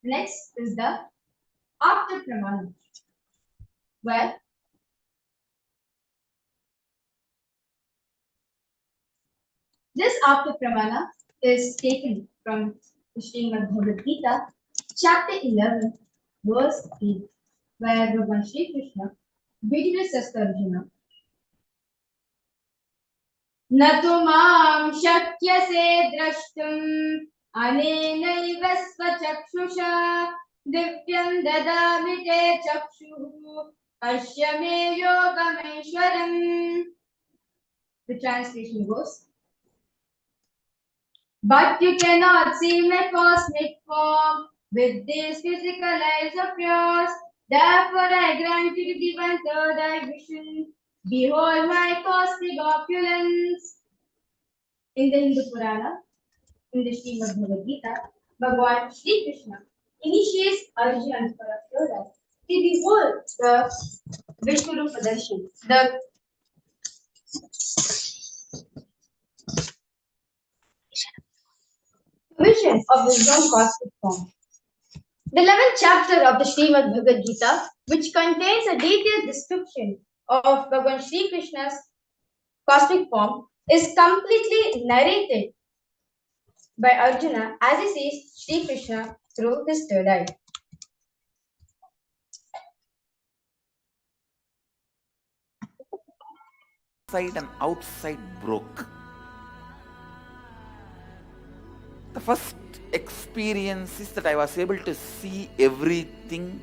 Next is the after pramana. Well, this after pramana is taken from the Srimad Bhagavad Gita, chapter 11, verse 8, where Bhagavan Shri Krishna vigorously says to Arjuna, न तु मां शक्यसे द्रष्टुम् अनेनैव स्वचक्षुषा दिव्यं ददामि ते चक्षुः पश्य मे योगमेश्वरम्. The translation goes, but you cannot see my cosmic form with these physical eyes of yours. Therefore I grant you to give one third eye vision. Behold my cosmic opulence. In the Hindu Purana, in the Srimad Bhagavad Gita, Bhagavan Shri Krishna initiates Arjuna for a third eye. See, behold the Vishwarupa darshan, the vision of his own cosmic form. The 11th chapter of the Srimad Bhagavad Gita, which contains a detailed description of Bhagavan Shri Krishna's cosmic form, is completely narrated by Arjuna as he sees Shri Krishna through his third eye. Inside and outside broke. The first experience is that I was able to see everything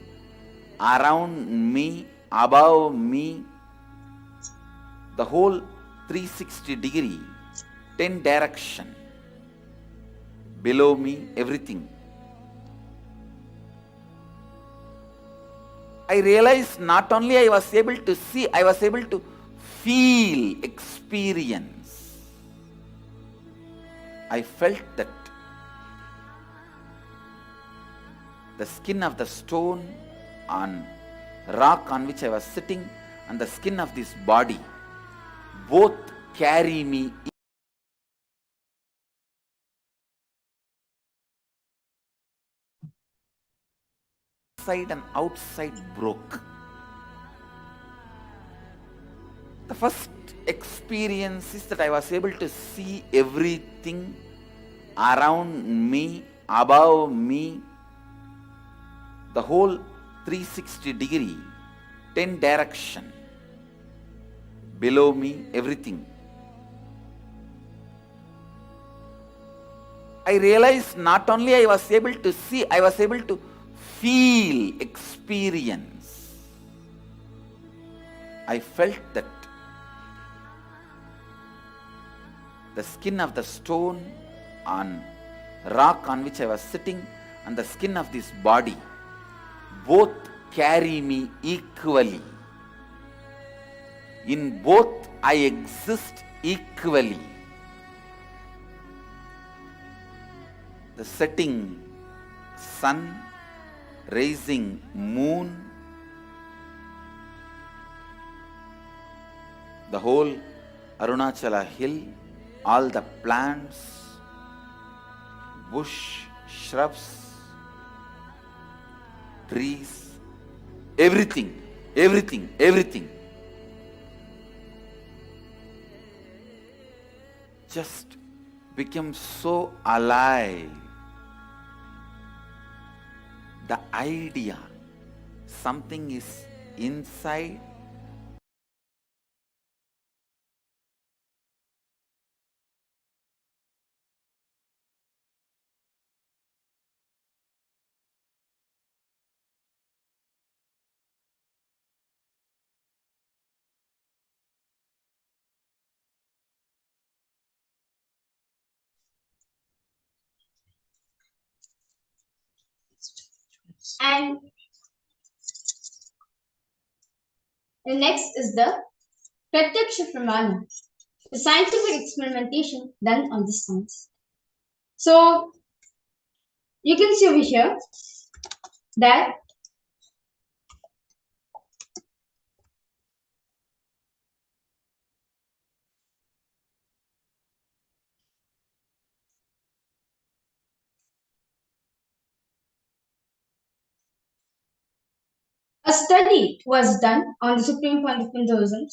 around me, above me, the whole 360 degree, 10 direction, below me, everything. I realized not only I was able to see, I was able to feel, experience. I felt that the skin of the stone on rock on which I was sitting and the skin of this body both carry me. Inside and outside broke. The first experience is that I was able to see everything around me, above me, the whole 360 degree, 10 direction, below me, everything. I realized not only I was able to see, I was able to feel, experience. I felt that the skin of the stone on rock on which I was sitting and the skin of this body both carry me equally. In both I exist equally. The setting sun, rising moon, the whole Arunachala hill, all the plants, bush, shrubs, trees, everything, everything, everything. Just became so alive. The idea, something is inside, And the next is the Pratyaksha Pramana, the scientific experimentation done on this science. So you can see over here that study was done on the Supreme Pontiff of Hinduism.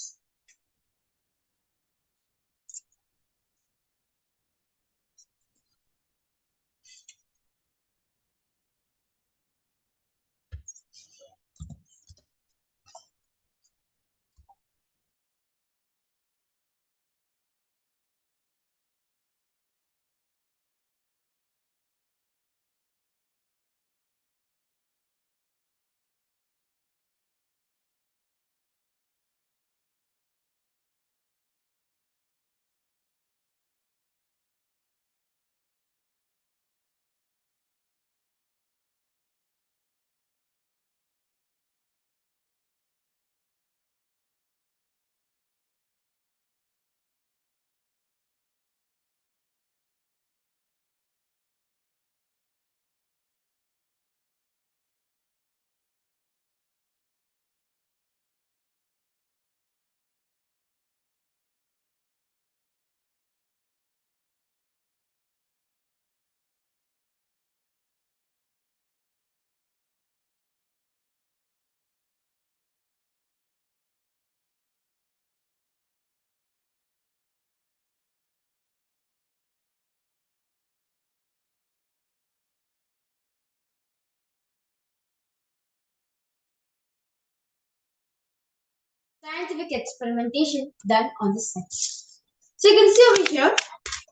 Scientific experimentation done on the cells. So you can see over here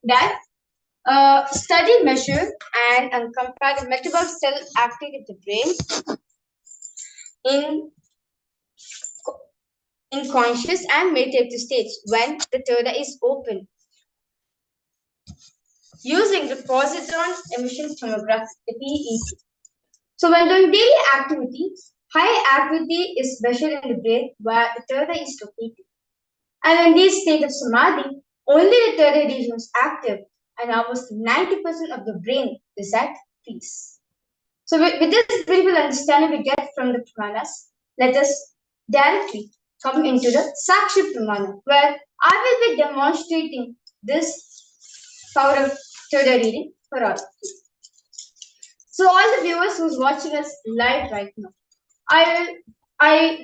that study measured and compared the metabolic cell activity of the brain in in conscious and meditative states when the third eye is open using the positron emission tomography, the PET. So when doing daily activity, high activity is measured in the brain where the third eye is located. And in this state of samadhi, only the third eye region is active and almost 90% of the brain is at peace. So with this beautiful understanding we get from the Pramanas, let us directly come into the Sakshi Pramana, where I will be demonstrating this power of third eye reading for all. So all the viewers who's watching us live right now, I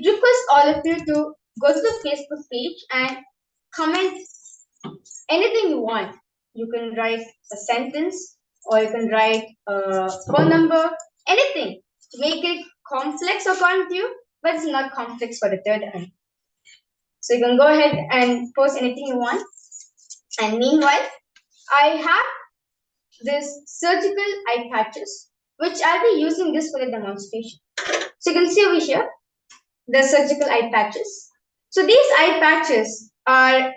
request all of you to go to the Facebook page and comment anything you want. You can write a sentence or you can write a phone number, anything to make it complex according to you, but it's not complex for the third eye. So you can go ahead and post anything you want. And meanwhile, I have this surgical eye patches, which I'll be using this for the demonstration. So you can see over here the surgical eye patches. So these eye patches are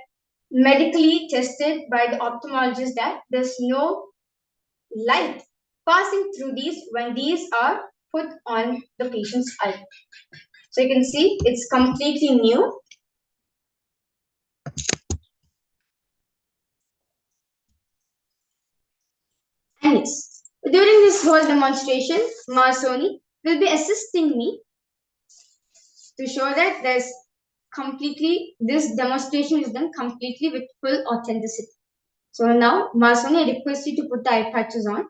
medically tested by the ophthalmologist that there's no light passing through these when these are put on the patient's eye. So you can see it's completely new. And yes, during this whole demonstration, Masoni will be assisting me to show that this demonstration is done completely with full authenticity. So now, Masoni, I request you to put the eye patches on.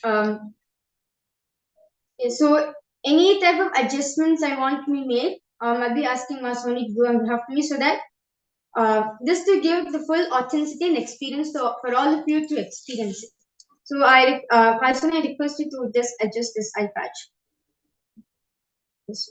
Um, so any type of adjustments I want to be made, I'll be asking Masoni to do on behalf of me, so that just to give the full authenticity and experience for all of you to experience it. So Masoni, I request you to just adjust this eye patch. Yes.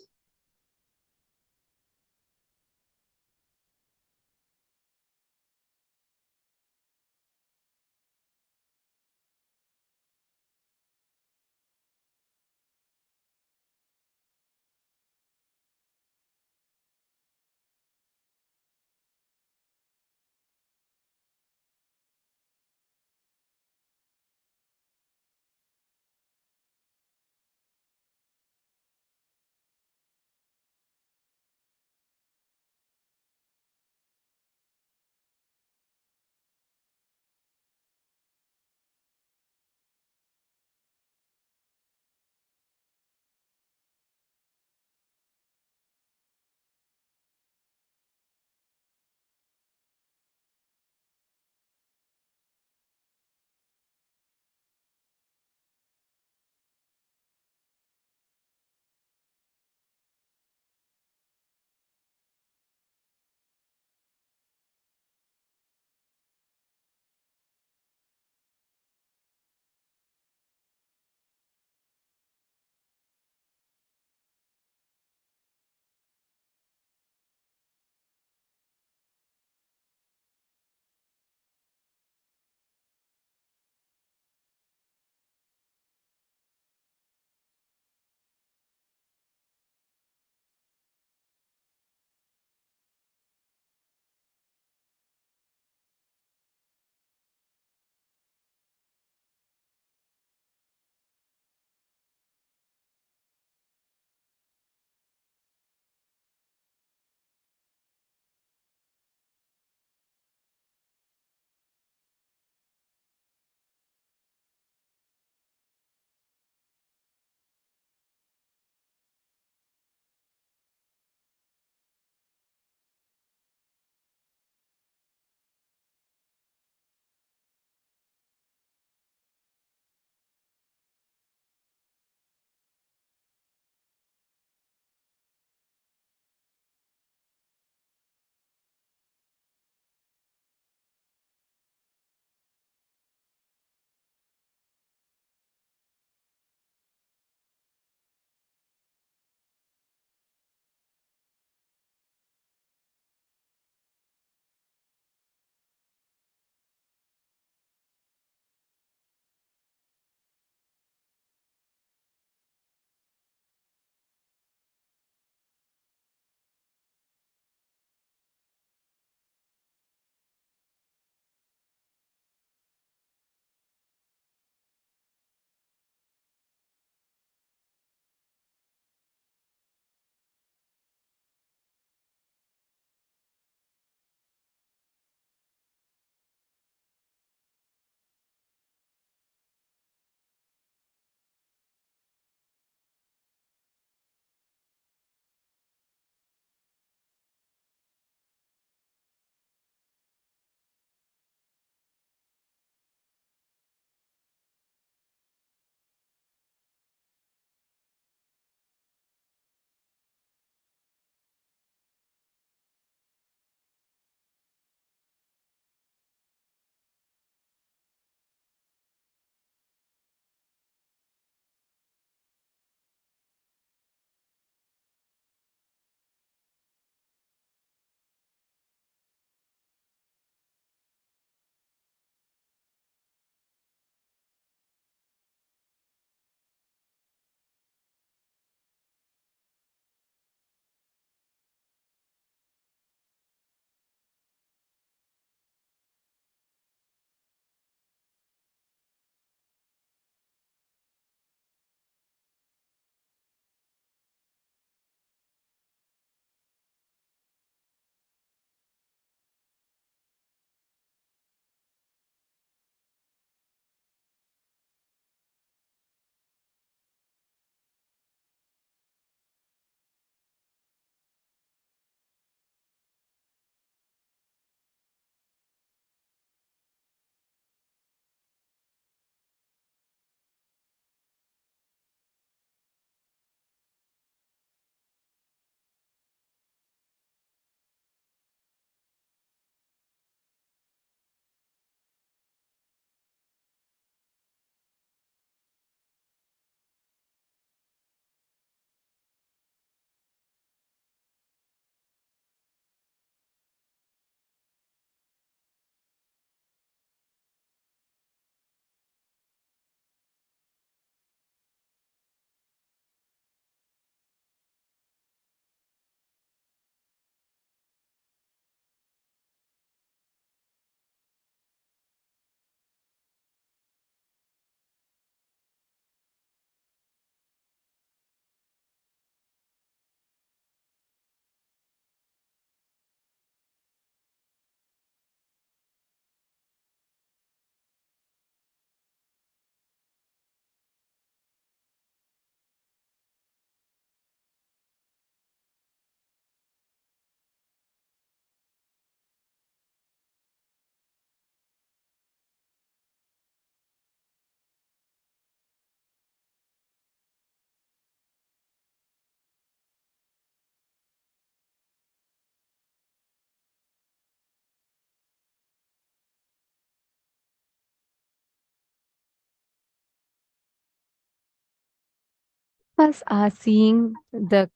us are seeing the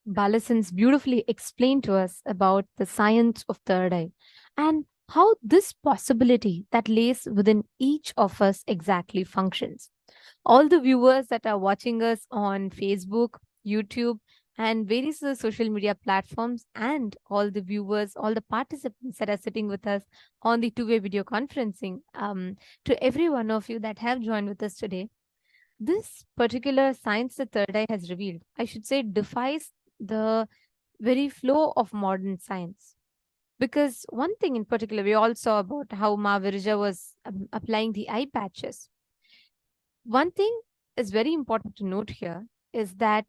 Balasans beautifully explained to us about the science of third eye and how this possibility that lays within each of us exactly functions. All the viewers that are watching us on Facebook, YouTube, and various other social media platforms, and all the viewers, all the participants that are sitting with us on the two-way video conferencing, to every one of you that have joined with us today, this particular science the third eye has revealed, I should say, defies the very flow of modern science. Because one thing in particular, we all saw about how Ma Virja was applying the eye patches. One thing is very important to note here is that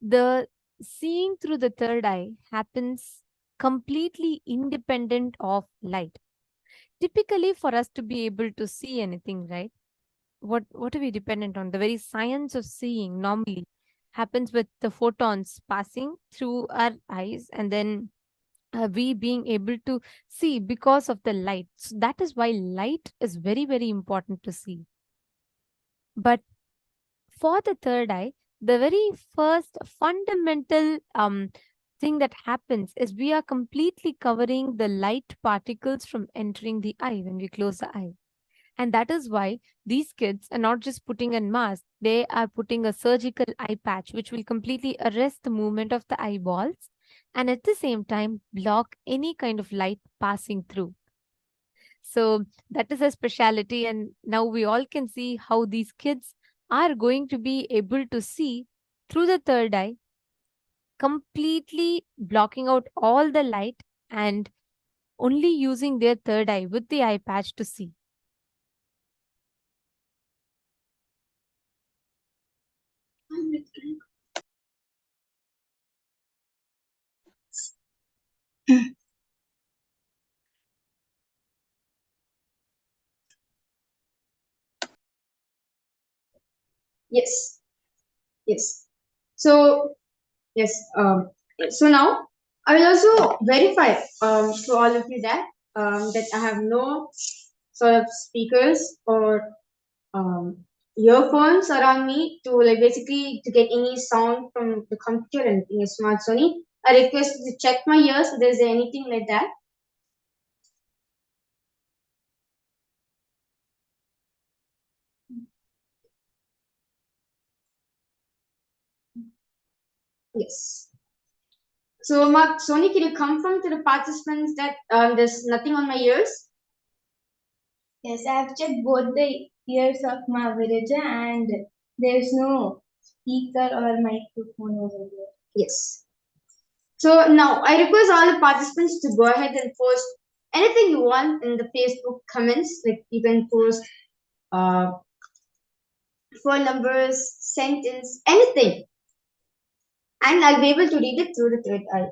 the seeing through the third eye happens completely independent of light. Typically, for us to be able to see anything, right? What are we dependent on? The very science of seeing normally happens with the photons passing through our eyes and then we being able to see because of the light. So that is why light is very, very important to see. But for the third eye, the very first fundamental thing that happens is we are completely covering the light particles from entering the eye when we close the eye. And that is why these kids are not just putting a mask, they are putting a surgical eye patch, which will completely arrest the movement of the eyeballs and at the same time block any kind of light passing through. So that is a speciality. And now we all can see how these kids are going to be able to see through the third eye, completely blocking out all the light and only using their third eye with the eye patch to see. Yes, yes. So yes, so now I will also verify to all of you that I have no sort of speakers or um, earphones around me to like basically to get any sound from the computer and in a smart Sony. I request you to check my ears if there's anything like that. Yes. So, Mark, Sony, can you confirm to the participants that there's nothing on my ears? Yes, I have checked both the ears of my villager and there's no speaker or microphone over there. Yes. So now I request all the participants to go ahead and post anything you want in the Facebook comments. Like you can post uh, phone numbers, sentence, anything, and I'll be able to read it through the third eye.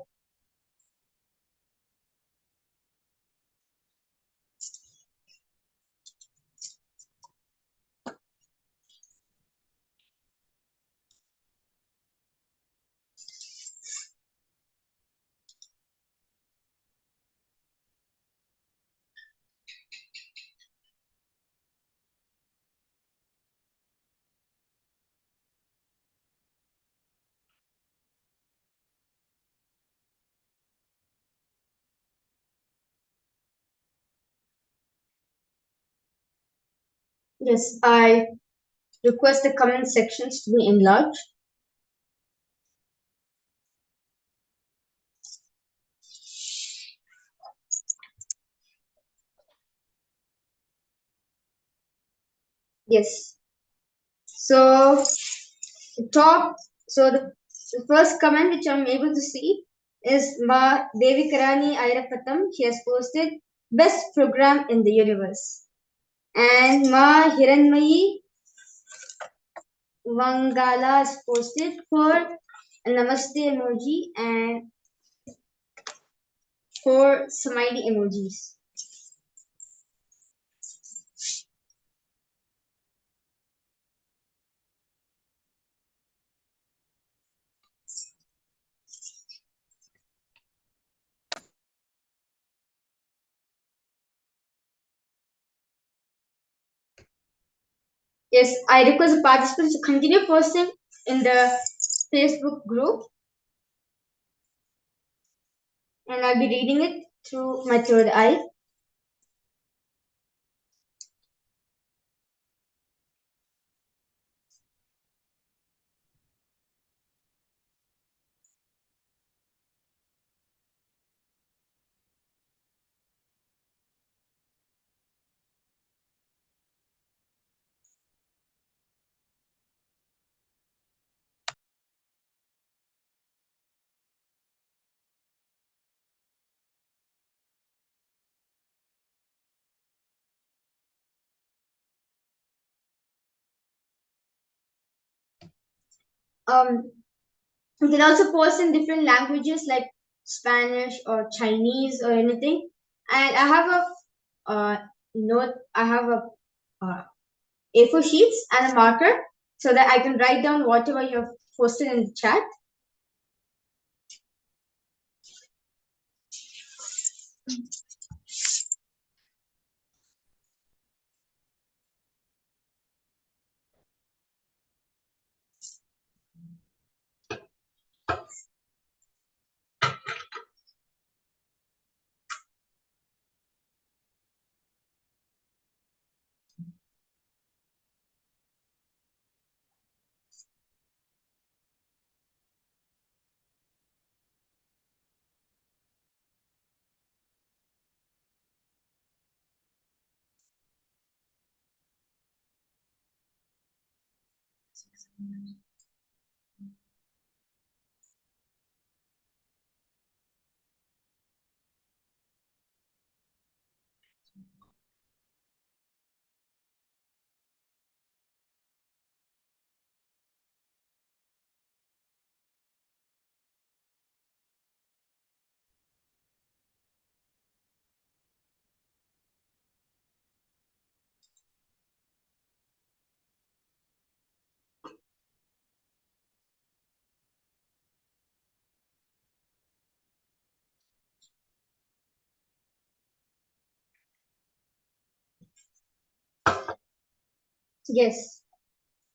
Yes, I request the comment sections to be enlarged. Yes. So top. So the first comment which I'm able to see is Ma Devi Karani Airapatam. She has posted best program in the universe. And Ma Hiranmayi Vangala is posted for a namaste emoji and for smiley emojis. Yes, I request the participants to continue posting in the Facebook group, and I'll be reading it through my third eye. You can also post in different languages like Spanish or Chinese or anything. And I have a note. I have a A4 sheets and a marker so that I can write down whatever you have posted in the chat. Yes.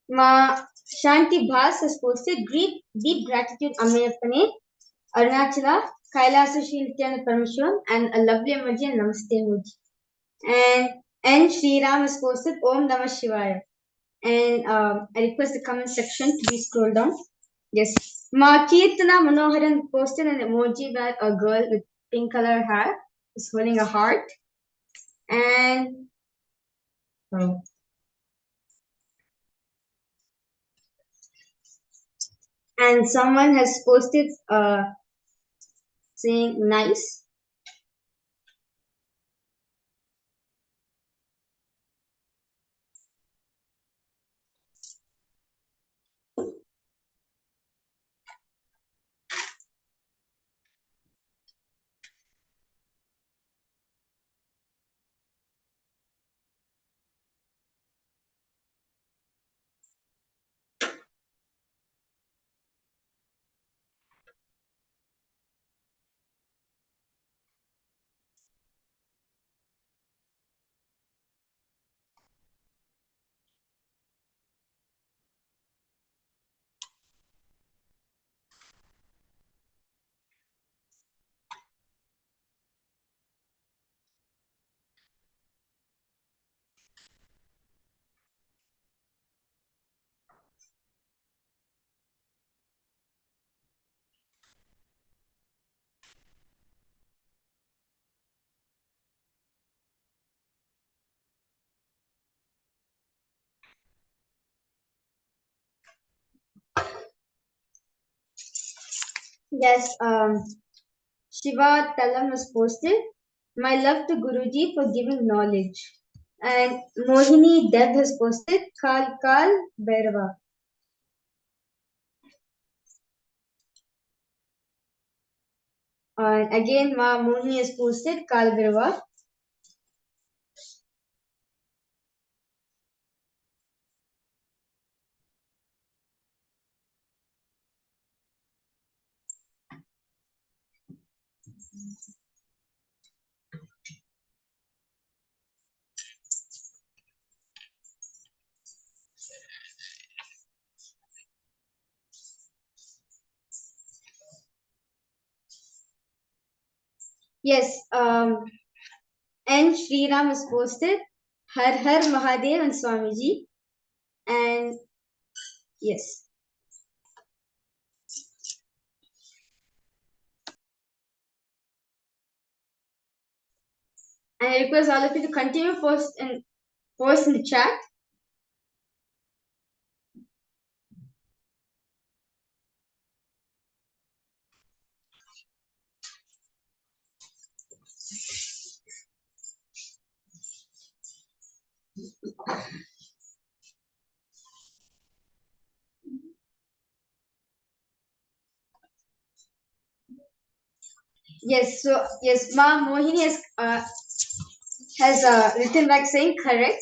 Ma Shanti Bhas has posted deep gratitude Amayapane, Arunachala, Kailasa Nithyananda Paramashivam, and a lovely emoji and Namaste emoji. And N. Sriram has posted Om Namah Shivaya. And I request the comment section to be scrolled down. Yes. Ma Kirtana Manoharan posted an emoji where a girl with pink color hair is holding a heart. And and someone has posted saying nice. Yes, Shiva Talam was posted. My love to Guruji for giving knowledge. And Mohini Deb has posted Kal Kal Bhairava. And again, Ma Mohini has posted Kal Bhairava. Yes, and Sri Ram has posted Har Har Mahadev and Swamiji. And yes. And I request all of you to continue post in the chat. Yes, so yes, Ma Mohini has written back saying correct.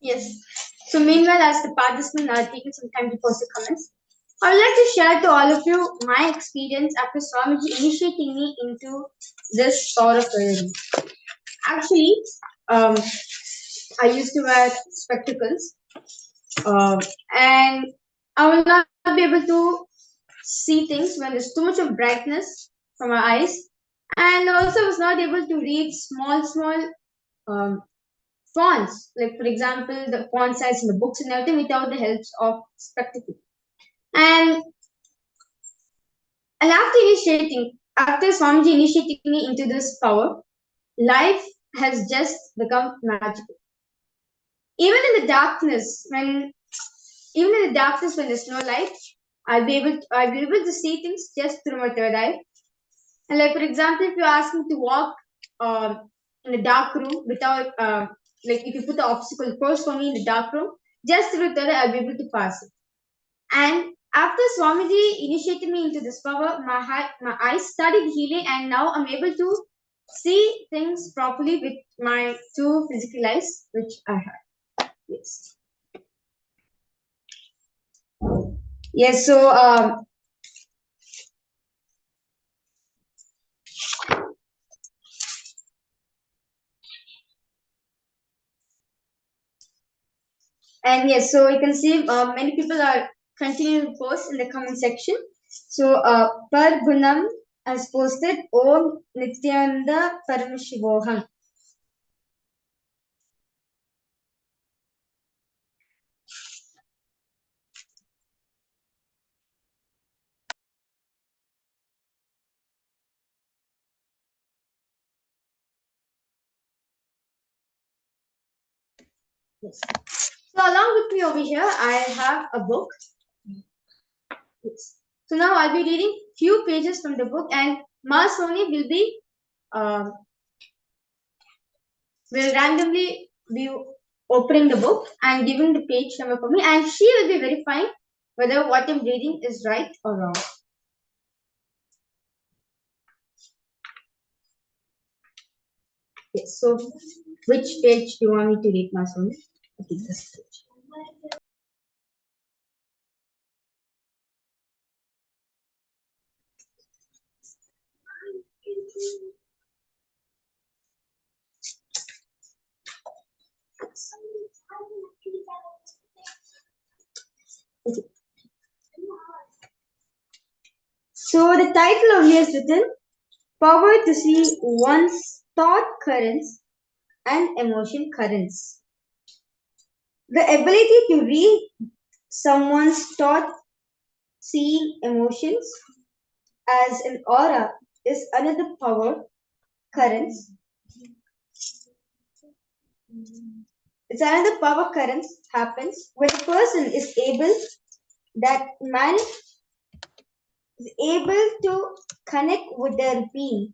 Yes. So meanwhile, as the participants are taking some time to post the comments, I would like to share to all of you my experience after Swamiji initiating me into this power of prayer. Actually, um, I used to wear spectacles, and I will not be able to see things when there's too much of brightness from my eyes, and also I was not able to read small um, fonts, like for example the font size in the books and everything without the help of spectacle. And after Swamiji initiating me into this power, life has just become magical. Even in the darkness, when there's no light, I'll be able to see things just through my third eye. And like for example, if you ask me to walk in a dark room without like if you put the obstacle course for me in the dark room, just through third eye, I'll be able to pass it. And after Swamiji initiated me into this power, my eyes started healing, and now I'm able to see things properly with my two physical eyes, which I have. Yes. Yes. So and yes, so you can see many people are continuing to post in the comment section. So Per Gunam has posted Om Nithyananda Paramashivoham. Yes. So along with me over here, I have a book. Yes. So now I'll be reading few pages from the book, and Ma Soni um, will randomly be opening the book and giving the page number for me, and she will be verifying whether what I'm reading is right or wrong. Yes. So which page do you want me to read, Ma Soni? Okay, this page. Okay. So the title of here is written Power to See One's Thought Currents and Emotion Currents. The ability to read someone's thought, seeing emotions as an aura is another power currents. It's another power currents happens when a person is able to connect with their being,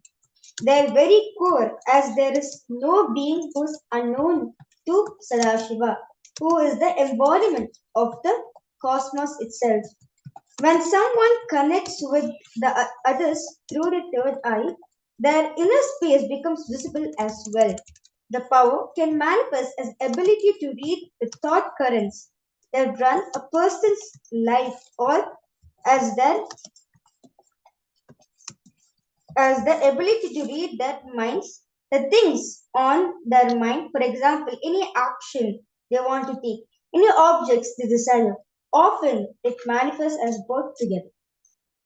their very core, as there is no being who's unknown to Sadashiva, who is the embodiment of the cosmos itself. When someone connects with the others through the third eye, their inner space becomes visible as well. The power can manifest as ability to read the thought currents that run a person's life, or as their as the ability to read their minds, the things on their mind, for example, any action they want to take, any objects they desire. Often it manifests as both together.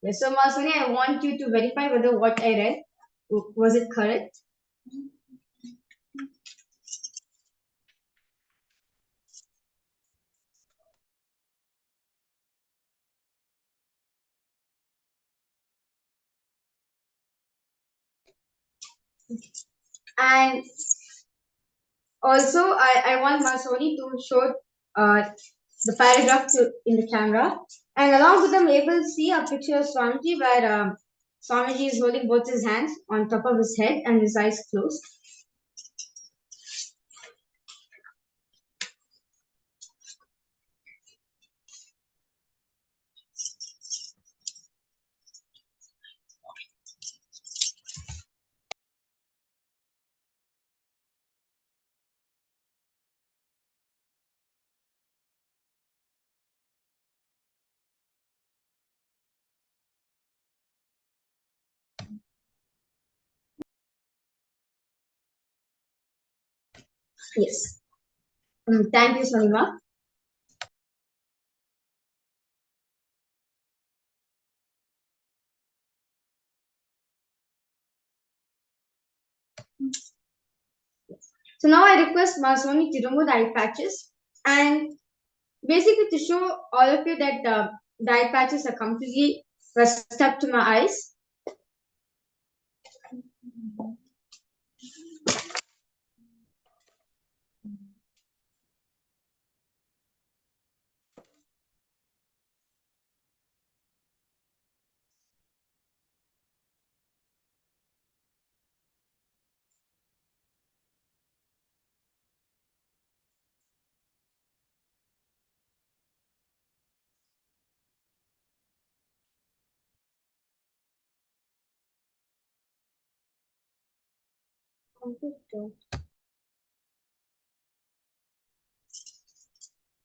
Yes, so Masuni, I want you to verify whether what I read was it correct. And also, I want Masoni to show the paragraph in the camera. And along with them, able to see a picture of Swamiji where Swamiji is holding both his hands on top of his head and his eyes closed. Yes. Thank you, Sonima. So now I request Masoni to remove the eye patches and basically to show all of you that the eye patches are completely stuck to my eyes.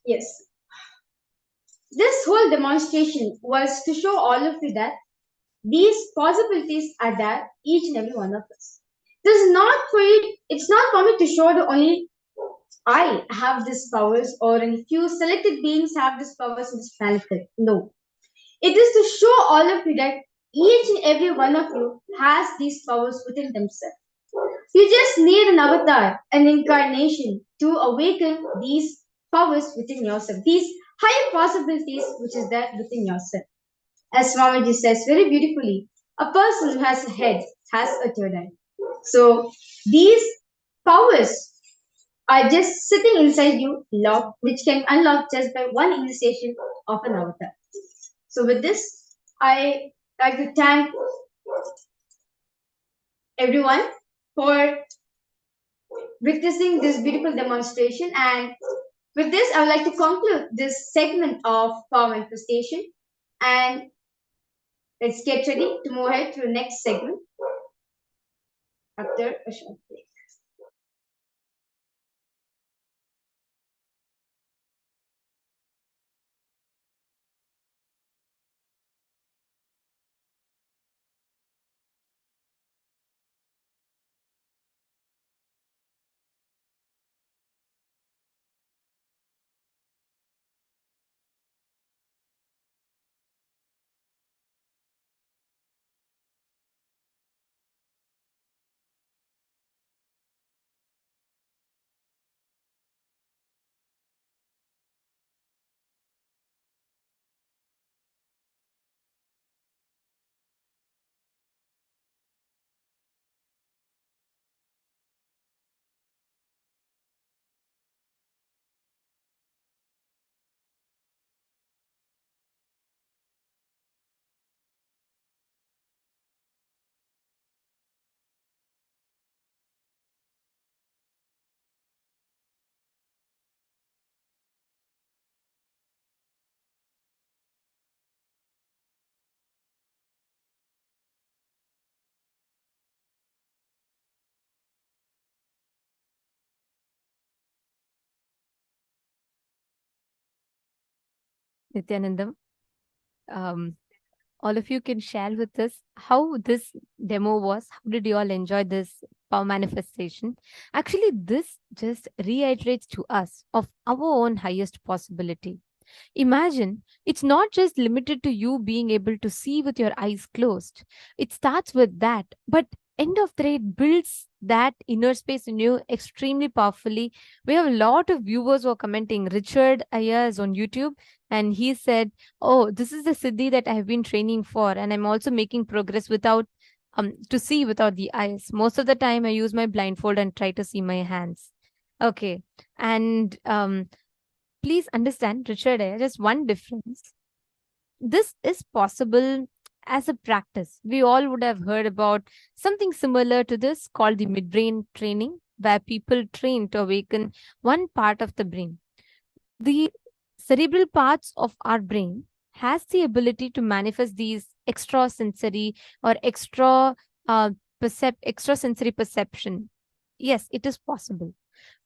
Yes. This whole demonstration was to show all of you that these possibilities are there, each and every one of us. This is not for it, it's not for me to show that only I have these powers or a few selected beings have these powers in this planet. No. It is to show all of you that each and every one of you has these powers within themselves. You just need an avatar, an incarnation to awaken these powers within yourself, these higher possibilities which is there within yourself. As Swamiji says very beautifully, a person who has a head has a third eye. So these powers are just sitting inside you, locked, which can unlock just by one initiation of an avatar. So with this, I like to thank everyone for witnessing this beautiful demonstration. And with this, I would like to conclude this segment of power manifestation. And let's get ready to move ahead to the next segment after a short break. Nityanandam. Um, all of you can share with us how this demo was. How did you all enjoy this power manifestation? Actually, this just reiterates to us of our own highest possibility. Imagine it's not just limited to you being able to see with your eyes closed. It starts with that, but end of the day, it builds that inner space in you extremely powerfully. We have a lot of viewers who are commenting. Richard Aya is on YouTube, and he said, "Oh, this is the siddhi that I have been training for, and I'm also making progress without to see without the eyes. Most of the time, I use my blindfold and try to see my hands." Okay, and please understand, Richard, just one difference. This is possible as a practice. We all would have heard about something similar to this called the midbrain training, where people train to awaken one part of the brain. The cerebral parts of our brain has the ability to manifest these extrasensory or extrasensory perception. Yes, it is possible.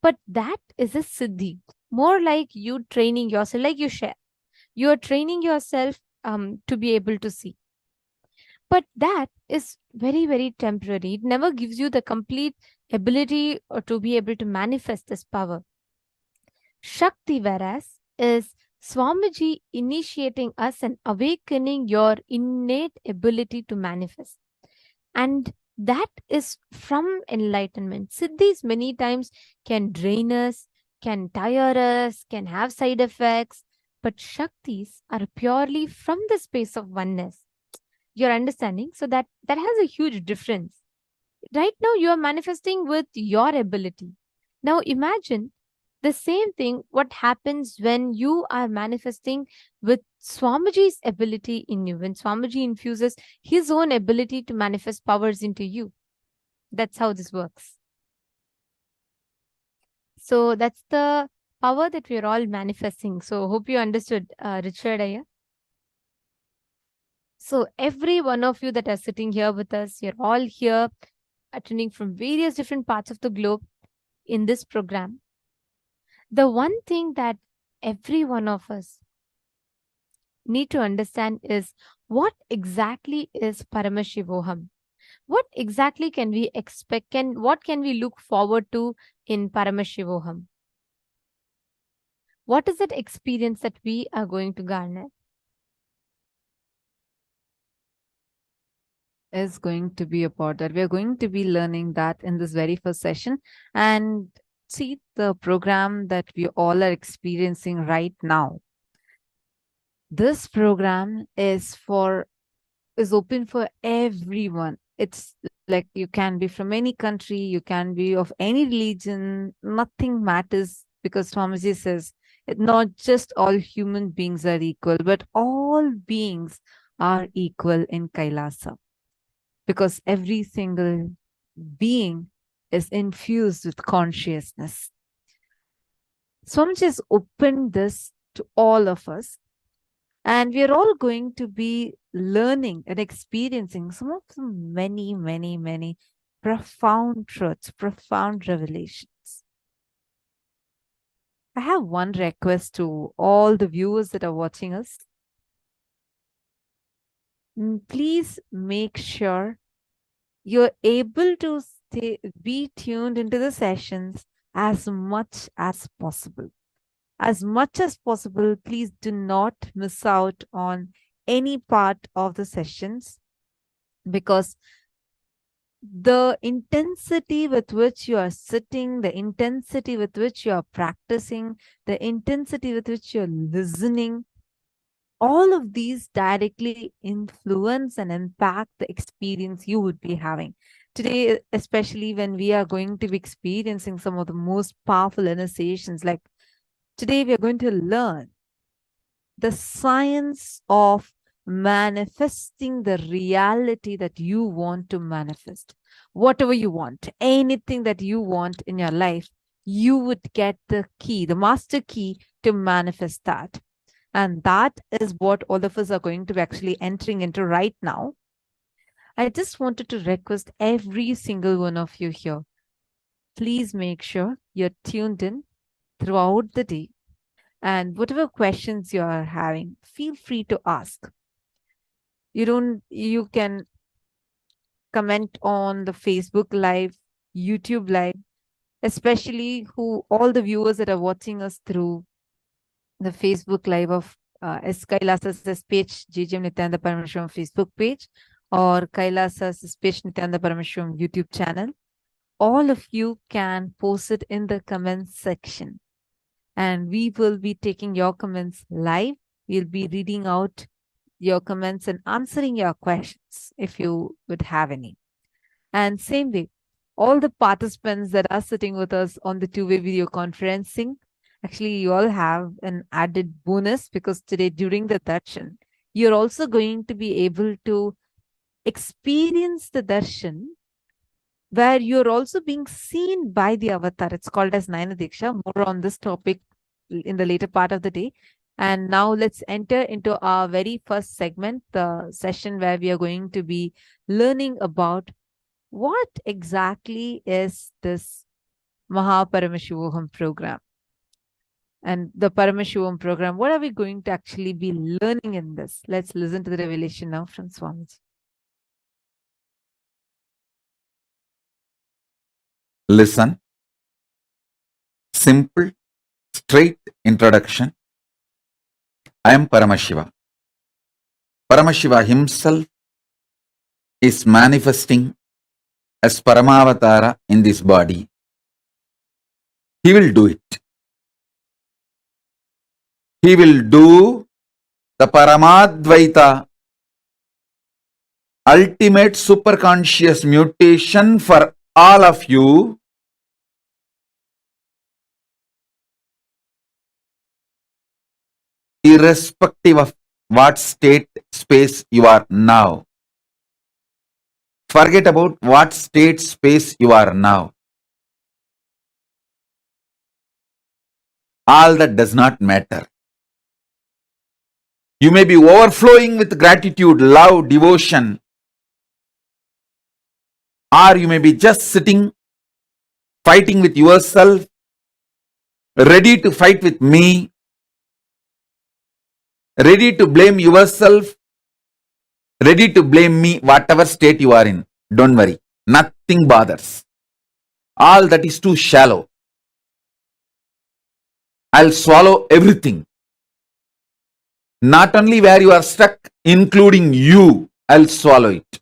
But that is a siddhi, more like you training yourself, like you share. You are training yourself to be able to see. But that is very, very temporary. It never gives you the complete ability or to be able to manifest this power. Shakti, whereas, is Swamiji initiating us and awakening your innate ability to manifest. And that is from enlightenment. Siddhis many times can drain us, can tire us, can have side effects, but Shaktis are purely from the space of oneness. You're understanding? So that has a huge difference. Right now, you are manifesting with your ability. Now, imagine the same thing what happens when you are manifesting with Swamiji's ability in you, when Swamiji infuses his own ability to manifest powers into you. That's how this works. So that's the power that we're all manifesting. So hope you understood, Richard Aya. So every one of you that are sitting here with us, you're all here attending from various different parts of the globe in this program. The one thing that every one of us need to understand is what exactly is Paramashivoham? What exactly can we expect? What can we look forward to in Paramashivoham? What is that experience that we are going to garner? Is going to be about that. We are going to be learning that in this very first session. And see the program that we all are experiencing right now. This program is open for everyone. It's like you can be from any country, you can be of any religion, nothing matters, because Swamiji says not just all human beings are equal, but all beings are equal in Kailasa, because every single being is infused with consciousness. Swamiji has opened this to all of us, and we are all going to be learning and experiencing some of the many, many, many profound truths, profound revelations. I have one request to all the viewers that are watching us. Please make sure you're able to be tuned into the sessions as much as possible. As much as possible, please do not miss out on any part of the sessions, because the intensity with which you are sitting, the intensity with which you are practicing, the intensity with which you're listening, all of these directly influence and impact the experience you would be having. Today, especially when we are going to be experiencing some of the most powerful initiations, like today we are going to learn the science of manifesting the reality that you want to manifest. Whatever you want, anything that you want in your life, you would get the key, the master key to manifest that. And that is what all of us are going to be actually entering into right now. I just wanted to request every single one of you here, please make sure you're tuned in throughout the day. And whatever questions you are having, feel free to ask. You can comment on the Facebook Live, YouTube Live, especially all the viewers that are watching us through the Facebook Live of Kailasa's SPH Nithyananda Paramashivam Facebook page or Kailasa's SPH Nithyananda Paramashivam YouTube channel. All of you can post it in the comments section. And we will be taking your comments live. We'll be reading out your comments and answering your questions if you would have any. And same way, all the participants that are sitting with us on the two-way video conferencing, actually, you all have an added bonus because today during the darshan, you're also going to be able to experience the darshan where you're also being seen by the avatar. It's called as Nayana Deeksha. More on this topic in the later part of the day. And now let's enter into our very first segment, the session where we are going to be learning about what exactly is this Paramashivoham program. And the Paramashivam program, what are we going to actually be learning in this? Let's listen to the revelation now from Swamiji. Listen. Simple, straight introduction. I am Paramashiva. Paramashiva himself is manifesting as Paramavatara in this body. He will do it. He will do the Paramadvaita, ultimate superconscious mutation for all of you. Irrespective of what state, space you are now. Forget about what state, space you are now. All that does not matter. You may be overflowing with gratitude, love, devotion, or you may be just sitting, fighting with yourself, ready to fight with me, ready to blame yourself, ready to blame me, whatever state you are in. Don't worry, nothing bothers. All that is too shallow. I'll swallow everything. Not only where you are stuck, including you, I'll swallow it.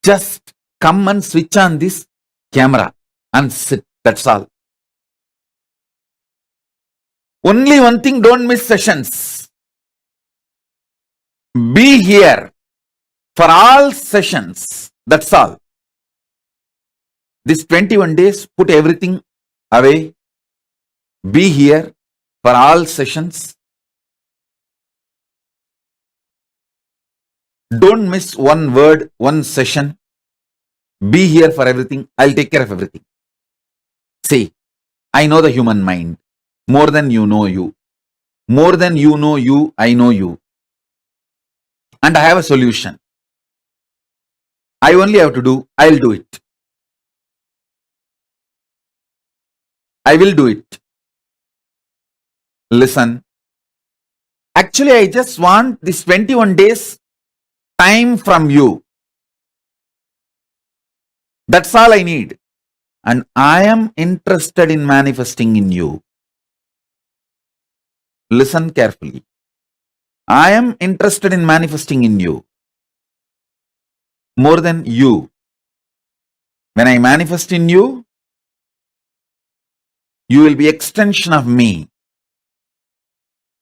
Just come and switch on this camera and sit. That's all. Only one thing, don't miss sessions. Be here for all sessions. That's all. This 21 days, put everything away. Be here for all sessions. Don't miss one word, one session. Be here for everything. I'll take care of everything. See, I know the human mind more than you know you. More than you know you, I know you. And I have a solution. I only have to do, I'll do it. I will do it. Listen. Actually, I just want this 21 days time from you. That's all I need. And I am interested in manifesting in you. Listen carefully. I am interested in manifesting in you. More than you. When I manifest in you, you will be extension of me.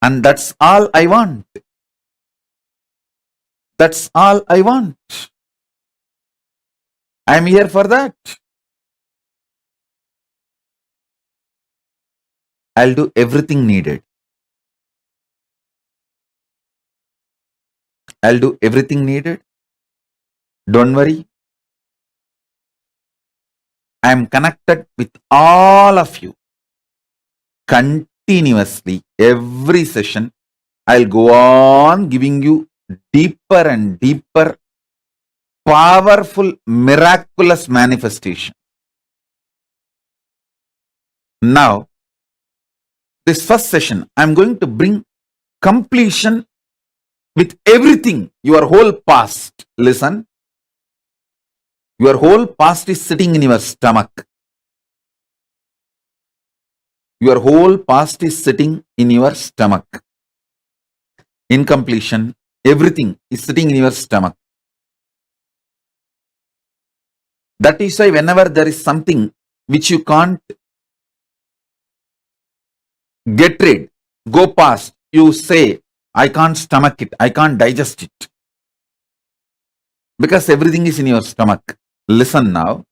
And that's all I want. That's all I want. I am here for that. I'll do everything needed. I'll do everything needed. Don't worry. I am connected with all of you. Continuously, every session, I'll go on giving you deeper and deeper, powerful, miraculous manifestation. Now, this first session, I'm going to bring completion with everything, your whole past. Listen, your whole past is sitting in your stomach. Your whole past is sitting in your stomach. In completion, everything is sitting in your stomach. That is why whenever there is something which you can't get rid, go past, you say, I can't stomach it, I can't digest it. Because everything is in your stomach. Listen now.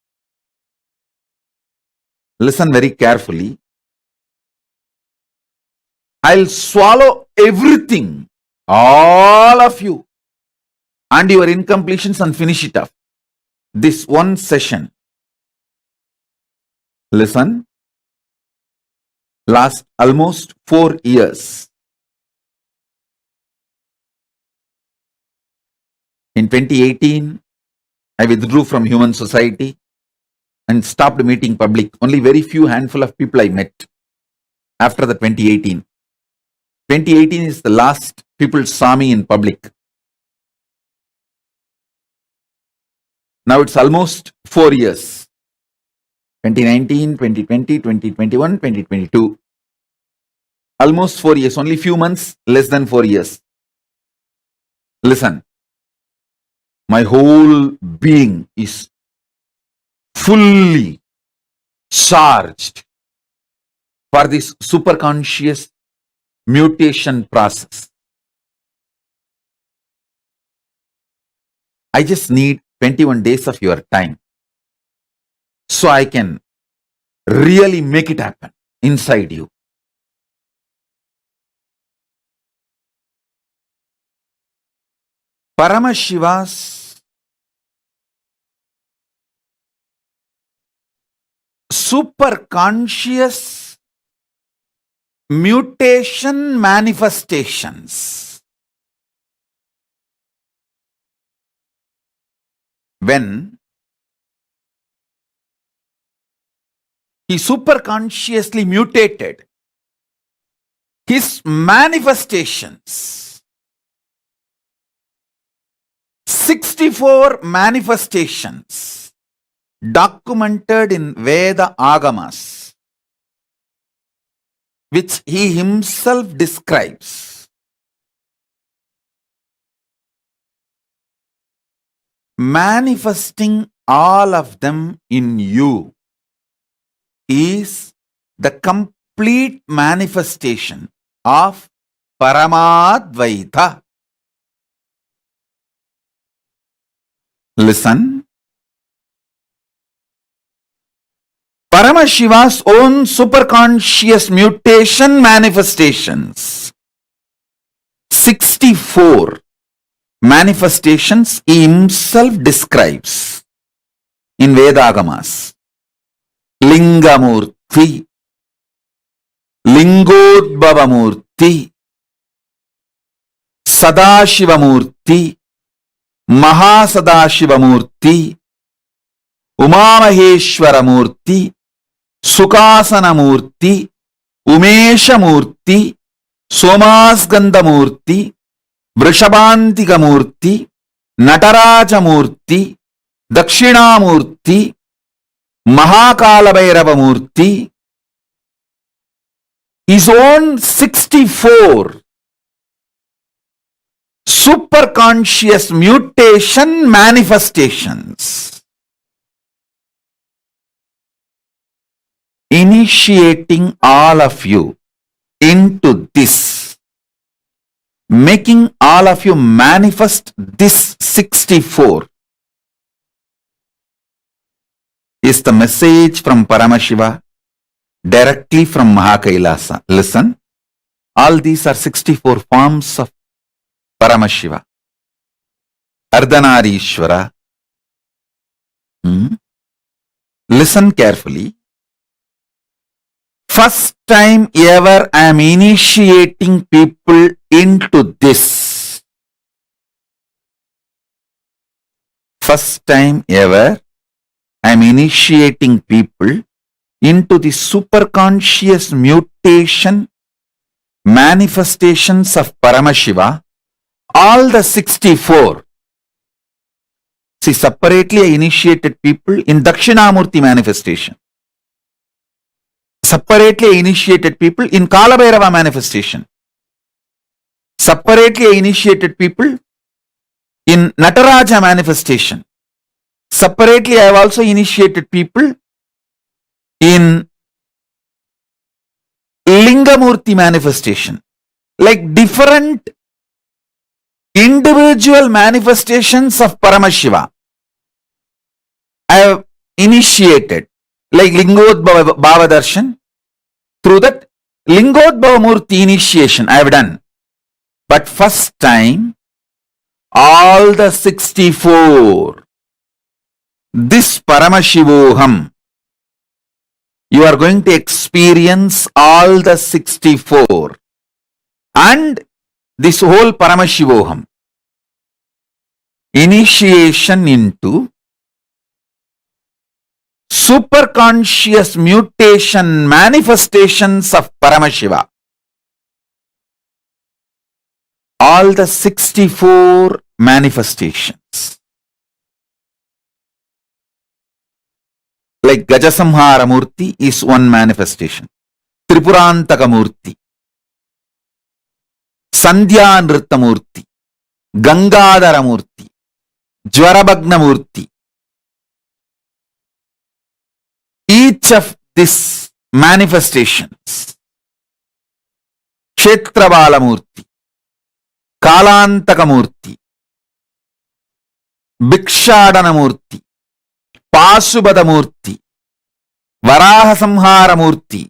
Listen very carefully. I'll swallow everything, all of you, and your incompletions and finish it up. This one session, listen, last almost 4 years. In 2018, I withdrew from human society and stopped meeting public. Only very few handful of people I met after the 2018. 2018 is the last people saw me in public. Now it's almost 4 years. 2019, 2020, 2021, 2022. Almost 4 years. Only few months, less than 4 years. Listen. My whole being is fully charged for this superconscious mutation process. I just need 21 days of your time so I can really make it happen inside you. Paramashiva's superconscious mutation manifestations. When he superconsciously mutated, his manifestations, 64 manifestations documented in Veda Agamas, which he himself describes. Manifesting all of them in you is the complete manifestation of Paramadvaita. Listen. Paramashiva's own superconscious mutation manifestations, 64 manifestations he himself describes in Vedagamas. Lingamurti, Lingodbhavamurti, Sadashivamurti, Mahasadashivamurti, Umamaheshwaramurti, Sukasanamurti, Umeshamurti, Somasgandamurti, Vrishabhantikamurti, Natarajamurti, Dakshinamurti, Mahakalabhairavamurti. His own 64 superconscious mutation manifestations, initiating all of you into this, making all of you manifest this 64 is the message from Paramashiva directly from Mahakailasa. Listen, all these are 64 forms of Paramashiva. Ardhanarishwara. Listen carefully. First time ever I am initiating people into this. First time ever I am initiating people into the superconscious mutation manifestations of Paramashiva, all the 64. See, separately I initiated people in Dakshinamurti manifestation. Separately I initiated people in Kalabhairava manifestation. Separately I initiated people in Nataraja manifestation. Separately I have also initiated people in Lingamurti manifestation. Like different individual manifestations of Paramashiva I have initiated, like Lingodbhava darshan. Through that Lingodbhava Murti initiation I have done. But first time, all the 64, this Paramashivoham, you are going to experience all the 64 and this whole Paramashivoham. Initiation into superconscious mutation manifestations of Paramashiva. All the 64 manifestations. Like Gajasamhara Murti is one manifestation. Tripurantaka Murti, Sandhya Nritta Murti, Gangadhara Murti, Jwarabhagna Murti. Each of these manifestations, Kshetrabala Murti, Kalantaka Murti, Bhikshadana Murti, Pasubhada Murti, Varaha Samhara Murti,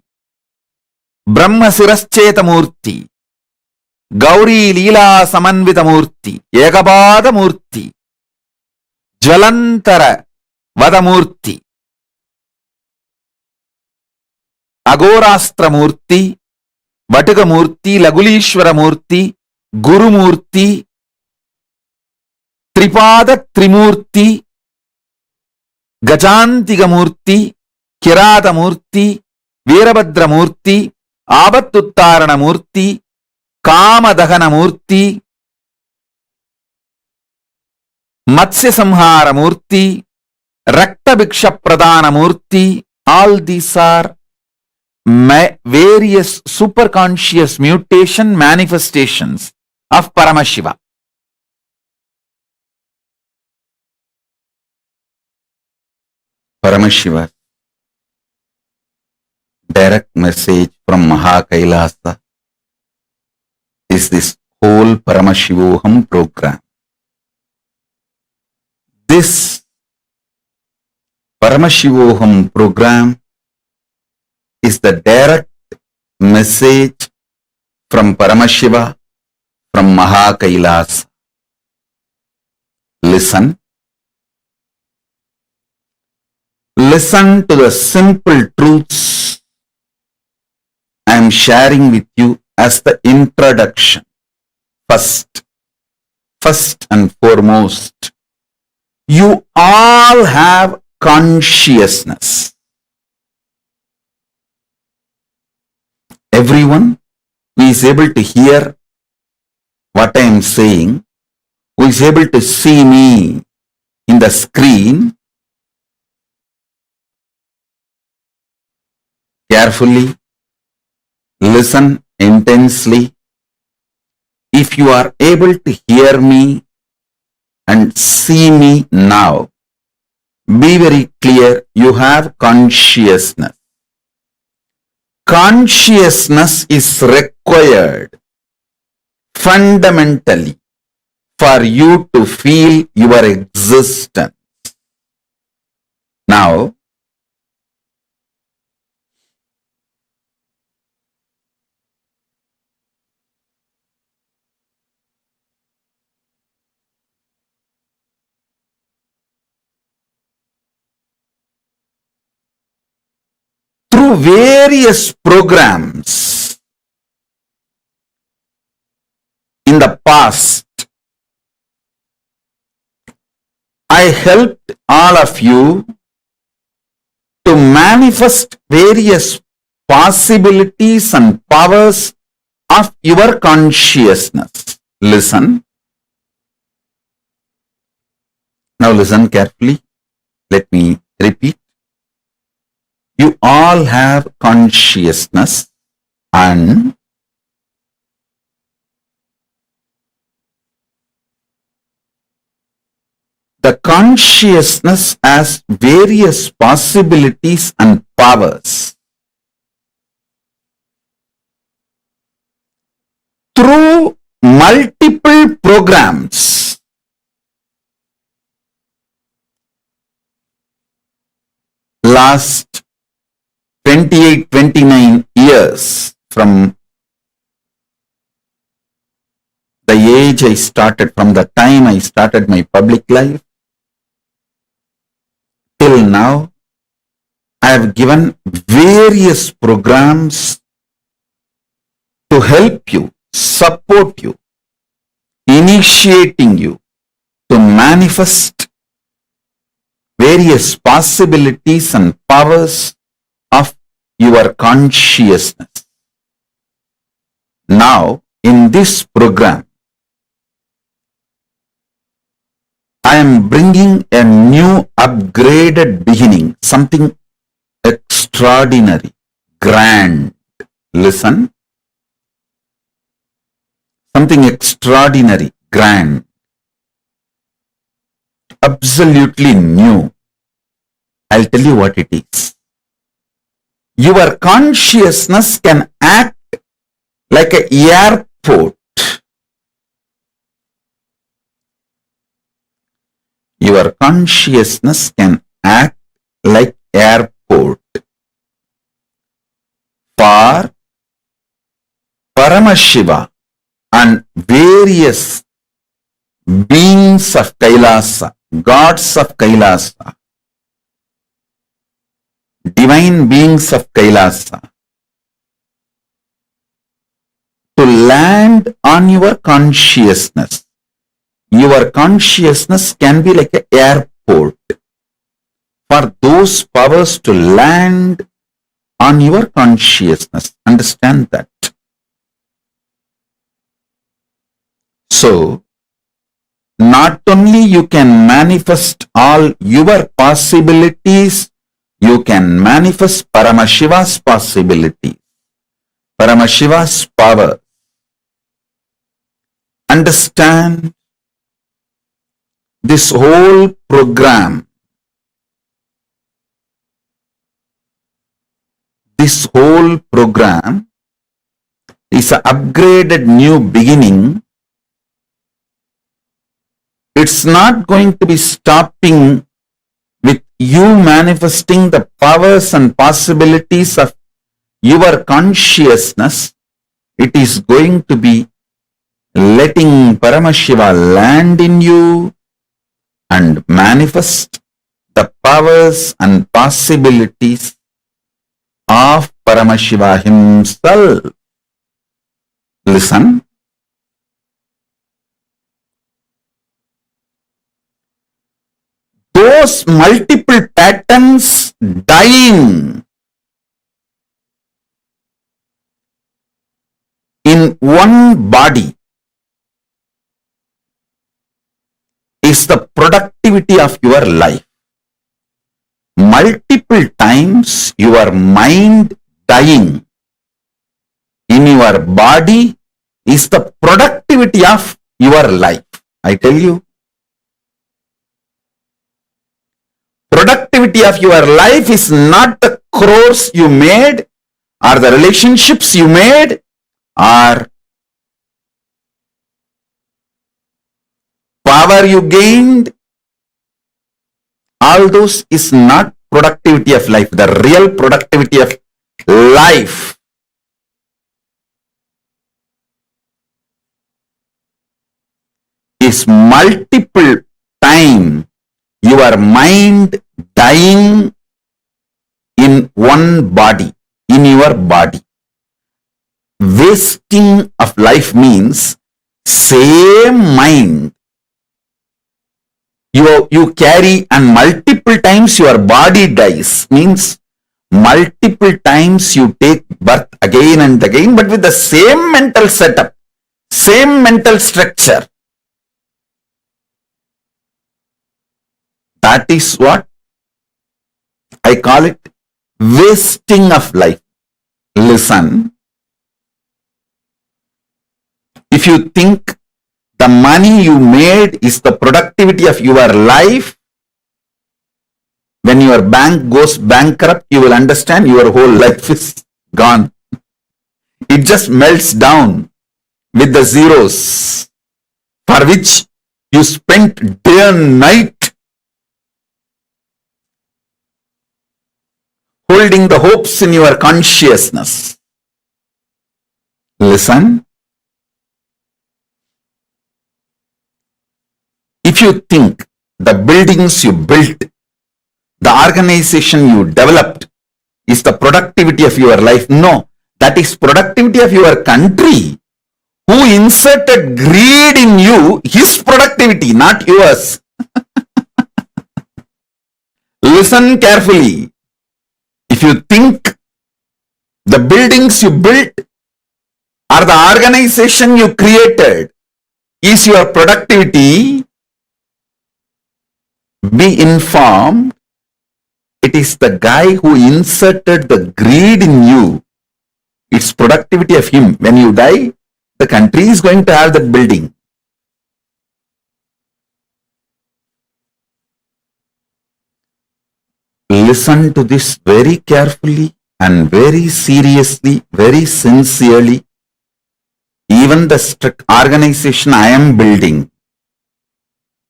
Brahma Sirascheta Murti, Gauri Leela Samanvita Murti, Ekabada Murti, Jvalantara Vada Murti, Agorastra Murti, Vatuga Murti, Lagulishwara Murti, Guru Murti, Tripada Trimurti, Gajantiga Murti, Kirada Murti, Veerabhadra Murti, Abattuttarana Murti, Kamadahana Murti, Matsya Samhara Murti, Rakta Bhiksha Pradana Murti. All these are various superconscious mutation manifestations of Paramashiva. Paramashiva, direct message from Kailasa is this whole Paramashivoham program. This Paramashivoham program is the direct message from Paramashiva, from Kailasa. Listen. Listen to the simple truths I am sharing with you as the introduction. First and foremost, you all have consciousness. Everyone who is able to hear what I am saying, who is able to see me in the screen, carefully listen intensely. If you are able to hear me and see me now, be very clear, you have consciousness. Consciousness is required fundamentally for you to feel your existence. Now, through various programs in the past, I helped all of you to manifest various possibilities and powers of your consciousness. Listen. Now listen carefully. Let me repeat. You all have consciousness, and the consciousness has various possibilities and powers. Through multiple programs, last 28, 29 years from the age I started, from the time I started my public life, till now, I have given various programs to help you, support you, initiating you to manifest various possibilities and powers of your consciousness. Now, in this program, I am bringing a new upgraded beginning, something extraordinary, grand. Listen. Something extraordinary, grand, absolutely new. I'll tell you what it is. Your consciousness can act like an airport. Your consciousness can act like airport for Paramashiva and various beings of Kailasa, gods of Kailasa, divine beings of Kailasa, to land on your consciousness. Your consciousness can be like an airport for those powers to land on your consciousness. Understand that. So, not only you can manifest all your possibilities, you can manifest Paramashiva's possibilities, Paramashiva's power. Understand, this whole program, is an upgraded new beginning. It's not going to be stopping with you manifesting the powers and possibilities of your consciousness. It is going to be letting Paramashiva land in you and manifest the powers and possibilities of Paramashiva himself. Listen. Those multiple patterns dying in one body is the productivity of your life. Multiple times your mind dying in your body is the productivity of your life. I tell you, productivity of your life is not the crores you made or the relationships you made or power you gained. All those is not productivity of life. The real productivity of life is multiple time your mind dying in one body, in your body. Wasting of life means same mind you carry and multiple times your body dies, means multiple times you take birth again and again, but with the same mental setup, same mental structure. That is what I call it wasting of life. Listen, if you think the money you made is the productivity of your life, when your bank goes bankrupt, you will understand your whole life is gone. It just melts down with the zeros for which you spent day and night holding the hopes in your consciousness. Listen. If you think the buildings you built, the organization you developed is the productivity of your life, no, that is productivity of your country, who inserted greed in you, his productivity, not yours. Listen carefully. If you think the buildings you built or the organization you created is your productivity, be informed, it is the guy who inserted the greed in you. It's productivity of him. When you die, the country is going to have that building. Listen to this very carefully and very seriously, very sincerely. Even the strict organization I am building,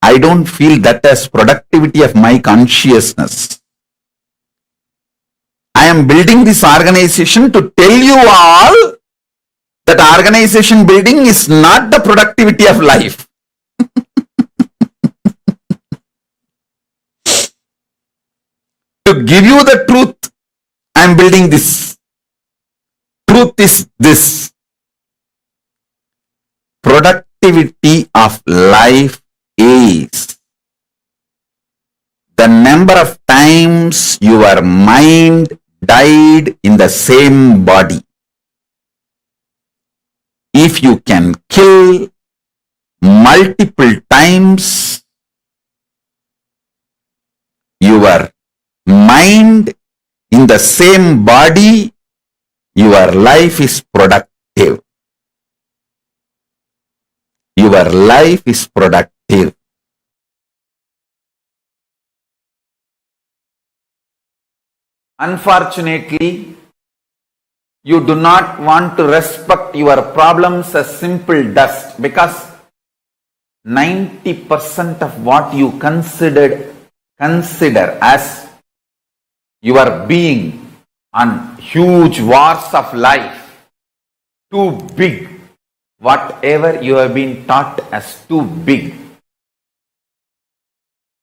I don't feel that as productivity of my consciousness. I am building this organization to tell you all that organization building is not the productivity of life. To give you the truth, I am building this. Truth is this. Productivity of life is the number of times your mind died in the same body. If you can kill multiple times your mind in the same body, your life is productive. Your life is productive. Unfortunately, you do not want to respect your problems as simple dust, because 90% of what you consider as your being on huge wars of life, too big, whatever you have been taught as too big,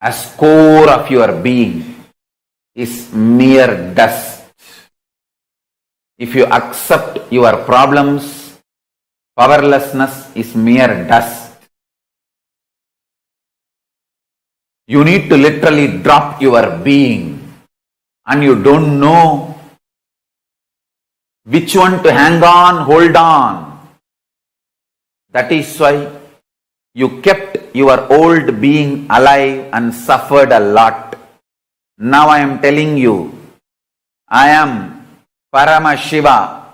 as core of your being, is mere dust. If you accept your problems, powerlessness is mere dust. You need to literally drop your being, and you don't know which one to hang on, hold on. That is why you kept your old being alive and suffered a lot. Now I am telling you, I am Paramashiva,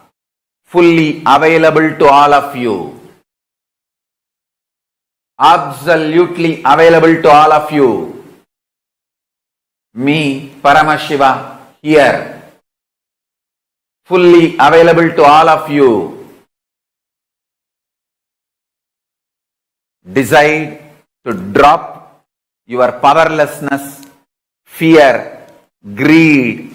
fully available to all of you. Absolutely available to all of you. Me, Paramashiva, here, fully available to all of you. Decide to drop your powerlessness, fear, greed,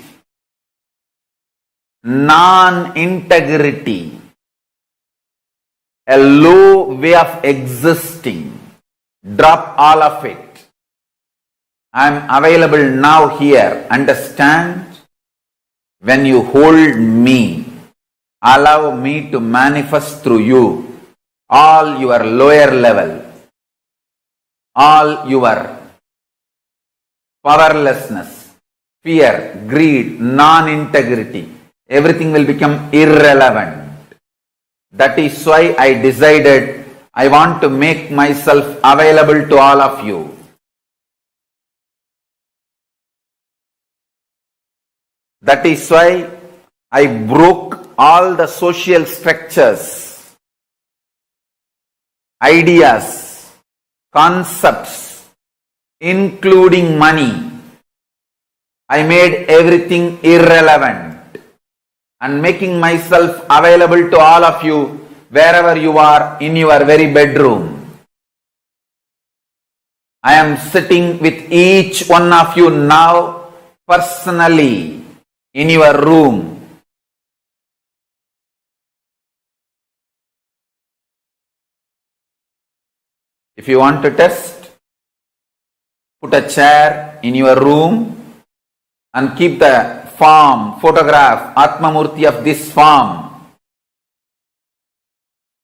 non-integrity, a low way of existing. Drop all of it. I am available now here. Understand? When you hold me, allow me to manifest through you all your lower level, all your powerlessness, fear, greed, non-integrity, everything will become irrelevant. That is why I decided I want to make myself available to all of you. That is why I broke all the social structures, ideas, concepts, including money. I made everything irrelevant and making myself available to all of you wherever you are in your very bedroom. I am sitting with each one of you now personally in your room. If you want to test, put a chair in your room and keep the form, photograph, Atmamurti of this form.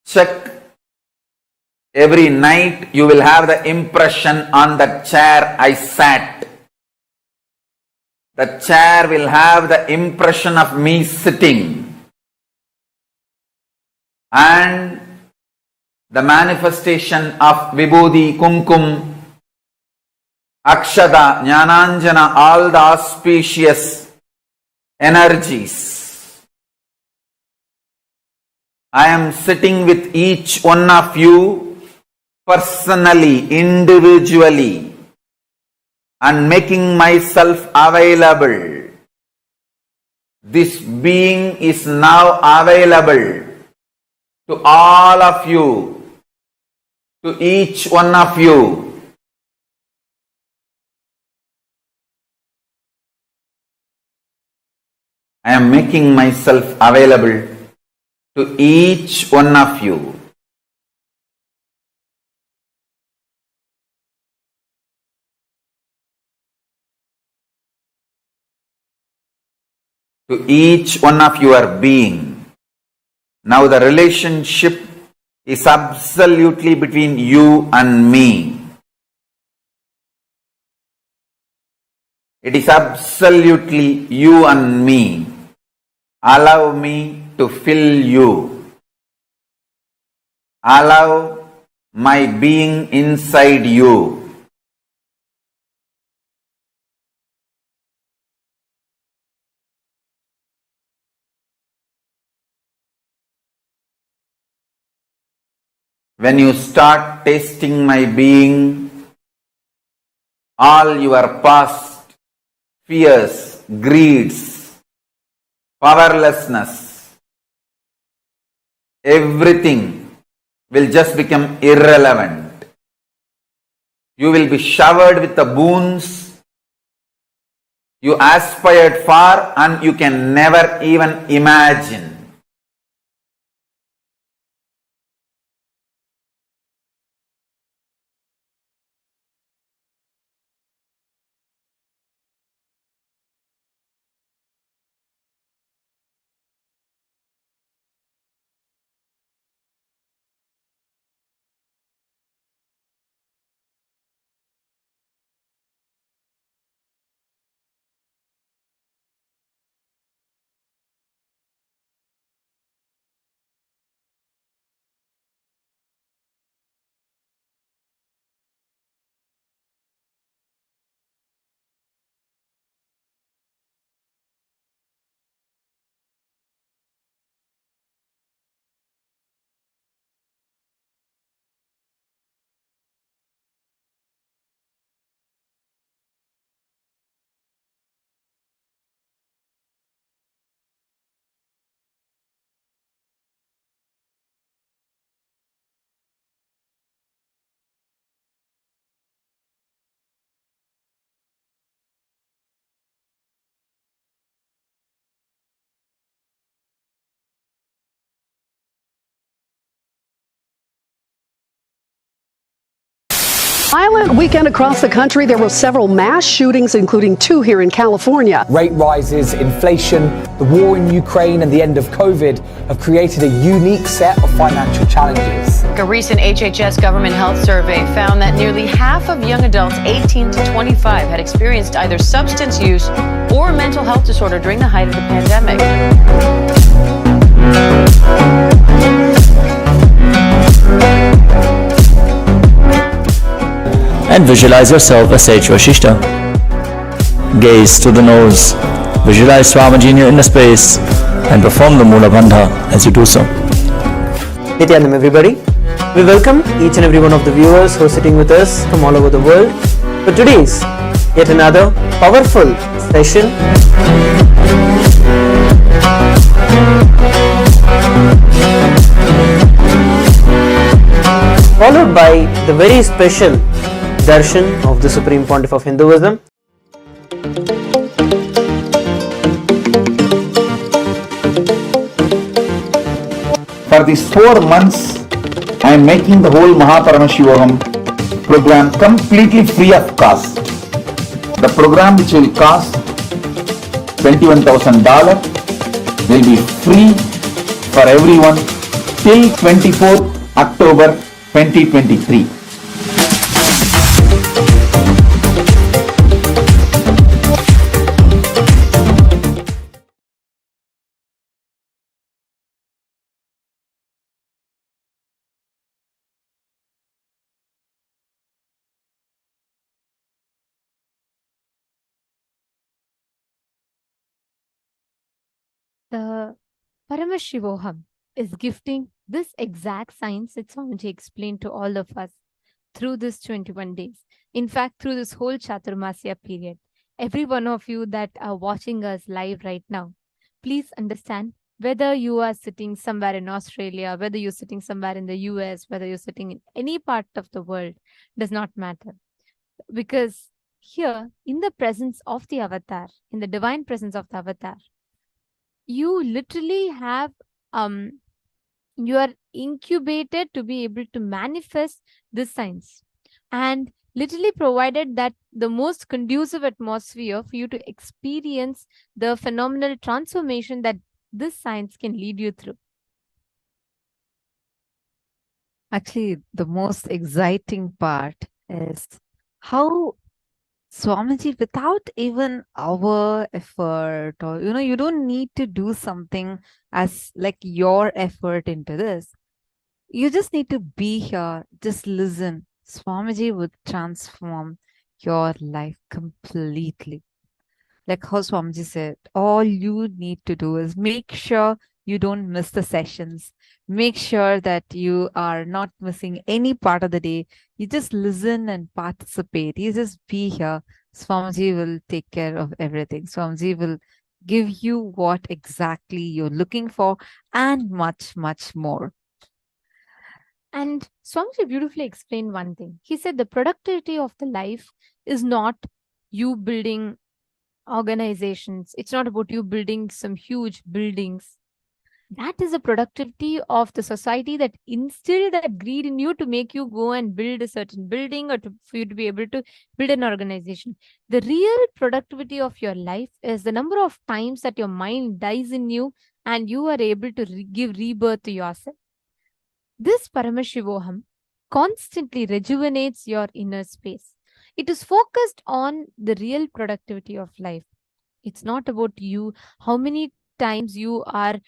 Check. Every night you will have the impression on the chair I sat. The chair will have the impression of me sitting. And the manifestation of Vibhuti, Kumkum, Akshada, Jnananjana, all the auspicious energies. I am sitting with each one of you personally, individually, and making myself available. This being is now available to all of you, to each one of you. I am making myself available to each one of you. To each one of your being. Now the relationship is absolutely between you and me. It is absolutely you and me. Allow me to fill you. Allow my being inside you. When you start tasting my being, all your past fears, greeds, powerlessness, everything will just become irrelevant. You will be showered with the boons you aspired for and you can never even imagine. Violent weekend across the country. There were several mass shootings, including 2 here in California. Rate rises, inflation, the war in Ukraine and the end of COVID have created a unique set of financial challenges. A recent HHS government health survey found that nearly half of young adults 18 to 25 had experienced either substance use or mental health disorder during the height of the pandemic. And visualize yourself as Sage Vashishta. Gaze to the nose. Visualize Swamiji in your inner space and perform the Mula Bandha as you do so. Nithyanandam, everybody. We welcome each and every one of the viewers who are sitting with us from all over the world for today's yet another powerful session. Followed by the very special darshan of the Supreme Pontiff of Hinduism. For these 4 months, I am making the whole Paramashivoham program completely free of cost. The program, which will cost $21,000, will be free for everyone till 24th October 2023. The Paramashivoham is gifting this exact science that Swamiji explained to all of us through this 21 days. In fact, through this whole Chaturmasya period. Every one of you that are watching us live right now, please understand, whether you are sitting somewhere in Australia, whether you're sitting somewhere in the US, whether you're sitting in any part of the world, does not matter. Because here, in the presence of the avatar, in the divine presence of the avatar, you literally have you are incubated to be able to manifest this science, and literally provided that the most conducive atmosphere for you to experience the phenomenal transformation that this science can lead you through. Actually, the most exciting part is how Swamiji, without even our effort, or you don't need to do something as like your effort into this. You just need to be here, just listen. Swamiji would transform your life completely. Like how Swamiji said, all you need to do is make sure you don't miss the sessions. Make sure that you are not missing any part of the day. You just listen and participate. You just be here. Swamiji will take care of everything. Swamiji will give you what exactly you're looking for and much, much more. And Swamiji beautifully explained one thing. He said the productivity of the life is not you building organizations. It's not about you building some huge buildings. That is the productivity of the society that instilled that greed in you to make you go and build a certain building, or for you to be able to build an organization. The real productivity of your life is the number of times that your mind dies in you and you are able to give rebirth to yourself. This Paramashivoham constantly rejuvenates your inner space. It is focused on the real productivity of life. It's not about you, how many times you are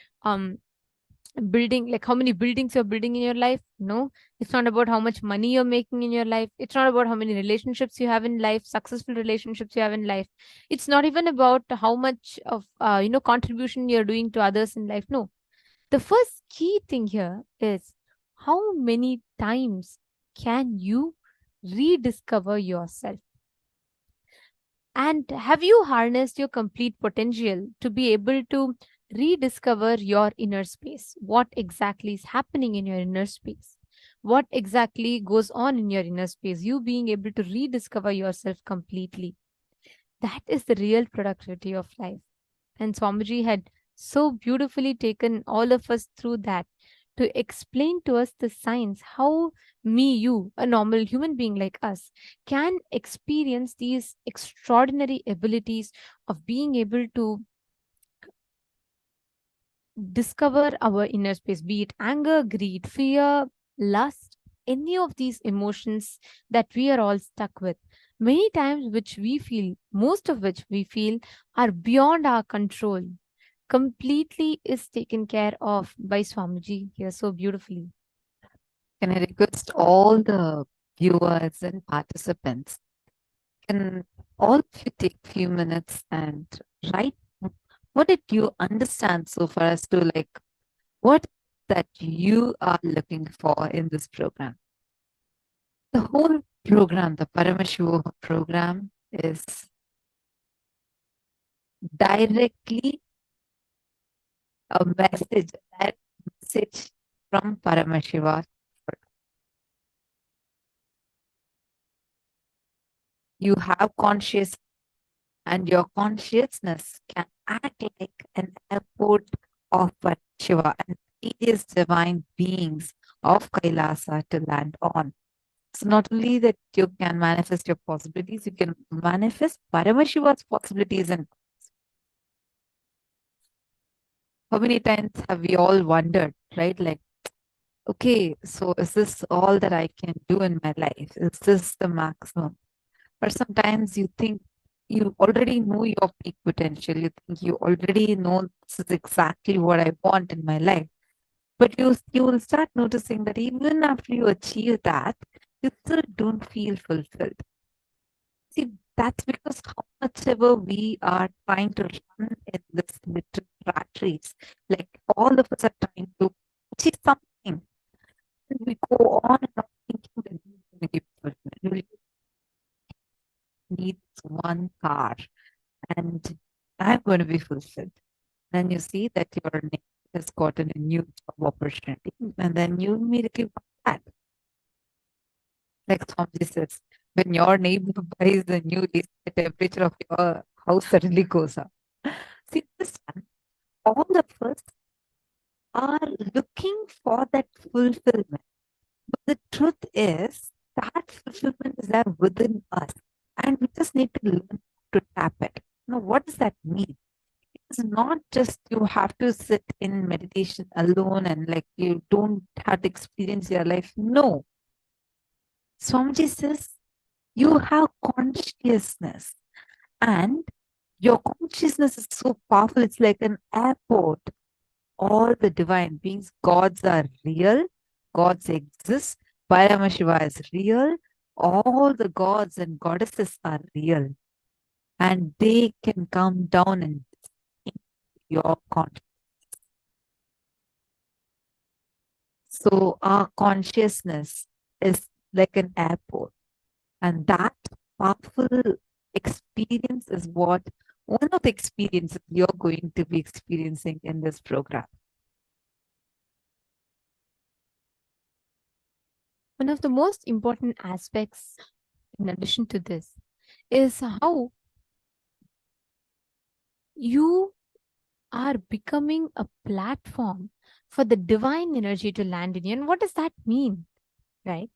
building, like how many buildings you're building in your life. No, it's not about how much money you're making in your life. It's not about how many relationships you have in life, successful relationships you have in life. It's not even about how much of contribution you're doing to others in life. No, the first key thing here is how many times can you rediscover yourself? And have you harnessed your complete potential to be able to rediscover your inner space? What exactly is happening in your inner space? What exactly goes on in your inner space? You being able to rediscover yourself completely. That is the real productivity of life. And Swamiji had so beautifully taken all of us through that to explain to us the science, how you, a normal human being like us, can experience these extraordinary abilities of being able to discover our inner space, be it anger, greed, fear, lust, any of these emotions that we are all stuck with. Many times, which we feel, most of which we feel are beyond our control, completely is taken care of by Swamiji here so beautifully. Can I request all the viewers and participants, can all of you take few minutes and write what did you understand so far as to like what that you are looking for in this program? The whole program, the Paramashivoham program, is directly a message, that message from Paramashiva. You have conscious, and your consciousness can act like an airport of Shiva and various divine beings of Kailasa to land on. So not only that you can manifest your possibilities, you can manifest Paramashiva's possibilities. And how many times have we all wondered, right? Like, okay, so is this all that I can do in my life? Is this the maximum? Or sometimes you think you already know your peak potential. You think you already know this is exactly what I want in my life. But you will start noticing that even after you achieve that, you still don't feel fulfilled. See, that's because how much ever we are trying to run in this little rat race, like all of us are trying to achieve something. And we go on and on thinking that we're going to give fulfillment. Needs one car and I'm going to be fulfilled. Then you see that your neighbor has gotten a new job opportunity, and then you immediately want that. Like Swamiji says, when your neighbor buys a new AC, the temperature of your house suddenly goes up. See, this time, all of us are looking for that fulfillment. But the truth is that fulfillment is there within us. And we just need to learn to tap it. Now, what does that mean? It's not just you have to sit in meditation alone and like you don't have to experience your life. No. Swamiji says you have consciousness and your consciousness is so powerful. It's like an airport. All the divine beings, gods are real. Gods exist. Paramashiva is real. All the gods and goddesses are real. And they can come down and your consciousness. So our consciousness is like an airport. And that powerful experience is what one of the experiences you're going to be experiencing in this program. One of the most important aspects, in addition to this, is how you are becoming a platform for the divine energy to land in you. And what does that mean, right?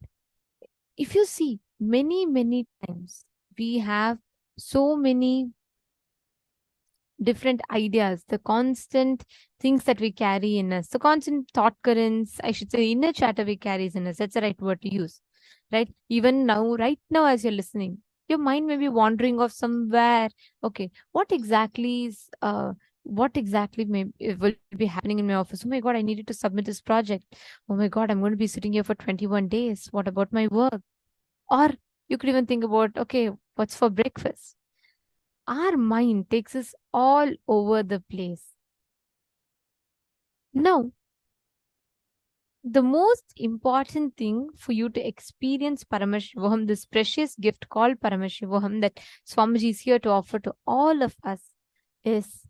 If you see, many times we have so many different ideas, the constant things that we carry in us, the constant thought currents, I should say, inner chatter we carry in us. That's the right word to use, right? Even now, right now, as you're listening, your mind may be wandering off somewhere. Okay, what exactly will be happening in my office? Oh my God, I needed to submit this project. Oh my God, I'm going to be sitting here for 21 days. What about my work? Or you could even think about, okay, what's for breakfast? Our mind takes us all over the place. Now, the most important thing for you to experience Paramashivoham, this precious gift called Paramashivoham that Swamiji is here to offer to all of us, is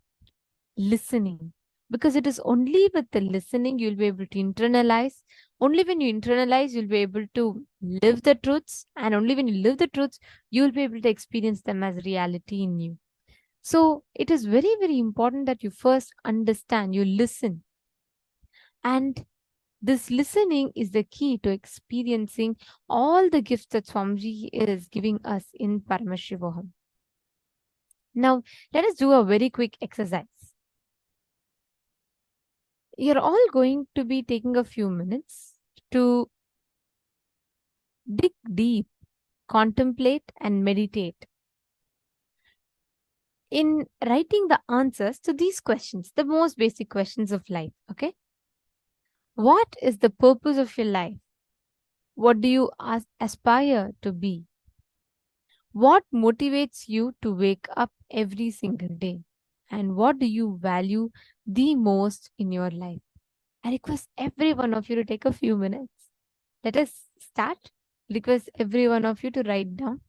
listening. Because it is only with the listening you'll be able to internalize. Only when you internalize, you'll be able to live the truths. And only when you live the truths, you'll be able to experience them as reality in you. So it is very, very important that you first understand, you listen. And this listening is the key to experiencing all the gifts that Swamiji is giving us in Paramashivoham. Now, let us do a very quick exercise. You're all going to be taking a few minutes to dig deep, contemplate, and meditate. In writing the answers to these questions, the most basic questions of life, okay? What is the purpose of your life? What do you aspire to be? What motivates you to wake up every single day? And what do you value the most in your life? I request every one of you to take a few minutes. Let us start. Request every one of you to write down.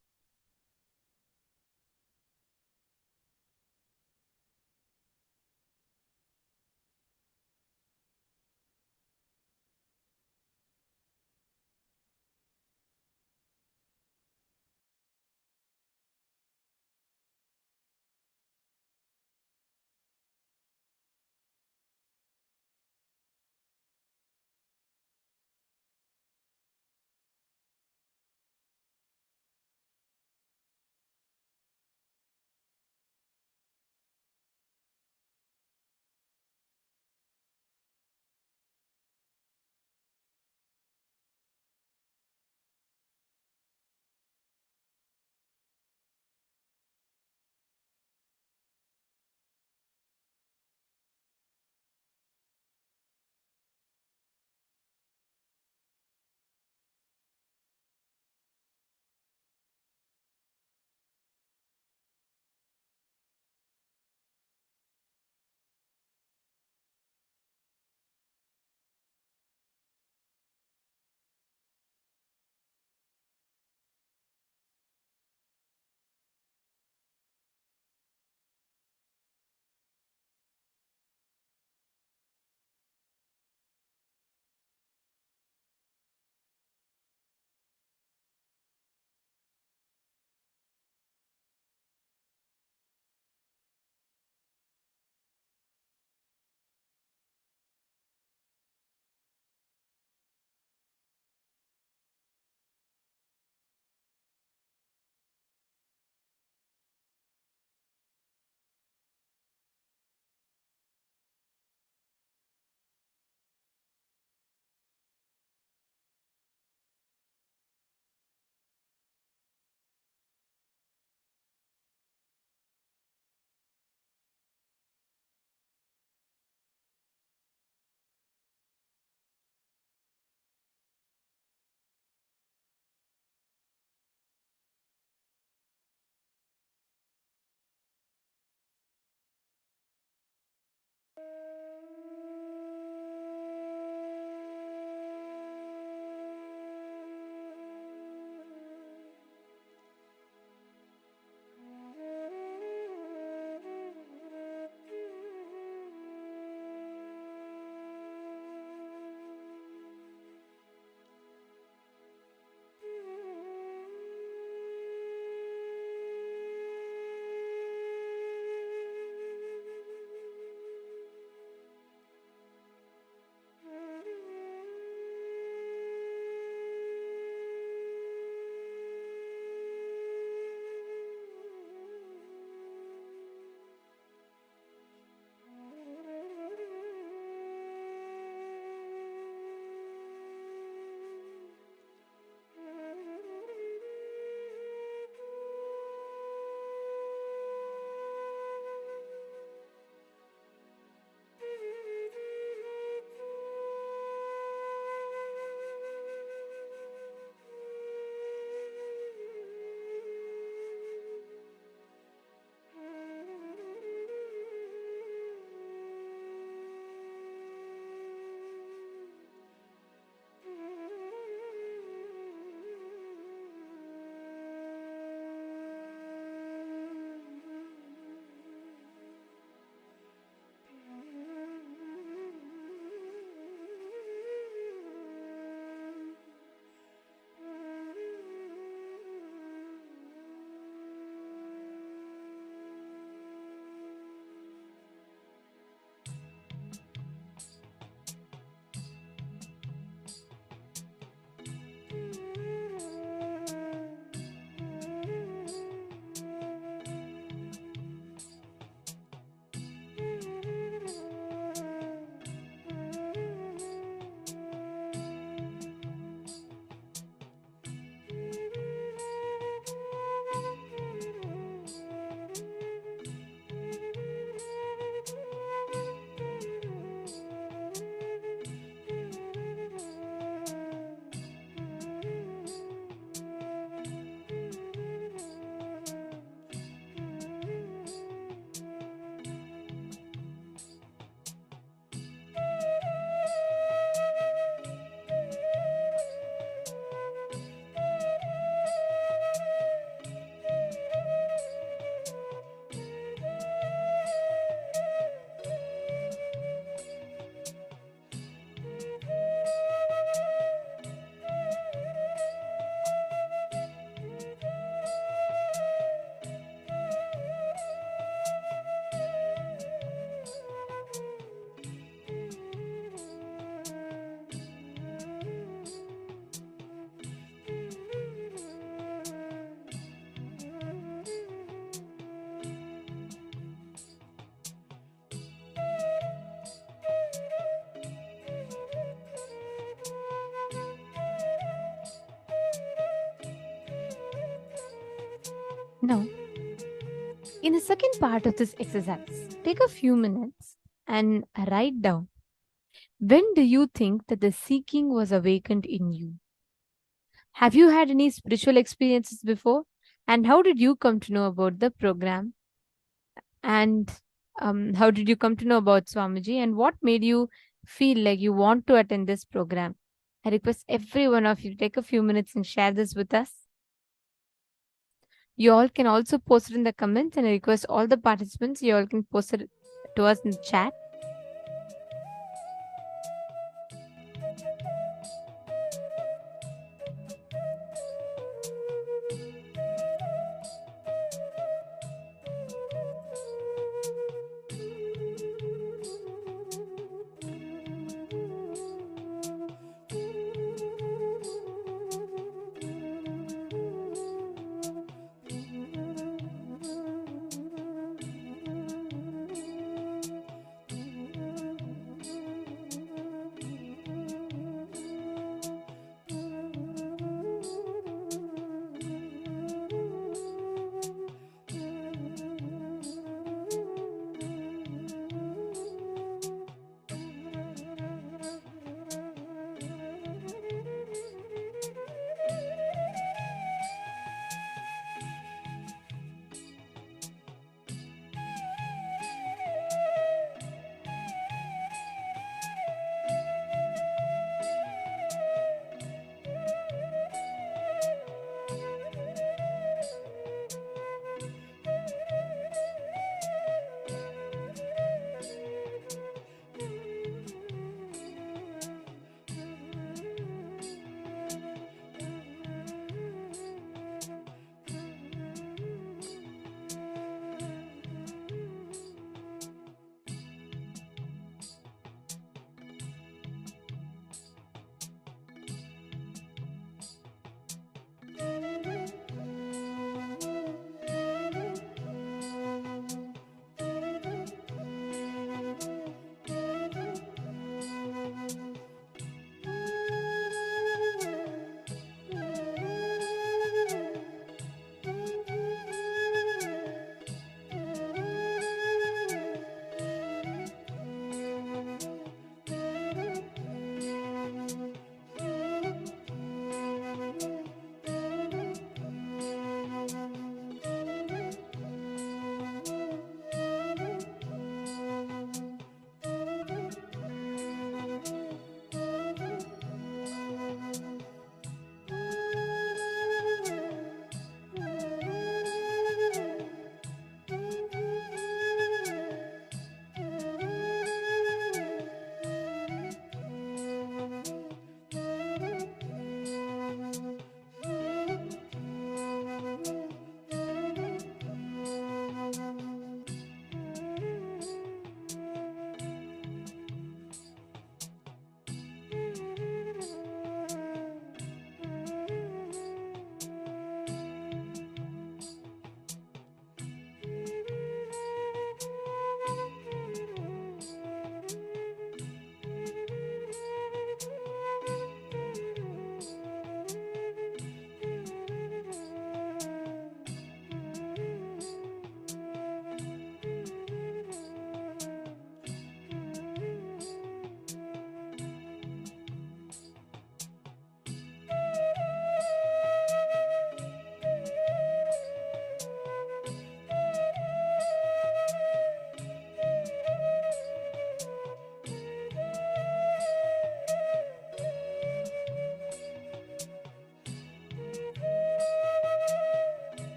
Now, in the second part of this exercise, take a few minutes and write down, when do you think that the seeking was awakened in you? Have you had any spiritual experiences before? And how did you come to know about the program? And how did you come to know about Swamiji? And what made you feel like you want to attend this program? I request every one of you to take a few minutes and share this with us. You all can also post it in the comments, and I request all the participants, you all can post it to us in the chat.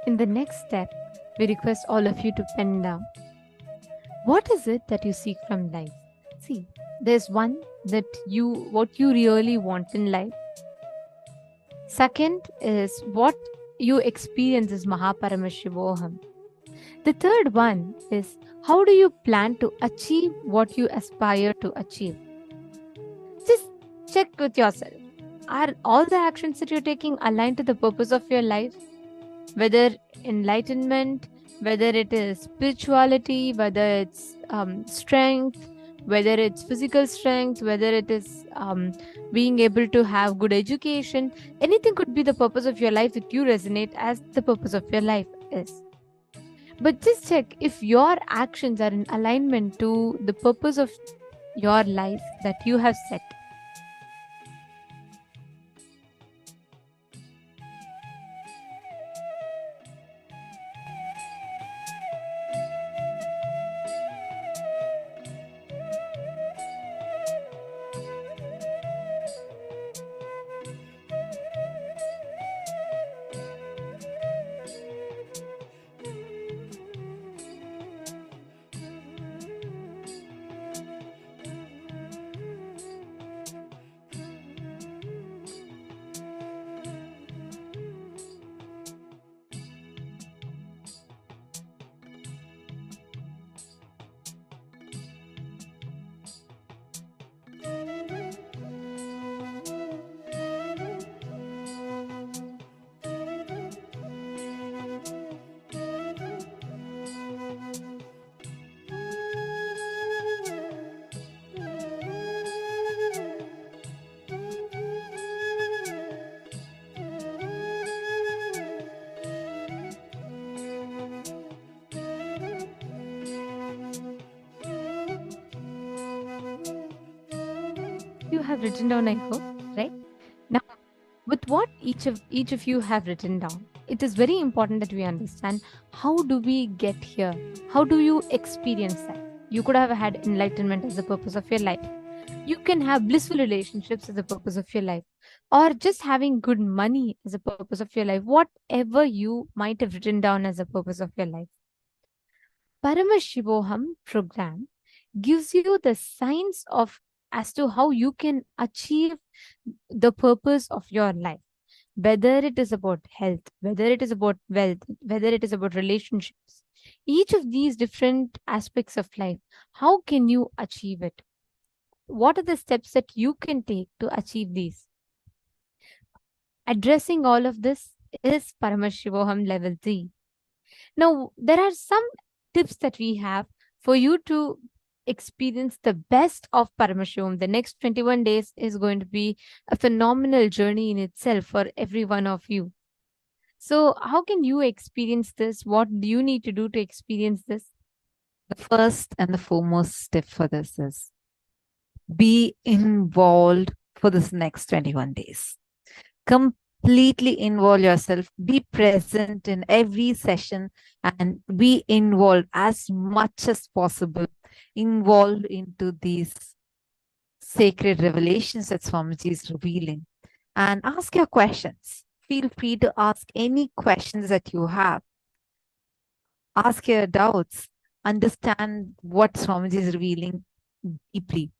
In the next step, we request all of you to pen down. What is it that you seek from life? See, there's one that what you really want in life. Second is what you experience is Paramashivoham. The third one is how do you plan to achieve what you aspire to achieve? Just check with yourself. Are all the actions that you're taking aligned to the purpose of your life? Whether enlightenment, whether it is spirituality, whether it's strength, whether it's physical strength, whether it is being able to have good education, anything could be the purpose of your life that you resonate as the purpose of your life is. But just check if your actions are in alignment to the purpose of your life that you have set. You have written down, I hope, right? Now, with what each of you have written down, it is very important that we understand how do we get here? How do you experience that? You could have had enlightenment as the purpose of your life. You can have blissful relationships as the purpose of your life, or just having good money as a purpose of your life, whatever you might have written down as a purpose of your life. Paramashivoham program gives you the science of as to how you can achieve the purpose of your life, whether it is about health, whether it is about wealth, whether it is about relationships. Each of these different aspects of life, how can you achieve it? What are the steps that you can take to achieve these? Addressing all of this is Paramashivoham level 3. Now, there are some tips that we have for you to experience the best of Paramashivam. The next 21 days is going to be a phenomenal journey in itself for every one of you. So how can you experience this? What do you need to do to experience this? The first and the foremost step for this is be involved for this next 21 days. Completely involve yourself, be present in every session and be involved as much as possible, involved into these sacred revelations that Swamiji is revealing, and ask your questions. Feel free to ask any questions that you have. Ask your doubts, understand what Swamiji is revealing deeply.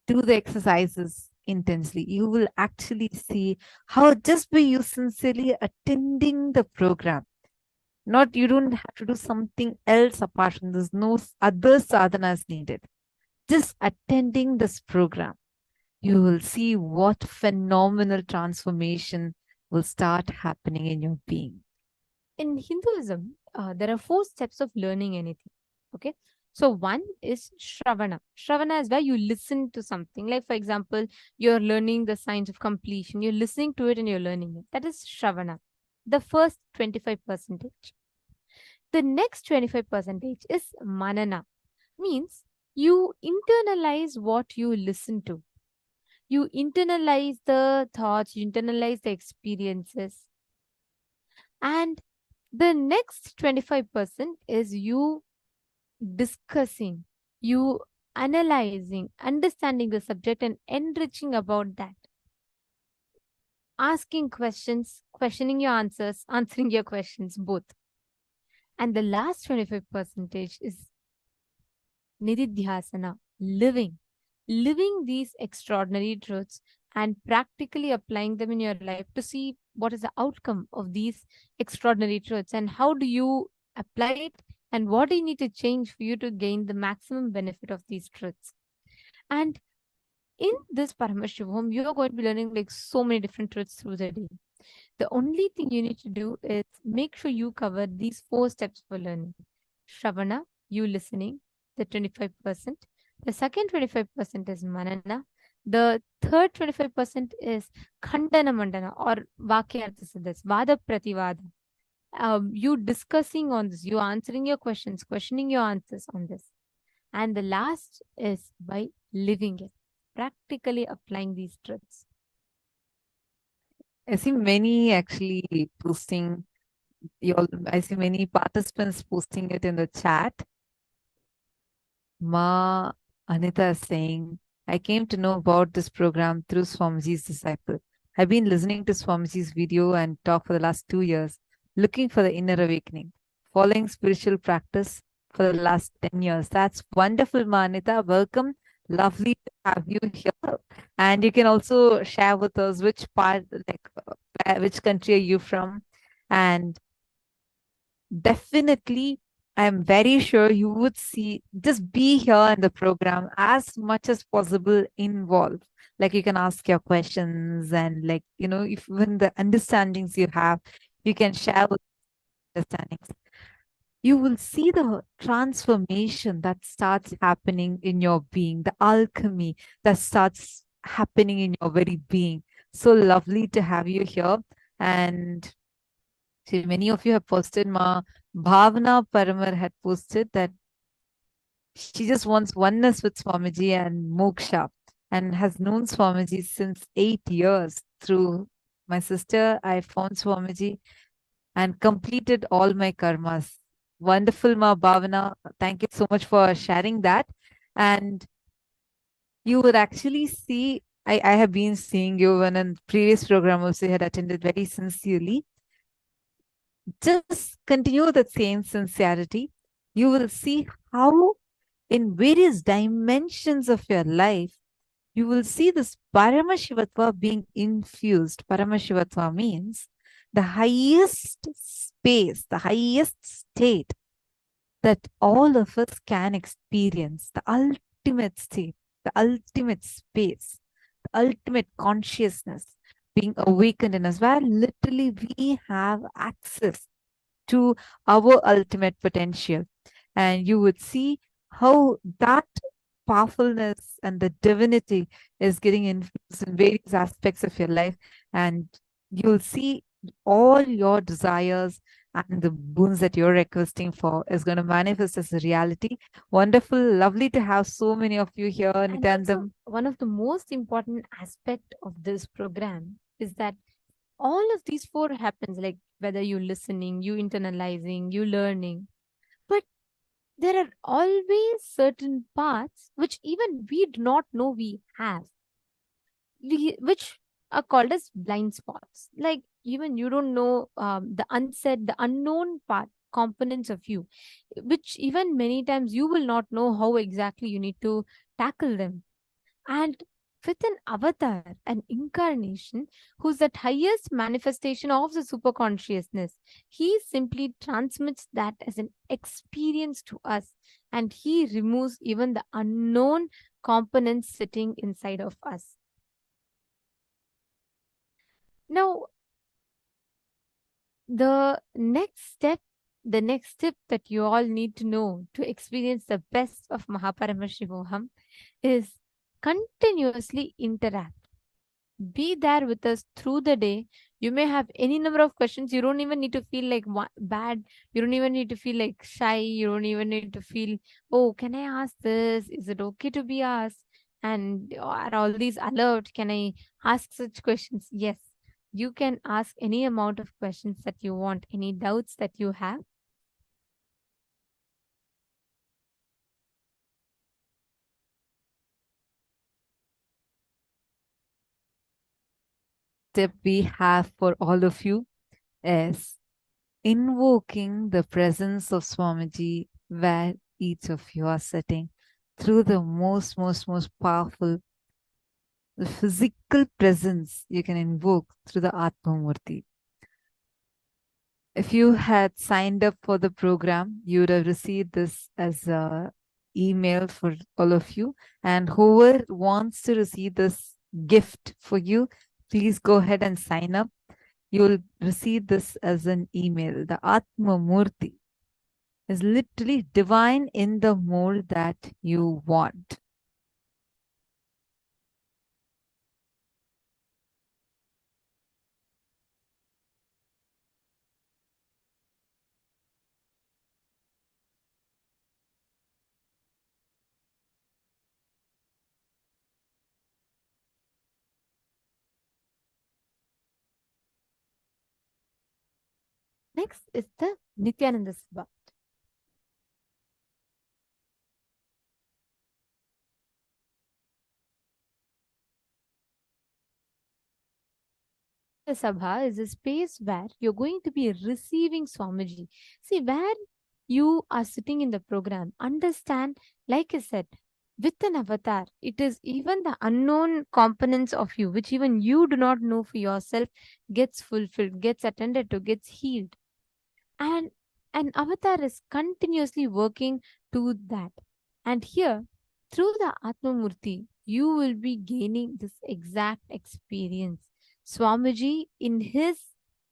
Do the exercises intensely. You will actually see how just by you sincerely attending the program, you don't have to do something else apart from this. No other sadhanas needed. Just attending this program, you will see what phenomenal transformation will start happening in your being. In Hinduism, there are 4 steps of learning anything. Okay. So one is Shravana. Shravana is where you listen to something. Like, for example, you're learning the science of completion. You're listening to it and you're learning it. That is Shravana. The first 25%. The next 25% is Manana. Means you internalize what you listen to. You internalize the thoughts, you internalize the experiences. And the next 25% is you discussing, you analyzing, understanding the subject and enriching about that. asking questions, questioning your answers, answering your questions, both. And the last 25% is nididhyasana, living these extraordinary truths and practically applying them in your life to see what is the outcome of these extraordinary truths and how do you apply it and what do you need to change for you to gain the maximum benefit of these truths. And in this Paramashivoham, you are going to be learning like so many different truths through the day. The only thing you need to do is make sure you cover these 4 steps for learning. Shravana, you listening, the 25%. The second 25% is Manana. The third 25% is Khandana Mandana or Vakyartha Siddhas, Vada Prativada. You discussing on this, you answering your questions, questioning your answers on this. And the last is by living it, practically applying these truths. I see many actually posting. I see many participants posting it in the chat. Ma Anita is saying, I came to know about this program through Swamiji's disciple. I've been listening to Swamiji's video and talk for the last 2 years, looking for the inner awakening, following spiritual practice for the last 10 years. That's wonderful, Ma Anita. Welcome. Lovely to have you here. And you can also share with us which part, which country are you from? And definitely, I'm very sure you would see, just be here in the program as much as possible involved. Like you can ask your questions and like, if even the understandings you have, you can share with understandings. You will see the transformation that starts happening in your being, the alchemy that starts happening in your very being. So lovely to have you here. And see, many of you have posted, Bhavna Paramar had posted that she just wants oneness with Swamiji and moksha and has known Swamiji since 8 years. Through my sister, I found Swamiji and completed all my karmas. Wonderful, Ma Bhavana. Thank you so much for sharing that. And you would actually see, I have been seeing you when in previous program also had attended very sincerely. Just continue the same sincerity. You will see how in various dimensions of your life, you will see this Paramashivatva being infused. Paramashivatva means the highest space, the highest state that all of us can experience, the ultimate state, the ultimate space, the ultimate consciousness being awakened in us, where literally we have access to our ultimate potential. And you would see how that powerfulness and the divinity is getting infused in various aspects of your life. And you'll see all your desires and the boons that you're requesting for is going to manifest as a reality. Wonderful, lovely to have so many of you here, Nityanandam. One of the most important aspect of this program is that all of these 4 happens, like whether you listening, you internalizing, you learning, but there are always certain parts which even we do not know we have, which are called as blind spots. Like even you don't know the unsaid, the unknown part components of you, which even many times you will not know how exactly you need to tackle them. And with an avatar, an incarnation, who's that highest manifestation of the superconsciousness, he simply transmits that as an experience to us, and he removes even the unknown components sitting inside of us. Now, the next step that you all need to know to experience the best of Mahaparamashivoham is continuously interact. Be there with us through the day. You may have any number of questions. You don't even need to feel like bad. You don't even need to feel like shy. You don't even need to feel, oh, can I ask this? Is it okay to be asked? And are all these allowed? Can I ask such questions? Yes, you can ask any amount of questions that you want, any doubts that you have. tip we have for all of you is invoking the presence of Swamiji where each of you are sitting through the most powerful the physical presence you can invoke through the Atma Murti. If you had signed up for the program, you would have received this as a email for all of you. And whoever wants to receive this gift for you, please go ahead and sign up. You will receive this as an email. The Atma Murti is literally divine in the mold that you want. Next is the Nithyananda Sabha. The Sabha is a space where you're going to be receiving Swamiji. See, where you are sitting in the program, understand, like I said, with an avatar, it is even the unknown components of you, which even you do not know for yourself, gets fulfilled, gets attended to, gets healed. And an avatar is continuously working to that. And here, through the Atma Murti, you will be gaining this exact experience. Swamiji, in his,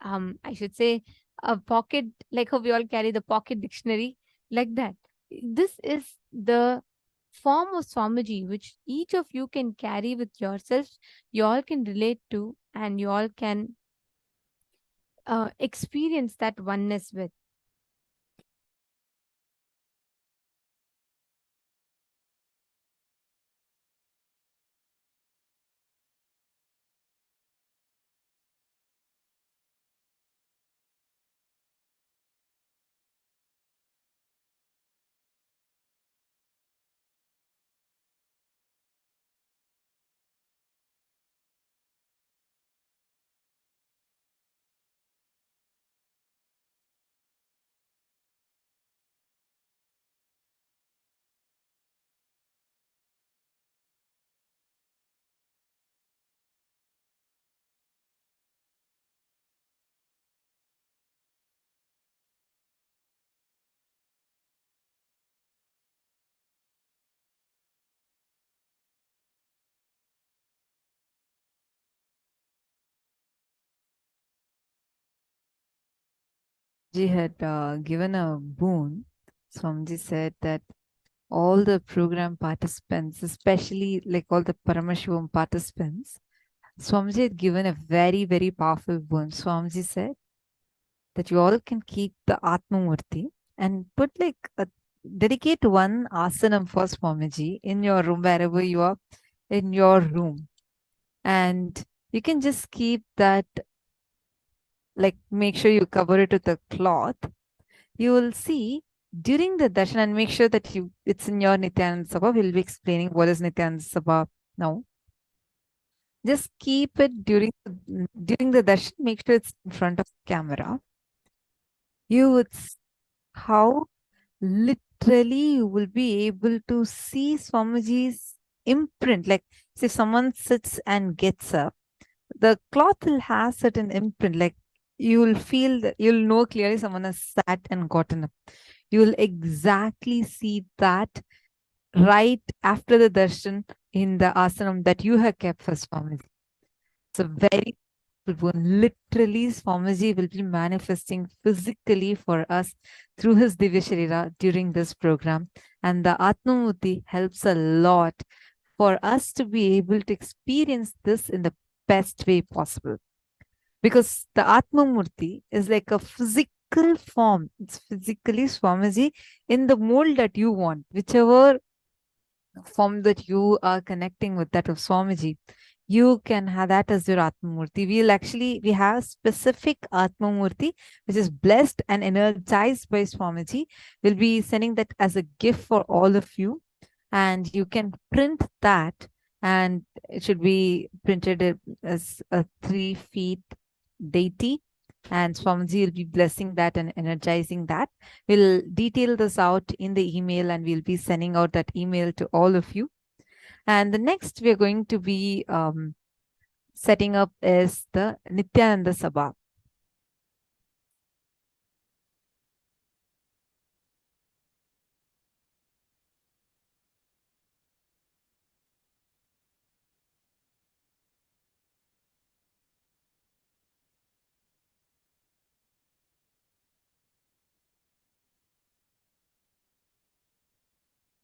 I should say, a pocket, like how we all carry the pocket dictionary, like that. This is the form of Swamiji which each of you can carry with yourselves, you all can relate to, and you all can experience that oneness with. Ji had given a boon. Swamiji said that all the program participants, especially like all the Paramashivam participants, Swamiji had given a very powerful boon. Swamiji said that you all can keep the Atma Murti and put like dedicate one asanam for Swamiji in your room, wherever you are in your room. And you can just keep that, like make sure you cover it with a cloth. You will see during the darshan, and make sure that it's in your Nithyananda Sabha. We'll be explaining what is Nithyananda Sabha now. Just keep it during the darshan. Make sure it's in front of the camera. You would see how literally you will be able to see Swamiji's imprint. Like if someone sits and gets up, the cloth will have certain imprint. Like you will feel that you'll know clearly someone has sat and gotten up. You will exactly see that right after the darshan in the asanam that you have kept for Swamiji. It's a very good one. Literally, Swamiji will be manifesting physically for us through his Divya Sharira during this program. And the Atmamurti helps a lot for us to be able to experience this in the best way possible. Because the Atmamurti is like a physical form. It's physically Swamiji in the mold that you want, whichever form that you are connecting with, that of Swamiji, you can have that as your Atmamurti. We have specific Atmamurti, which is blessed and energized by Swamiji. We'll be sending that as a gift for all of you. And you can print that and it should be printed as a 3 feet deity. And Swamiji will be blessing that and energizing that. We'll detail this out in the email, and we'll be sending out that email to all of you. And the next we're going to be setting up is the Nithyananda Sabha.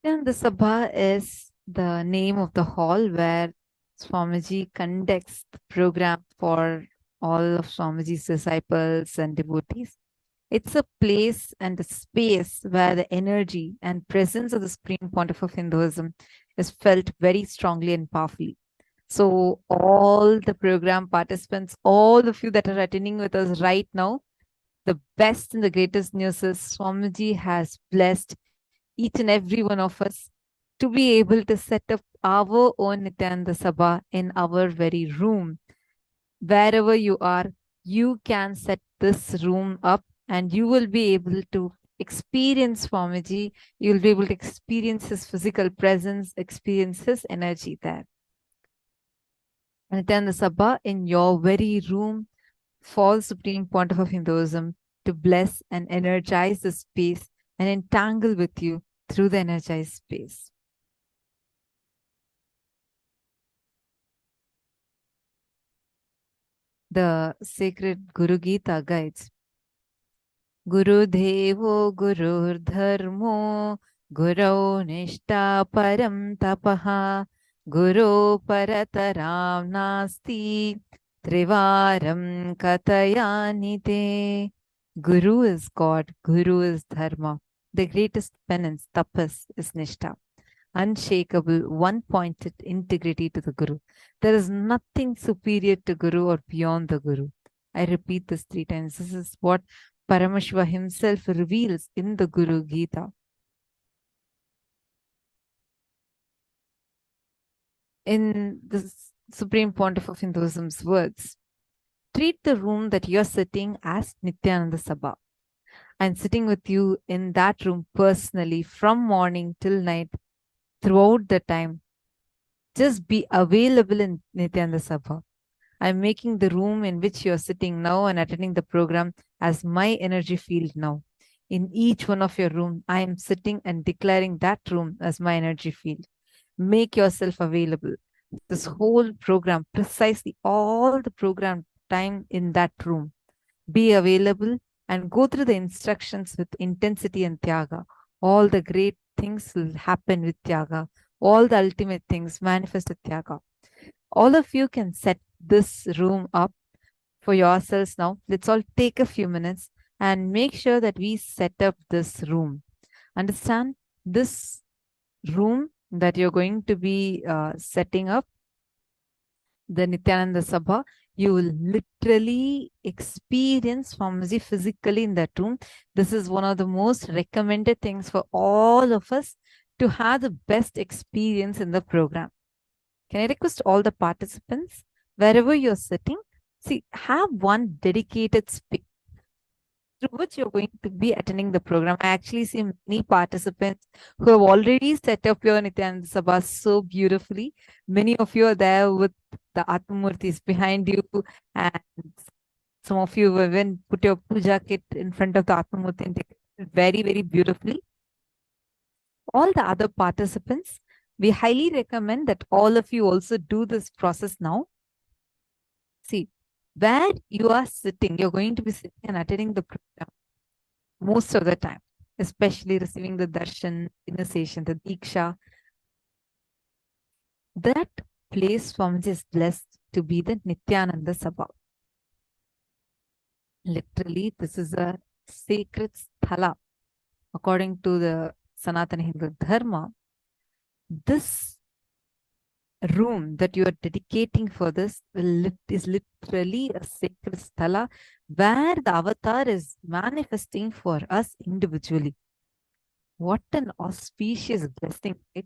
And the Sabha is the name of the hall where Swamiji conducts the program for all of Swamiji's disciples and devotees. It's a place and a space where the energy and presence of the Supreme Pontiff of Hinduism is felt very strongly and powerfully. So all the program participants, all of you that are attending with us right now, the best and the greatest news is Swamiji has blessed each and every one of us to be able to set up our own Nithyananda Sabha in our very room. Wherever you are, you can set this room up and you will be able to experience Swamiji. You'll be able to experience his physical presence, experience his energy there. Nithyananda Sabha in your very room for Supreme Pontiff of Hinduism to bless and energize the space and entangle with you through the energized space. The sacred Guru Gita guides. Guru Devo Gurur Dharmo Gurau Nishta Param Tapaha Guru Parataram Nasti Trivaram Katayanite. Guru is God, Guru is Dharma. The greatest penance, tapas, is Nishta. Unshakable, one-pointed integrity to the Guru. There is nothing superior to Guru or beyond the Guru. I repeat this 3 times. This is what Paramashiva himself reveals in the Guru Gita. In the Supreme Pontiff of Hinduism's words, treat the room that you're sitting as Nithyananda Sabha. I'm sitting with you in that room personally from morning till night, throughout the time. Just be available in Nithyananda Sabha. I'm making the room in which you're sitting now and attending the program as my energy field now. In each one of your room, I am sitting and declaring that room as my energy field. Make yourself available. This whole program, precisely all the program time in that room. Be available and go through the instructions with intensity and Tyaga. All the great things will happen with Tyaga. All the ultimate things manifest with Tyaga. All of you can set this room up for yourselves now. Let's all take a few minutes and make sure that we set up this room. Understand? This room that you're going to be setting up, the Nithyananda Sabha, you will literally experience Swamiji physically in that room. This is one of the most recommended things for all of us to have the best experience in the program. Can I request all the participants, wherever you're sitting, have one dedicated space through which you're going to be attending the program. I actually see many participants who have already set up your Nithyananda Sabha so beautifully. Many of you are there with the Atmamurtis behind you, and some of you have even put your puja kit in front of the Atmamurti and taken it very, very beautifully. All the other participants, we highly recommend that all of you also do this process now. See, where you are sitting, you're going to be sitting and attending the program most of the time, especially receiving the darshan, initiation, the deeksha. That place Swamiji is blessed to be the Nithyananda Sabha. Literally, this is a sacred sthala. According to the Sanatana Hindu Dharma, this room that you are dedicating for this is literally a sacred sthala where the avatar is manifesting for us individually. What an auspicious blessing, right?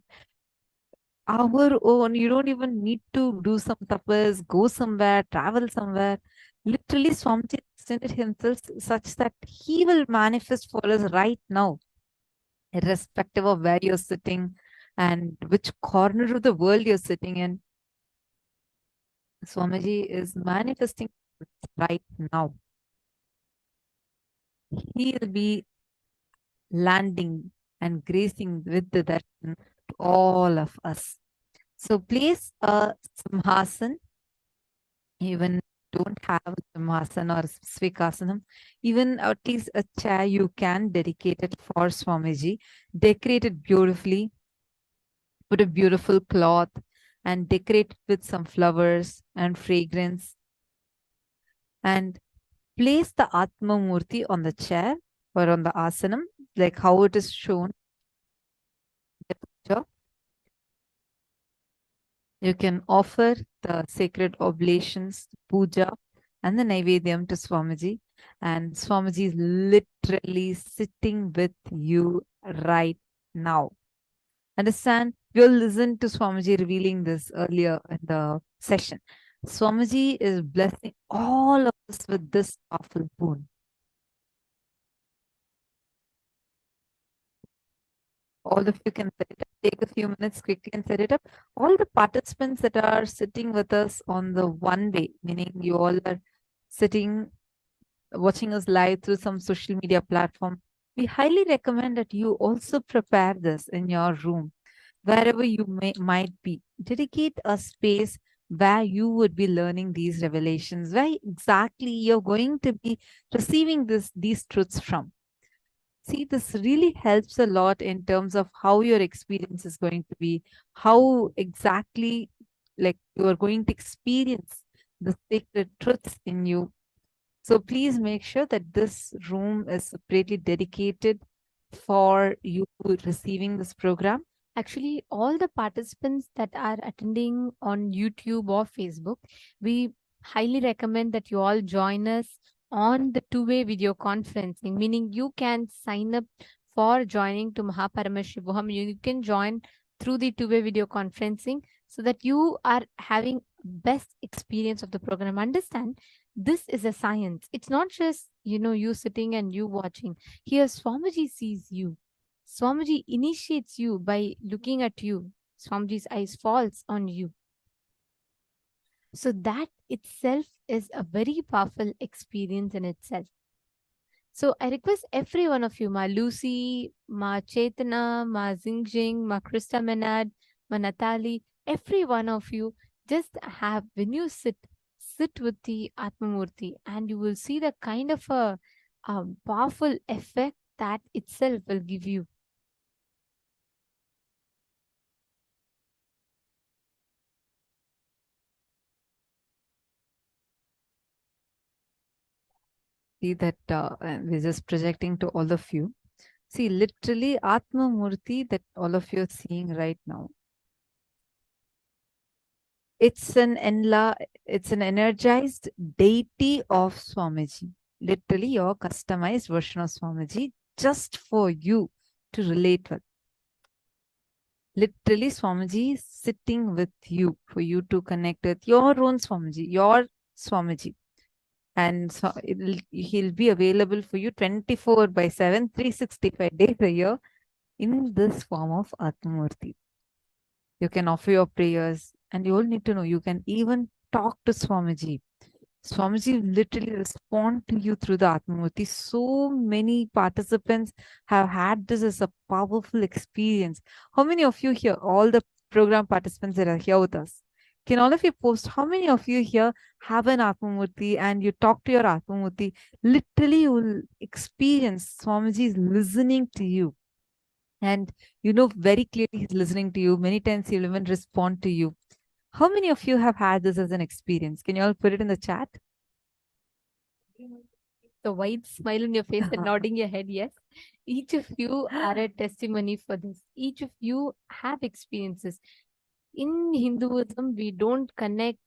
our own. You don't even need to do some tapas, go somewhere, travel somewhere. Literally, Swamiji extended himself such that he will manifest for us right now, irrespective of where you're sitting and which corner of the world you're sitting in. Swamiji is manifesting right now. He will be landing and gracing with the darshan to all of us. So place a simhasan, even don't have a simhasan or svikasanam, even at least a chair you can dedicate it for Swamiji. Decorate it beautifully, put a beautiful cloth and decorate it with some flowers and fragrance, and place the Atma Murti on the chair or on the asanam, like how it is shown in the picture. You can offer the sacred oblations, puja, and the Naivedyam to Swamiji. And Swamiji is literally sitting with you right now. Understand? We'll listen to Swamiji revealing this earlier in the session. Swamiji is blessing all of us with this powerful boon. All of you can set it up. Take a few minutes quickly and set it up. All the participants that are sitting with us on the one way, meaning you all are sitting, watching us live through some social media platform, we highly recommend that you also prepare this in your room, wherever you might be. Dedicate a space where you would be learning these revelations, where exactly you're going to be receiving these truths from. See, this really helps a lot in terms of how your experience is going to be, how exactly like you are going to experience the sacred truths in you. So please make sure that this room is separately dedicated for you receiving this program. Actually, all the participants that are attending on YouTube or Facebook, we highly recommend that you all join us on the two-way video conferencing, meaning you can sign up for joining to Paramashivoham. You can join through the two-way video conferencing so that you are having best experience of the program. Understand, this is a science. It's not just, you sitting and you watching. Here, Swamiji sees you. Swamiji initiates you by looking at you. Swamiji's eyes falls on you. So that itself is a very powerful experience in itself. So I request every one of you, Ma Lucy, Ma Chetana, Ma Zingjing, Ma Krista Menard, Ma Natali, every one of you, just have, when you sit with the Atmamurti and you will see the kind of a powerful effect that itself will give you. See that we're just projecting to all of you. See, literally Atma Murti that all of you are seeing right now. It's an energized deity of Swamiji. Literally your customized version of Swamiji just for you to relate with. Literally Swamiji is sitting with you for you to connect with your own Swamiji, your Swamiji. And so he'll be available for you 24/7, 365 days a year in this form of Atmamurti. You can offer your prayers, and you all need to know you can even talk to Swamiji. Swamiji literally respond to you through the Atmamurti. So many participants have had this as a powerful experience. How many of you here, all the program participants that are here with us, can all of you post how many of you here have an Atmamurti and you talk to your Atmamurti? Literally, you will experience Swamiji is listening to you. And you know very clearly he's listening to you. Many times he'll even respond to you. How many of you have had this as an experience? Can you all put it in the chat? The wide smile on your face and nodding your head, yes. Each of you are a testimony for this. Each of you have experiences. In Hinduism, we don't connect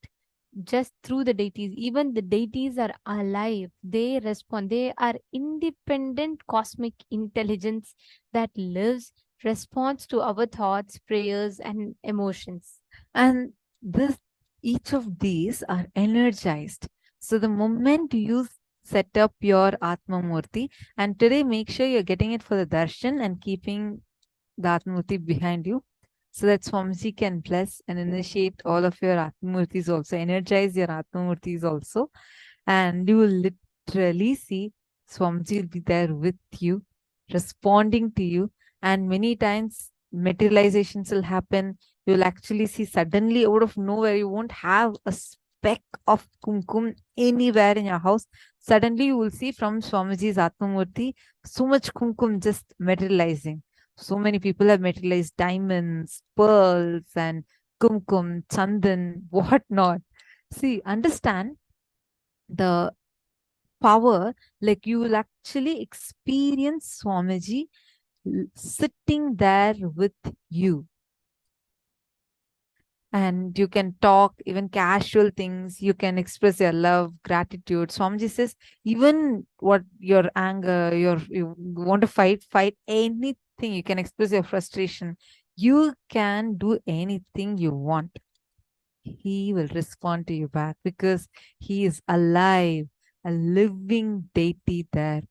just through the deities. Even the deities are alive. They respond. They are independent cosmic intelligence that lives responds to our thoughts, prayers, and emotions. And this, each of these are energized. So the moment you set up your Atma Murti, and today make sure you're getting it for the darshan and keeping the Atma Murti behind you, so that Swamiji can bless and initiate all of your Atma Murtis also, energize your Atma Murtis also, and you will literally see Swamiji will be there with you, responding to you, and many times materializations will happen. You'll actually see suddenly out of nowhere, you won't have a speck of kumkum anywhere in your house. Suddenly you will see from Swamiji's Atmamurti so much kumkum just materializing. So many people have materialized diamonds, pearls, and kumkum, chandan, whatnot. See, understand the power, like you will actually experience Swamiji sitting there with you. And you can talk even casual things. You can express your love, gratitude. Swamiji says, even what your anger, you want to fight anything. You can express your frustration. You can do anything you want. He will respond to you back because he is alive, a living deity there.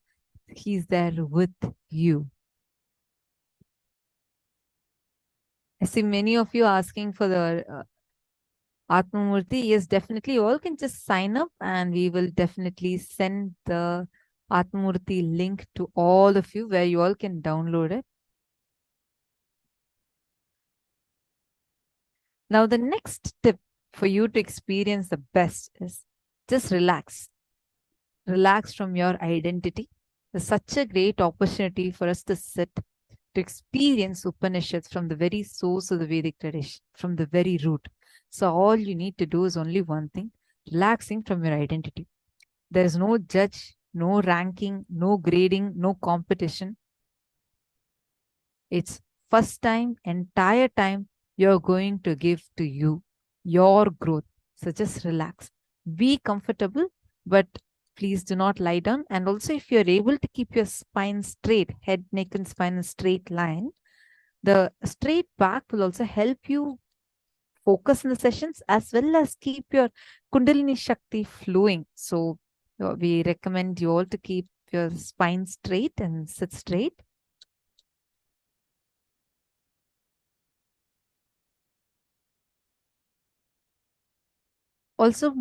He's there with you. I see many of you asking for the Atmamurti. Yes, definitely. You all can just sign up and we will definitely send the Atmamurti link to all of you where you all can download it. Now, the next tip for you to experience the best is just relax. Relax from your identity. There's such a great opportunity for us to sit, to experience Upanishads from the very source of the Vedic tradition, from the very root. So all you need to do is only one thing, relaxing from your identity. There is no judge, no ranking, no grading, no competition. It's first time, entire time you're going to give to you, your growth. So just relax. Be comfortable, but please do not lie down. And also if you're able to keep your spine straight, head, neck, and spine in a straight line, the straight back will also help you focus in the sessions as well as keep your Kundalini Shakti flowing. So we recommend you all to keep your spine straight and sit straight. Also,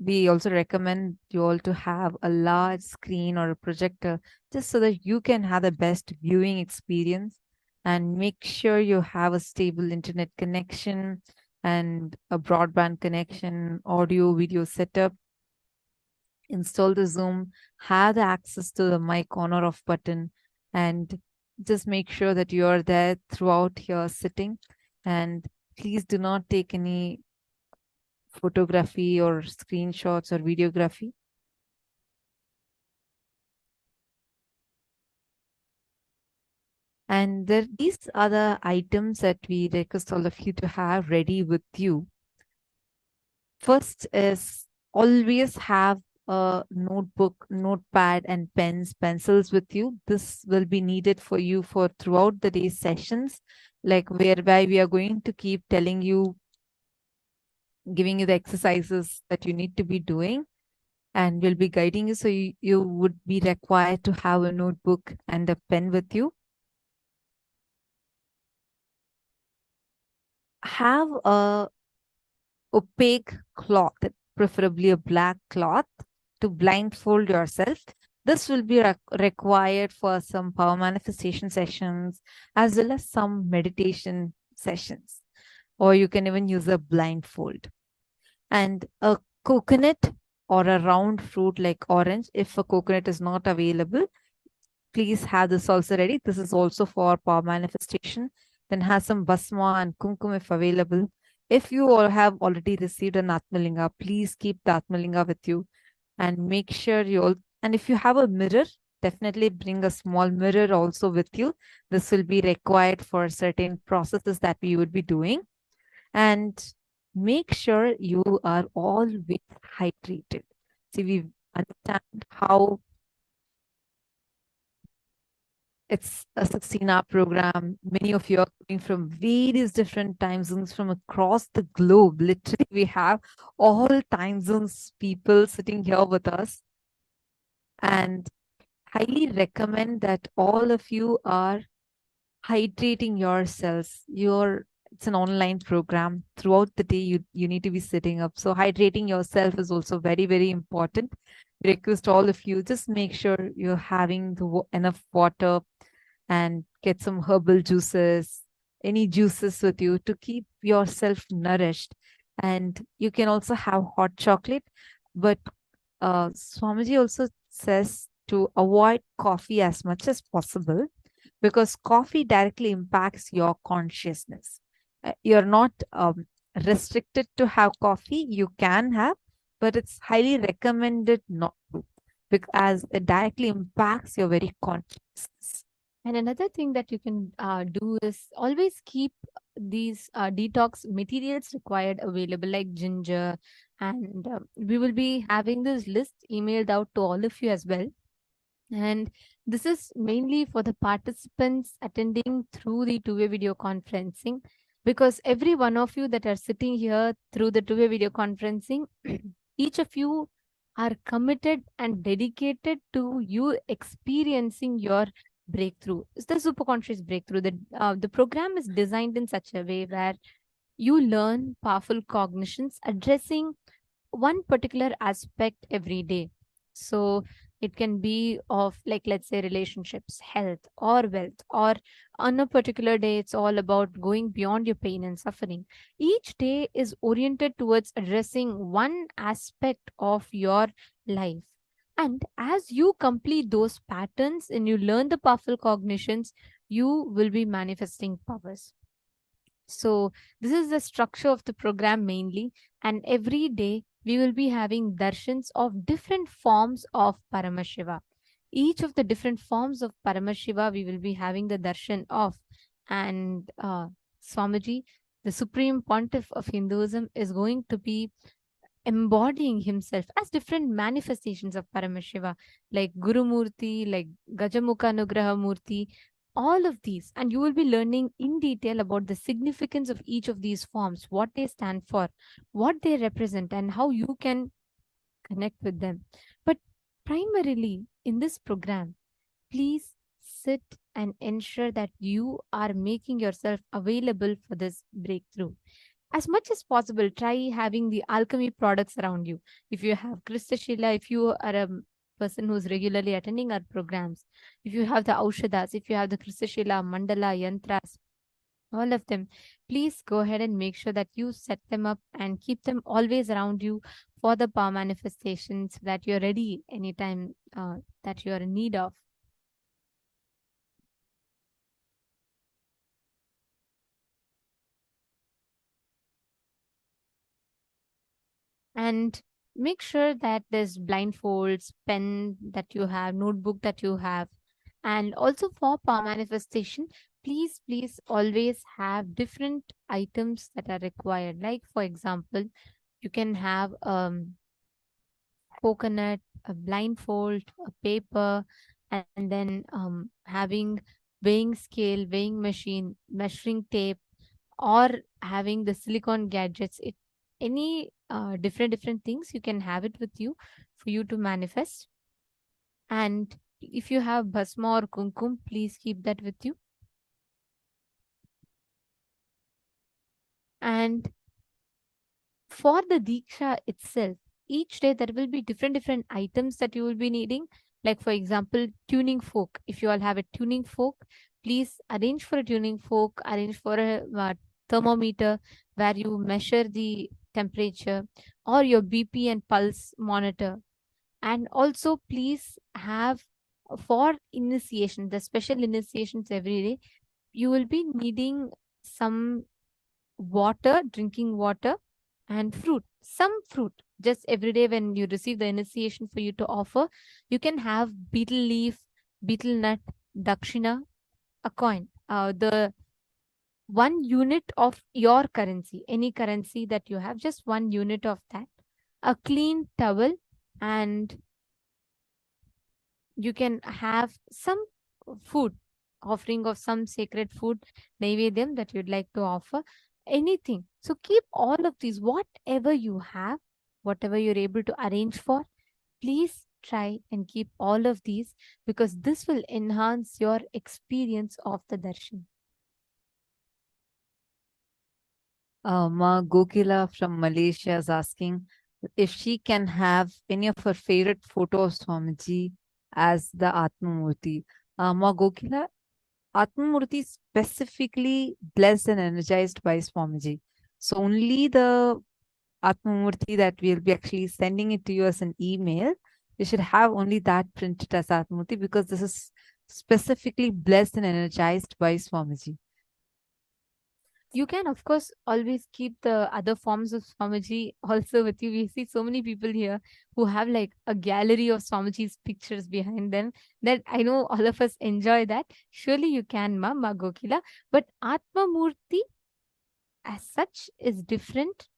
we also recommend you all to have a large screen or a projector just so that you can have the best viewing experience, and make sure you have a stable internet connection and a broadband connection, audio, video setup. Install the Zoom, have the access to the mic on or off button, and just make sure that you are there throughout your sitting. And please do not take any photography or screenshots or videography. And these are the items that we request all of you to have ready with you. First is always have a notebook, notepad, and pens, pencils with you. This will be needed for you for throughout the day sessions, like whereby we are going to keep telling you, giving you the exercises that you need to be doing, and we'll be guiding you. So you would be required to have a notebook and a pen with you. Have a opaque cloth, preferably a black cloth, to blindfold yourself. This will be required for some power manifestation sessions as well as some meditation sessions. Or you can even use a blindfold. And a coconut or a round fruit like orange. If a coconut is not available, please have this also ready. This is also for power manifestation. Then have some basma and kumkum if available. If you all have already received an Atmalinga, please keep the Atmalinga with you and make sure you all, and if you have a mirror, definitely bring a small mirror also with you. This will be required for certain processes that we would be doing. And make sure you are always hydrated. See, we understand how It's a 16-hour program. Many of you are coming from various different time zones from across the globe. Literally, we have all time zones people sitting here with us. And highly recommend that all of you are hydrating yourselves. It's an online program. Throughout the day, you need to be sitting up. So hydrating yourself is also very, very important. We request all of you, just make sure you're having enough water and get some herbal juices, any juices with you to keep yourself nourished. And you can also have hot chocolate. But Swamiji also says to avoid coffee as much as possible, because coffee directly impacts your consciousness. You're not restricted to have coffee. You can have, but it's highly recommended not to, because it directly impacts your very consciousness. And another thing that you can do is always keep these detox materials required available, like ginger. And we will be having this list emailed out to all of you as well. And this is mainly for the participants attending through the two-way video conferencing, because every one of you that are sitting here through the two-way video conferencing, each of you are committed and dedicated to you experiencing your breakthrough. It's the superconscious breakthrough. The program is designed in such a way where you learn powerful cognitions addressing one particular aspect every day. So it can be of, like, let's say, relationships, health, or wealth, or on a particular day it's all about going beyond your pain and suffering. Each day is oriented towards addressing one aspect of your life. And as you complete those patterns and you learn the powerful cognitions, you will be manifesting powers. So this is the structure of the program mainly. And every day we will be having darshans of different forms of Paramashiva. Each of the different forms of Paramashiva we will be having the darshan of. And Swamiji, the Supreme Pontiff of Hinduism, is going to be embodying himself as different manifestations of Paramashiva, like Guru Murti, like Gajamukha Nugraha Murti, all of these. And you will be learning in detail about the significance of each of these forms, what they stand for, what they represent, and how you can connect with them. But primarily in this program, please sit and ensure that you are making yourself available for this breakthrough. As much as possible, try having the alchemy products around you. If you have Kristashila, if you are a person who's regularly attending our programs, if you have the Aushadas, if you have the Kristashila, Mandala, Yantras, all of them, please go ahead and make sure that you set them up and keep them always around you for the power manifestations, so that you're ready anytime that you're in need of. And make sure that there's blindfolds, pen that you have, notebook that you have. And also for power manifestation, please always have different items that are required. Like, for example, you can have coconut, a blindfold, a paper, and then having weighing scale, weighing machine, measuring tape, or having the silicone gadgets. Any different things, you can have it with you for you to manifest. And if you have bhasma or kumkum, please keep that with you. And for the deeksha itself, each day there will be different items that you will be needing. Like, for example, tuning fork. If you all have a tuning fork, please arrange for a tuning fork, arrange for a thermometer where you measure the temperature, or your BP and pulse monitor. And also please have, for initiation, the special initiations every day, you will be needing some water, drinking water, and fruit, some fruit. Just every day when you receive the initiation, for you to offer, you can have betel leaf, betel nut, dakshina, a coin, the 1 unit of your currency, any currency that you have, just 1 unit of that, a clean towel, and you can have some food, offering of some sacred food, naivedyam that you'd like to offer, anything. So keep all of these, whatever you have, whatever you're able to arrange for, please try and keep all of these, because this will enhance your experience of the darshan. Ma Gokila from Malaysia is asking if she can have any of her favorite photos of Swamiji as the Atmamurti. Ma Gokila, Atmamurti is specifically blessed and energized by Swamiji. So only the Atmamurti that we'll be actually sending it to you as an email, you should have only that printed as Atmamurti, because this is specifically blessed and energized by Swamiji. You can, of course, always keep the other forms of Swamiji also with you. We see so many people here who have like a gallery of Swamiji's pictures behind them, that I know all of us enjoy that. Surely you can, Ma Gokila. But Atma Murti as such is different,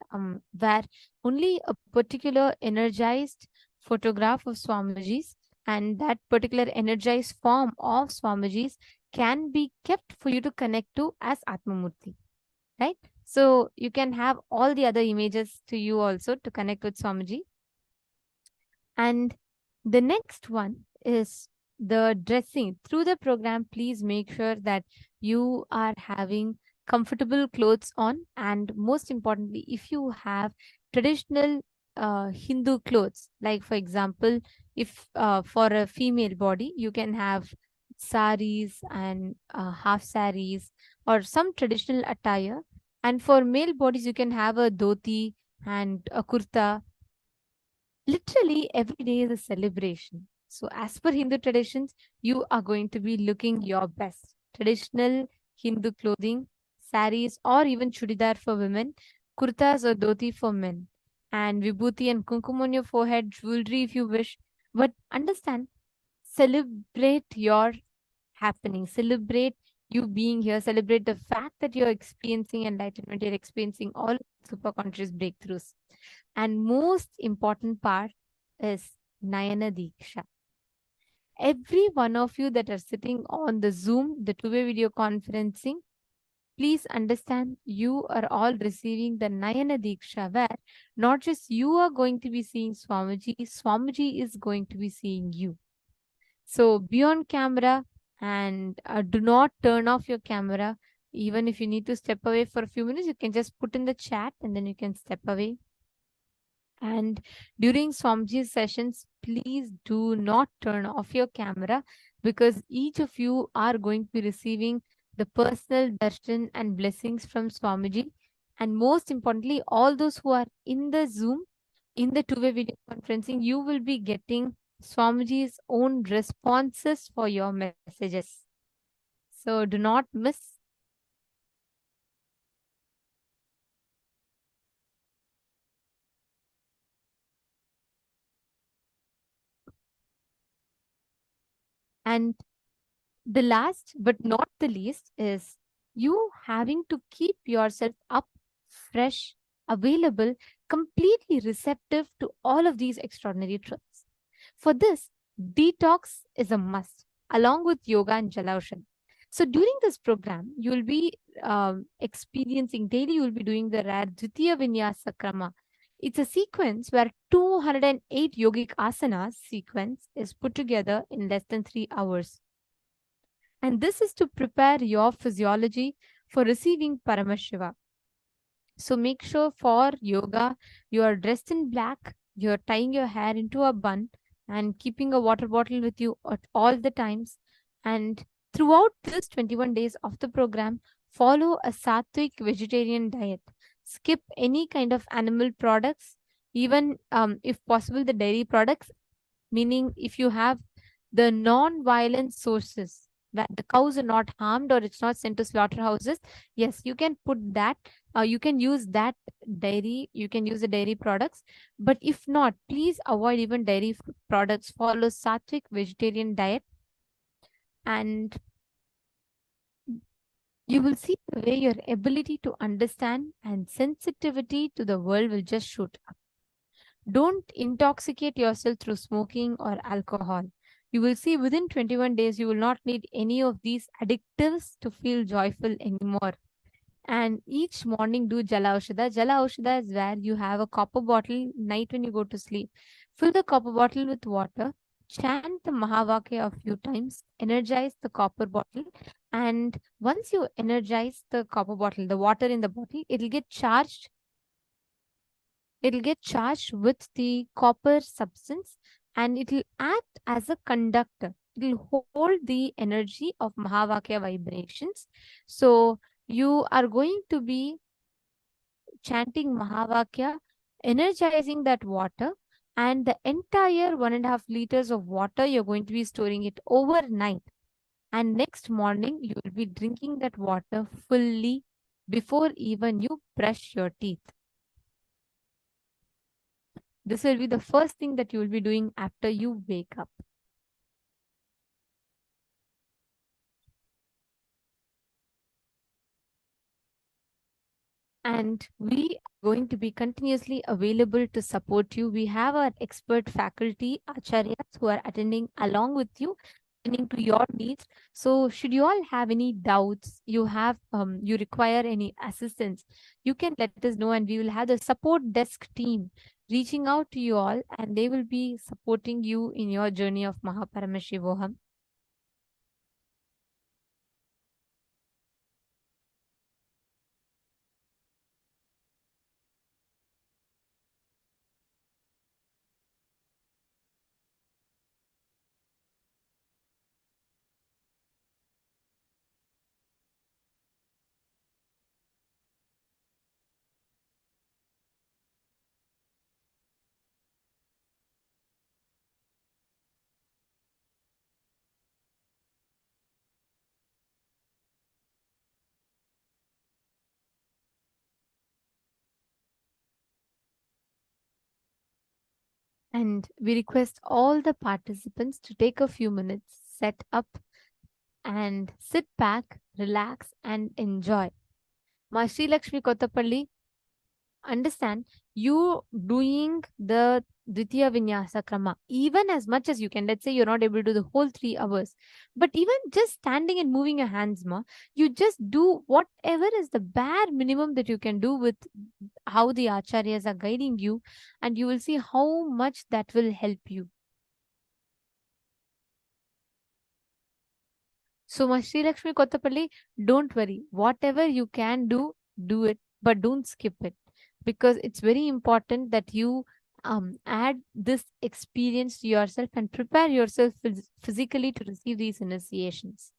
where only a particular energized photograph of Swamiji's and that particular energized form of Swamiji's can be kept for you to connect to as Atmamurti. Right? So you can have all the other images to you also to connect with Swamiji. And the next one is the dressing. Through the program, please make sure that you are having comfortable clothes on. And most importantly, if you have traditional Hindu clothes, like for example, if for a female body, you can have saris and half saris or some traditional attire. And for male bodies, you can have a dhoti and a kurta. Literally, every day is a celebration. So, as per Hindu traditions, you are going to be looking your best. Traditional Hindu clothing, saris, or even chudidar for women, kurtas or dhoti for men, and vibhuti and kumkum on your forehead, jewelry if you wish. But understand, celebrate your happening. Celebrate you being here. Celebrate the fact that you're experiencing enlightenment. You're experiencing all super conscious breakthroughs. And most important part is Nayana Deeksha. Every one of you that are sitting on the Zoom, the two-way video conferencing, please understand you are all receiving the Nayana Deeksha, where not just you are going to be seeing Swamiji, Swamiji is going to be seeing you. So be on camera and do not turn off your camera. Even if you need to step away for a few minutes, you can just put in the chat and then you can step away. And during Swamiji's sessions, please do not turn off your camera, because each of you are going to be receiving the personal darshan and blessings from Swamiji. And most importantly, all those who are in the Zoom, in the two-way video conferencing, you will be getting Swamiji's own responses for your messages. So do not miss. And the last but not the least is you having to keep yourself up, fresh, available, completely receptive to all of these extraordinary truths. For this, detox is a must, along with yoga and Jalaushan. So during this program, you will be experiencing daily, you will be doing the rare Dvitiya Vinyasa Krama. It's a sequence where 208 yogic asanas sequence is put together in less than 3 hours. And this is to prepare your physiology for receiving Paramashiva. So make sure for yoga, you are dressed in black, you're tying your hair into a bun and keeping a water bottle with you at all the times. And throughout this 21 days of the program, follow a sattvic vegetarian diet. Skip any kind of animal products, even if possible, the dairy products, meaning if you have the non-violent sources, that the cows are not harmed or it's not sent to slaughterhouses, yes, you can put that, you can use that dairy, you can use the dairy products. But if not, please avoid even dairy products. Follow sattvic vegetarian diet, and you will see the way your ability to understand and sensitivity to the world will just shoot up. Don't intoxicate yourself through smoking or alcohol. You will see within 21 days, you will not need any of these addictives to feel joyful anymore. And each morning do Jala Aushadha. Jala Aushadha is where you have a copper bottle night when you go to sleep. Fill the copper bottle with water, chant the Mahavakya a few times, energize the copper bottle, and once you energize the copper bottle, the water in the bottle, it'll get charged. It'll get charged with the copper substance and it'll act as a conductor. It'll hold the energy of Mahavakya vibrations. So you are going to be chanting Mahavakya, energizing that water, and the entire 1.5 liters of water, you're going to be storing it overnight. And next morning, you will be drinking that water fully before even you brush your teeth. This will be the first thing that you will be doing after you wake up. And we are going to be continuously available to support you. We have our expert faculty, acharyas, who are attending along with you, attending to your needs. So should you all have any doubts, you require any assistance, you can let us know and we will have the support desk team reaching out to you all and they will be supporting you in your journey of Paramashivoham. And we request all the participants to take a few minutes, set up and sit back, relax and enjoy. Ma Sri Lakshmi Kotapalli, understand you doing the Dvitiya Vinyasa Krama even as much as you can. Let's say you're not able to do the whole 3 hours, but even just standing and moving your hands, you just do whatever is the bare minimum that you can do with how the acharyas are guiding you, and you will see how much that will help you. So, Sri Lakshmi Kotapalli, don't worry. Whatever you can do, do it, but don't skip it. Because it's very important that you add this experience to yourself and prepare yourself physically to receive these initiations.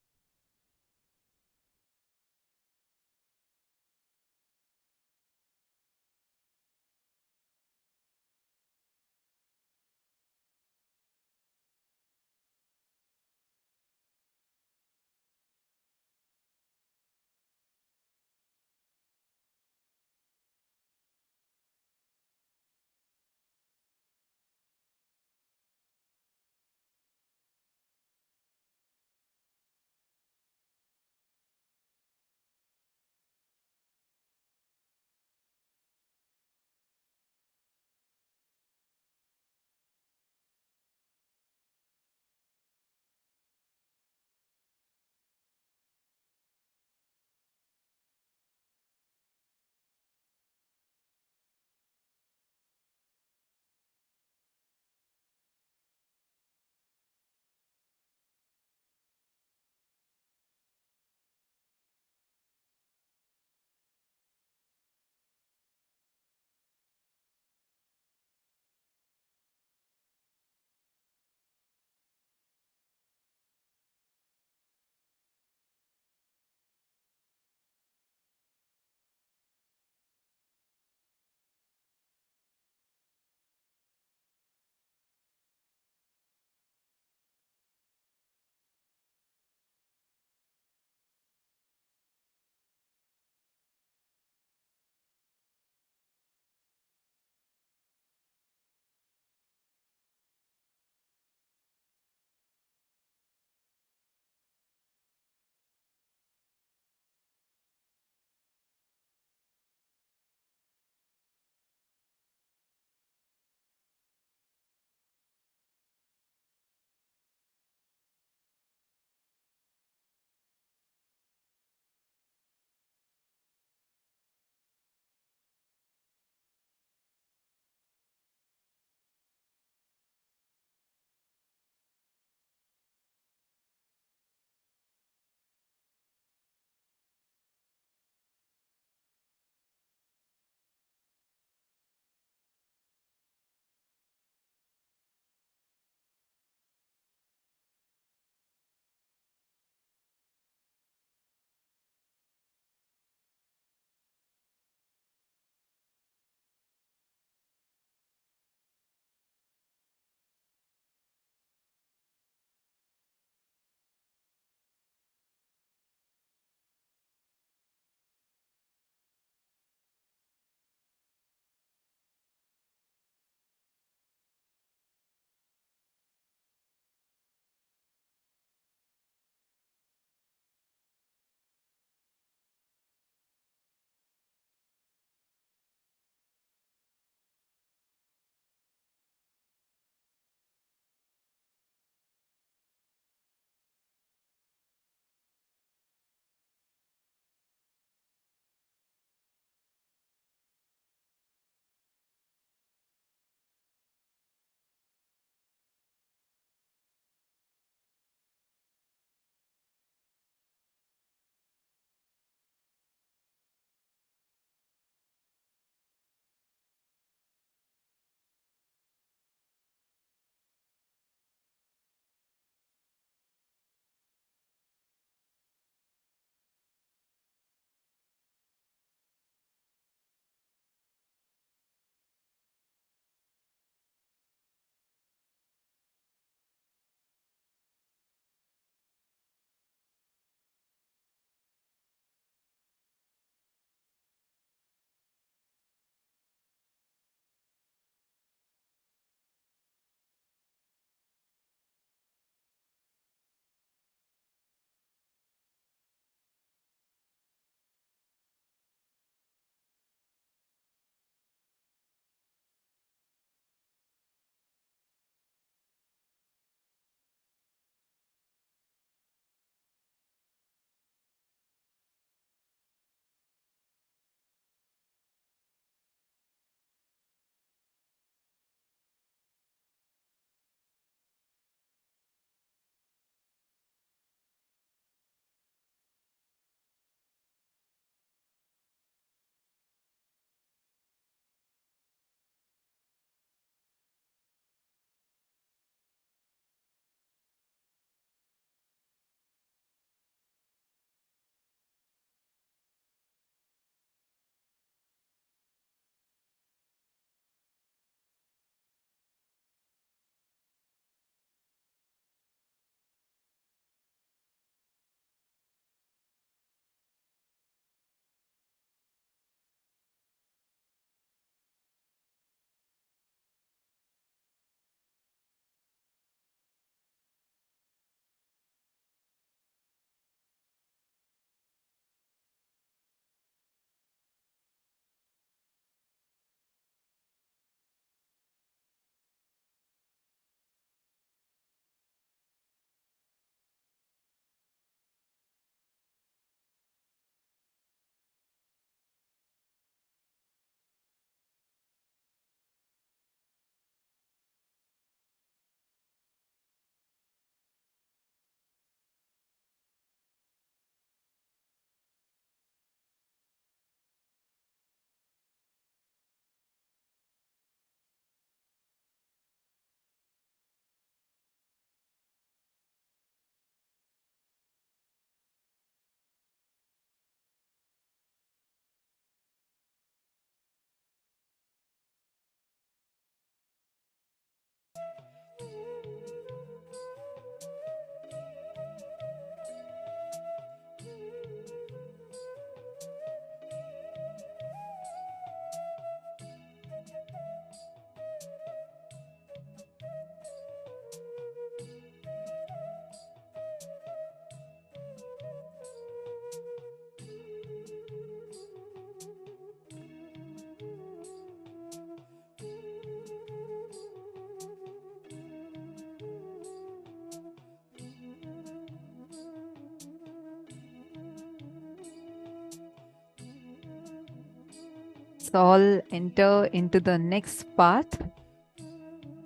let's all enter into the next part.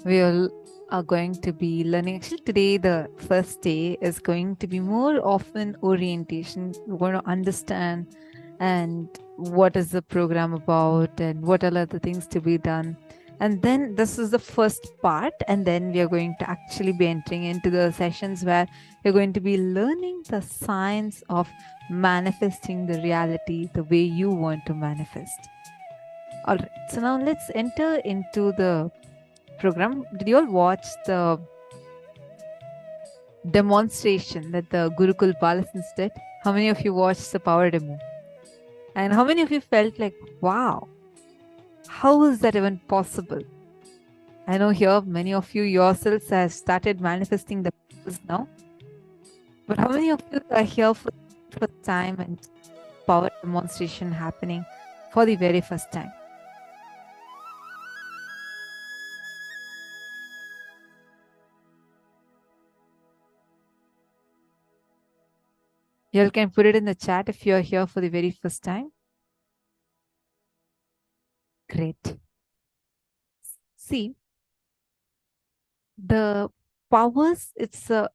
We all are going to be learning. Actually, today, the first day, is going to be more often orientation. We're going to understand and what is the program about and what are the things to be done. And then this is the first part, and then we are going to actually be entering into the sessions where we're going to be learning the science of manifesting the reality the way you want to manifest. All right, so now let's enter into the program. Did you all watch the demonstration that the Gurukul Balasins did? How many of you watched the power demo? And how many of you felt like, wow, how is that even possible? I know here many of you yourselves have started manifesting the powers now. But how many of you are here for the first time and power demonstration happening for the very first time? You all can put it in the chat if you are here for the very first time. Great. See, the powers, it's a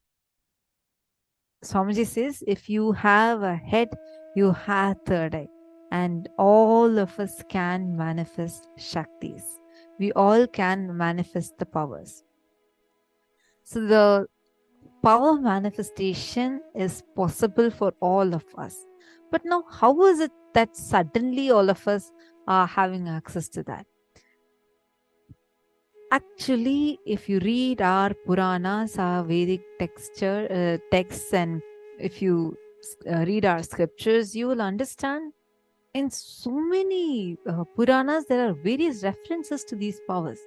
Swamiji says, if you have a head, you have third eye. And all of us can manifest Shaktis. We all can manifest the powers. So the power manifestation is possible for all of us. But now, how is it that suddenly all of us are having access to that? Actually, if you read our Puranas, our Vedic texts, and if you read our scriptures, you will understand in so many Puranas, there are various references to these powers.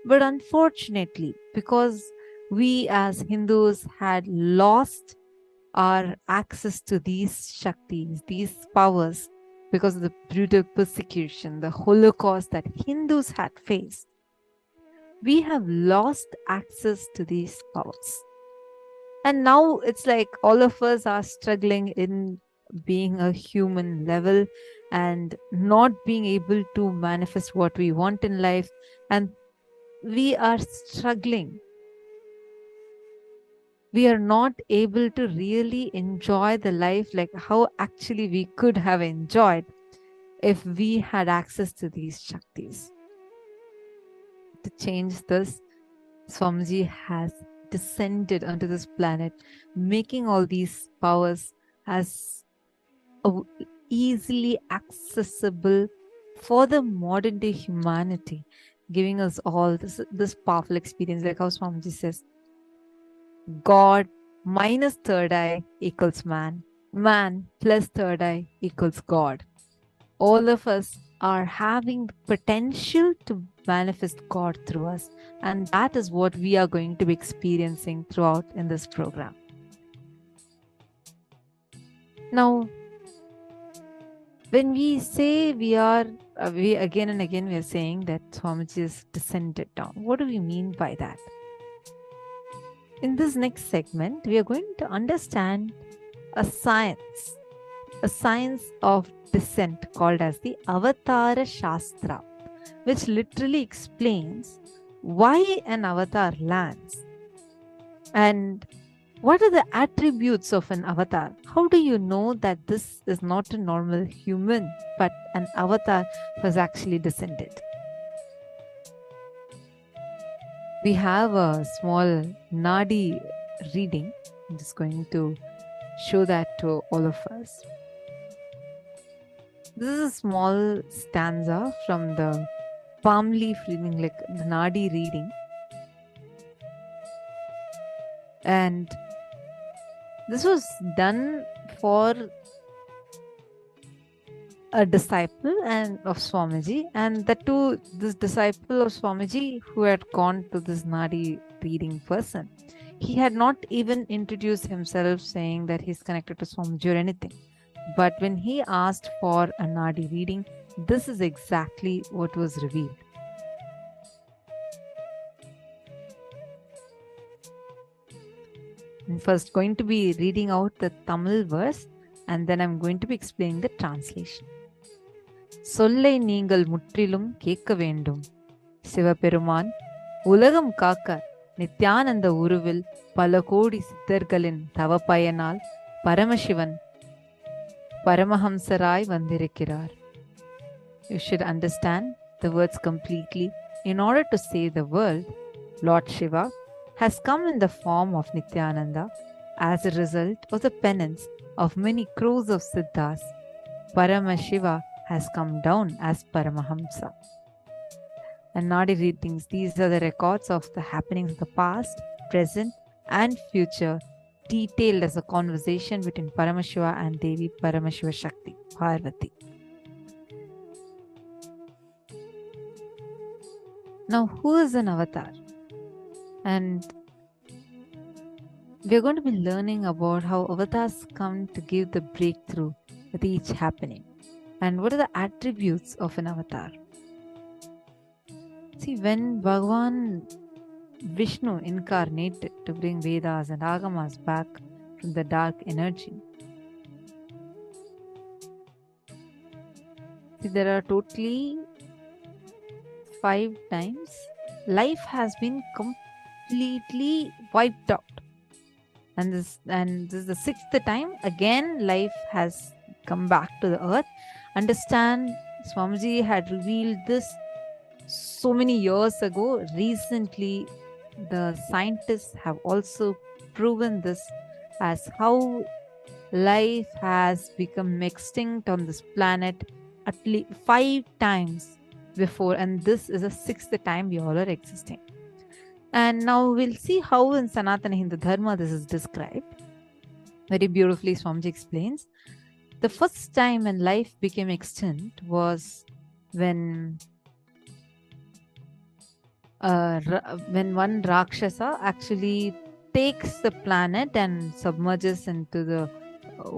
But unfortunately, because we as Hindus had lost our access to these Shaktis, these powers, because of the brutal persecution, the Holocaust that Hindus had faced, we have lost access to these powers. And now it's like all of us are struggling in being a human level and not being able to manifest what we want in life. And we are struggling. We are not able to really enjoy the life like how actually we could have enjoyed if we had access to these Shaktis. To change this, Swamiji has descended onto this planet, making all these powers as easily accessible for the modern day humanity, giving us all this powerful experience. Like how Swamiji says, God minus third eye equals man. Man plus third eye equals God. All of us are having the potential to manifest God through us. And that is what we are going to be experiencing throughout in this program. Now, when we say we again and again we are saying that Swamiji is descended down. What do we mean by that? In this next segment, we are going to understand a science of descent called as the Avatara Shastra, which literally explains why an avatar lands and what are the attributes of an avatar. How do you know that this is not a normal human but an avatar who has actually descended? We have a small Nadi reading. I'm just going to show that to all of us. This is a small stanza from the palm leaf reading, like the Nadi reading. And this was done for a disciple of Swamiji, and that too, this disciple of Swamiji who had gone to this Nadi reading person, he had not even introduced himself saying that he's connected to Swamiji or anything. But when he asked for a Nadi reading, this is exactly what was revealed. I'm first going to be reading out the Tamil verse, and then I'm going to be explaining the translation. சொல்லை நீங்கள் முற்றிலும் கேட்க வேண்டும். சிவபெருமான் உலகம் காக்க நித்யானந்த உருவில் பல கோடி சித்தர்களின் தவ பயனால் பரமசிவன் பரமஹம்சராய் வந்திருக்கிறார். You should understand the words completely. In order to save the world, Lord Shiva has come in the form of Nithyananda as a result of the penance of many crores of siddhas. Paramashiva has come down as Paramahamsa. And Nadi readings, these are the records of the happenings of the past, present, and future, detailed as a conversation between Paramashiva and Devi Paramashiva Shakti, Parvati. Now, who is an avatar? And we're going to be learning about how avatars come to give the breakthrough with each happening. And what are the attributes of an avatar? See, when Bhagavan Vishnu incarnated to bring Vedas and Agamas back from the dark energy, see, there are totally 5 times life has been completely wiped out. And this is the 6th time again life has come back to the earth. Understand, Swamiji had revealed this so many years ago. Recently, the scientists have also proven this as how life has become extinct on this planet at least 5 times before, and this is the 6th time we all are existing. And now we'll see how in Sanatana Hindu Dharma this is described. Very beautifully, Swamiji explains. The first time when life became extinct was when one Rakshasa actually takes the planet and submerges into the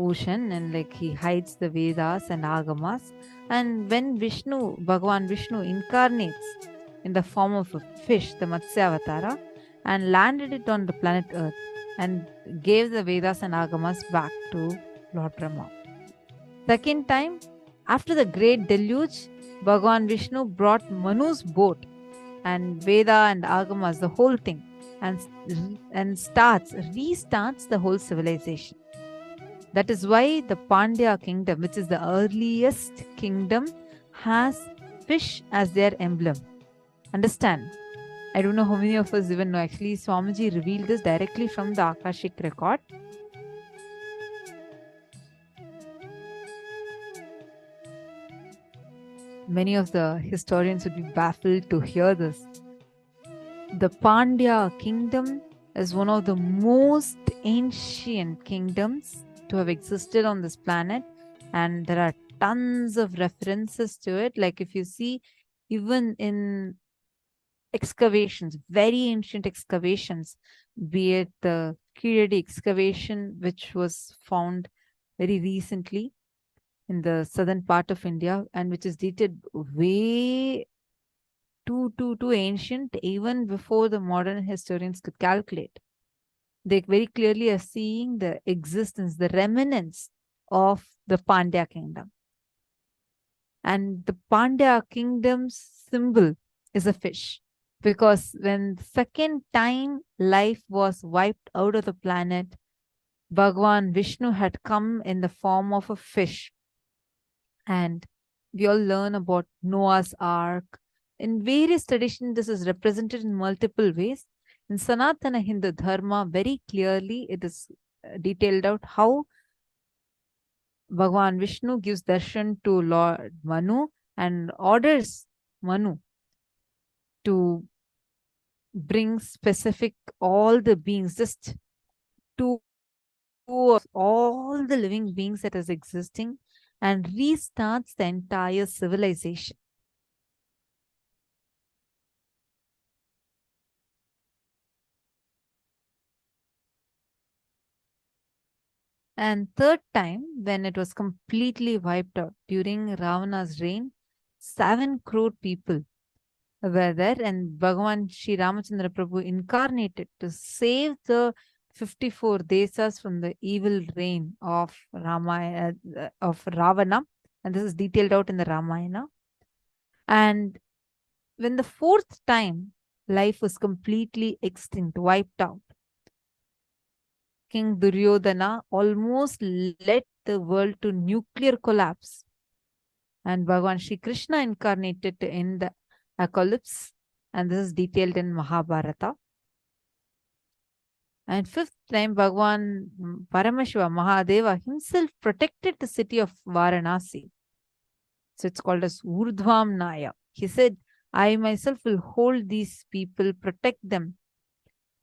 ocean, and like he hides the Vedas and Agamas. And when Bhagavan Vishnu incarnates in the form of a fish, the Matsya Avatara, and landed it on the planet Earth and gave the Vedas and Agamas back to Lord Brahma. Second time, after the great deluge, Bhagavan Vishnu brought Manu's boat and Veda and Agamas, the whole thing, and restarts the whole civilization. That is why the Pandya kingdom, which is the earliest kingdom, has fish as their emblem. Understand? I don't know how many of us even know. Actually, Swamiji revealed this directly from the Akashic record. Many of the historians would be baffled to hear this. The Pandya kingdom is one of the most ancient kingdoms to have existed on this planet, and there are tons of references to it. Like if you see, even in excavations, very ancient excavations, be it the Kiradi excavation, which was found very recently in the southern part of India, and which is dated way too ancient, even before the modern historians could calculate. They very clearly are seeing the existence, the remnants of the Pandya kingdom. And the Pandya kingdom's symbol is a fish, because when the second time life was wiped out of the planet, Bhagavan Vishnu had come in the form of a fish. And we all learn about Noah's Ark. In various traditions, this is represented in multiple ways. In Sanatana Hindu Dharma, very clearly it is detailed out how Bhagavan Vishnu gives darshan to Lord Manu and orders Manu to bring specific all the beings, just two of all the living beings that is existing, and restarts the entire civilization. And third time, when it was completely wiped out during Ravana's reign, 7 crore people were there, and Bhagavan Sri Ramachandra Prabhu incarnated to save the 54 desas from the evil reign of Ravana, And this is detailed out in the Ramayana. And when the fourth time life was completely extinct, wiped out, King Duryodhana almost led the world to nuclear collapse. And Bhagavan Shri Krishna incarnated to end the apocalypse. And this is detailed in Mahabharata. And fifth time, Bhagavan Paramashiva, Mahadeva himself protected the city of Varanasi. So it's called as Urdhvam Naya. He said, I myself will hold these people, protect them,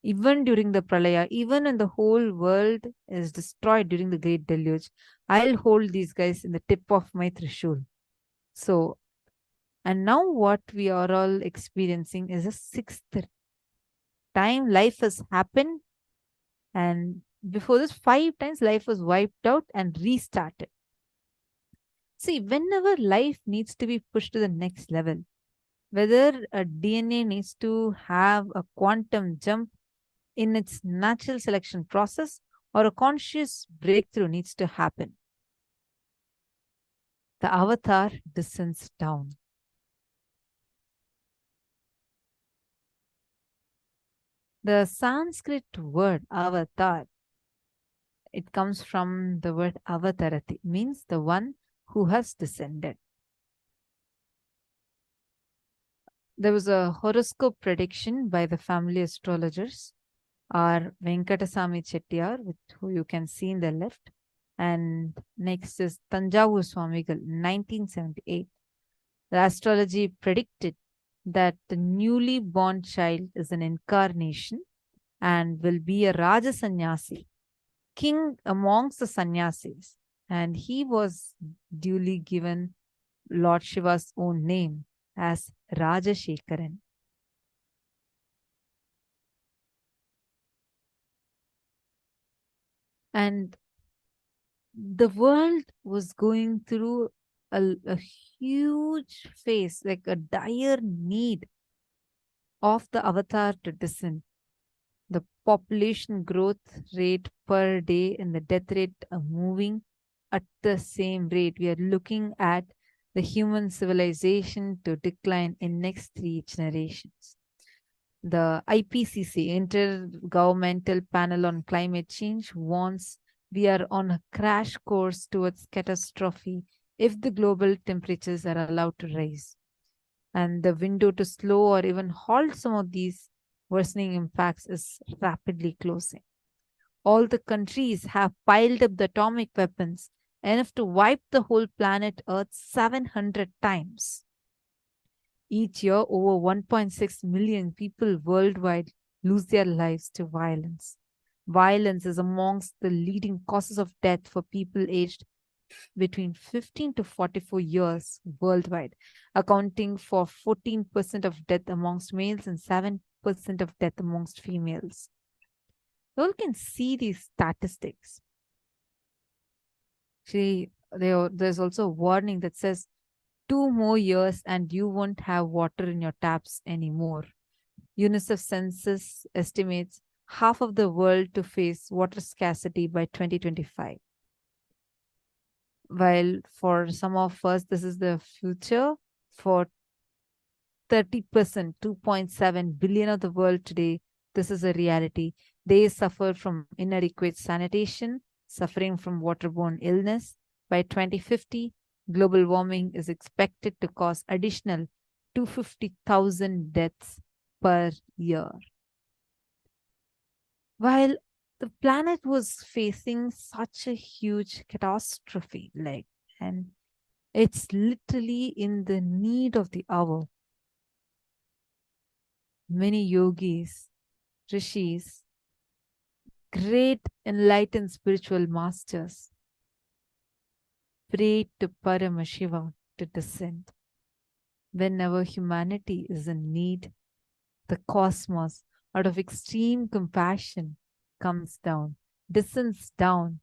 even during the pralaya, even when the whole world is destroyed during the great deluge. I'll hold these guys in the tip of my trishul. So, and now what we are all experiencing is a sixth time life has happened. And before this, 5 times life was wiped out and restarted. See, whenever life needs to be pushed to the next level, whether a DNA needs to have a quantum jump in its natural selection process or a conscious breakthrough needs to happen, the avatar descends down. The Sanskrit word avatar, it comes from the word avatarati, means the one who has descended. There was a horoscope prediction by the family astrologers, are Venkatasamy Chettiar, who you can see in the left, and next is Tanjavur Swamigal, 1978. The astrology predicted that the newly born child is an incarnation and will be a Raja Sannyasi, king amongst the sannyasis, and he was duly given Lord Shiva's own name as Rajashekaran. And the world was going through a huge phase, like a dire need of the avatar to descend. The population growth rate per day and the death rate are moving at the same rate. We are looking at the human civilization to decline in next 3 generations. The IPCC, Intergovernmental Panel on Climate Change, warns we are on a crash course towards catastrophe if the global temperatures are allowed to rise. And the window to slow or even halt some of these worsening impacts is rapidly closing. All the countries have piled up the atomic weapons enough to wipe the whole planet Earth 700 times. Each year, over 1.6 million people worldwide lose their lives to violence. Violence is amongst the leading causes of death for people aged between 15 to 44 years worldwide, accounting for 14% of death amongst males and 7% of death amongst females. You all can see these statistics. See, there's also a warning that says 2 more years and you won't have water in your taps anymore. UNICEF census estimates half of the world to face water scarcity by 2025. While for some of us, this is the future, for 30%, 2.7 billion of the world today, this is a reality. They suffer from inadequate sanitation, suffering from waterborne illness. By 2050, global warming is expected to cause additional 250,000 deaths per year. While the planet was facing such a huge catastrophe, and it's literally in the need of the hour. Many yogis, rishis, great enlightened spiritual masters prayed to Paramashiva to descend. Whenever humanity is in need, the cosmos, out of extreme compassion, comes down, descends down,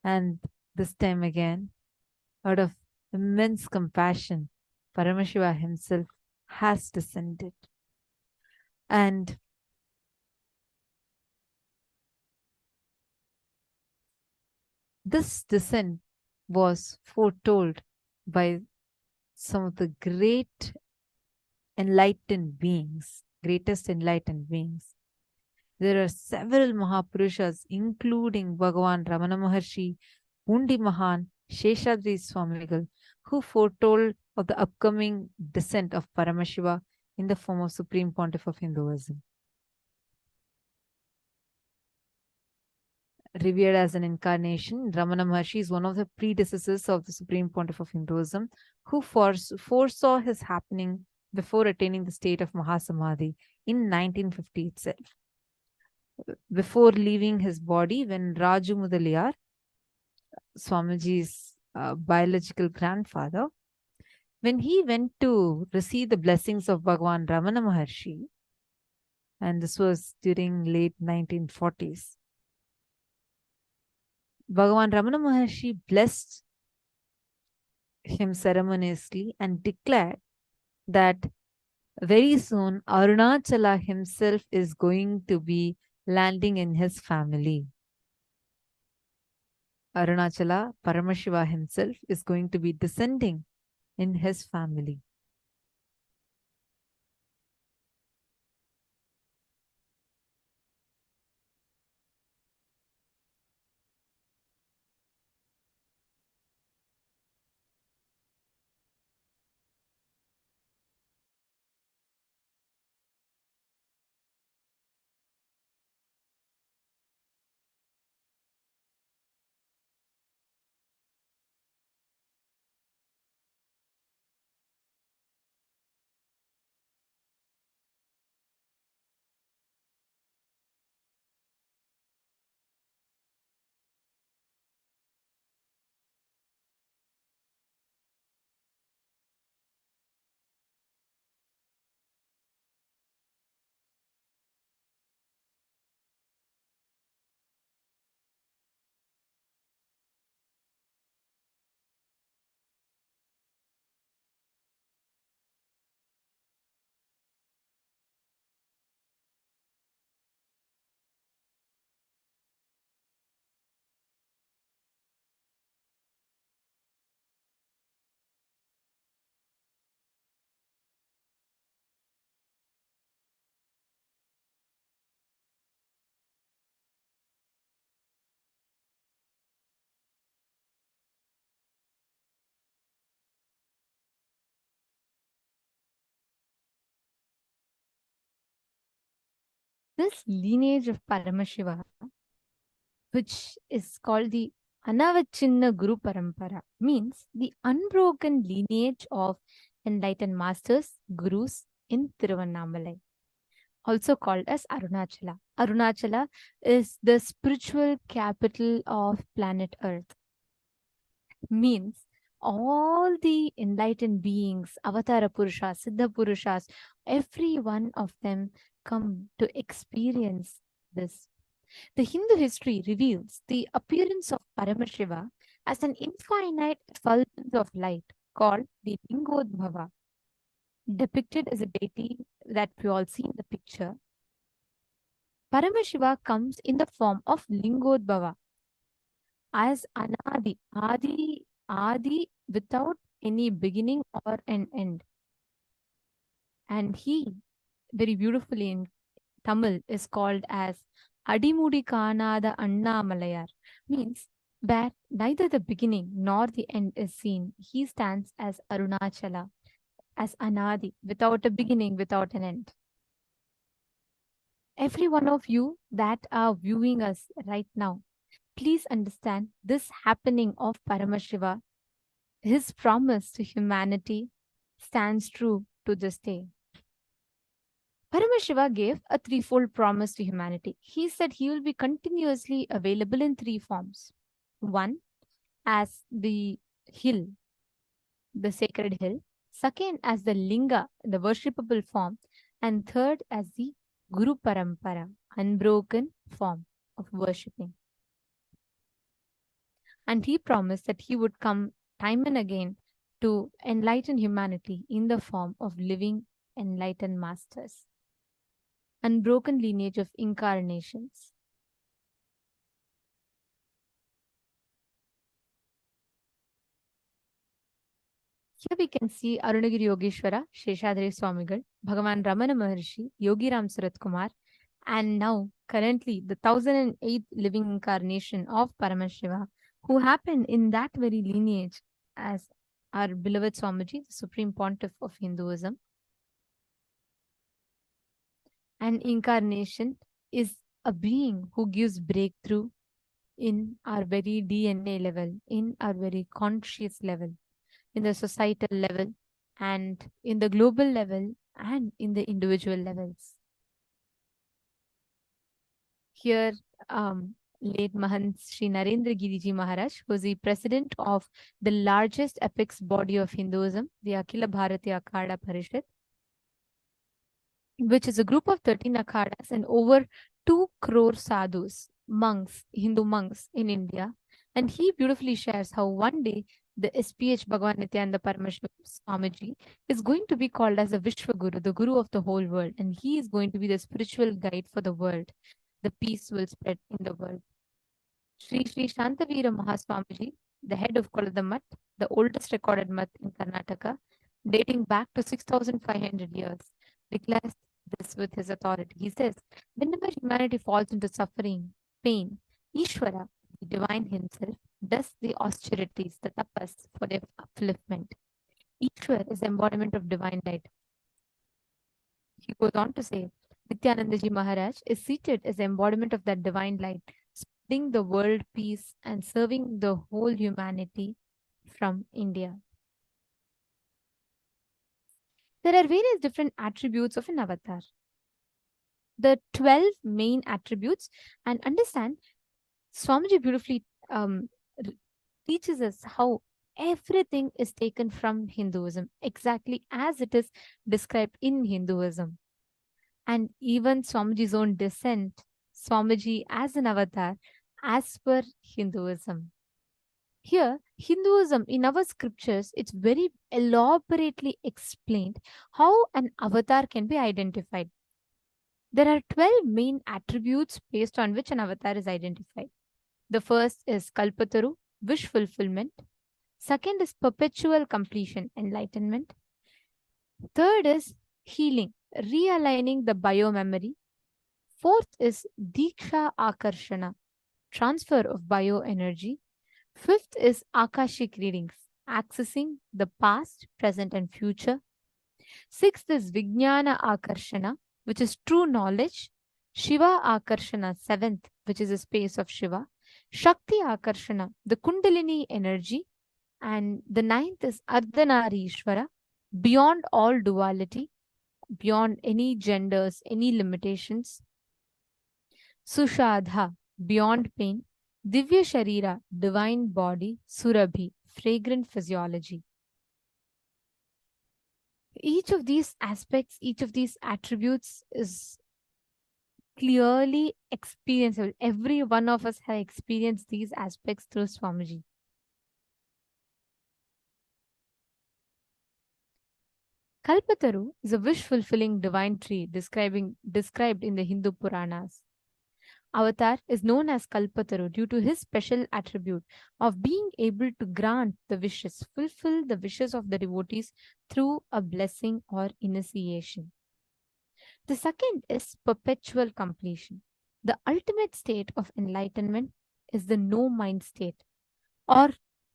and this time again, out of immense compassion, Paramashiva himself has descended. And this descent was foretold by some of the great enlightened beings, greatest enlightened beings. There are several Mahapurushas, including Bhagavan Ramana Maharshi, Undi Mahan, Sheshadri Swamigal, who foretold of the upcoming descent of Paramashiva in the form of Supreme Pontiff of Hinduism. Revered as an incarnation, Ramana Maharshi is one of the predecessors of the Supreme Pontiff of Hinduism, who foresaw his happening before attaining the state of Mahasamadhi in 1950 itself. Before leaving his body, when Raju Mudaliyar, Swamiji's biological grandfather, when he went to receive the blessings of Bhagavan Ramana Maharshi, and this was during late 1940s, Bhagavan Ramana Maharshi blessed him ceremoniously and declared that very soon Arunachala himself is going to be landing in his family. Arunachala, Paramashiva himself, is going to be descending in his family. This lineage of Paramashiva, which is called the Anavachinna Guru Parampara, means the unbroken lineage of enlightened masters, gurus in Tiruvannamalai, also called as Arunachala. Arunachala is the spiritual capital of planet Earth. Means all the enlightened beings, Avatara Purushas, Siddha Purushas, every one of them come to experience this. The Hindu history reveals the appearance of Paramashiva as an infinite effulgence of light called the Lingodbhava, depicted as a deity that we all see in the picture. Paramashiva comes in the form of Lingodbhava as Anadi, Adi without any beginning or an end. And he, very beautifully in Tamil, is called as Adimudi Kanada Annamalayar, means that neither the beginning nor the end is seen. He stands as Arunachala, as Anadi, without a beginning, without an end. Every one of you that are viewing us right now, please understand this happening of Paramashiva, his promise to humanity, stands true to this day. Paramashiva gave a threefold promise to humanity. He said he will be continuously available in three forms. One, as the hill, the sacred hill. Second, as the linga, the worshipable form. And third, as the Guru Parampara, unbroken form of worshipping. And he promised that he would come time and again to enlighten humanity in the form of living enlightened masters. Unbroken lineage of incarnations. Here we can see Arunagiri Yogeshwara, Sheshadri Swamigal, Bhagavan Ramana Maharshi, Yogi Ram Surat Kumar, and now currently the 1008th living incarnation of Paramashiva, who happened in that very lineage as our beloved Swamiji, the Supreme Pontiff of Hinduism. An incarnation is a being who gives breakthrough in our very DNA level, in our very conscious level, in the societal level, and in the global level, and in the individual levels. Here, late Mahant Sri Narendra Giriji Maharaj, who is the president of the largest apex body of Hinduism, the Akhila Bharatiya Akhada Parishad, which is a group of 13 akhadas and over 2 crore sadhus, monks, Hindu monks in India. And he beautifully shares how one day the SPH Bhagavan Nithyananda Paramashivam Swamiji is going to be called as a Vishwa Guru, the Guru of the whole world. And he is going to be the spiritual guide for the world. The peace will spread in the world. Sri Sri Shantavira Mahaswamiji, the head of Koladamat, the oldest recorded mat in Karnataka, dating back to 6,500 years, declares this with his authority. He says, whenever humanity falls into suffering, pain, Ishvara, the divine himself, does the austerities, the tapas for their upliftment. Ishvara is the embodiment of divine light. He goes on to say, Nithyanandaji Maharaj is seated as the embodiment of that divine light, spreading the world peace and serving the whole humanity from India. There are various different attributes of an avatar. The 12 main attributes, and understand, Swamiji beautifully teaches us how everything is taken from Hinduism, exactly as it is described in Hinduism. And even Swamiji's own descent, Swamiji as an avatar, as per Hinduism. Here, Hinduism, in our scriptures, it's very elaborately explained how an avatar can be identified. There are 12 main attributes based on which an avatar is identified. The first is Kalpataru, wish fulfillment. Second is perpetual completion, enlightenment. Third is healing, realigning the biomemory. Fourth is deeksha akarshana, transfer of bioenergy. Fifth is akashic readings, accessing the past, present, and future. Sixth is vijnana akarshana, which is true knowledge. Shiva akarshana, seventh, which is a space of Shiva. Shakti akarshana, the kundalini energy. And the ninth is ardhanari ishvara, beyond all duality, beyond any genders, any limitations. Sushadha, beyond pain. Divya Sharira, divine body. Surabhi, fragrant physiology. Each of these aspects, each of these attributes is clearly experienceable. Every one of us has experienced these aspects through Swamiji. Kalpataru is a wish-fulfilling divine tree described in the Hindu Puranas. Avatar is known as Kalpataru due to his special attribute of being able to grant the wishes, fulfill the wishes of the devotees through a blessing or initiation. The second is perpetual completion. The ultimate state of enlightenment is the no-mind state, or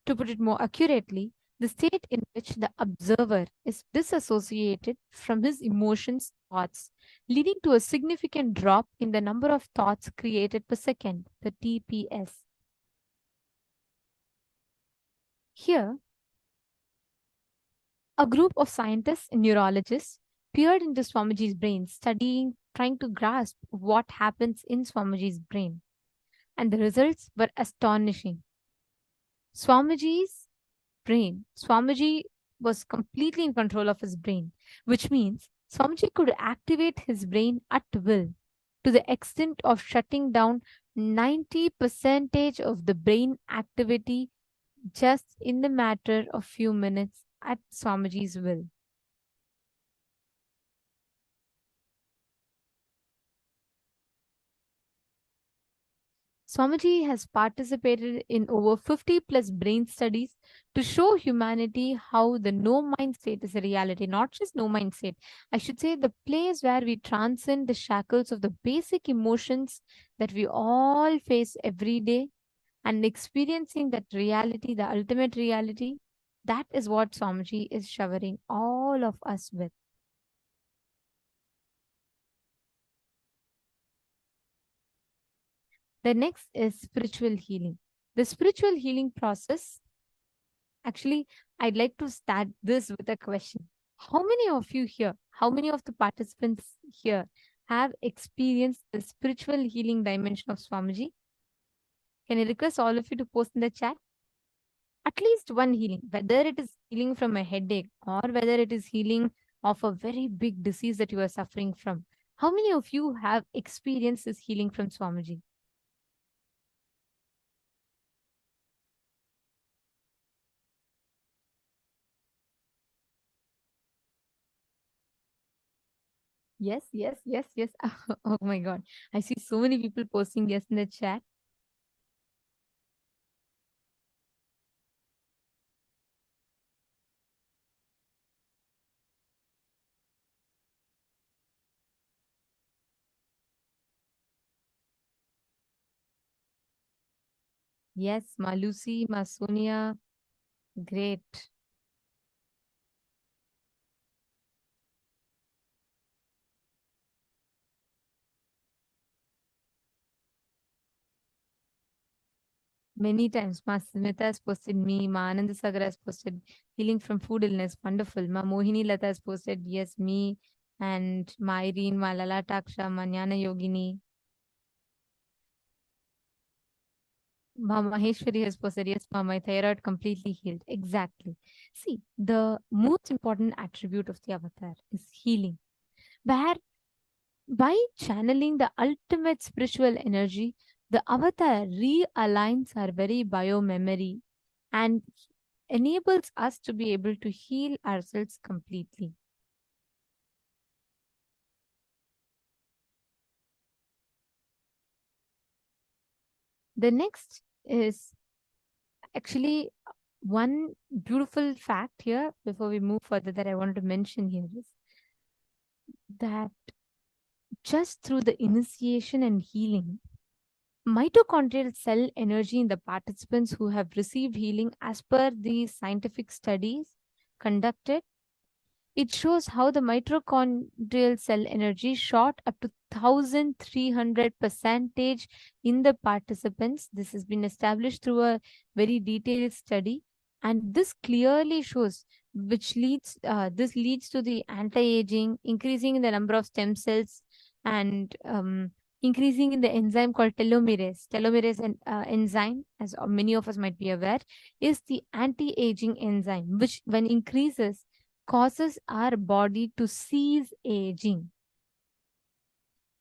to put it more accurately, the state in which the observer is disassociated from his emotions, thoughts, leading to a significant drop in the number of thoughts created per second, the TPS. Here, a group of scientists and neurologists peered into Swamiji's brain, trying to grasp what happens in Swamiji's brain. And the results were astonishing. Swamiji's brain, Swamiji was completely in control of his brain, which means Swamiji could activate his brain at will to the extent of shutting down 90% of the brain activity just in the matter of few minutes at Swamiji's will. Swamiji has participated in over 50 plus brain studies to show humanity how the no mind state is a reality, not just no mind state. I should say the place where we transcend the shackles of the basic emotions that we all face every day and experiencing that reality, the ultimate reality. That is what Swamiji is showering all of us with. The next is spiritual healing. The spiritual healing process, actually, I'd like to start this with a question. How many of you here, how many of the participants here have experienced the spiritual healing dimension of Swamiji? Can I request all of you to post in the chat? At least one healing, whether it is healing from a headache or whether it is healing of a very big disease that you are suffering from. How many of you have experienced this healing from Swamiji? Yes, yes, yes, yes. Oh my God. I see so many people posting yes in the chat. Yes, Ma Lucy, Ma Sonia. Great. Many times, Ma Smita has posted me, Ma Anand Sagar has posted healing from food illness. Wonderful. Ma Mohini Lata has posted yes, me. And Ma Irene, Ma Lalataksha, Ma Jnana Yogini. Ma Maheshwari has posted, yes, Ma, my thyroid completely healed. Exactly. See, the most important attribute of the avatar is healing. Where by channeling the ultimate spiritual energy, the avatar realigns our very biomemory and enables us to be able to heal ourselves completely. The next is actually one beautiful fact here before we move further that I wanted to mention here is that just through the initiation and healing, mitochondrial cell energy in the participants who have received healing as per the scientific studies conducted, it shows how the mitochondrial cell energy shot up to 1300% in the participants. This has been established through a very detailed study, and this clearly shows this leads to the anti-aging, increasing in the number of stem cells, and increasing in the enzyme called telomerase. Telomerase enzyme, as many of us might be aware, is the anti-aging enzyme, which when increases causes our body to cease aging,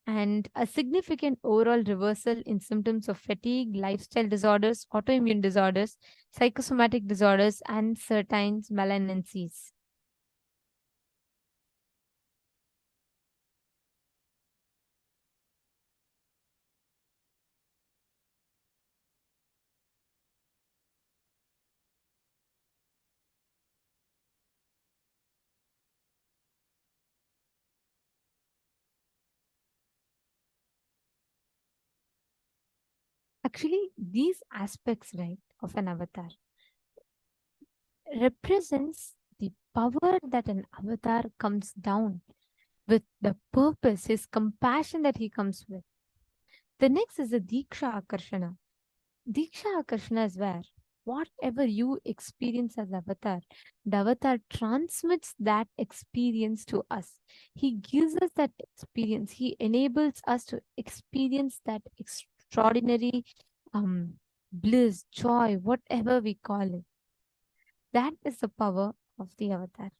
and a significant overall reversal in symptoms of fatigue, lifestyle disorders, autoimmune disorders, psychosomatic disorders, and certain malignancies. Actually, these aspects, right, of an avatar represents the power that an avatar comes down with, the purpose, his compassion that he comes with. The next is the Deeksha Akarshana. Deeksha Akarshana is where whatever you experience as avatar, the avatar transmits that experience to us. He gives us that experience. He enables us to experience that extraordinary bliss, joy, whatever we call it. That is the power of the avatar.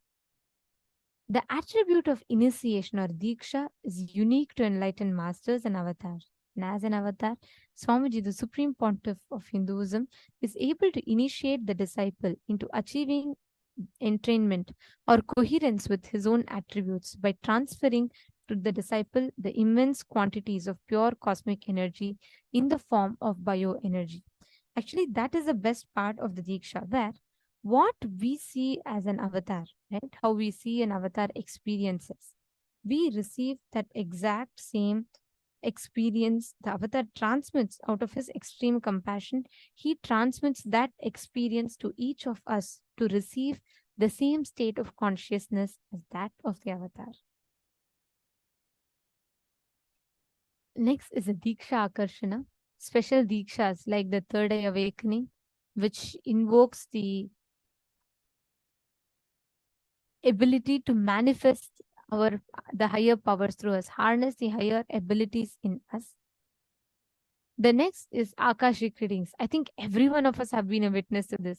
The attribute of initiation or Deeksha is unique to enlightened masters and avatars. And as an avatar, Swamiji, the Supreme Pontiff of Hinduism, is able to initiate the disciple into achieving entrainment or coherence with his own attributes by transferring to the disciple the immense quantities of pure cosmic energy in the form of bioenergy. Actually, that is the best part of the Diksha, where what we see as an avatar, right? How we see an avatar experiences. We receive that exact same experience. The avatar transmits out of his extreme compassion. He transmits that experience to each of us to receive the same state of consciousness as that of the avatar. Next is a Diksha Akarshana. Special Dikshas like the Third Eye Awakening, which invokes the ability to manifest the higher powers through us, harness the higher abilities in us. The next is Akashic readings. I think every one of us have been a witness to this,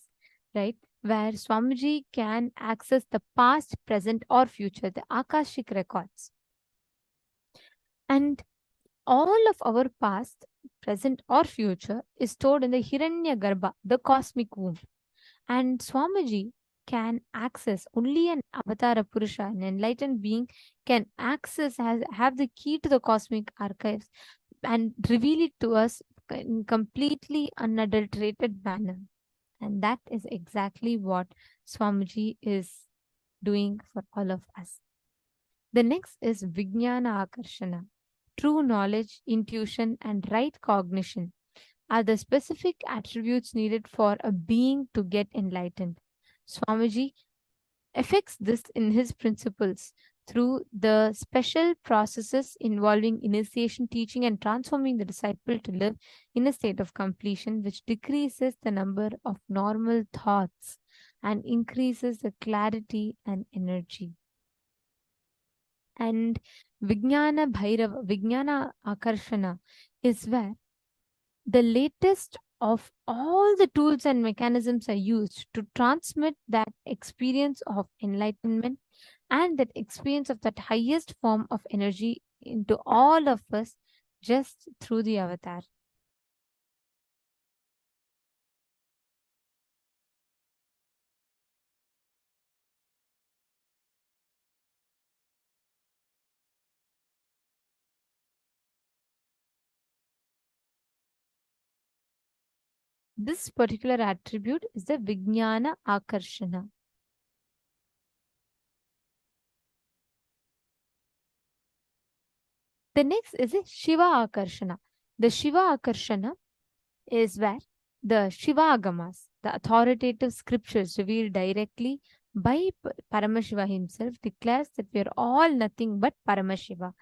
right? Where Swamiji can access the past, present, or future, the Akashic records. And all of our past, present, or future is stored in the Hiranya Garbha, the cosmic womb. And Swamiji can access, only an Avatara Purusha, an enlightened being, can access, have the key to the cosmic archives and reveal it to us in completely unadulterated manner. And that is exactly what Swamiji is doing for all of us. The next is Vijnana Akarshana. True knowledge, intuition, and right cognition are the specific attributes needed for a being to get enlightened. Swamiji affects this in his principles through the special processes involving initiation, teaching, and transforming the disciple to live in a state of completion, which decreases the number of normal thoughts and increases the clarity and energy. And Vijnana Bhairava, Vijnana Akarshana is where the latest of all the tools and mechanisms are used to transmit that experience of enlightenment and that experience of that highest form of energy into all of us just through the avatar. This particular attribute is the Vijnana Akarshana. The next is a Shiva Akarshana. The Shiva Akarshana is where the Shiva Agamas, the authoritative scriptures revealed directly by Paramashiva himself, declares that we are all nothing but Paramashiva.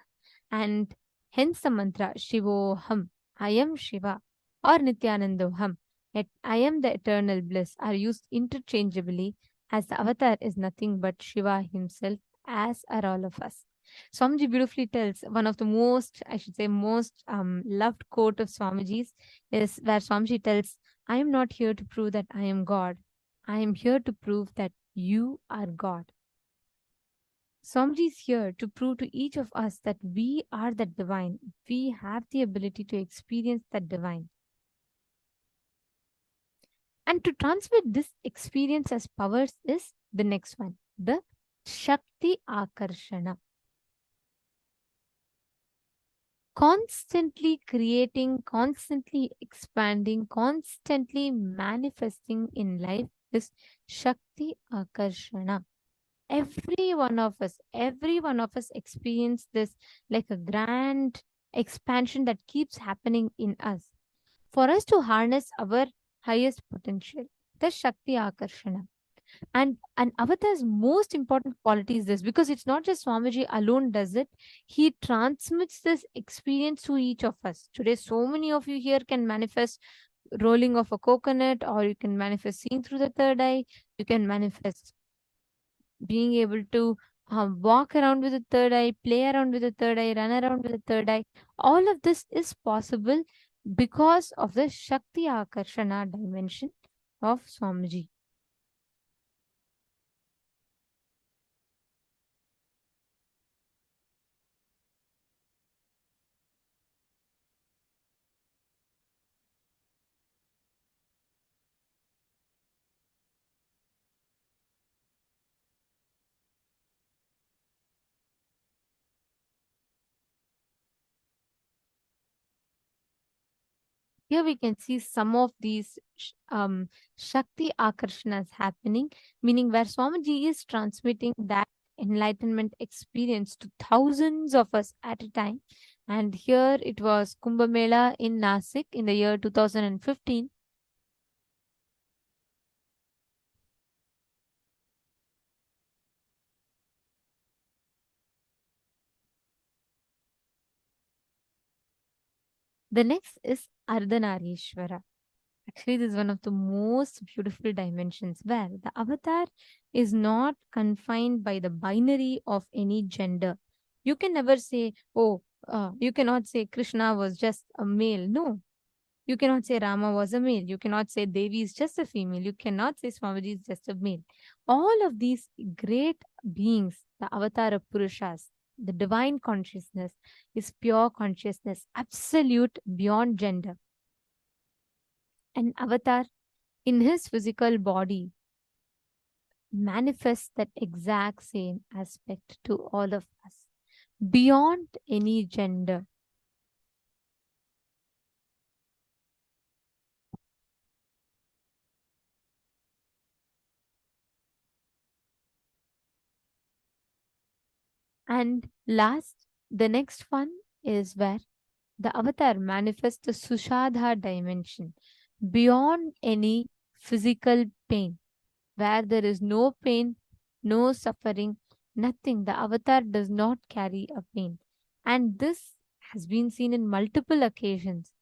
And hence the mantra Shivoham, I am Shiva, or Nithyanandoham, I am the eternal bliss, are used interchangeably, as the avatar is nothing but Shiva himself, as are all of us. Swamiji beautifully tells one of the most, I should say, most loved quote of Swamiji's is where Swamiji tells, I am not here to prove that I am God. I am here to prove that you are God. Swamiji is here to prove to each of us that we are that divine. We have the ability to experience that divine. And to transmit this experience as powers is the next one, the Shakti Akarshana. Constantly creating, constantly expanding, constantly manifesting in life is Shakti Akarshana. Every one of us experience this like a grand expansion that keeps happening in us. For us to harness our highest potential, the Shakti Akarshana. And an avatar's most important quality is this, because it's not just Swamiji alone does it. He transmits this experience to each of us. Today, so many of you here can manifest rolling of a coconut, or you can manifest seeing through the third eye. You can manifest being able to walk around with the third eye, play around with the third eye, run around with the third eye. All of this is possible because of the Shakti Akarshana dimension of Swamiji. Here we can see some of these Shakti Akarshanas happening, meaning where Swamiji is transmitting that enlightenment experience to thousands of us at a time. And here it was Kumbh Mela in Nasik in the year 2015. The next is Ardhanarishwara. Actually, this is one of the most beautiful dimensions where the avatar is not confined by the binary of any gender. You can never say, oh, you cannot say Krishna was just a male. No. You cannot say Rama was a male. You cannot say Devi is just a female. You cannot say Swamiji is just a male. All of these great beings, the avatar Purushas, the divine consciousness is pure consciousness, absolute beyond gender. An avatar in his physical body manifests that exact same aspect to all of us beyond any gender. And last, the next one is where the avatar manifests the Sushadha dimension beyond any physical pain, where there is no pain, no suffering, nothing. The avatar does not carry a pain. And this has been seen in multiple occasions.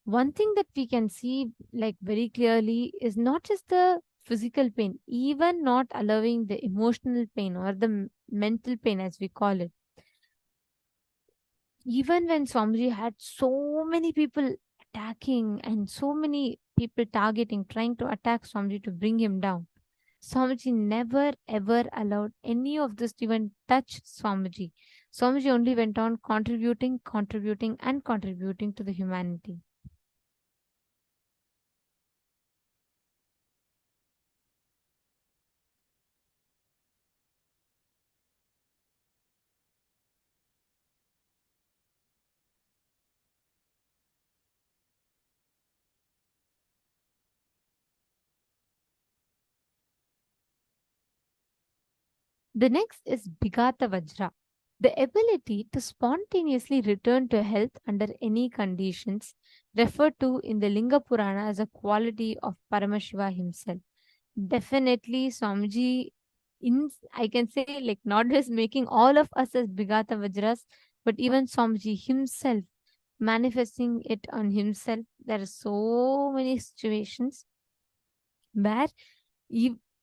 One thing that we can see like very clearly is not just the physical pain, even not allowing the emotional pain or the mental pain as we call it. Even when Swamiji had so many people attacking and so many people targeting, trying to attack Swamiji to bring him down, Swamiji never ever allowed any of this to even touch Swamiji. Swamiji only went on contributing, contributing, and contributing to the humanity. The next is Bhigata Vajra, the ability to spontaneously return to health under any conditions, referred to in the Linga Purana as a quality of Paramashiva himself. Definitely, Swamiji, I can say, like, not just making all of us as Bhigata Vajras, but even Swamiji himself manifesting it on himself. There are so many situations where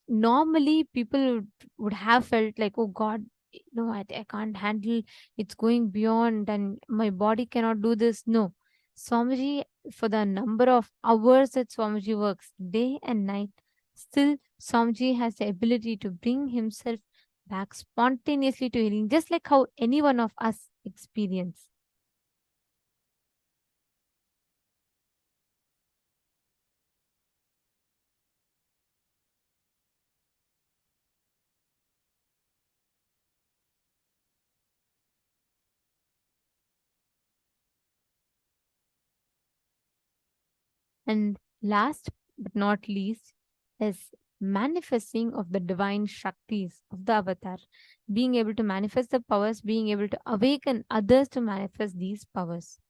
normally people would have felt like, oh God, no, I can't handle, it's going beyond, and my body cannot do this. No, Swamiji, for the number of hours that Swamiji works day and night, still Swamiji has the ability to bring himself back spontaneously to healing, just like how any one of us experience. And last but not least is manifesting of the divine Shaktis of the avatar, being able to manifest the powers, being able to awaken others to manifest these powers.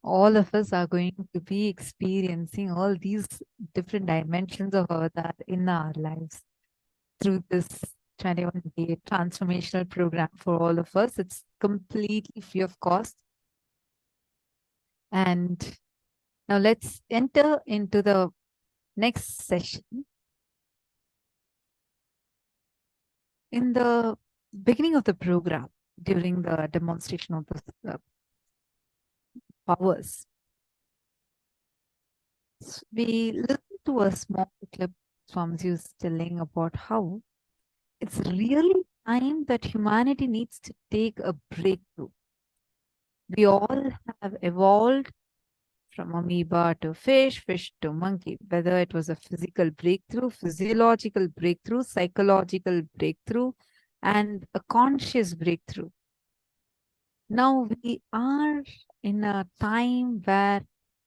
All of us are going to be experiencing all these different dimensions of avatar in our lives through this 21-day transformational program for all of us. It's completely free of cost. And now let's enter into the next session. In the beginning of the program, during the demonstration of the powers, we listened to a small clip Swamiji was telling about how it's really time that humanity needs to take a breakthrough. We all have evolved from amoeba to fish, fish to monkey, whether it was a physical breakthrough, physiological breakthrough, psychological breakthrough, and a conscious breakthrough. Now we are in a time where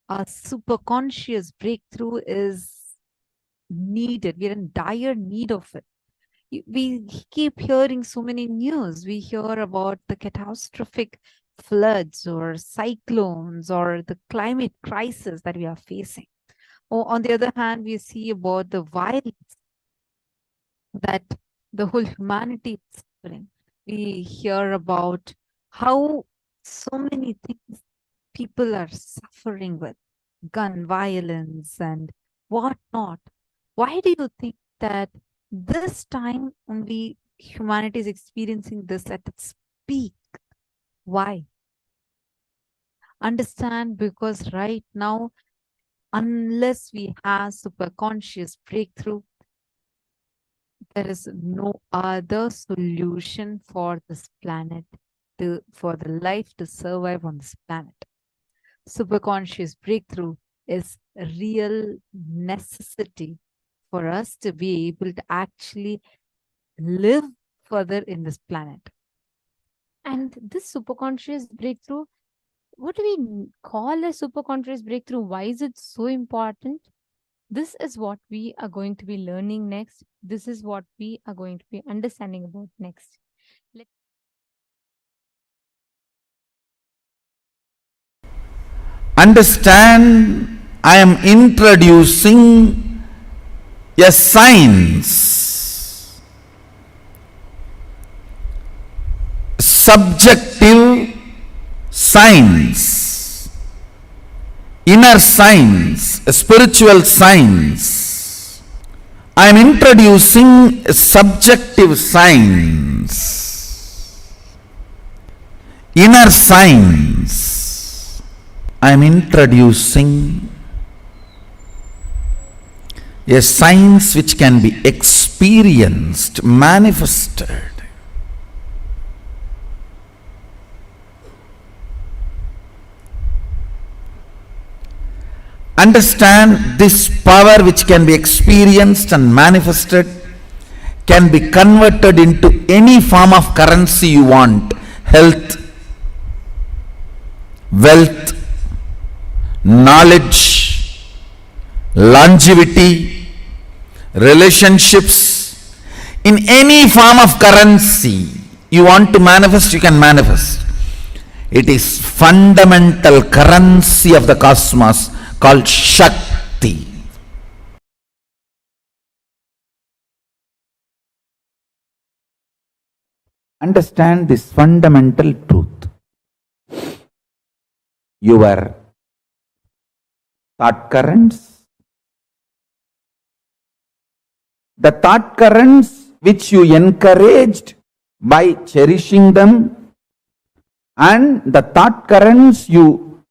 a superconscious breakthrough is needed. We're in dire need of it. We keep hearing so many news. We hear about the catastrophic floods or cyclones or the climate crisis that we are facing. Or on the other hand, we see about the violence that the whole humanity is suffering. We hear about how so many things people are suffering with, gun violence and whatnot. Why do you think that this time only humanity is experiencing this at its peak? Why? Understand, because right now, unless we have superconscious breakthrough, there is no other solution for this planet, for the life to survive on this planet. Superconscious breakthrough is a real necessity for us to be able to actually live further in this planet. And this superconscious breakthrough, what do we call a superconscious breakthrough? Why is it so important? This is what we are going to be learning next. This is what we are going to be understanding about next. Understand, I am introducing a science, subjective science, inner science, a spiritual science. I am introducing a subjective science, inner science. I am introducing a science which can be experienced, manifested. Understand this power which can be experienced and manifested can be converted into any form of currency you want. Health, wealth, knowledge, longevity, relationships. In any form of currency you want to manifest, you can manifest. It is fundamental currency of the cosmos called Shakti. Understand this fundamental truth. Your thought currents, the thought currents which you encouraged by cherishing them, and the thought currents you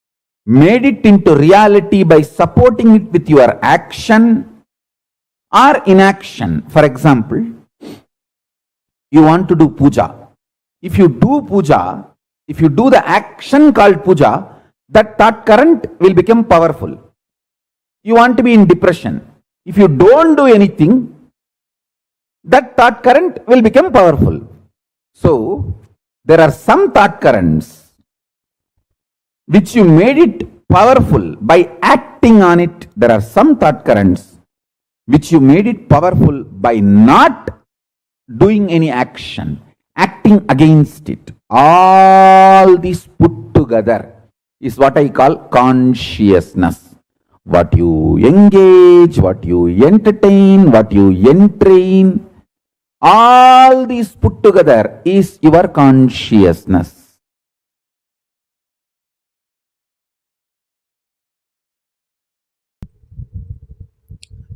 made it into reality by supporting it with your action or inaction. For example, you want to do puja. If you do puja, if you do the action called puja, that thought current will become powerful. You want to be in depression. If you don't do anything, that thought current will become powerful. So, there are some thought currents which you made it powerful by acting on it. There are some thought currents which you made it powerful by not doing any action, acting against it. All these put together is what I call consciousness. What you engage, what you entertain, what you entrain, all these put together is your consciousness.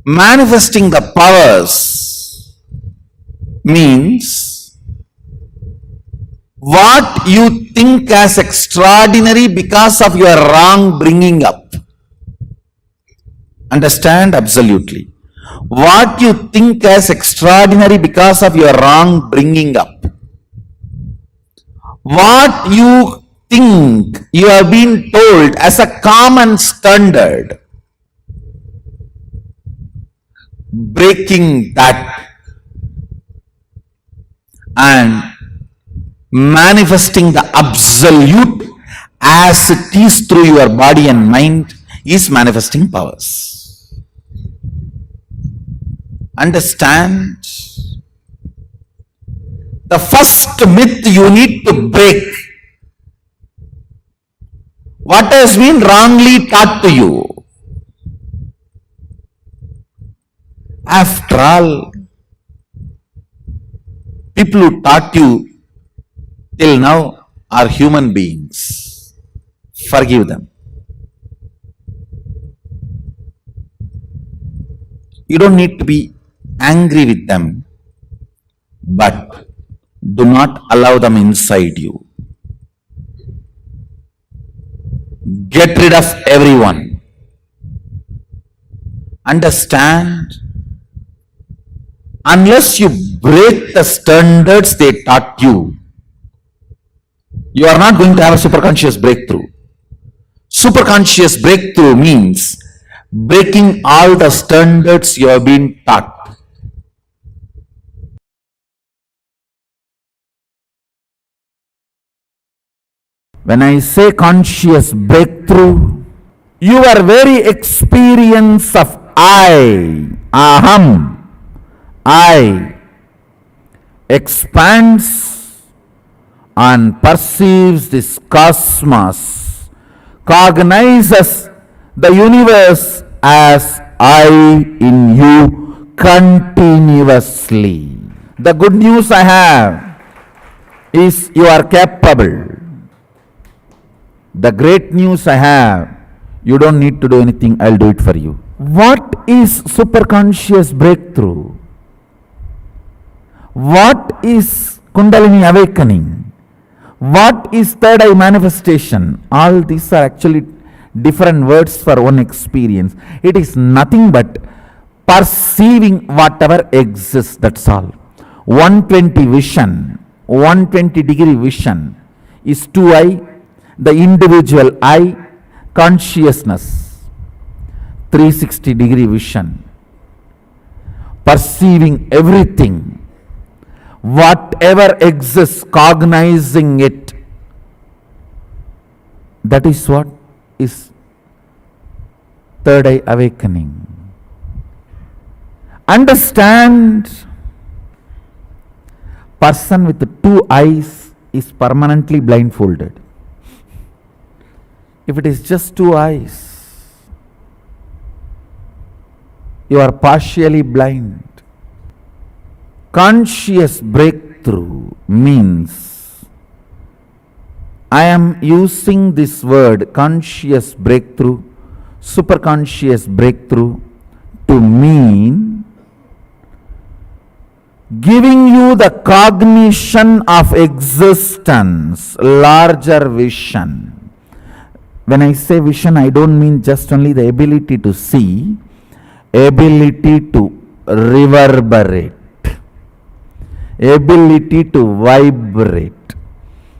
Manifesting the powers means what you think as extraordinary because of your wrong bringing up. Understand? Absolutely. What you think as extraordinary because of your wrong bringing up. What you think you have been told as a common standard. Breaking that and manifesting the absolute as it is through your body and mind is manifesting powers. Understand? The first myth you need to break. What has been wrongly taught to you? After all, people who taught you till now are human beings. Forgive them. You don't need to be angry with them, but do not allow them inside you. Get rid of everyone. Understand? Unless you break the standards they taught you, you are not going to have a superconscious breakthrough. Superconscious breakthrough means breaking all the standards you have been taught. When I say conscious breakthrough, your very experience of I, aham, I expands and perceives this cosmos, cognizes the universe as I in you continuously. The good news I have is you are capable. The great news I have, you don't need to do anything, I'll do it for you. What is superconscious breakthrough? What is Kundalini awakening? What is third eye manifestation? All these are actually different words for one experience. It is nothing but perceiving whatever exists, that's all. 120 vision, 120-degree vision is 2I, the individual I, consciousness. 360-degree vision, perceiving everything, whatever exists, cognizing it. That is what is third eye awakening. Understand, person with 2 eyes is permanently blindfolded. If it is just 2 eyes, you are partially blind. Conscious breakthrough means, I am using this word conscious breakthrough, superconscious breakthrough, to mean giving you the cognition of existence, larger vision. When I say vision, I don't mean just only the ability to see, ability to reverberate, ability to vibrate,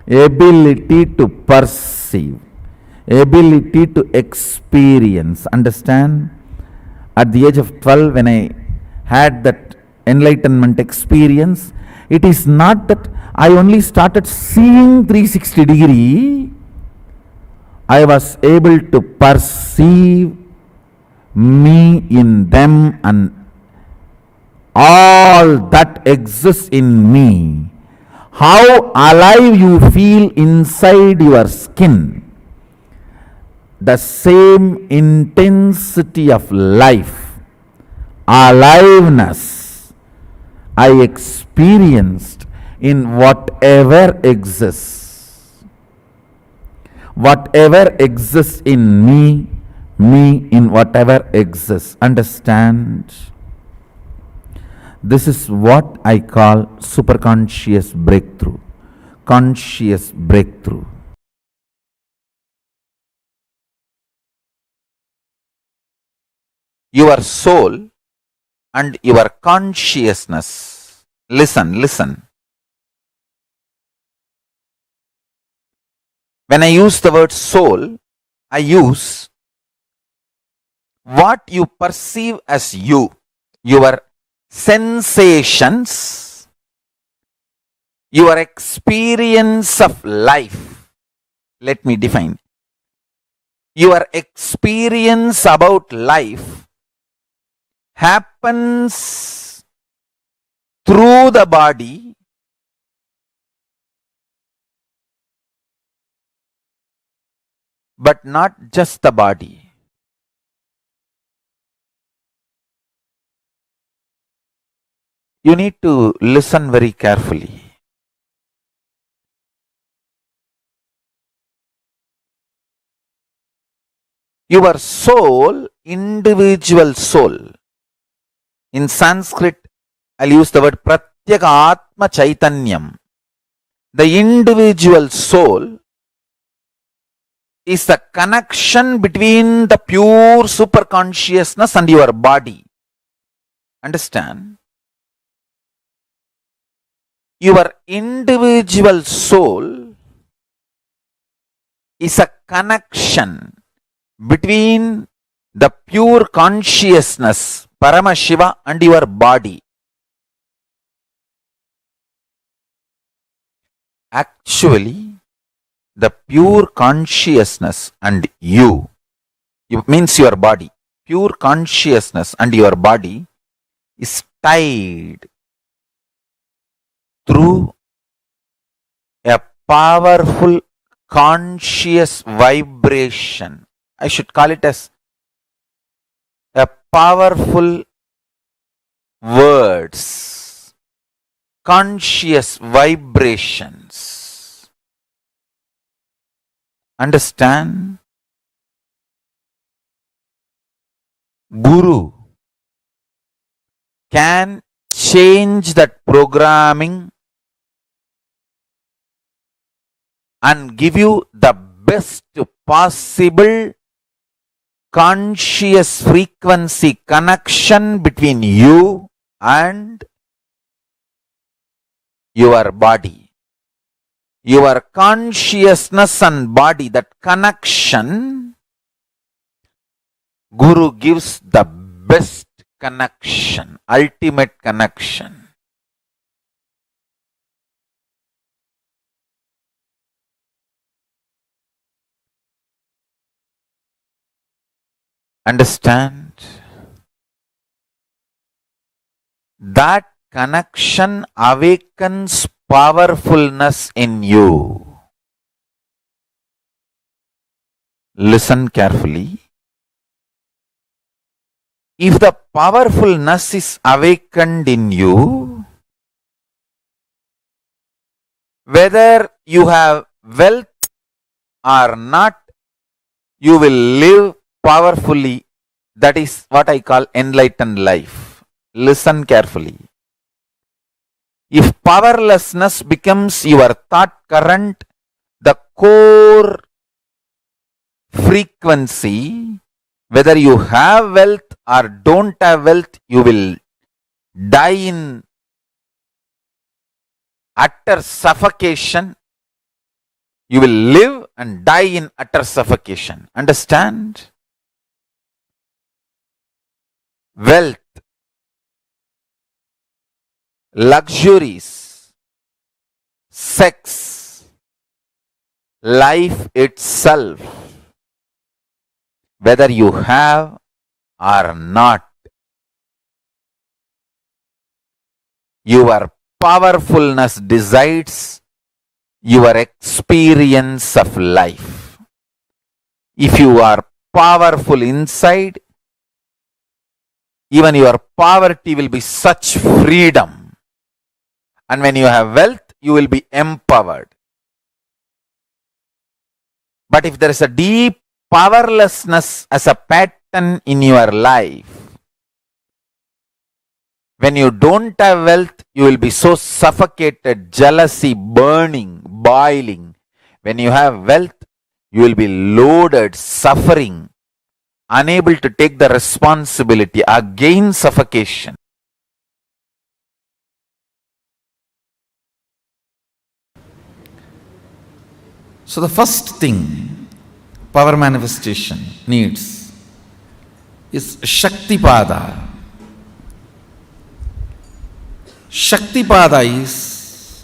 ability to perceive, ability to experience. Understand? At the age of 12, when I had that enlightenment experience, it is not that I only started seeing 360-degree, I was able to perceive me in them and all that exists in me. How alive you feel inside your skin. The same intensity of life, aliveness, I experienced in whatever exists. Whatever exists in me, me in whatever exists. Understand? This is what I call superconscious breakthrough, conscious breakthrough. Your soul and your consciousness. Listen, listen. When I use the word soul, I use what you perceive as you, your sensations, your experience of life. Let me define. Your experience about life happens through the body, but not just the body. You need to listen very carefully. Your soul, individual soul. In Sanskrit, I'll use the word Pratyeka Atma Chaitanyam. The individual soul is the connection between the pure superconsciousness and your body. Understand? Your individual soul is a connection between the pure consciousness, Paramashiva, and your body. Actually, the pure consciousness and you, it means your body, pure consciousness and your body is tied through a powerful conscious vibration. I should call it as a powerful words, conscious vibrations. Understand? Guru can change that programming and give you the best possible conscious frequency connection between you and your body. Your consciousness and body, that connection, Guru gives the best connection, ultimate connection. Understand? That connection awakens powerfulness in you. Listen carefully. If the powerfulness is awakened in you, whether you have wealth or not, you will live powerfully. That is what I call enlightened life. Listen carefully. If powerlessness becomes your thought current, the core frequency, whether you have wealth or don't have wealth, you will die in utter suffocation. You will live and die in utter suffocation. Understand? Wealth, luxuries, sex, life itself, whether you have or not, your powerfulness decides your experience of life. If you are powerful inside, even your poverty will be such freedom. And when you have wealth, you will be empowered. But if there is a deep powerlessness as a pattern in your life, when you don't have wealth, you will be so suffocated, jealousy, burning, boiling. When you have wealth, you will be loaded, suffering, unable to take the responsibility, again suffocation. So the first thing power manifestation needs is Shaktipada. Shaktipada is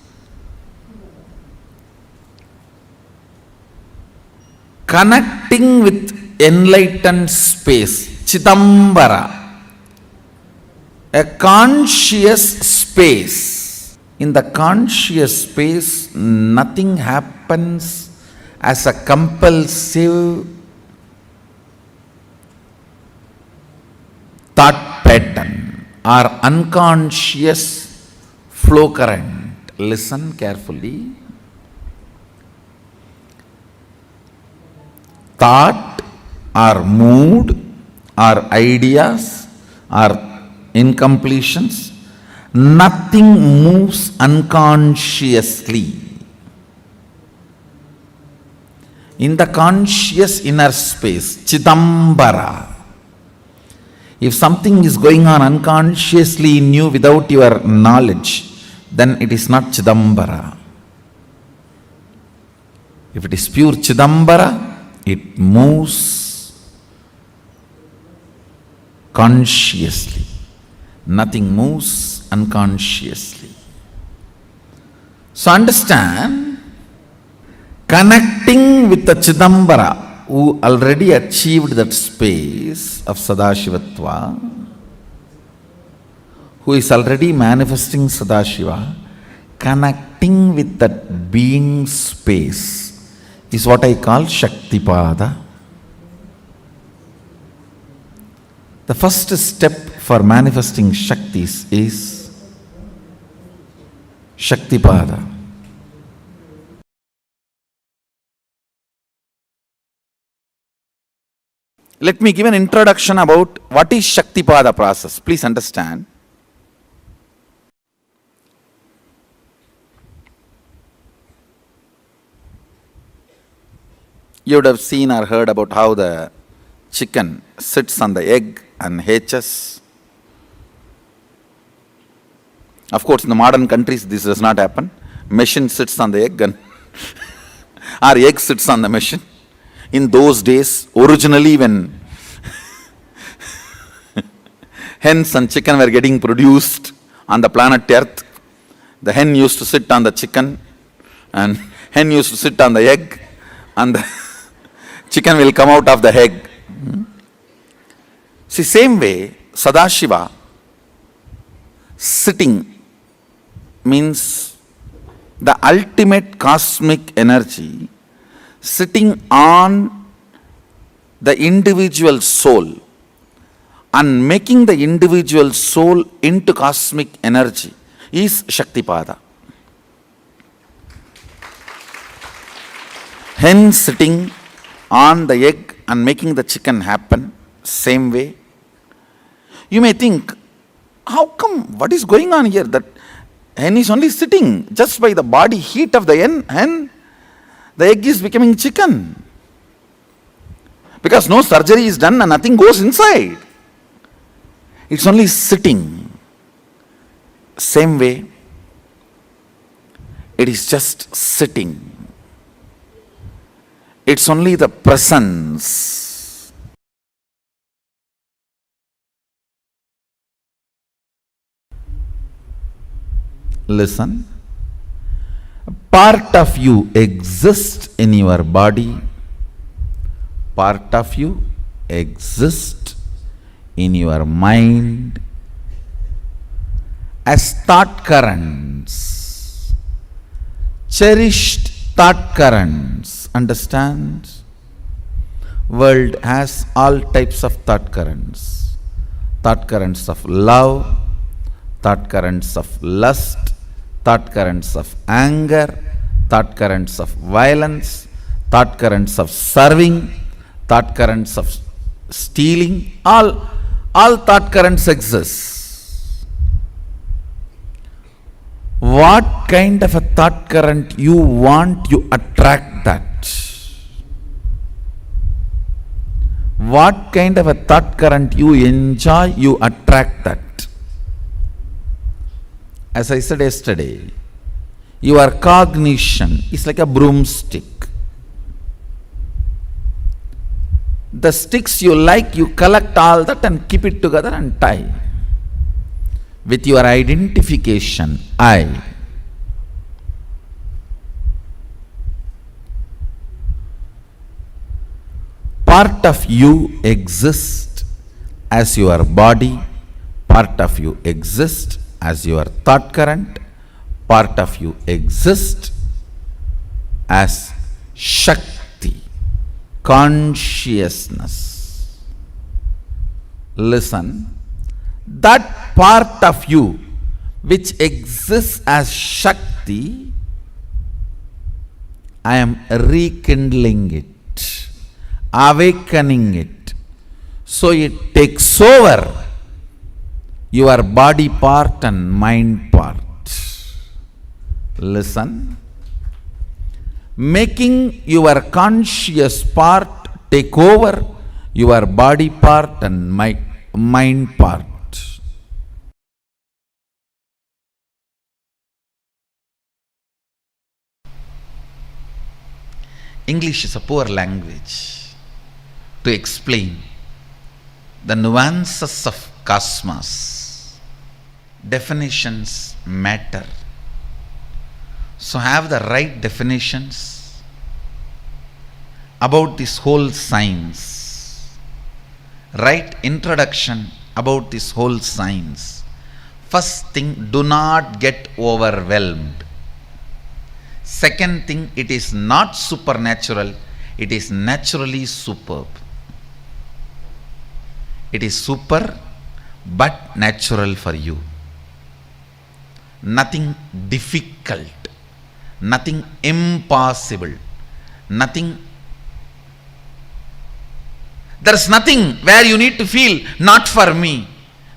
connecting with enlightened space, Chidambara, a conscious space. In the conscious space, nothing happens as a compulsive thought pattern or unconscious flow current. Listen carefully. Thought or mood or ideas or incompletions, nothing moves unconsciously. In the conscious inner space, Chidambara, if something is going on unconsciously in you without your knowledge, then it is not Chidambara. If it is pure Chidambara, it moves consciously. Nothing moves unconsciously. So understand, connecting with the Chidambara, who already achieved that space of Sadashivatva, who is already manifesting Sadashiva, connecting with that being space is what I call Shaktipada. The first step for manifesting Shaktis is Shaktipada. Let me give an introduction about what is Shaktipada process. Please understand. You would have seen or heard about how the chicken sits on the egg and hatches. Of course, in the modern countries, this does not happen. Machine sits on the egg and or egg sits on the machine. In those days, originally when hens and chicken were getting produced on the planet Earth, the hen used to sit on the chicken and hen used to sit on the egg and the chicken will come out of the egg. See, same way, Sadashiva sitting means the ultimate cosmic energy sitting on the individual soul and making the individual soul into cosmic energy is Shaktipada. Hen sitting on the egg and making the chicken happen, same way. You may think, how come, what is going on here? That hen is only sitting just by the body heat of the hen, the egg is becoming chicken. Because no surgery is done and nothing goes inside. It's only sitting. Same way, it is just sitting. It's only the presence. Listen. Part of you exists in your body. Part of you exists in your mind as thought currents, cherished thought currents. Understand? World has all types of thought currents. Thought currents of love, thought currents of lust, thought currents of anger, thought currents of violence, thought currents of serving, thought currents of stealing. All thought currents exist. What kind of a thought current you want, you attract that. What kind of a thought current you enjoy, you attract that. As I said yesterday, your cognition is like a broomstick. The sticks you like, you collect all that and keep it together and tie. With your identification, I. Part of you exists as your body, part of you exists as your thought current, part of you exists as Shakti, consciousness. Listen, that part of you which exists as Shakti, I am rekindling it, awakening it, so it takes over your body part and mind part. Listen, making your conscious part take over your body part and mind part. English is a poor language to explain the nuances of cosmos. Definitions matter. So have the right definitions about this whole science. Right introduction about this whole science. First thing, do not get overwhelmed. Second thing, it is not supernatural, it is naturally superb. It is super but natural for you. Nothing difficult, nothing impossible, nothing. There is nothing where you need to feel, not for me,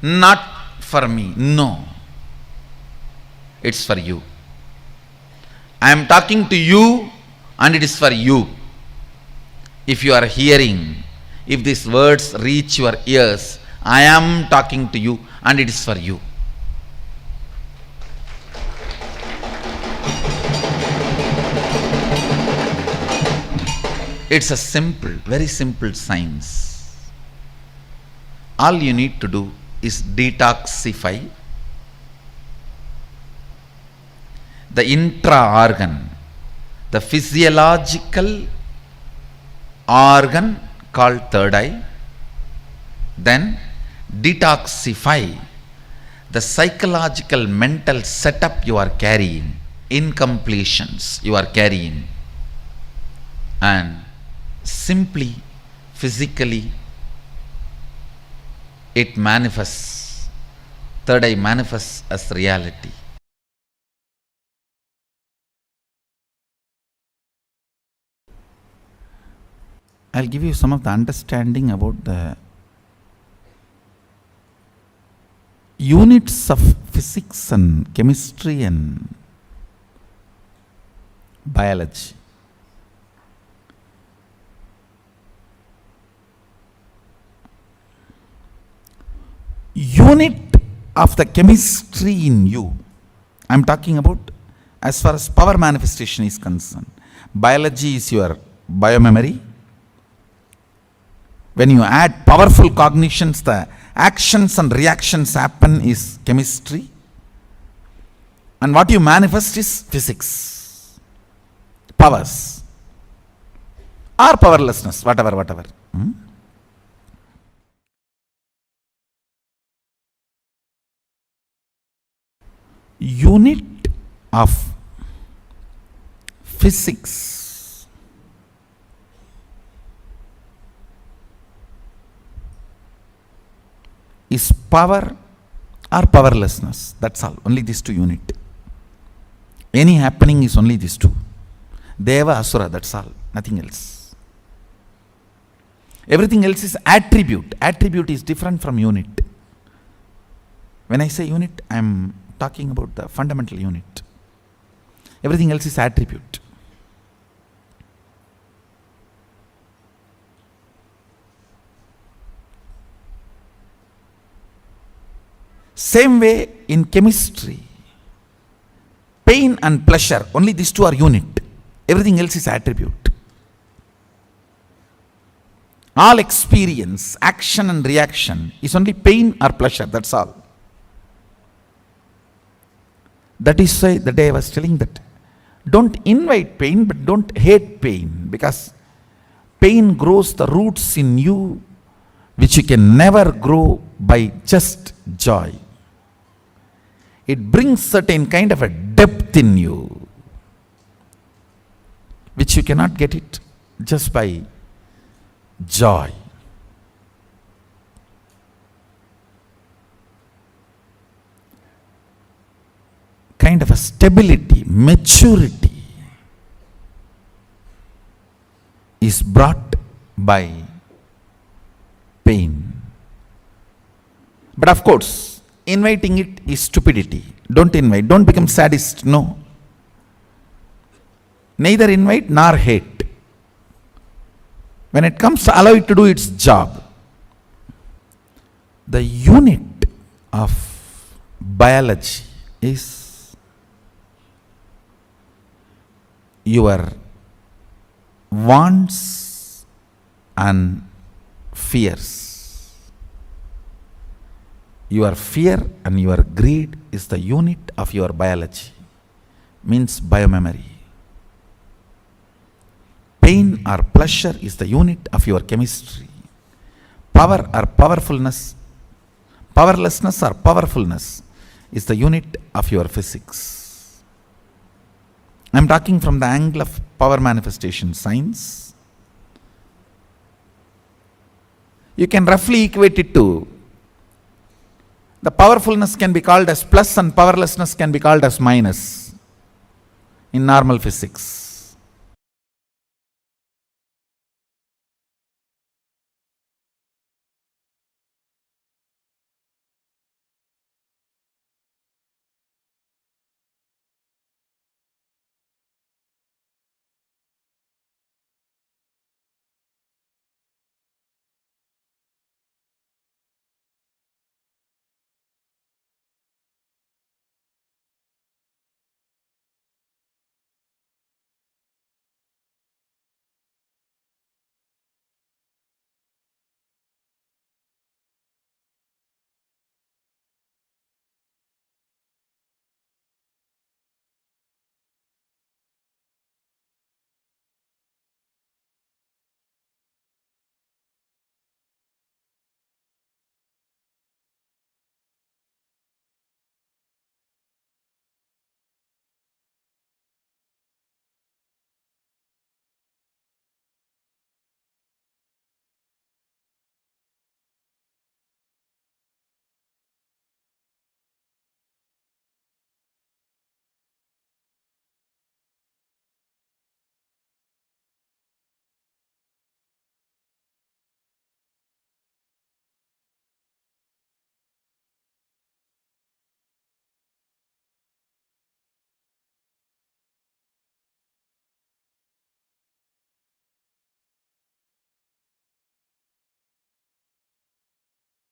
not for me. No. It's for you. I am talking to you and it is for you. If you are hearing, If these words reach your ears, I am talking to you and it is for you. It's a simple, very simple science. All you need to do is detoxify the intra-organ, the physiological organ called third eye, then detoxify the psychological mental setup you are carrying, incompletions you are carrying, and simply, physically, it manifests, third eye manifests as reality. I'll give you some of the understanding about the units of physics and chemistry and biology. Unit of the chemistry in you, I'm talking about as far as power manifestation is concerned. Biology is your biomemory. When you add powerful cognitions, the actions and reactions happen is chemistry. And what you manifest is physics. Powers. Or powerlessness, whatever. Unit of physics is power or powerlessness. That's all. Only these two unit. Any happening is only these two. Deva, Asura, that's all. Nothing else. Everything else is attribute. Attribute is different from unit. When I say unit, I am talking about the fundamental unit. Everything else is attribute. Same way in chemistry, pain and pleasure, only these two are unit. Everything else is attribute. All experience, action and reaction is only pain or pleasure, that's all. That is why the day I was telling that don't invite pain but don't hate pain, because pain grows the roots in you which you can never grow by just joy. It brings certain kind of a depth in you which you cannot get it just by joy. Kind of a stability, maturity is brought by pain. But of course, inviting it is stupidity. Don't invite, don't become sadist, no. Neither invite nor hate. When it comes to allow it to do its job, the unit of biology is your wants and fears. Your fear and your greed is the unit of your biology, means biomemory. Pain or pleasure is the unit of your chemistry. Power or powerfulness, powerlessness or powerfulness is the unit of your physics. I am talking from the angle of power manifestation science. You can roughly equate it to the powerfulness can be called as plus and powerlessness can be called as minus in normal physics.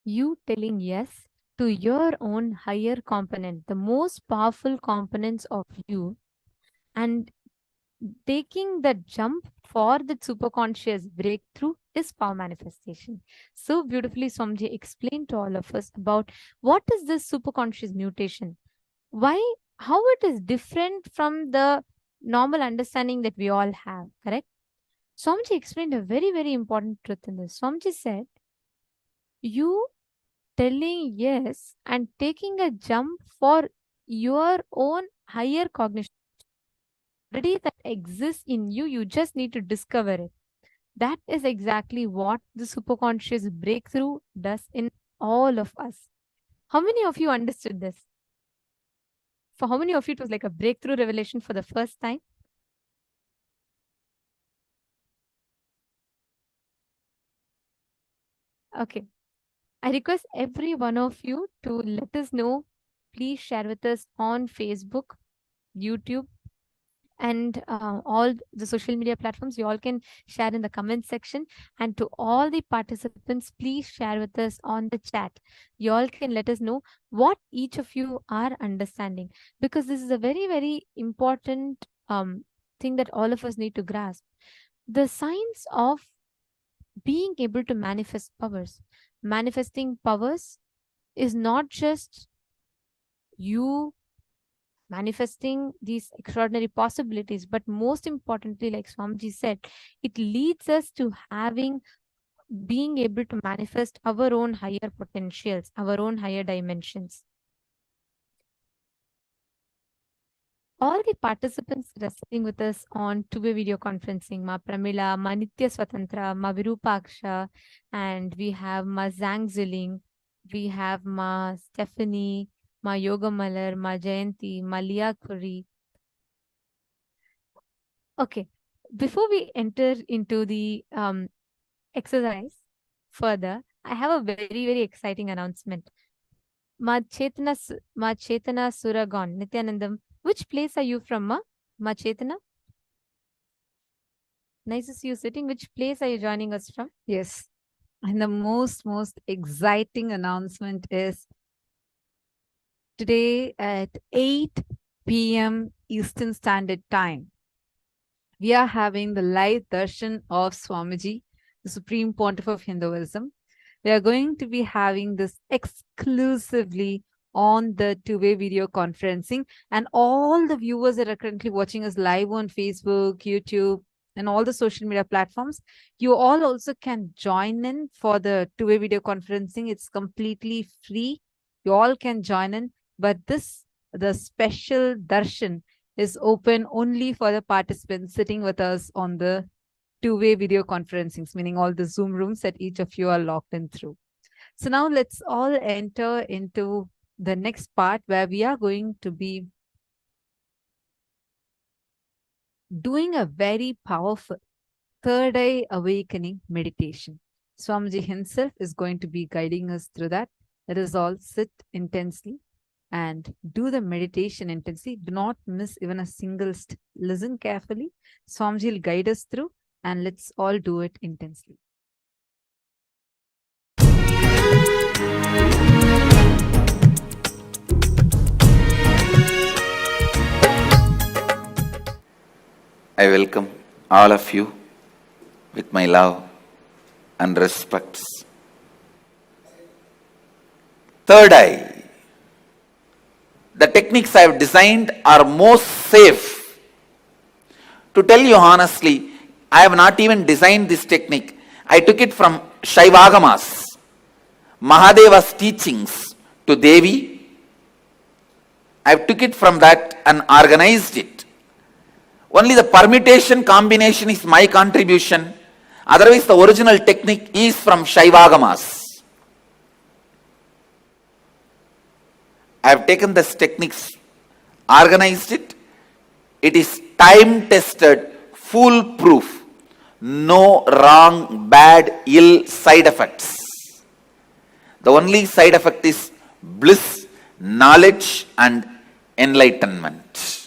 You telling yes to your own higher component, the most powerful components of you, and taking the jump for the superconscious breakthrough is power manifestation. So beautifully, Swamiji explained to all of us about what is this superconscious mutation, why, how it is different from the normal understanding that we all have, correct? Swamiji explained a very, very important truth in this. Swamiji said, you telling yes and taking a jump for your own higher cognition already that exists in you, you just need to discover it. That is exactly what the superconscious breakthrough does in all of us. How many of you understood this? For how many of you it was like a breakthrough revelation for the first time? Okay. I request every one of you to let us know. Please share with us on Facebook, YouTube, and all the social media platforms. You all can share in the comment section. And to all the participants, please share with us on the chat. You all can let us know what each of you are understanding, because this is a very, very important thing that all of us need to grasp. The science of being able to manifest powers. Manifesting powers is not just you manifesting these extraordinary possibilities, but most importantly, like Swamiji said, it leads us to being able to manifest our own higher potentials, our own higher dimensions. All the participants that are sitting with us on two-way video conferencing, Ma Pramila, Ma Nitya Swatantra, Ma Virupaksha, and we have Ma Zhang Ziling, we have Ma Stephanie, Ma Yoga Malar, Ma Jayanti, Ma Liya Kuri. Okay, before we enter into the exercise further, I have a very, very exciting announcement. Ma Chetana Suragon, Nithyanandam, which place are you from, Ma Chetana? Nice to see you sitting. Which place are you joining us from? Yes. And the most exciting announcement is today at 8 p.m. Eastern Standard Time. We are having the live darshan of Swamiji, the Supreme Pontiff of Hinduism. We are going to be having this exclusively on the two-way video conferencing, and all the viewers that are currently watching us live on Facebook, YouTube, and all the social media platforms, you all also can join in for the two-way video conferencing. It's completely free. You all can join in, but the special darshan is open only for the participants sitting with us on the two-way video conferencings, meaning all the Zoom rooms that each of you are logged in through. So now let's all enter into the next part where we are going to be doing a very powerful third eye awakening meditation. Swamiji himself is going to be guiding us through that. Let us all sit intensely and do the meditation intensely. Do not miss even a single step. Listen carefully. Swamiji will guide us through, and let's all do it intensely. I welcome all of you with my love and respects. Third eye. The techniques I have designed are most safe. To tell you honestly, I have not even designed this technique. I took it from Shaivagamas, Mahadeva's teachings to Devi. I took it from that and organized it. Only the permutation combination is my contribution. Otherwise, the original technique is from Shaivagamas. I have taken this techniques, organized it. It is time-tested, foolproof. No wrong, bad, ill side effects. The only side effect is bliss, knowledge, and enlightenment.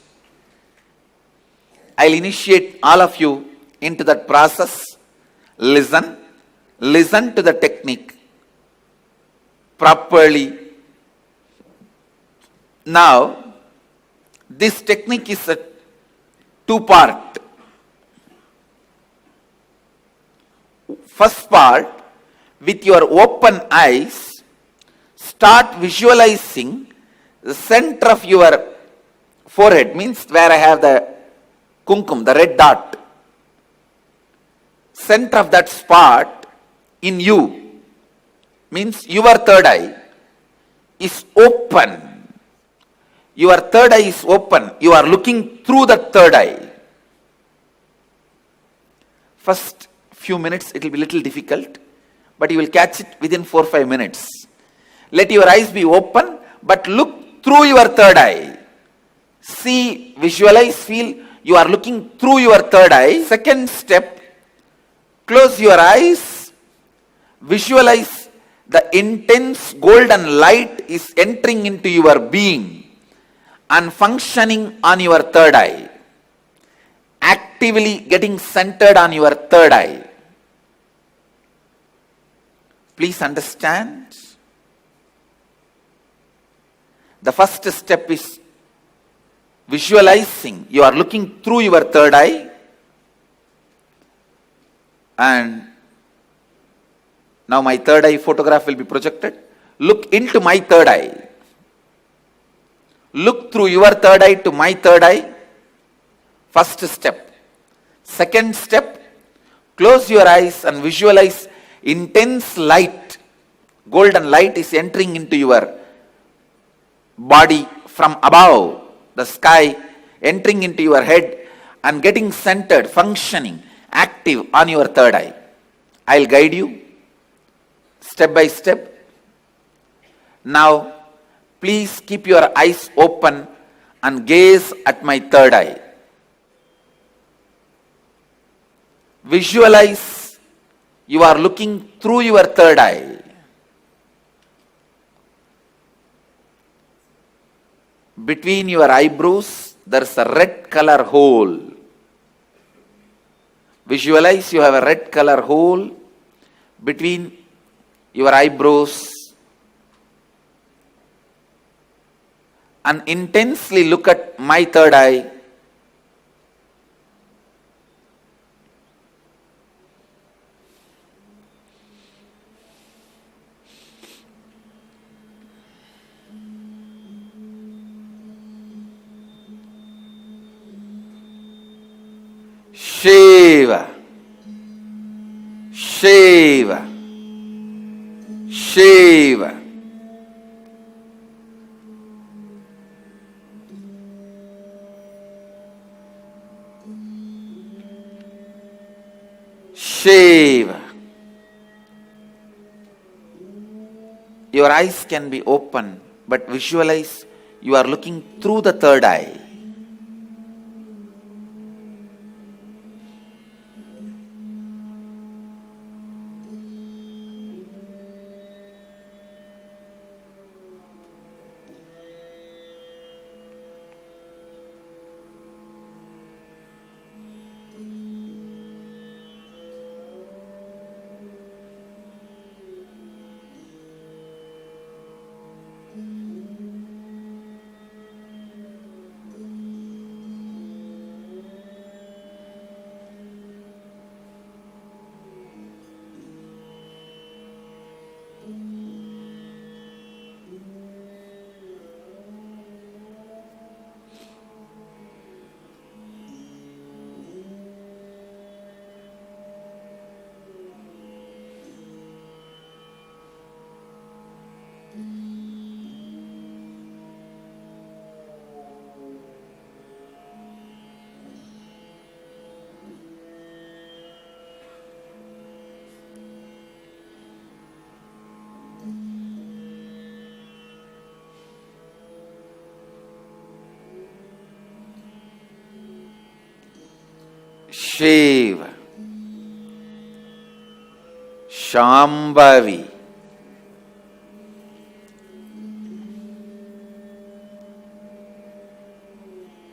I'll initiate all of you into that process. Listen to the technique. properly. Now, this technique is a two-part. First part, with your open eyes, start visualizing the center of your forehead, means where I have the kumkum, the red dot. Center of that spot in you, means your third eye, is open. Your third eye is open. You are looking through the third eye. First few minutes it will be little difficult, but you will catch it within 4 or 5 minutes. Let your eyes be open, but look through your third eye. See, visualize, feel you are looking through your third eye. Second step, close your eyes, visualize the intense golden light is entering into your being and functioning on your third eye, actively getting centered on your third eye. Please understand, the first step is visualizing you are looking through your third eye, and now my third eye photograph will be projected. Look into my third eye. Look through your third eye to my third eye. First step. Second step, close your eyes and visualize intense light. Golden light is entering into your body from above, the sky, entering into your head and getting centered, functioning, active on your third eye. I'll guide you step by step. Now, please keep your eyes open and gaze at my third eye. Visualize you are looking through your third eye. Between your eyebrows, there is a red color hole. Visualize you have a red color hole between your eyebrows and intensely look at my third eye. Shiva, Shiva, Shiva. Shiva. Your eyes can be open, but visualize you are looking through the third eye. Shiva, Shambhavi,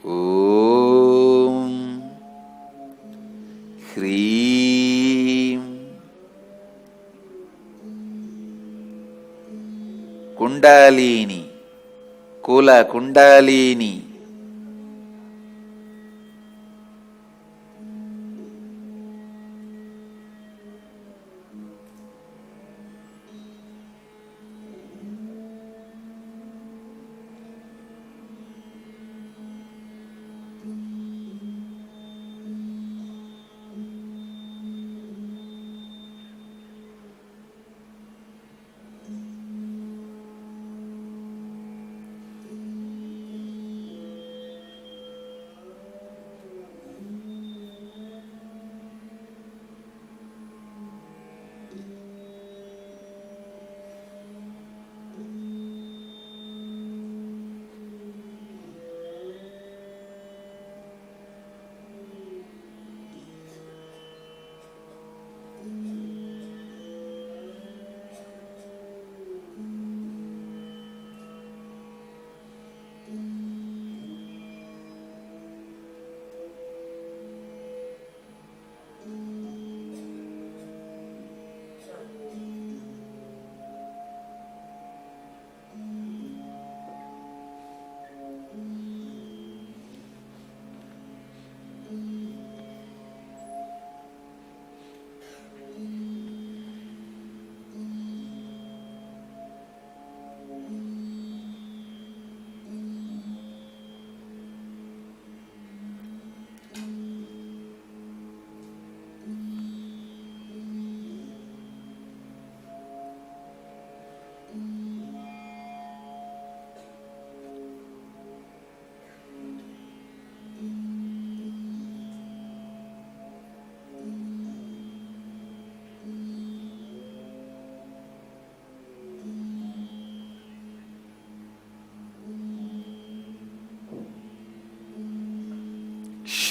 Om, Hreem, Kundalini, Kula Kundalini.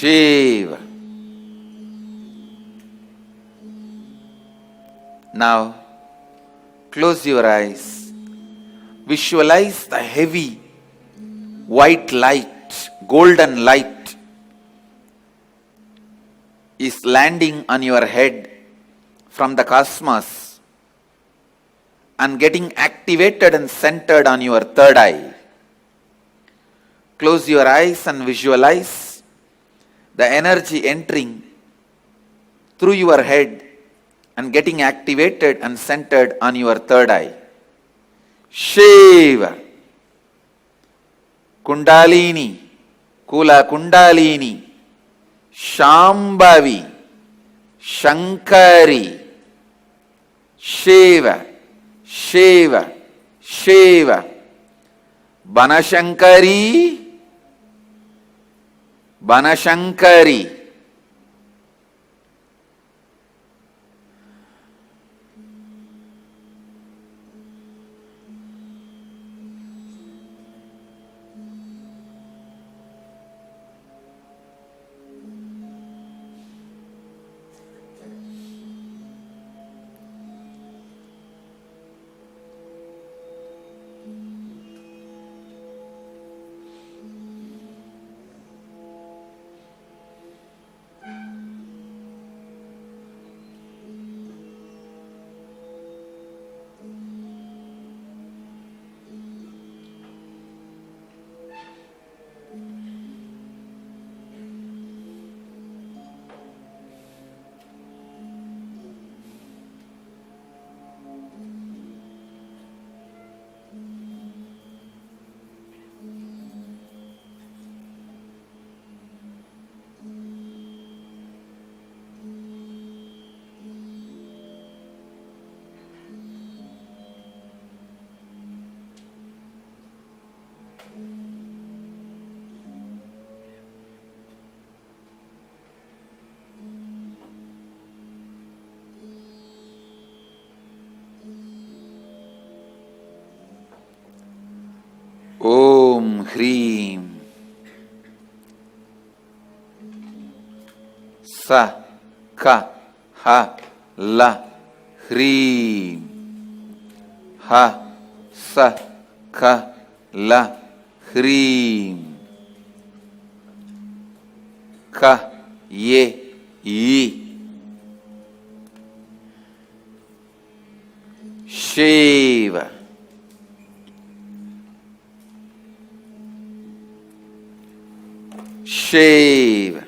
Shiva. Now, close your eyes. Visualize the heavy white light, golden light is landing on your head from the cosmos and getting activated and centered on your third eye. Close your eyes and visualize the energy entering through your head and getting activated and centered on your third eye. Shiva, Kundalini, Kula Kundalini, Shambhavi, Shankari, Shiva, Shiva, Shiva, Banashankari, Banashankari. Om Hreem Sa Ka Ha La Hreem Ha Sa Ka La Hreem Ka Ye Yi Shiva Shiv.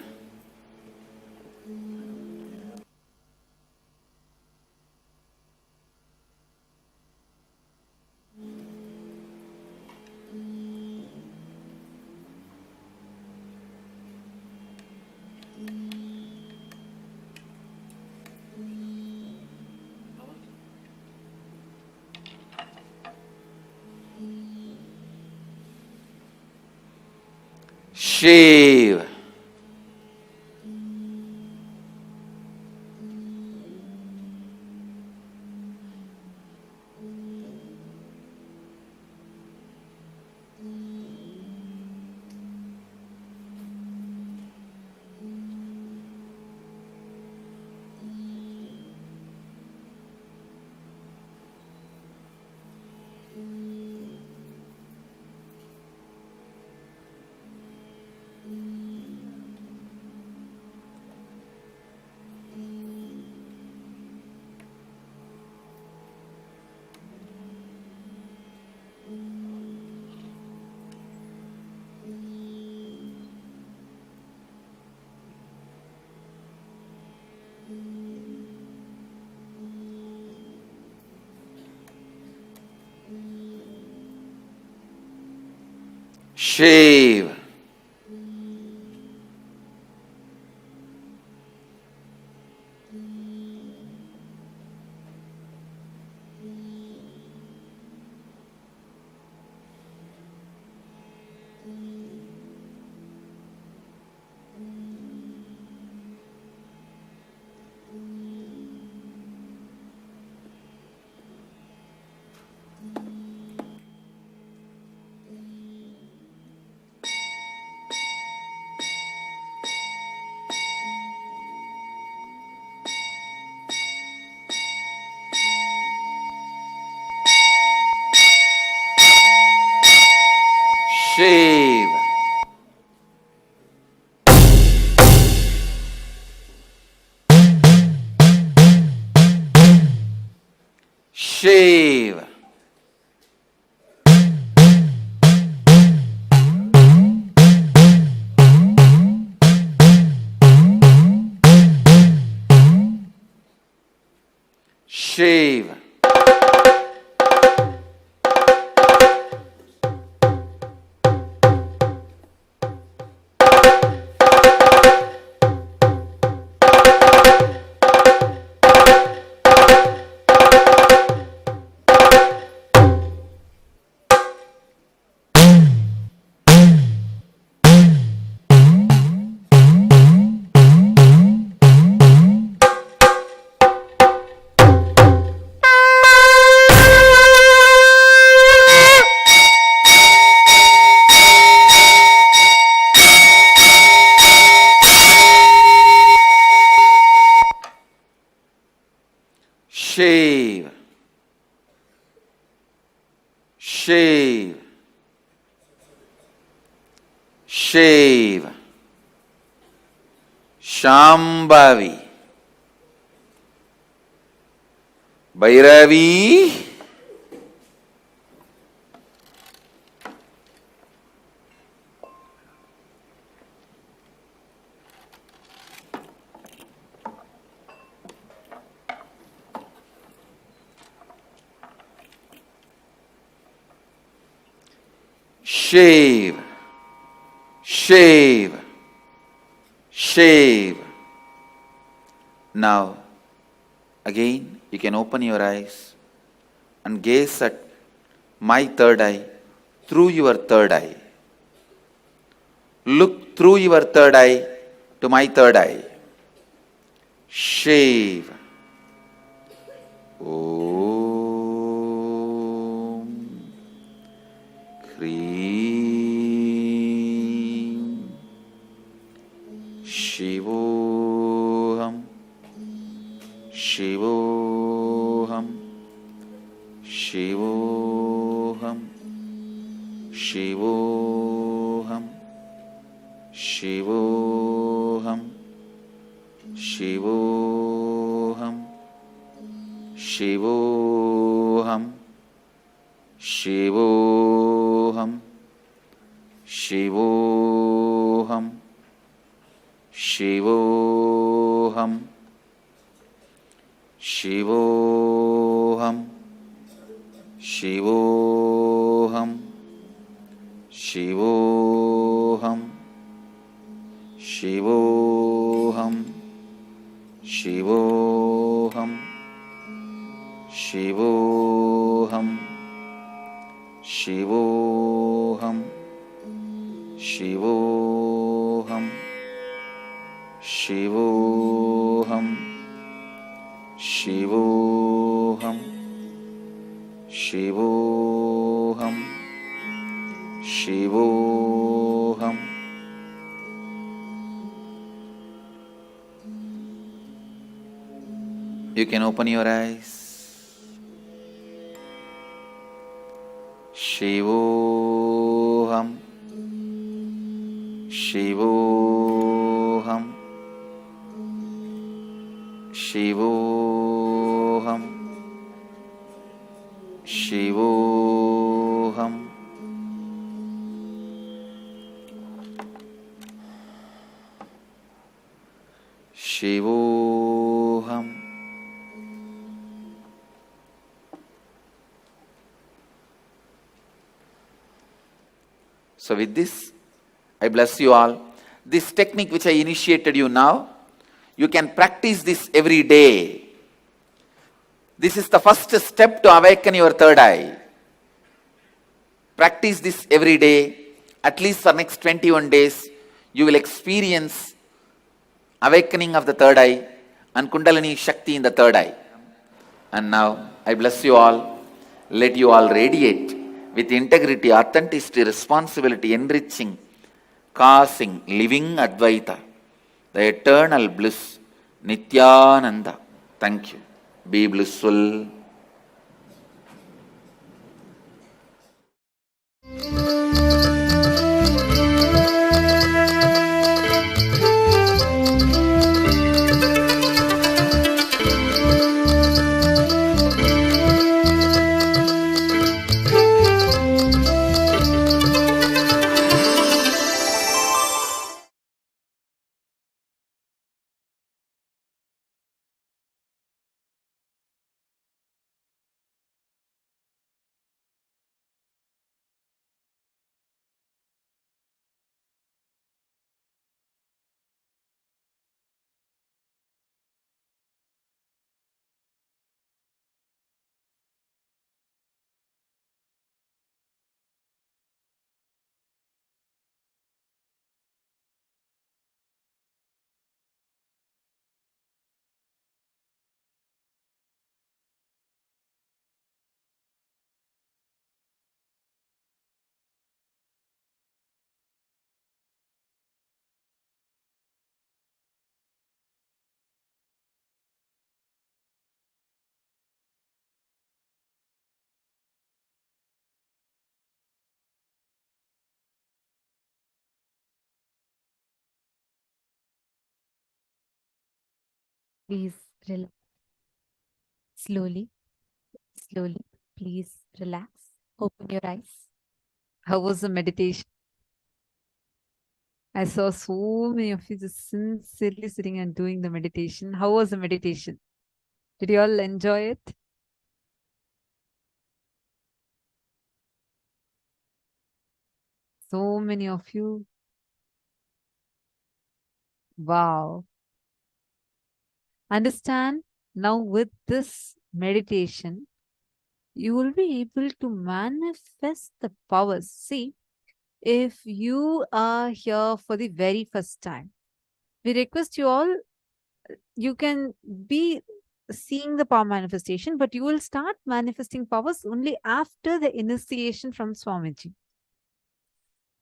Shiv. Shiv. Shiv. Shiv. Shiv. Shiv. Shiv. Shiv. Shambhavi. Bhairavi. Shiv. Shiv. Shiv. Now, again, you can open your eyes and gaze at my third eye through your third eye. Look through your third eye to my third eye. Shiv. Om. Hreem. Shivoham. Shivoham. Shivoham. Shivoham. Shivoham. Shivoham. Shivoham. Shivoham. Shivoham. Shivoham, Shivoham, Shivoham, Shivoham, Shivoham, Shivoham, Shivoham, Shivoham, Shivoham, Shivoham, Shivoham, Shivoham, Shivoham. You can open your eyes. Shivoham, Shivoham, Shivoham, Shivoham. Shivoham. So with this, I bless you all. This technique which I initiated you now, you can practice this every day. This is the first step to awaken your third eye. Practice this every day. At least for next 21 days, you will experience awakening of the third eye and Kundalini Shakti in the third eye. And now, I bless you all. Let you all radiate with integrity, authenticity, responsibility, enriching, causing, living Advaita, the eternal bliss, Nithyananda. Thank you. Be blissful. Please relax. Slowly, slowly. Please relax. Open your eyes. How was the meditation? I saw so many of you just sincerely sitting and doing the meditation. How was the meditation? Did you all enjoy it? So many of you. Wow. Understand now with this meditation, you will be able to manifest the powers. See, if you are here for the very first time, we request you all, you can be seeing the power manifestation, but you will start manifesting powers only after the initiation from Swamiji.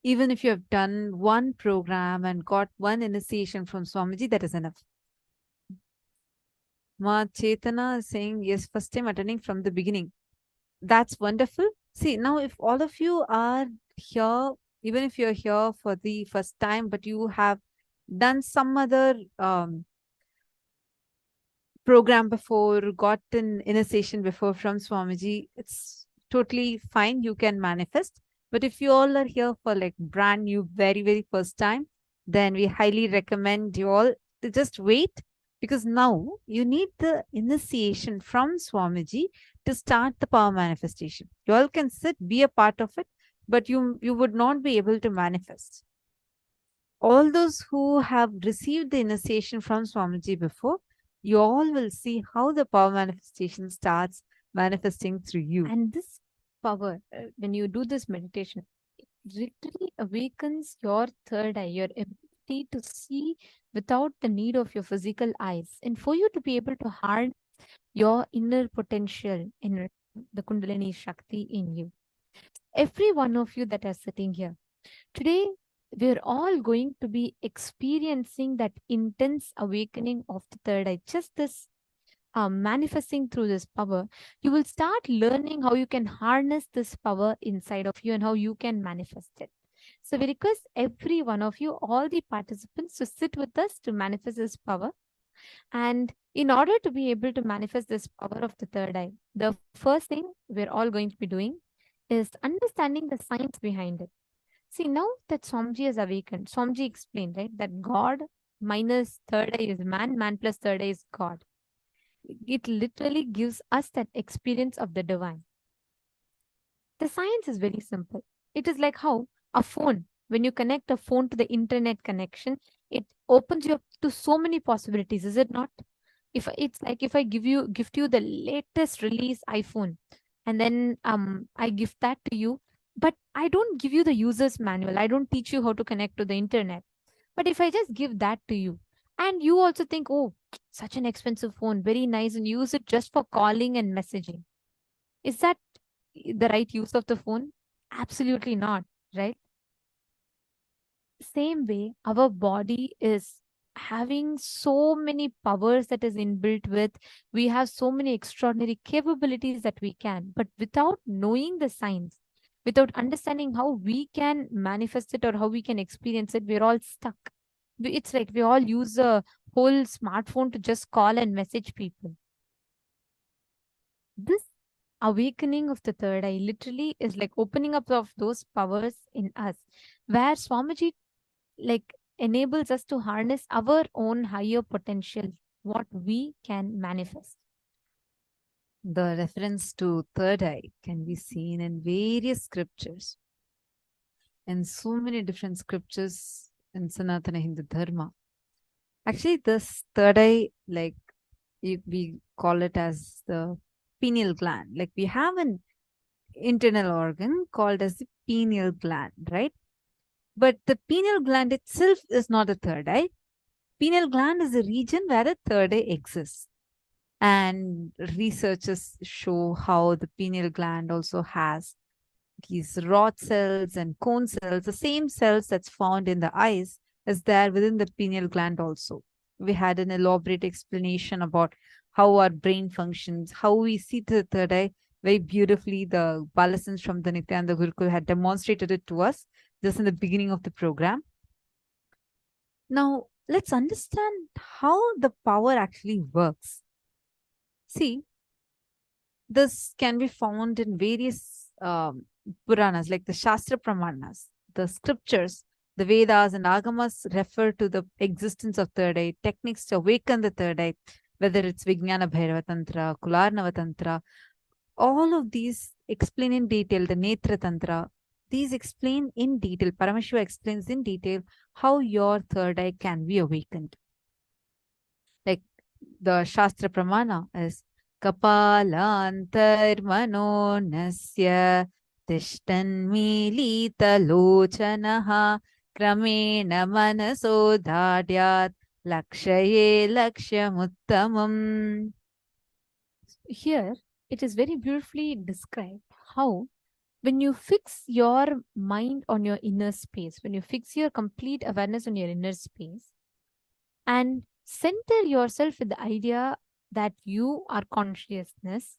Even if you have done one program and got one initiation from Swamiji, that is enough. Ma Chetana is saying, yes, first time attending from the beginning. That's wonderful. See, now if all of you are here, even if you're here for the first time, but you have done some other program before, got an initiation before from Swamiji, it's totally fine. You can manifest. But if you all are here for like brand new, very, very first time, then we highly recommend you all to just wait, because now you need the initiation from Swamiji to start the power manifestation. You all can sit, be a part of it, but you would not be able to manifest. All those who have received the initiation from Swamiji before, you all will see how the power manifestation starts manifesting through you. And this power, when you do this meditation, it literally awakens your third eye, your ability to see without the need of your physical eyes. And for you to be able to harness your inner potential, in the Kundalini Shakti in you. Every one of you that are sitting here, today we're all going to be experiencing that intense awakening of the third eye. Just this manifesting through this power, you will start learning how you can harness this power inside of you and how you can manifest it. So we request every one of you, all the participants, to sit with us to manifest this power. And in order to be able to manifest this power of the third eye, the first thing we're all going to be doing is understanding the science behind it. See, now that Swamiji has awakened, Swamiji explained, right, that God minus third eye is man, man plus third eye is God. It literally gives us that experience of the divine. The science is very simple. It is like how a phone, when you connect a phone to the internet connection, it opens you up to so many possibilities, is it not? If it's like if I gift you the latest release iPhone, and then I gift that to you, but I don't give you the user's manual. I don't teach you how to connect to the internet. But if I just give that to you, and you also think, oh, such an expensive phone, very nice, and use it just for calling and messaging, is that the right use of the phone? Absolutely not, right? Same way, our body is having so many powers that is inbuilt with. We have so many extraordinary capabilities that we can, but without knowing the science, without understanding how we can manifest it or how we can experience it, we're all stuck. It's like we all use a whole smartphone to just call and message people. This awakening of the third eye literally is like opening up of those powers in us, where Swamiji like enables us to harness our own higher potential, what we can manifest. The reference to third eye can be seen in various scriptures, in so many different scriptures in Sanatana Hindu Dharma. Actually, this third eye, like we call it as the pineal gland. Like we have an internal organ called as the pineal gland, right? But the pineal gland itself is not a third eye. Pineal gland is a region where a third eye exists. And researchers show how the pineal gland also has these rod cells and cone cells, the same cells that's found in the eyes is there within the pineal gland also. We had an elaborate explanation about how our brain functions, how we see the third eye very beautifully. The Balasans from the Nithyananda Gurukul had demonstrated it to us just in the beginning of the program. Now, let's understand how the power actually works. See, this can be found in various Puranas, like the Shastra Pramanas, the scriptures, the Vedas and Agamas refer to the existence of third eye, techniques to awaken the third eye, whether it's Vijnana Bhairava Tantra, Kularnava Tantra, all of these explain in detail, the Netra Tantra, these explain in detail, Paramashiva explains in detail how your third eye can be awakened. Like the Shastra Pramana is Kapalantar Manonasya Tishtanmilitalochanaha Kramena Manaso Dhadyat Lakshaye Lakshamuttamam. Here, it is very beautifully described how when you fix your mind on your inner space, when you fix your complete awareness on your inner space and center yourself with the idea that you are consciousness,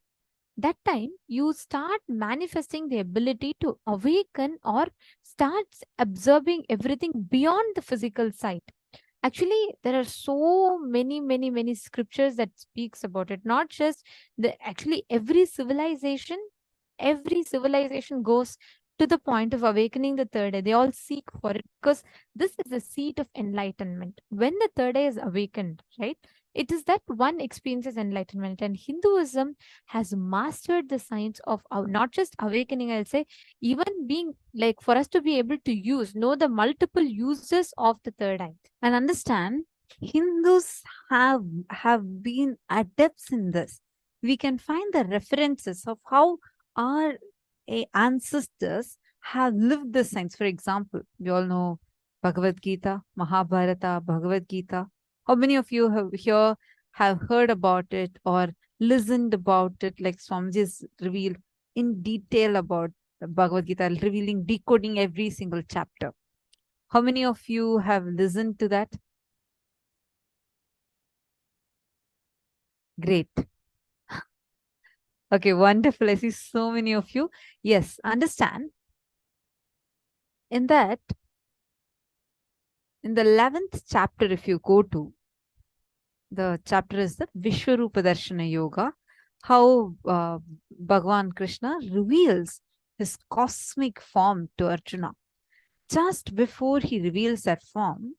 that time you start manifesting the ability to awaken or start observing everything beyond the physical sight. Actually, there are so many scriptures that speaks about it. Not just the, actually every civilization goes to the point of awakening the third eye. They all seek for it because this is the seat of enlightenment. When the third eye is awakened, right? It is that one experiences enlightenment. And Hinduism has mastered the science of not just awakening, I'll say, even being like for us to be able to know the multiple uses of the third eye. And understand, Hindus have been adepts in this. We can find the references of how our ancestors have lived the science. For example, we all know Bhagavad Gita, Mahabharata, Bhagavad Gita. How many of you here have heard about it or listened about it, like Swamiji's revealed in detail about Bhagavad Gita, revealing, decoding every single chapter? How many of you have listened to that? Great. Okay, wonderful. I see so many of you. Yes, understand. In that, in the 11th chapter, if you go to, the chapter is the Vishwarupa Darshana Yoga, how Bhagavan Krishna reveals his cosmic form to Arjuna. Just before he reveals that form,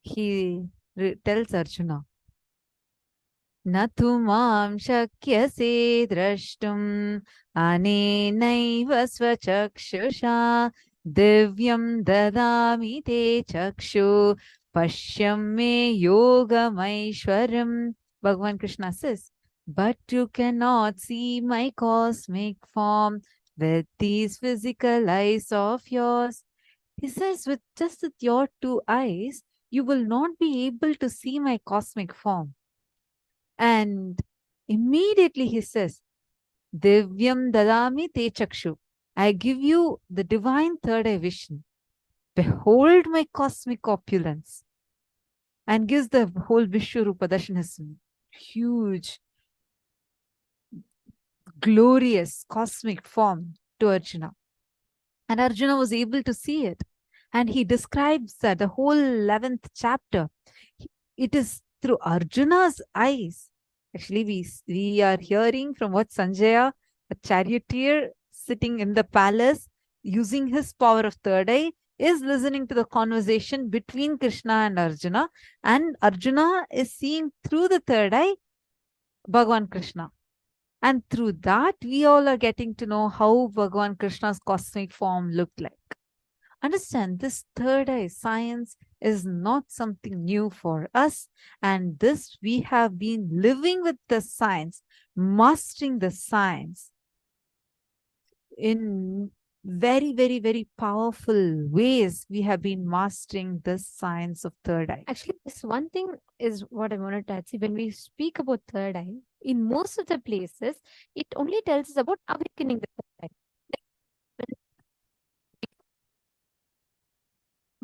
he tells Arjuna, न तु मां शक्यसे द्रष्टुम् अनेनैव स्वचक्षुषा दिव्यं ददामि ते चक्षु पश्यं मे योगमैश्वरम्. Bhagavan Krishna says, but you cannot see my cosmic form with these physical eyes of yours. He says, with just with your two eyes, you will not be able to see my cosmic form. And immediately he says, Divyam dadami te chakshu. I give you the divine third eye vision. Behold my cosmic opulence. And gives the whole Vishwarupa Darshan, his huge, glorious cosmic form to Arjuna. And Arjuna was able to see it. And he describes that the whole 11th chapter. It is through Arjuna's eyes. Actually, we are hearing from what Sanjaya, a charioteer sitting in the palace, using his power of third eye, is listening to the conversation between Krishna and Arjuna is seeing through the third eye Bhagavan Krishna. And through that, we all are getting to know how Bhagavan Krishna's cosmic form looked like. Understand, this third eye science is not something new for us. And this, we have been living with the science, mastering the science in very, very, very powerful ways. We have been mastering this science of third eye. Actually, this one thing is what I wanted to add. See, when we speak about third eye, in most of the places, it only tells us about awakening the third eye.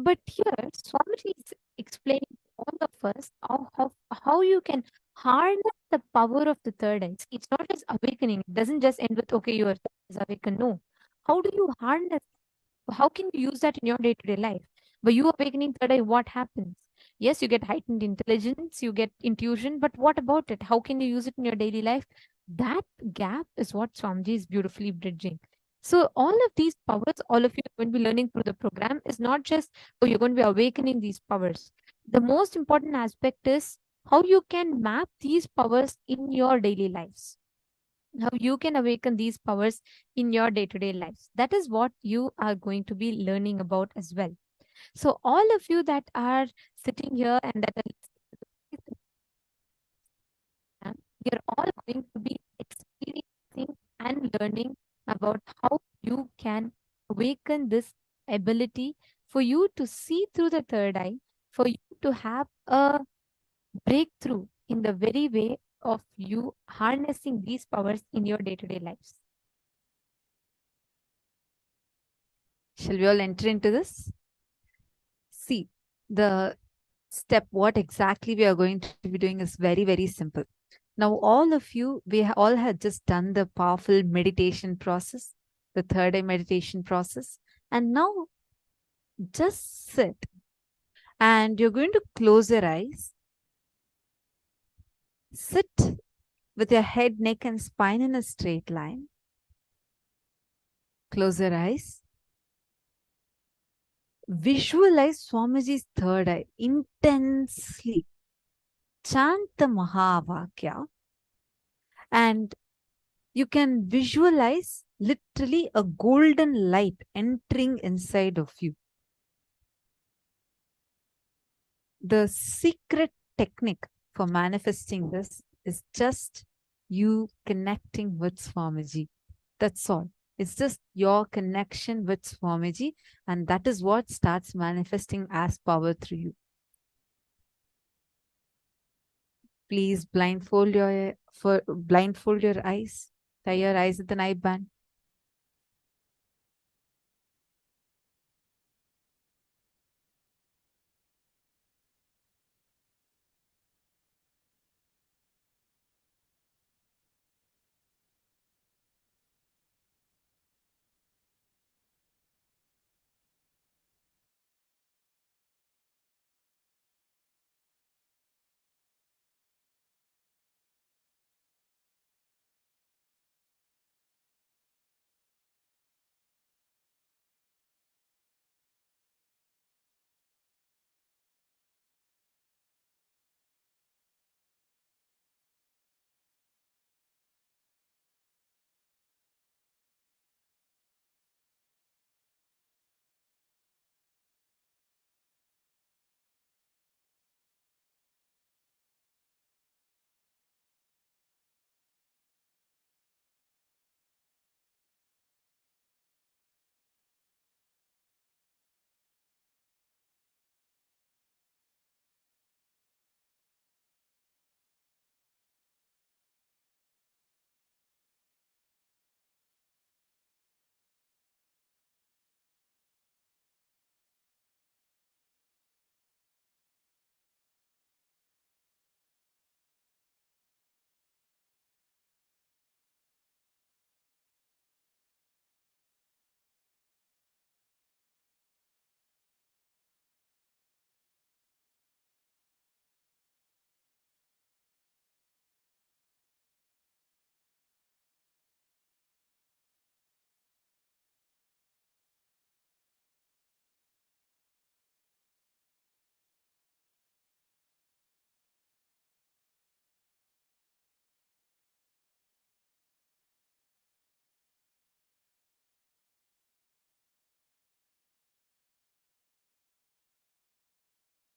But here, Swamiji is explaining to all of us how you can harness the power of the third eye. It's not just awakening. It doesn't just end with, okay, your third eye is awakened. No. How do you harness? How can you use that in your day-to-day life? By you awakening third eye, what happens? Yes, you get heightened intelligence, you get intuition, but what about it? How can you use it in your daily life? That gap is what Swamiji is beautifully bridging. So all of these powers, all of you are going to be learning through the program is not just, oh, you're going to be awakening these powers. The most important aspect is how you can map these powers in your daily lives. How you can awaken these powers in your day-to-day lives. That is what you are going to be learning about as well. So all of you that are sitting here and that are you're all going to be experiencing and learning about how you can awaken this ability for you to see through the third eye, for you to have a breakthrough in the very way of you harnessing these powers in your day-to-day lives. Shall we all enter into this? See, the step, what exactly we are going to be doing is very, very simple. Now, all of you, we all had just done the powerful meditation process, the third eye meditation process. And now, just sit. And you're going to close your eyes. Sit with your head, neck, and spine in a straight line. Close your eyes. visualize Swamiji's third eye intensely. Chant the Mahavakya, and you can visualize literally a golden light entering inside of you. The secret technique for manifesting this is just you connecting with Swamiji. That's all. It's just your connection with Swamiji, and that is what starts manifesting as power through you. Please blindfold your eyes. Tie your eyes with an eye band.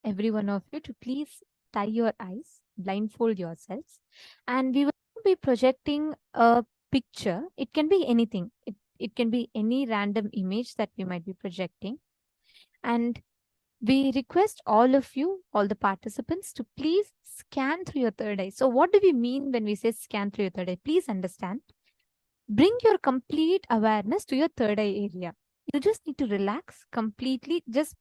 Every one of you to please tie your eyes, blindfold yourselves, and we will be projecting a picture. It can be anything. It can be any random image that we might be projecting. And we request all of you, all the participants, to please scan through your third eye. So what do we mean when we say scan through your third eye? Please understand. Bring your complete awareness to your third eye area. You just need to relax completely. Just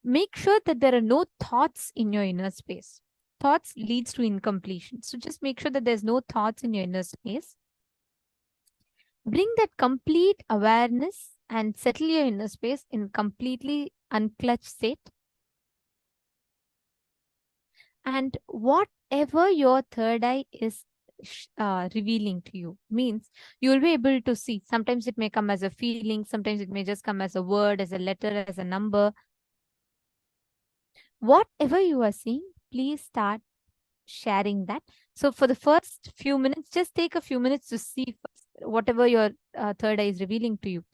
make sure that there are no thoughts in your inner space. Thoughts leads to incompletion. So just make sure that there's no thoughts in your inner space. Bring that complete awareness and settle your inner space in completely unclutched state. And whatever your third eye is revealing to you, means you'll be able to see. Sometimes it may come as a feeling, sometimes it may just come as a word, as a letter, as a number. Whatever you are seeing, please start sharing that. So for the first few minutes, just take a few minutes to see whatever your third eye is revealing to you.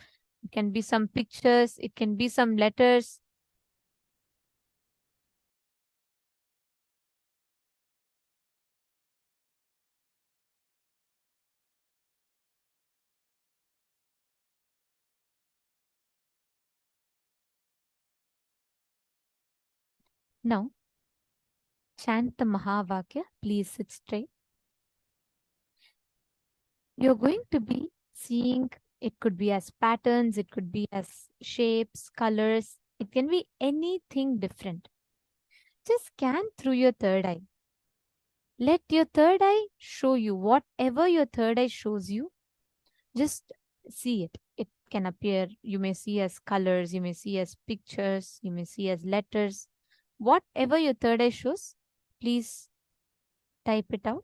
It can be some pictures, it can be some letters. Now, chant the Mahavakya. Please sit straight. You're going to be seeing, it could be as patterns, it could be as shapes, colors, it can be anything different. Just scan through your third eye. Let your third eye show you whatever your third eye shows you. Just see it. It can appear, you may see as colors, you may see as pictures, you may see as letters. Whatever your third eye shows, please type it out.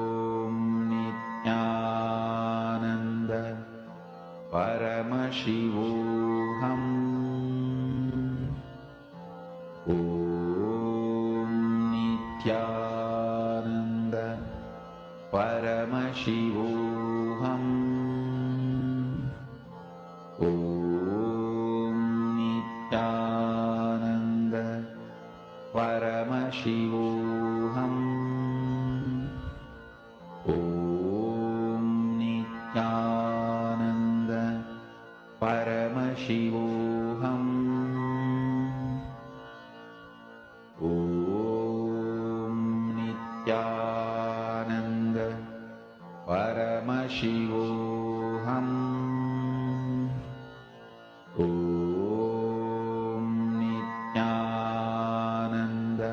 Om Nithyananda Paramashivoham. Om Nithyananda Paramashivoham. Om Nithyananda Paramashivoham. Om Nithyananda Paramashivoham. Om Nithyananda Paramashivoham. Om Nithyananda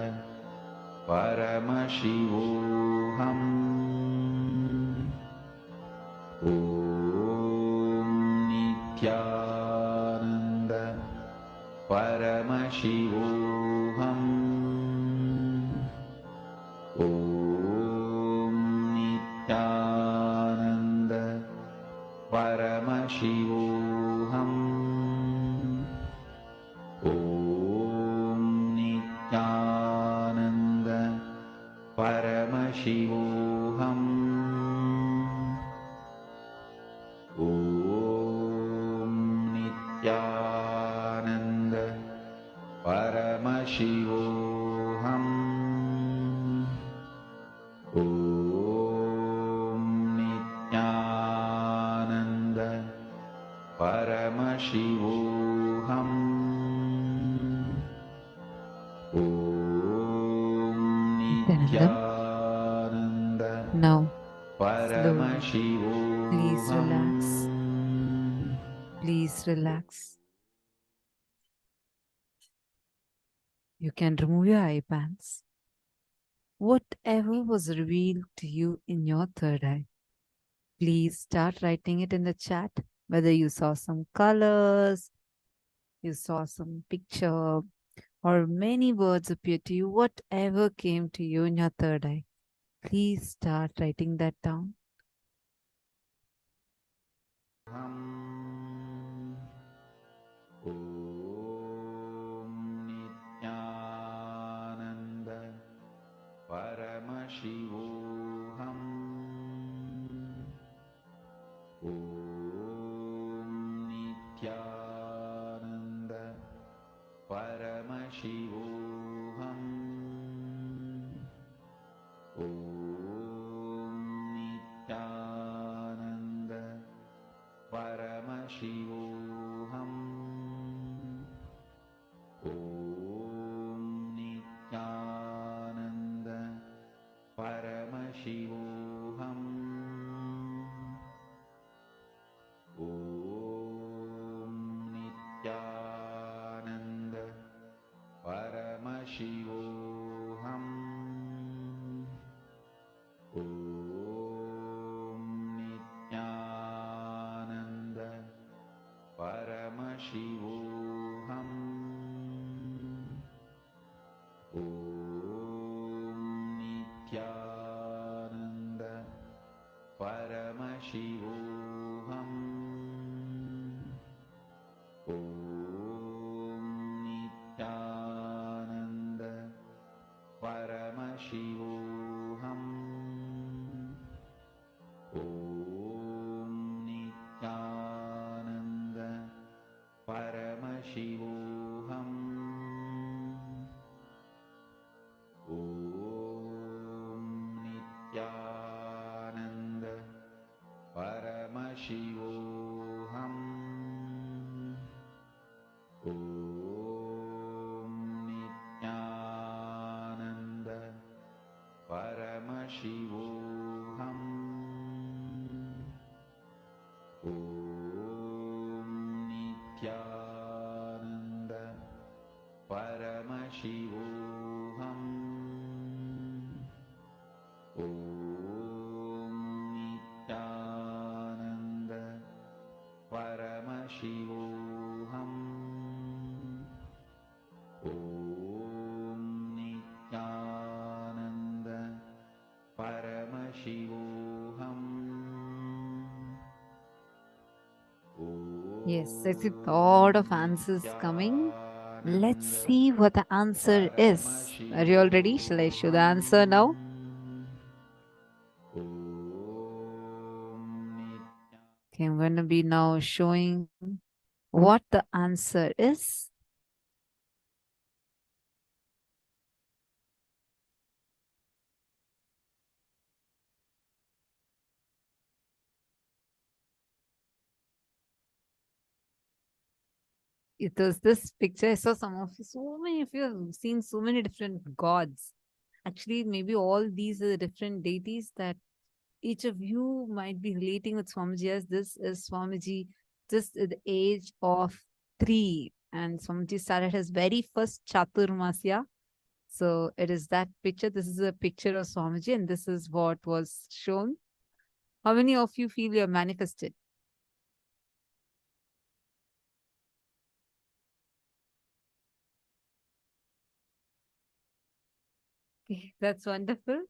Paramashivoham. Om Nithyananda Paramashivoham. Om Nithyananda Paramashivoham. Om Nithyananda Paramashivoham. Om Nithyananda Paramashivoham. Om Nithyananda Paramashivoham. Om Nithyananda Now, Paramashivoham. please relax. Please relax. You can remove your eye bands. Whatever was revealed to you in your third eye, please start writing it in the chat. Whether you saw some colors, you saw some picture, or many words appear to you, whatever came to you in your third eye, please start writing that down. Om Nithyananda Paramashivoham. Om Nithyananda Paramashivoham. Om Nithyananda Paramashivoham. Om Nithyananda Paramashivoham. Om Nithyananda Paramashivoham. Om Nithyananda Paramashivoham. Om Nithyananda Paramashivoham. Om Nithyananda Paramashivoham. Om Nithyananda Paramashivoham. Om Nithyananda Paramashivoham. Om Nithyananda Paramashivoham. Om Nithyananda Paramashivoham. Om Nithyananda Paramashivoham. Om Yes, I see lot of answers coming. Let's see what the answer is. Are you all ready? Shall I show the answer now? Okay, I'm going to be now showing what the answer is. It was this picture. I saw some of you, so many of you have seen so many different gods. Actually, maybe all these are the different deities that each of you might be relating with Swamiji as. This is Swamiji just at the age of 3. And Swamiji started his very first Chaturmasya. So it is that picture. This is a picture of Swamiji, and this is what was shown. How many of you feel you are manifested? Okay, that's wonderful.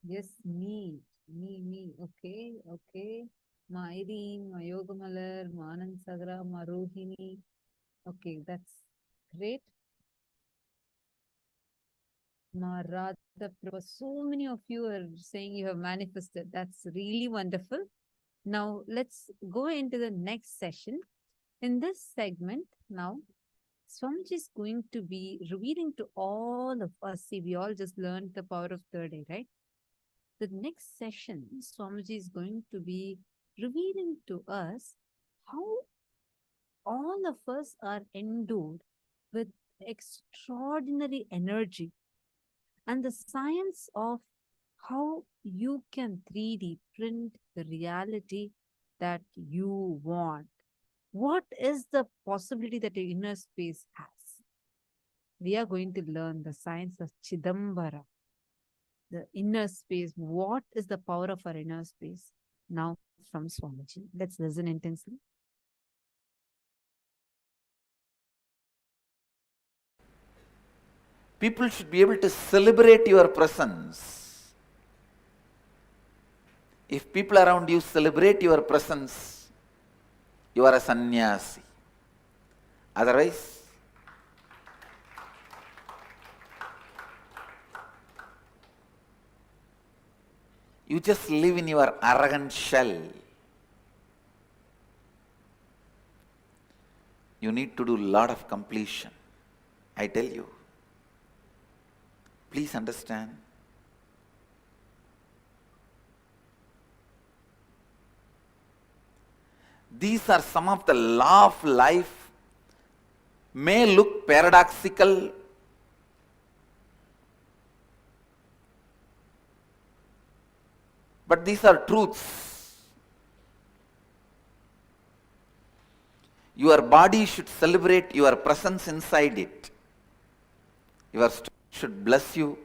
Yes, me. Okay, okay. Ma Irene, ma Yogamalar, ma Anand Sagra, ma Rohini. Okay, that's great. Ma Radha Prabha. So many of you are saying you have manifested. That's really wonderful. Now, let's go into the next session. In this segment, now, Swamiji is going to be revealing to all of us. See, we all just learned the power of third eye, right? The next session, Swamiji is going to be revealing to us how all of us are endowed with extraordinary energy and the science of how you can 3D print the reality that you want. What is the possibility that your inner space has? We are going to learn the science of Chidambara, the inner space. What is the power of our inner space? Now from Swamiji. Let's listen intensely. People should be able to celebrate your presence. If people around you celebrate your presence, you are a sannyasi. Otherwise, you just live in your arrogant shell. You need to do a lot of completion. I tell you. Please understand. These are some of the law of life, may look paradoxical, but these are truths. Your body should celebrate your presence inside it. Your stomach should bless you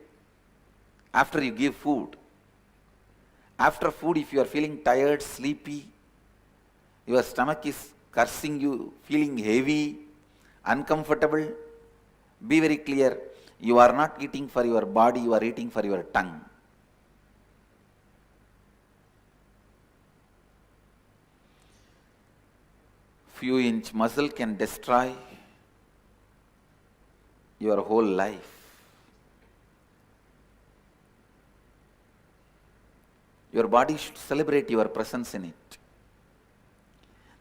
after you give food. After food, if you are feeling tired, sleepy, your stomach is cursing you, feeling heavy, uncomfortable, be very clear. You are not eating for your body, you are eating for your tongue. Few inch muscle can destroy your whole life. Your body should celebrate your presence in it.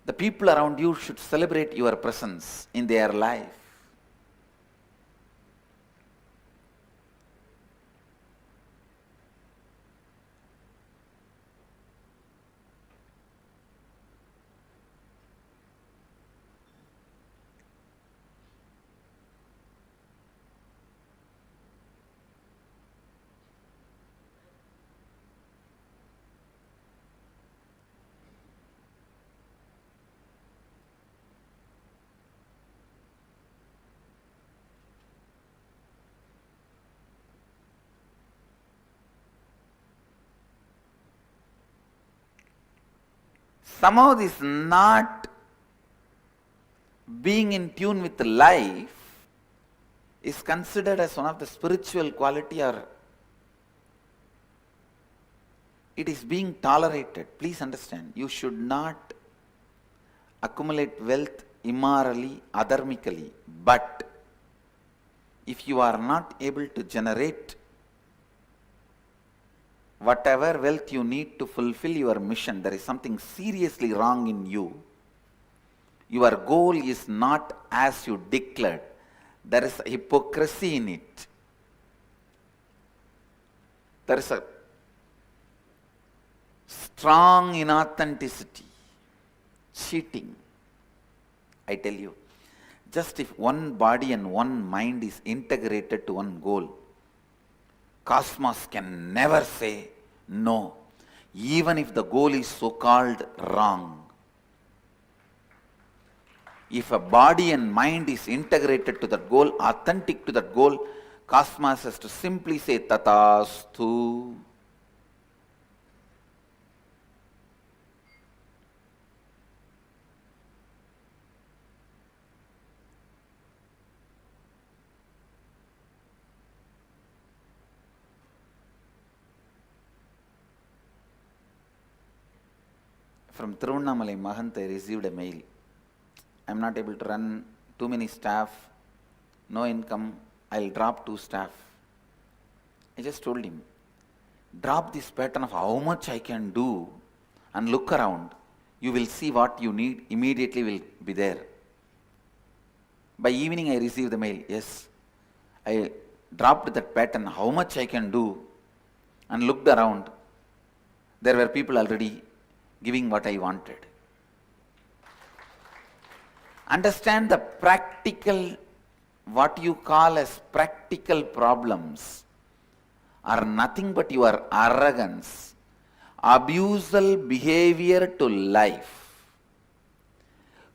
The people around you should celebrate your presence in their life. Somehow this not being in tune with life is considered as one of the spiritual quality or it is being tolerated. Please understand, you should not accumulate wealth immorally, adharmically. But if you are not able to generate whatever wealth you need to fulfill your mission, there is something seriously wrong in you. Your goal is not as you declared. There is a hypocrisy in it. There is a strong inauthenticity, cheating. I tell you, just if one body and one mind is integrated to one goal, cosmos can never say no, even if the goal is so-called wrong. If a body and mind is integrated to that goal, authentic to that goal, cosmos has to simply say Tathastu. From Tiruvannamalai Mahant, I received a mail. I am not able to run too many staff, no income, I will drop 2 staff. I just told him, drop this pattern of how much I can do and look around. You will see what you need, immediately will be there. By evening I received the mail, yes, I dropped that pattern, how much I can do, and looked around. There were people already giving what I wanted. Understand the practical, what you call as practical problems are nothing but your arrogance, abusal behavior to life,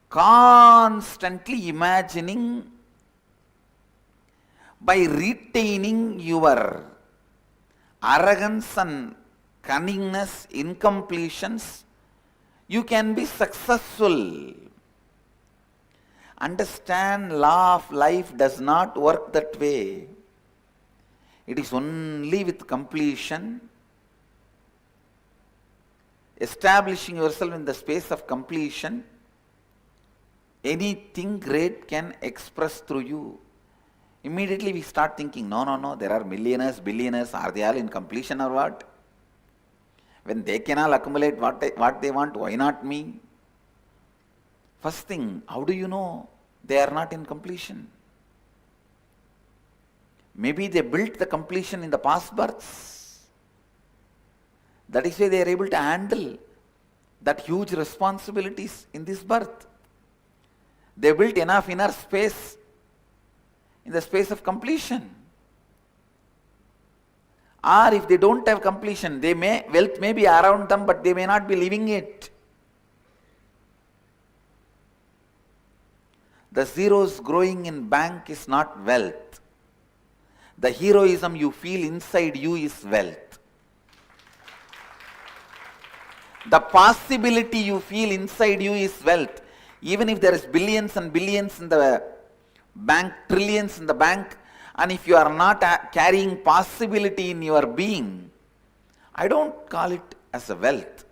constantly imagining by retaining your arrogance and cunningness, incompletions, you can be successful. Understand, law of life does not work that way. It is only with completion, establishing yourself in the space of completion, anything great can express through you. Immediately we start thinking, no, there are millionaires, billionaires, are they all in completion or what? When they can all accumulate what they want, why not me? First thing, how do you know they are not in completion? Maybe they built the completion in the past births. That is why they are able to handle that huge responsibilities in this birth. They built enough inner space in the space of completion. Or if they don't have completion, wealth may be around them, but they may not be living it. The zeros growing in bank is not wealth. The heroism you feel inside you is wealth. The possibility you feel inside you is wealth. Even if there is billions and billions in the bank, trillions in the bank, and if you are not carrying possibility in your being, I don't call it as a wealth.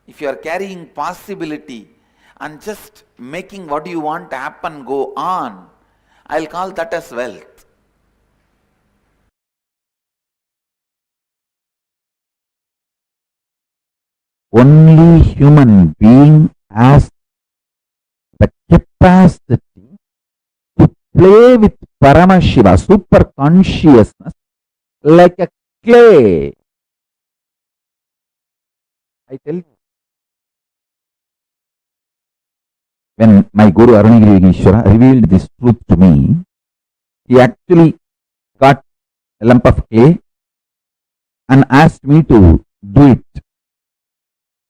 If you are carrying possibility and just making what you want to happen go on, I'll call that as wealth. Only human being has the capacity to play with Paramashiva, super consciousness, like a clay. I tell you, when my Guru Arunagiri Ishwara revealed this truth to me, he actually got a lump of clay and asked me to do it.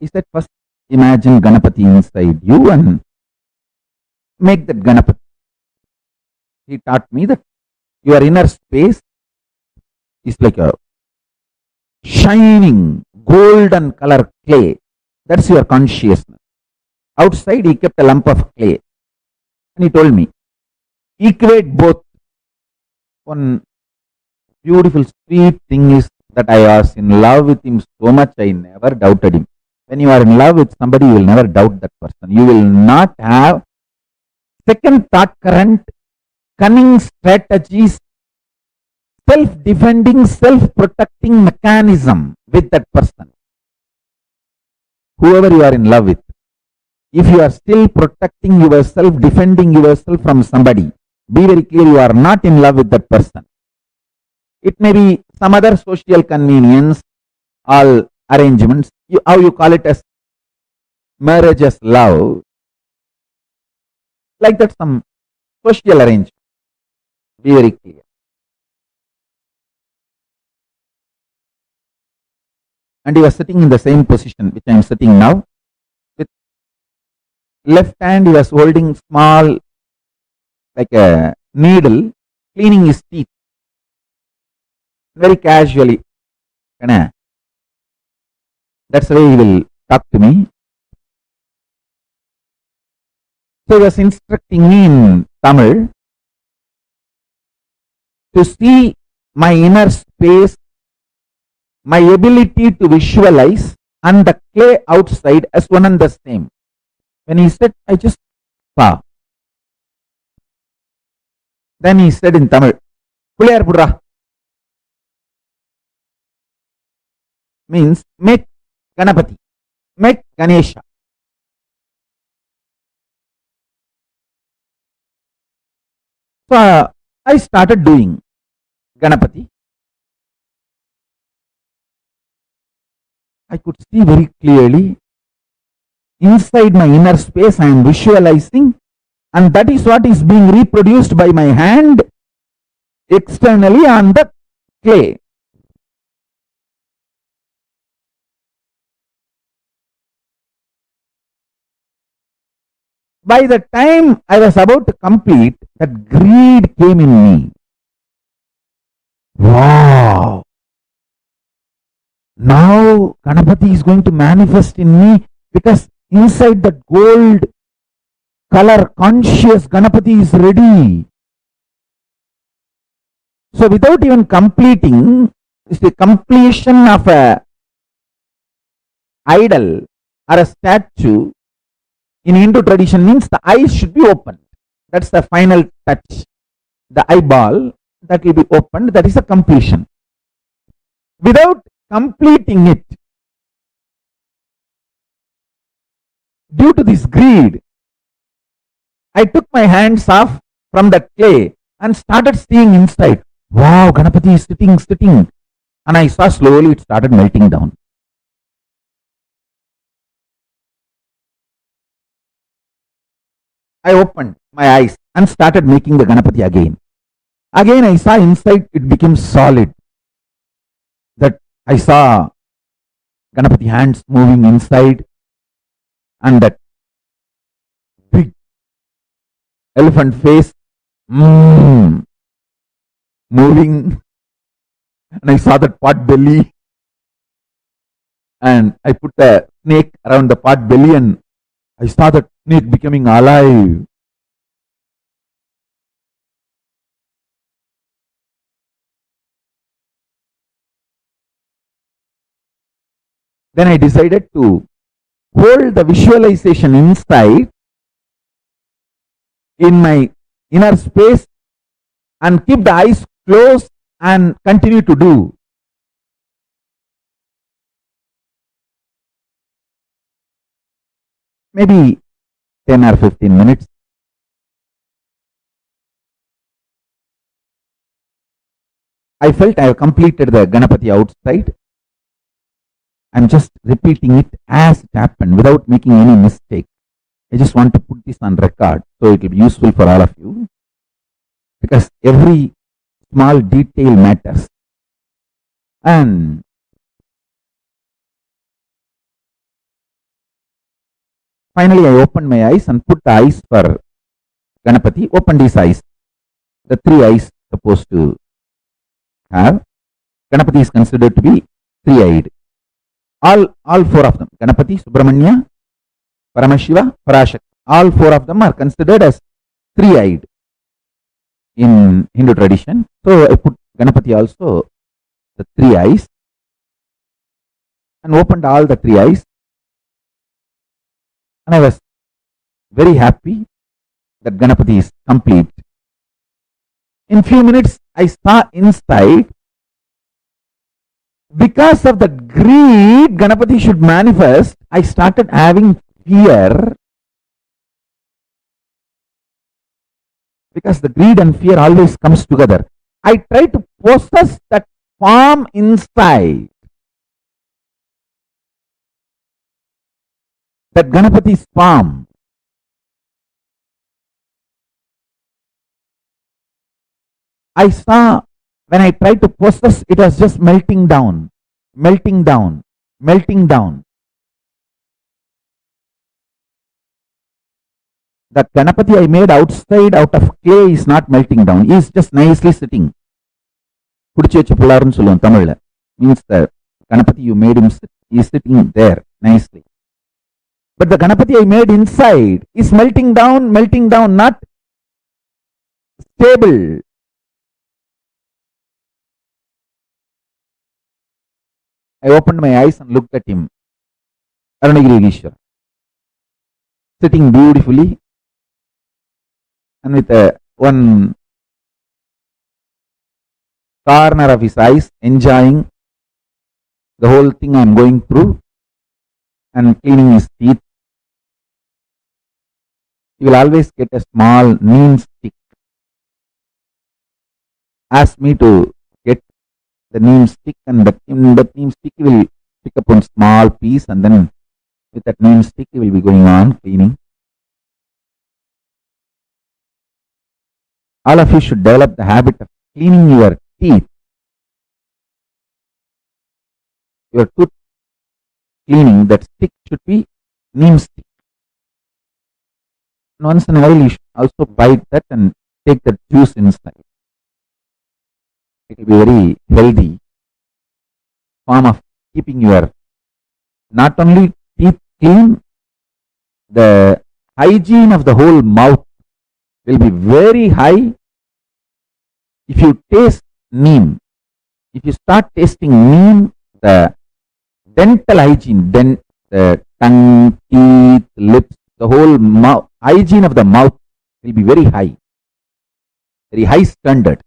He said, first imagine Ganapati inside you and make that Ganapati. He taught me that your inner space is like a shining golden color clay. That's your consciousness. Outside he kept a lump of clay. And he told me, equate both. One beautiful sweet thing is that I was in love with him so much, I never doubted him. When you are in love with somebody, you will never doubt that person. You will not have second thought current, cunning strategies, self-defending, self-protecting mechanism with that person. Whoever you are in love with, if you are still protecting yourself, defending yourself from somebody, be very clear, you are not in love with that person. It may be some other social convenience, all arrangements, how you call it as marriage as love, like that, some social arrangement. Be very clear. And he was sitting in the same position which I am sitting now. With left hand, he was holding small, like a needle, cleaning his teeth. Very casually. That's the way he will talk to me. So he was instructing me in Tamil to see my inner space, my ability to visualize, and the clay outside as one and the same. When he said, I just saw. Then he said in Tamil, Puliyar Pudra. Means make Ganapati, make Ganesha. So I started doing Ganapati. I could see very clearly inside my inner space I am visualizing, and that is what is being reproduced by my hand externally on the clay. By the time I was about to complete, that greed came in me. Wow! Now Ganapati is going to manifest in me, because inside that gold color conscious Ganapati is ready. So without even completing, it's the completion of a idol or a statue in Hindu tradition means the eyes should be opened. That's the final touch. The eyeball that will be opened, that is a completion. Without completing it, due to this greed, I took my hands off from the clay and started seeing inside. Wow, Ganapati is sitting. And I saw slowly it started melting down. I opened my eyes and started making the Ganapati again. Again I saw inside it became solid. That I saw Ganapati hands moving inside, and that big elephant face moving, and I saw that pot belly, and I put the snake around the pot belly, and I saw that snake becoming alive. Then I decided to hold the visualization inside in my inner space and keep the eyes closed and continue to do. Maybe 10 or 15 minutes. I felt I have completed the Ganapati outside. I'm just repeating it as it happened without making any mistake. I just want to put this on record so it will be useful for all of you, because every small detail matters. And finally I opened my eyes and put the eyes for Ganapati, opened his eyes. The three eyes supposed to have. Ganapati is considered to be three-eyed. All four of them, Ganapati, Subramanya, Paramashiva, Parashakti, all four of them are considered as three-eyed in Hindu tradition. So I put Ganapati also the three eyes. and opened all the three eyes. And I was very happy that Ganapati is complete. In few minutes, I saw inside, because of the greed Ganapati should manifest, I started having fear. Because the greed and fear always comes together. I try to possess that form inside. That Ganapati's form. I saw when I tried to possess, it was just melting down, melting down, melting down. The Ganapati I made outside out of clay is not melting down. He is just nicely sitting. Means the Ganapati you made him sit, he is sitting there nicely. But the Ganapati I made inside is melting down, not stable. I opened my eyes and looked at him. Arunagiri Ishwara. Sitting beautifully and with one corner of his eyes enjoying the whole thing I am going through and cleaning his teeth. He will always get a small neem stick. Ask me to get the neem stick, and in that neem stick he will pick up one small piece, and then with that neem stick he will be going on cleaning. All of you should develop the habit of cleaning your teeth. Your tooth cleaning, that stick should be neem stick. And once in a while you should also bite that and take the juice inside. It will be very healthy form of keeping your not only teeth clean, the hygiene of the whole mouth will be very high. If you taste neem, if you start tasting neem, the dental hygiene, then the tongue, teeth, lips, the whole mouth, hygiene of the mouth will be very high standard,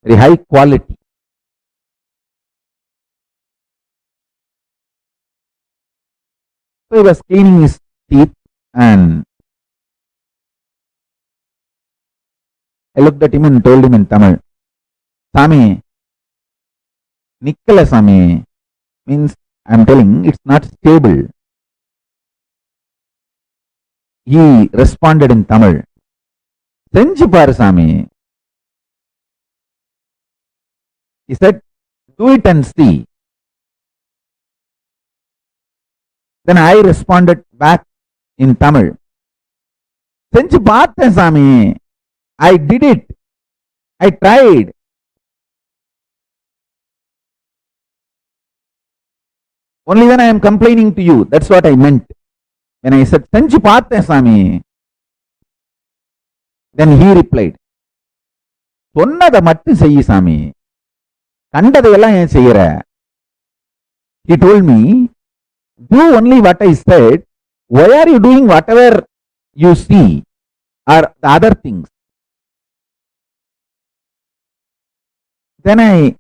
very high quality. So he was cleaning his teeth and I looked at him and told him in Tamil, Sami, Nikkala Sami, means I am telling it's not stable. He responded in Tamil, Senju paru Sami. He said, do it and see. Then I responded back in Tamil, Senju paathen Sami. I did it. I tried. Only when I am complaining to you. That's what I meant. When I said, Senju paathen Sami. Then he replied, Sonnada mattu seyyi Sami. Kandadayella yen seyyira. He told me, do only what I said. Why are you doing whatever you see or the other things? Then I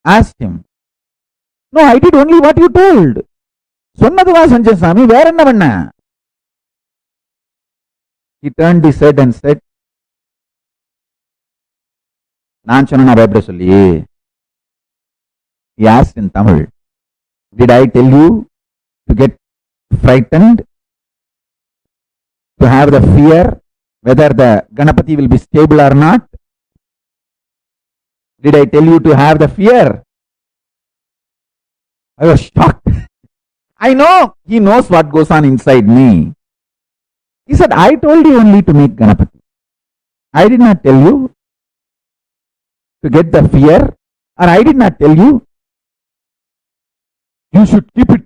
asked him, no, I did only what you told. Sonnadava Sanjay Swami, where enna panna? He turned his head and said, Naan sonna Bible solli. He asked in Tamil, did I tell you to get frightened, to have the fear whether the Ganapati will be stable or not? Did I tell you to have the fear? I was shocked. I know he knows what goes on inside me. He said, I told you only to make Ganapati. I did not tell you to get the fear, or I did not tell you you should keep it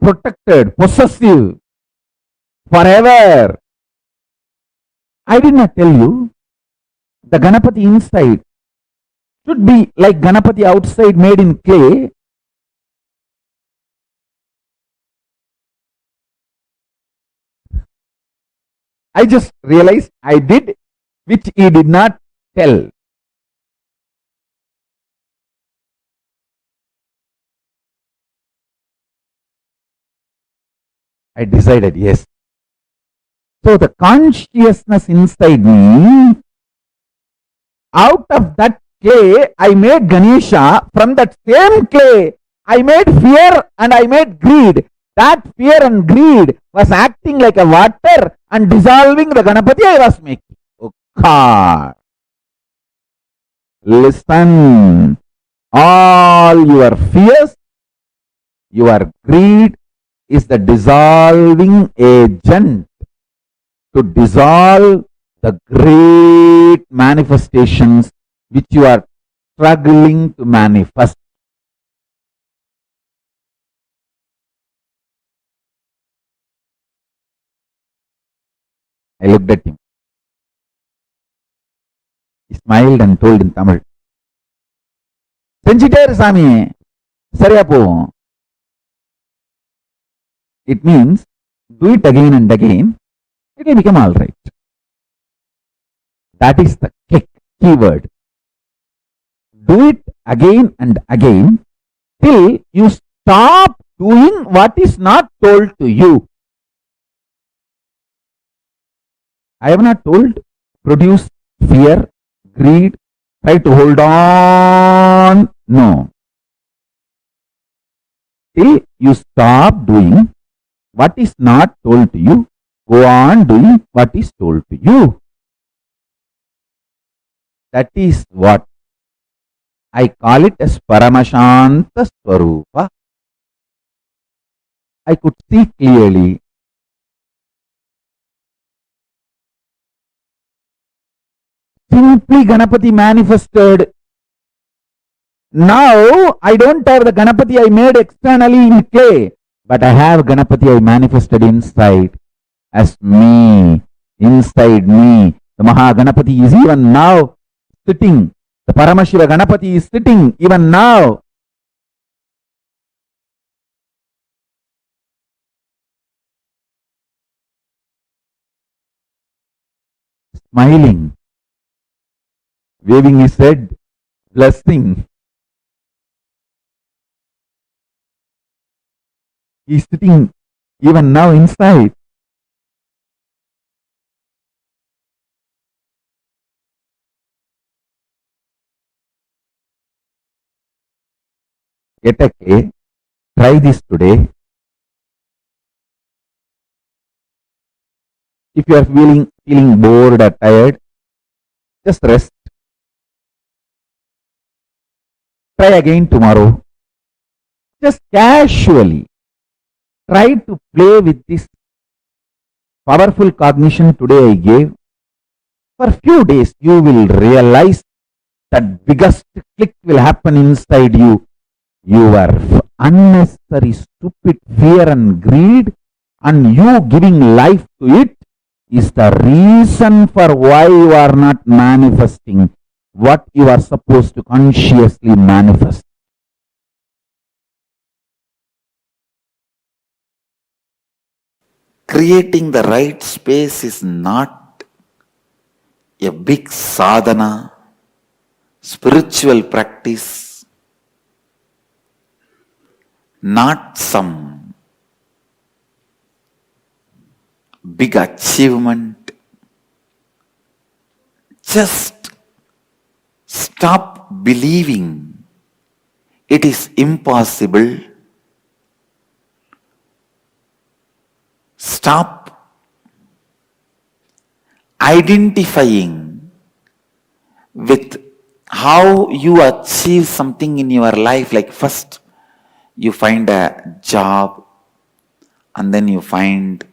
protected, possessive, forever. I did not tell you the Ganapati inside should be like Ganapati outside made in clay. I just realized I did, which he did not tell. I decided, yes. So the consciousness inside me, out of that clay, I made Ganesha. From that same clay, I made fear and I made greed. That fear and greed was acting like a water and dissolving the Ganapati I was making. Oh God. Listen. All your fears, your greed is the dissolving agent to dissolve the great manifestations which you are struggling to manifest. I looked at him. He smiled and told in Tamil, செஞ்சிட்டே இரு சாமி, சரியா போகும். It means do it again and again, it will become all right. That is the keyword. Do it again and again till you stop doing what is not told to you. I have not told produce fear, greed, try to hold on. No. Till you stop doing what is not told to you, go on doing what is told to you. That is what I call it as Paramashanta Swarupa. I could see clearly. Simply Ganapati manifested. Now I don't have the Ganapati I made externally in clay, but I have Ganapati I manifested inside as me, inside me. The Maha Ganapati is even now sitting. The Paramashiva Ganapati is sitting even now. Smiling, waving his head, blessing. He is sitting even now inside. Get a K, try this today. If you are feeling bored or tired, just rest. Try again tomorrow. Just casually try to play with this powerful cognition today I gave. For a few days, you will realize that biggest click will happen inside you. Your unnecessary, stupid fear and greed, and you giving life to it, is the reason for why you are not manifesting what you are supposed to consciously manifest. Creating the right space is not a big sadhana, spiritual practice, not some big achievement. Just stop believing it is impossible. Stop identifying with how you achieve something in your life. Like first you find a job, and then you find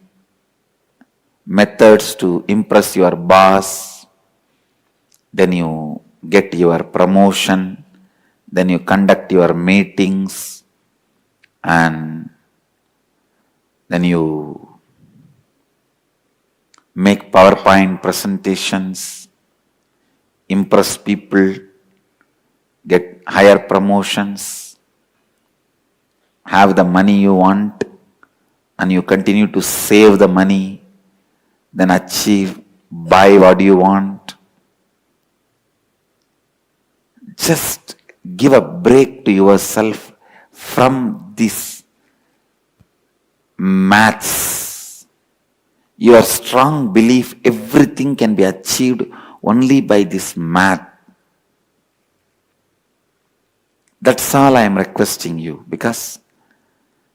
methods to impress your boss, then you get your promotion, then you conduct your meetings, and then you make PowerPoint presentations, impress people, get higher promotions, have the money you want, and you continue to save the money, then achieve, buy what you want. Just give a break to yourself from this maths. Your strong belief everything can be achieved only by this math. That's all I am requesting you, because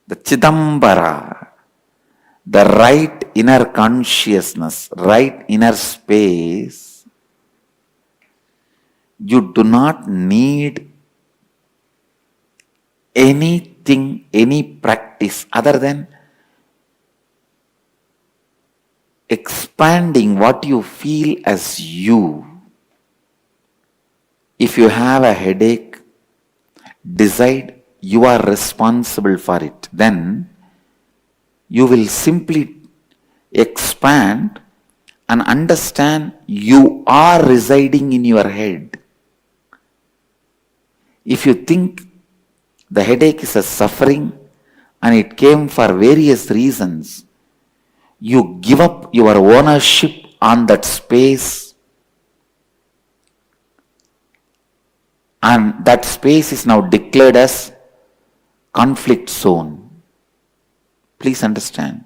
the Chidambara, the right inner consciousness, right inner space, you do not need anything, any practice other than expanding what you feel as you. If you have a headache, decide you are responsible for it. Then you will simply expand and understand you are residing in your head. If you think the headache is a suffering and it came for various reasons, you give up your ownership on that space, and that space is now declared as conflict zone. Please understand,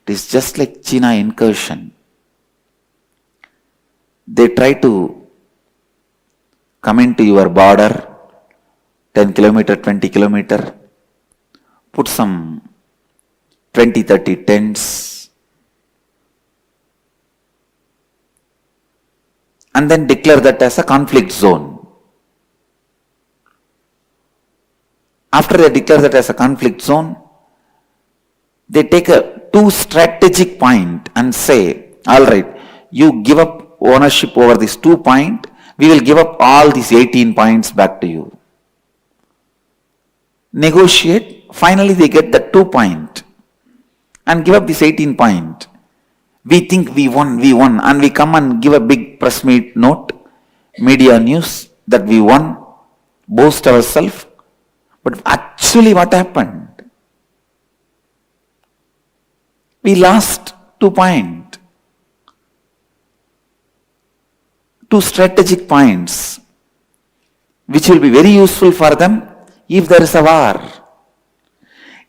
it is just like China incursion. They try to come into your border, 10 kilometer, 20 kilometer, put some 20, 30 tents, and then declare that as a conflict zone. After they declare that as a conflict zone, they take a two strategic point and say, all right, you give up ownership over this 2 point, we will give up all these 18 points back to you. Negotiate, finally they get the 2 point and give up this 18 point. We think we won, and we come and give a big press meet note, media news that we won, boast ourselves. But actually what happened? We lost 2 points. 2 strategic points, which will be very useful for them if there is a war.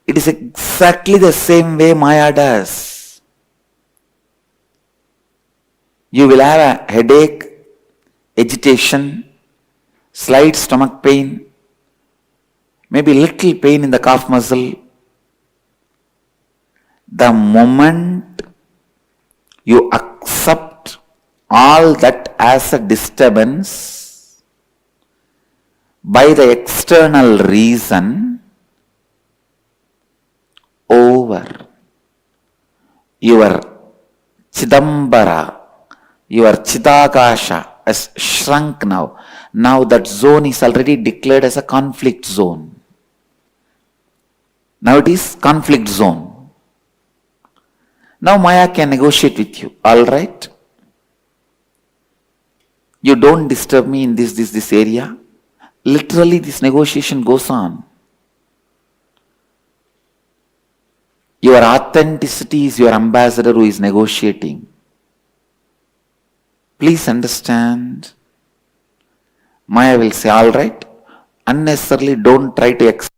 It is exactly the same way Maya does. You will have a headache, agitation, slight stomach pain, maybe little pain in the calf muscle. The moment you accept all that as a disturbance by the external reason, over. Your Chidambara, your Chidakasha has shrunk now. Now that zone is already declared as a conflict zone. Now it is conflict zone. Now Maya can negotiate with you. All right, you don't disturb me in this area. Literally this negotiation goes on. Your authenticity is your ambassador who is negotiating. Please understand. Maya will say, all right, unnecessarily don't try to express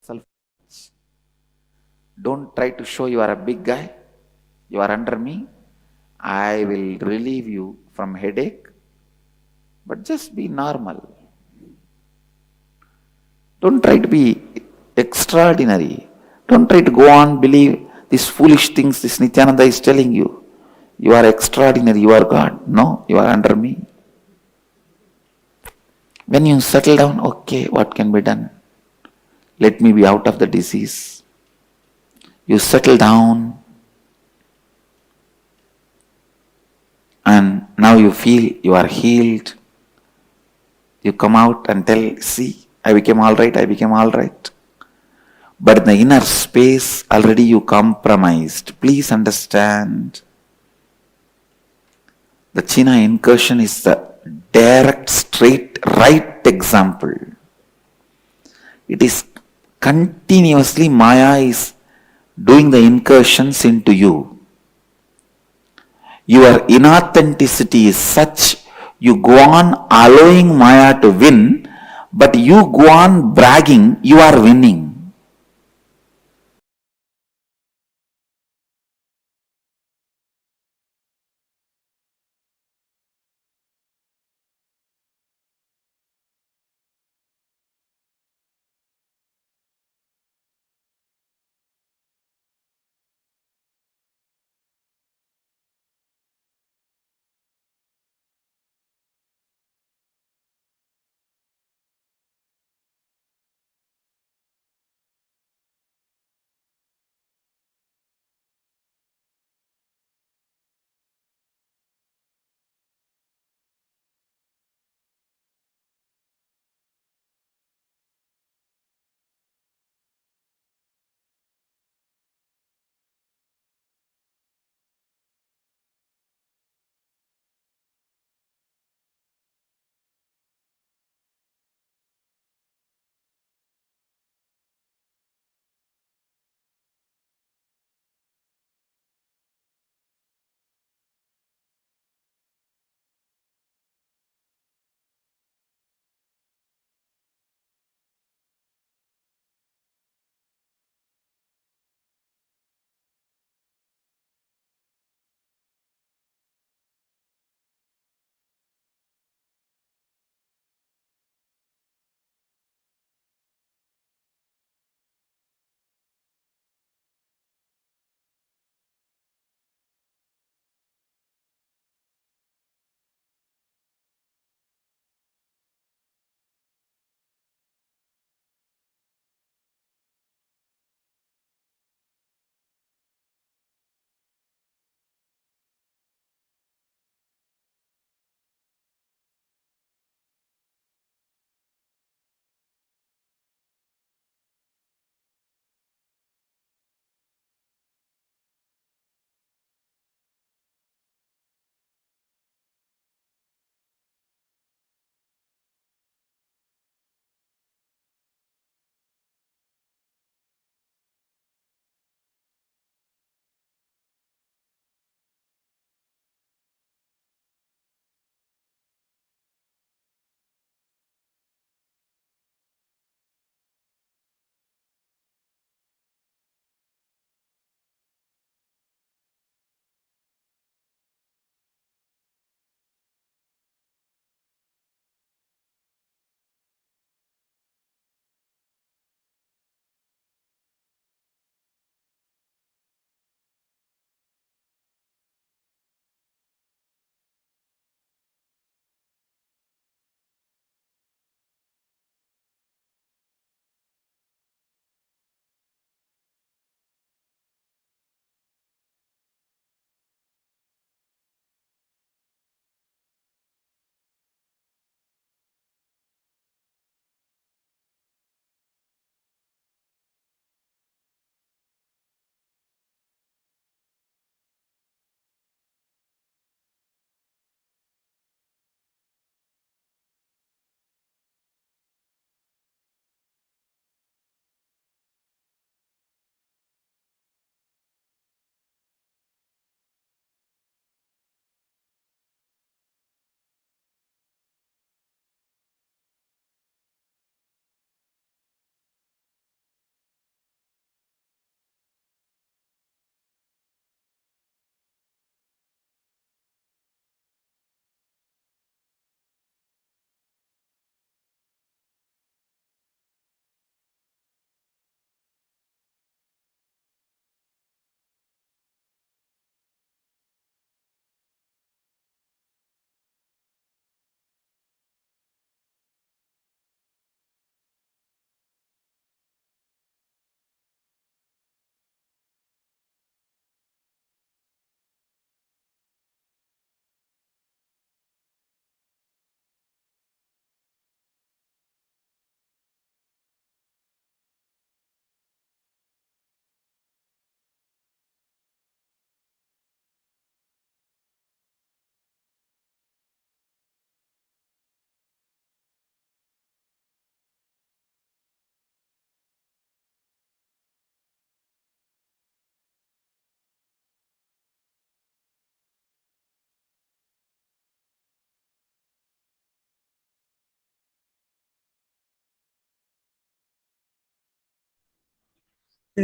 yourself. Don't try to show you are a big guy. You are under me. I will relieve you from headache. But just be normal. Don't try to be extraordinary. Don't try to go on believe these foolish things this Nithyananda is telling you. You are extraordinary, you are God. No, you are under me. When you settle down, okay, what can be done? Let me be out of the disease. You settle down. And now you feel you are healed. You come out and tell, see, I became all right, I became all right. But in the inner space, already you compromised. Please understand. The China incursion is the direct, straight, right example. It is continuously Maya is doing the incursions into you. Your inauthenticity is such, you go on allowing Maya to win, but you go on bragging you are winning.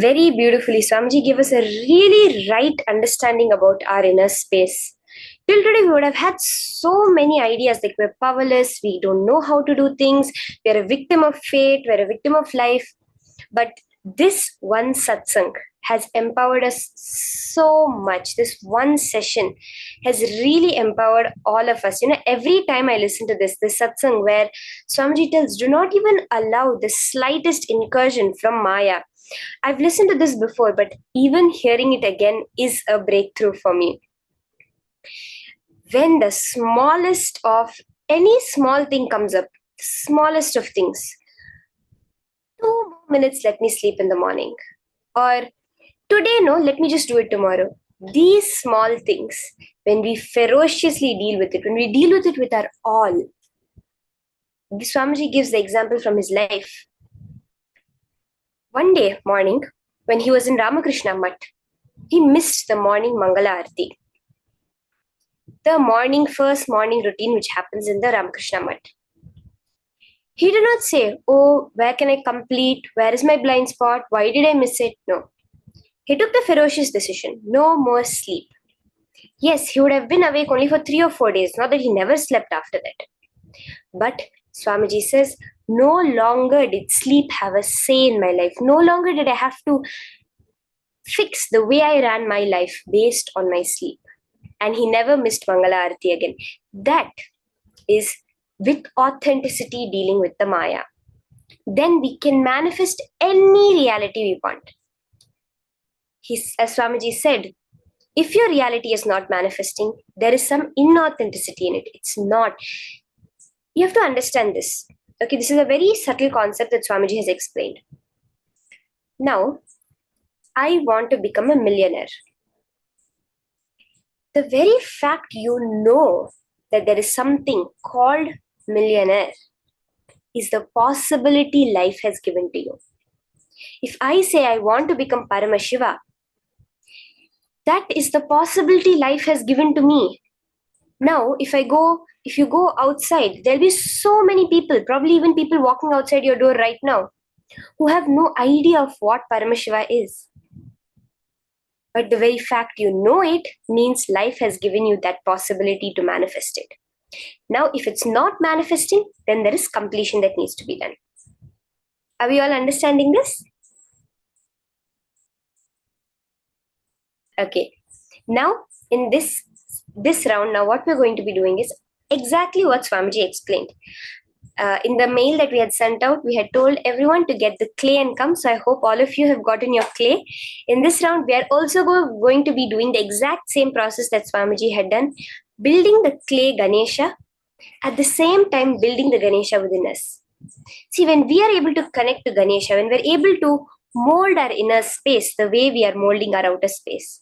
Very beautifully, Swamiji gave us a really right understanding about our inner space. Till today, we would have had so many ideas like we're powerless, we don't know how to do things, we're a victim of fate, we're a victim of life. But this one satsang has empowered us so much. This one session has really empowered all of us. Every time I listen to this satsang where Swamiji tells, do not even allow the slightest incursion from Maya. I've listened to this before, but even hearing it again is a breakthrough for me. When the smallest of any small thing comes up, the smallest of things, 2 minutes, let me sleep in the morning. Or today, no, let me just do it tomorrow. These small things, when we ferociously deal with it, when we deal with it with our all, Swamiji gives the example from his life. One day morning, when he was in Ramakrishna Mutt, he missed the morning Mangala Arti. The first morning routine which happens in the Ramakrishna Mutt. He did not say, oh, where can I complete? Where is my blind spot? Why did I miss it? No. He took the ferocious decision, no more sleep. Yes, he would have been awake only for 3 or 4 days, not that he never slept after that. But Swamiji says, no longer did sleep have a say in my life. No longer did I have to fix the way I ran my life based on my sleep. And he never missed Mangala Arati again. That is with authenticity dealing with the Maya. Then we can manifest any reality we want. As Swamiji said, if your reality is not manifesting, there is some inauthenticity in it. It's not. You have to understand this. Okay, this is a very subtle concept that Swamiji has explained. Now, I want to become a millionaire. The very fact you know that there is something called millionaire is the possibility life has given to you. If I say I want to become Paramashiva, that is the possibility life has given to me. Now, if you go outside, there'll be so many people, probably even people walking outside your door right now, who have no idea of what Paramashiva is. But the very fact you know it means life has given you that possibility to manifest it. Now, if it's not manifesting, then there is completion that needs to be done. Are we all understanding this? Okay. Now, in this round, now what we're going to be doing is exactly what Swamiji explained. In the mail that we had sent out, we had told everyone to get the clay and come. So I hope all of you have gotten your clay. In this round, we are also going to be doing the exact same process that Swamiji had done, building the clay Ganesha, at the same time building the Ganesha within us. See, when we are able to connect to Ganesha, when we're able to mold our inner space the way we are molding our outer space,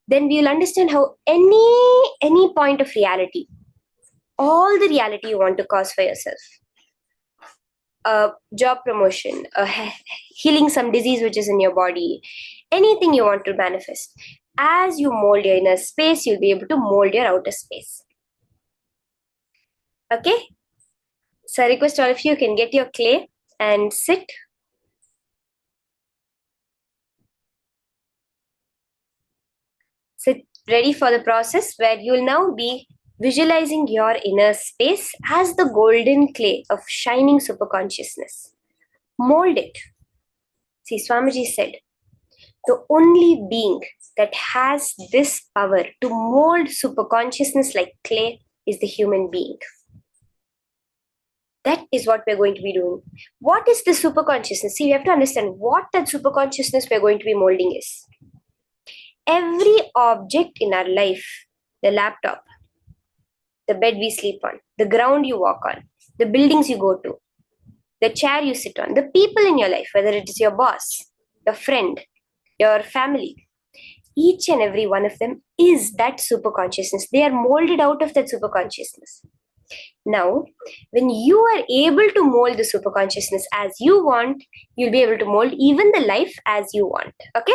then we will understand how any point of reality, all the reality you want to cause for yourself, a job promotion, healing some disease which is in your body, anything you want to manifest, as you mold your inner space, you'll be able to mold your outer space. Okay? So I request all of you can get your clay and sit. Sit ready for the process where you will now be visualizing your inner space as the golden clay of shining superconsciousness. Mold it. See, Swamiji said, the only being that has this power to mold superconsciousness like clay is the human being. That is what we're going to be doing. What is the superconsciousness? See, we have to understand what that superconsciousness we're going to be molding is. Every object in our life, the laptop, the bed we sleep on, the ground you walk on, the buildings you go to, the chair you sit on, the people in your life, whether it is your boss, your friend, your family, each and every one of them is that superconsciousness. They are molded out of that superconsciousness. Now, when you are able to mold the superconsciousness as you want, you'll be able to mold even the life as you want. Okay?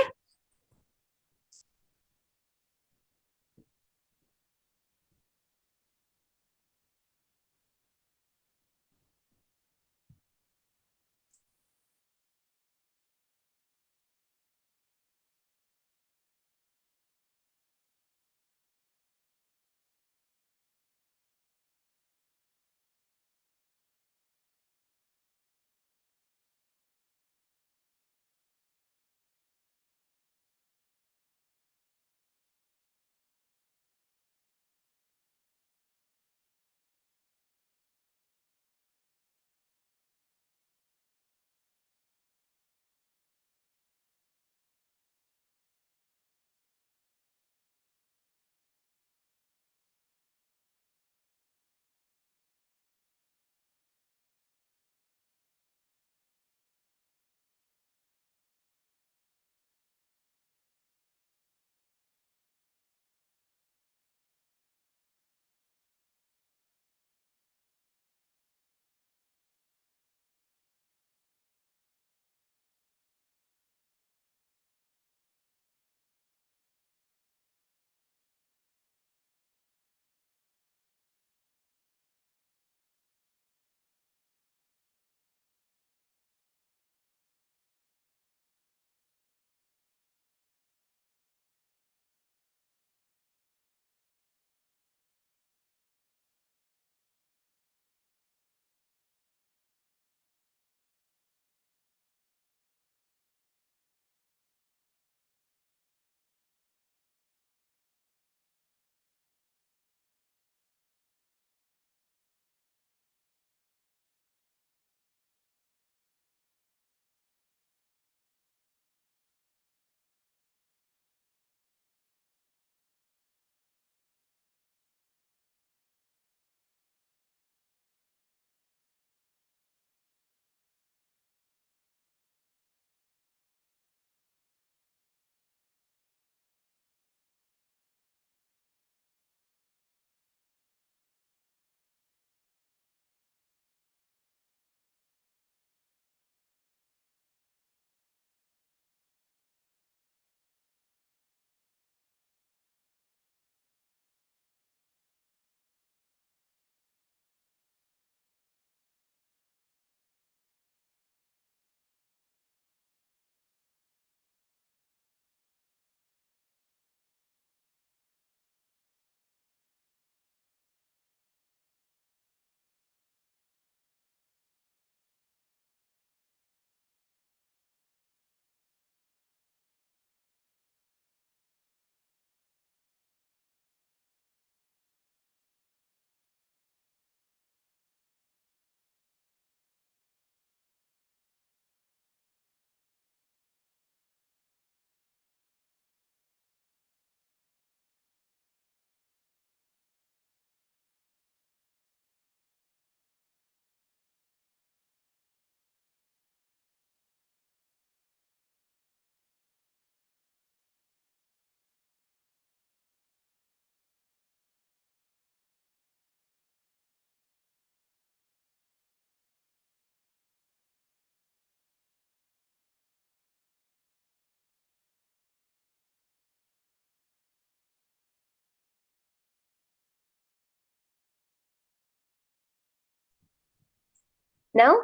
Now,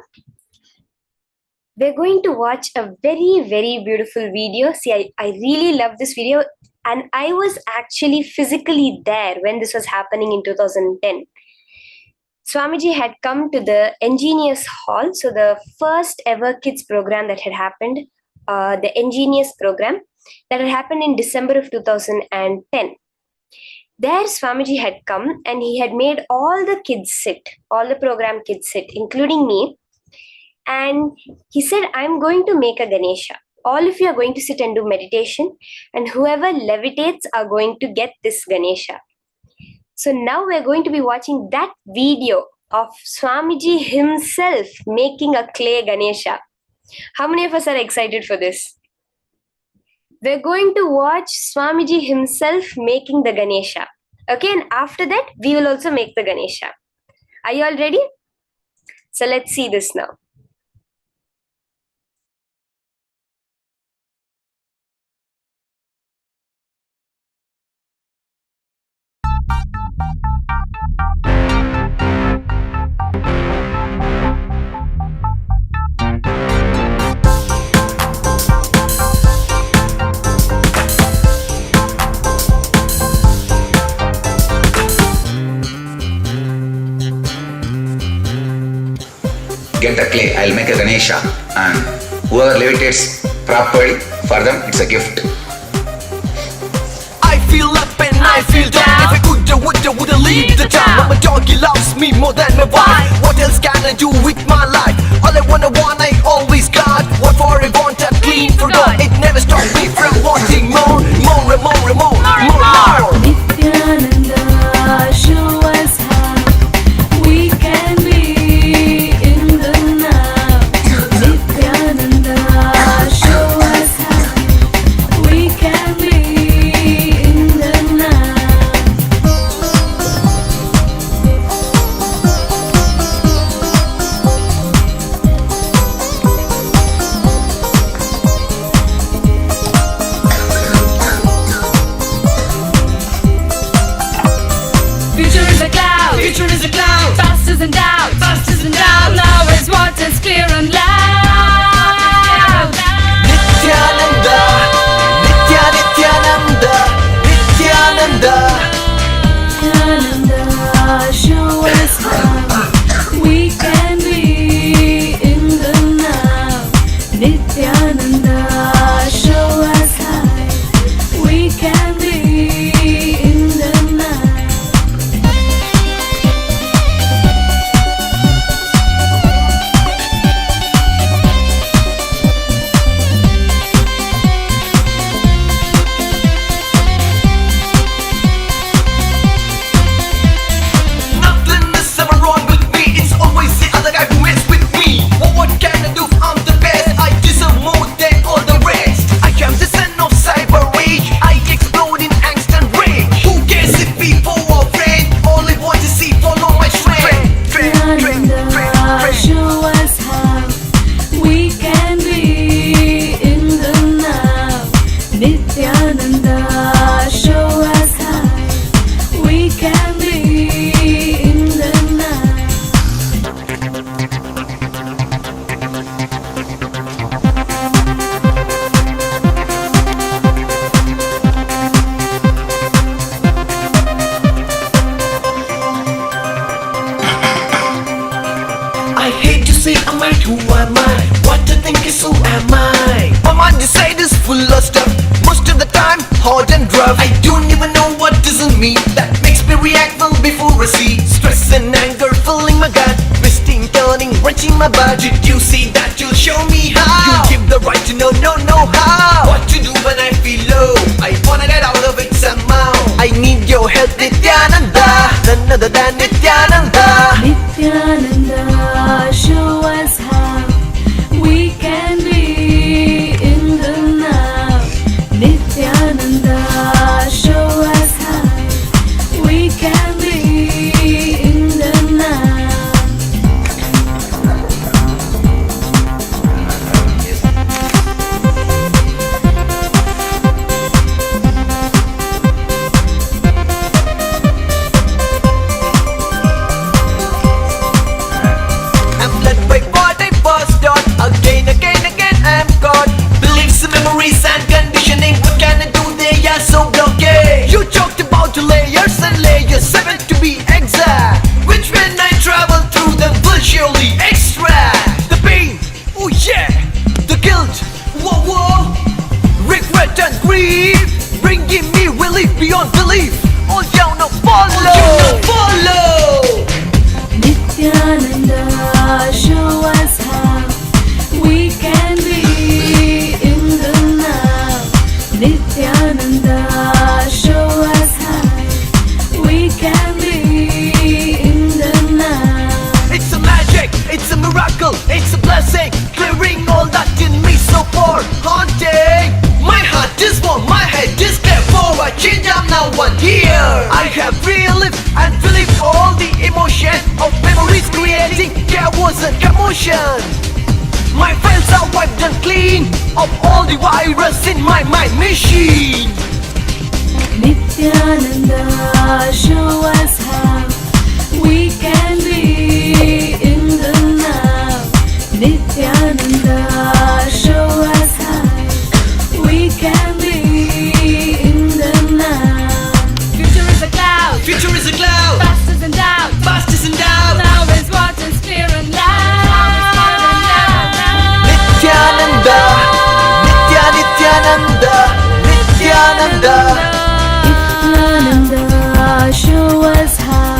we're going to watch a very, very beautiful video. See, I really love this video, and I was actually physically there when this was happening in 2010. Swamiji had come to the Engineers Hall, so the first ever kids program that had happened, the Engineers program that had happened in December of 2010. There Swamiji had come and he had made all the kids sit, all the program kids sit, including me. And he said, I'm going to make a Ganesha. All of you are going to sit and do meditation, and whoever levitates are going to get this Ganesha. So now we're going to be watching that video of Swamiji himself making a clay Ganesha. How many of us are excited for this? We're going to watch Swamiji himself making the Ganesha. Okay, and after that, we will also make the Ganesha. Are you all ready? So let's see this now. Get the clay, I'll make a Ganesha, and whoever levitates properly, for them it's a gift. I feel up and I feel down. If I woulda leave the town. My doggy loves me more than my wife. What else can I do with my life? All I want, I always got. What for I want, I'm clean for God. It never stopped me from wanting more. Nithyananda, show us how we can be in the now. Nithyananda, show us how we can be in the now. Future is a cloud. Past is in doubt. Now is what is clear and loud. Nithyananda, Nithyananda, Nithyananda. Nithyananda, show us how we can be in the now. Nithyananda, show us how we can be in the now. Nothing is ever wrong with me. It's always the other guy who mess with me. What can I do? I'm the best. I deserve more than all the rest. I am the son of cyber rage. I explode in angst and rage. Who cares if people are friends? All I want to see, follow my trend. Nithyananda, show us how we can be in the now. Nithyananda, show us how we can be in the now. I hate to say I'm right, who am I? What I think is who am I? My mind inside is full of stuff. Most of the time, hard and rough. I don't even know what is in me that makes me react well before I see. Stress and anger filling my gut, twisting, turning, wrenching my butt. Did you see that? You'll show me how. You give the right to know how. What to do when I feel low? I wanna get out of it somehow. I need your help, Nithyananda. None other than Nithyananda. Nithyananda, show us how we can be in the now. Nithyananda, show us how we can be in the now. I'm led by follow. Nithyananda, show us how we can be in the now. Nithyananda, show us how we can be in the now. It's a magic, it's a miracle, it's a blessing, clearing all that in me so far haunting. My heart is warm, my head is clear, for a change I'm now one here. I have relived and relived all the emotion of memories creating chaos and commotion. My files are wiped and clean of all the virus in my mind machine. Nithyananda, show us how we can be in the now. Nithyananda, show us how we can be in the now. Future is a cloud, Future is a cloud, past is in doubt, past is in doubt. now is what is clear and loud. Nithyananda, Nithyananda, Nithyananda. Nithyananda, show us how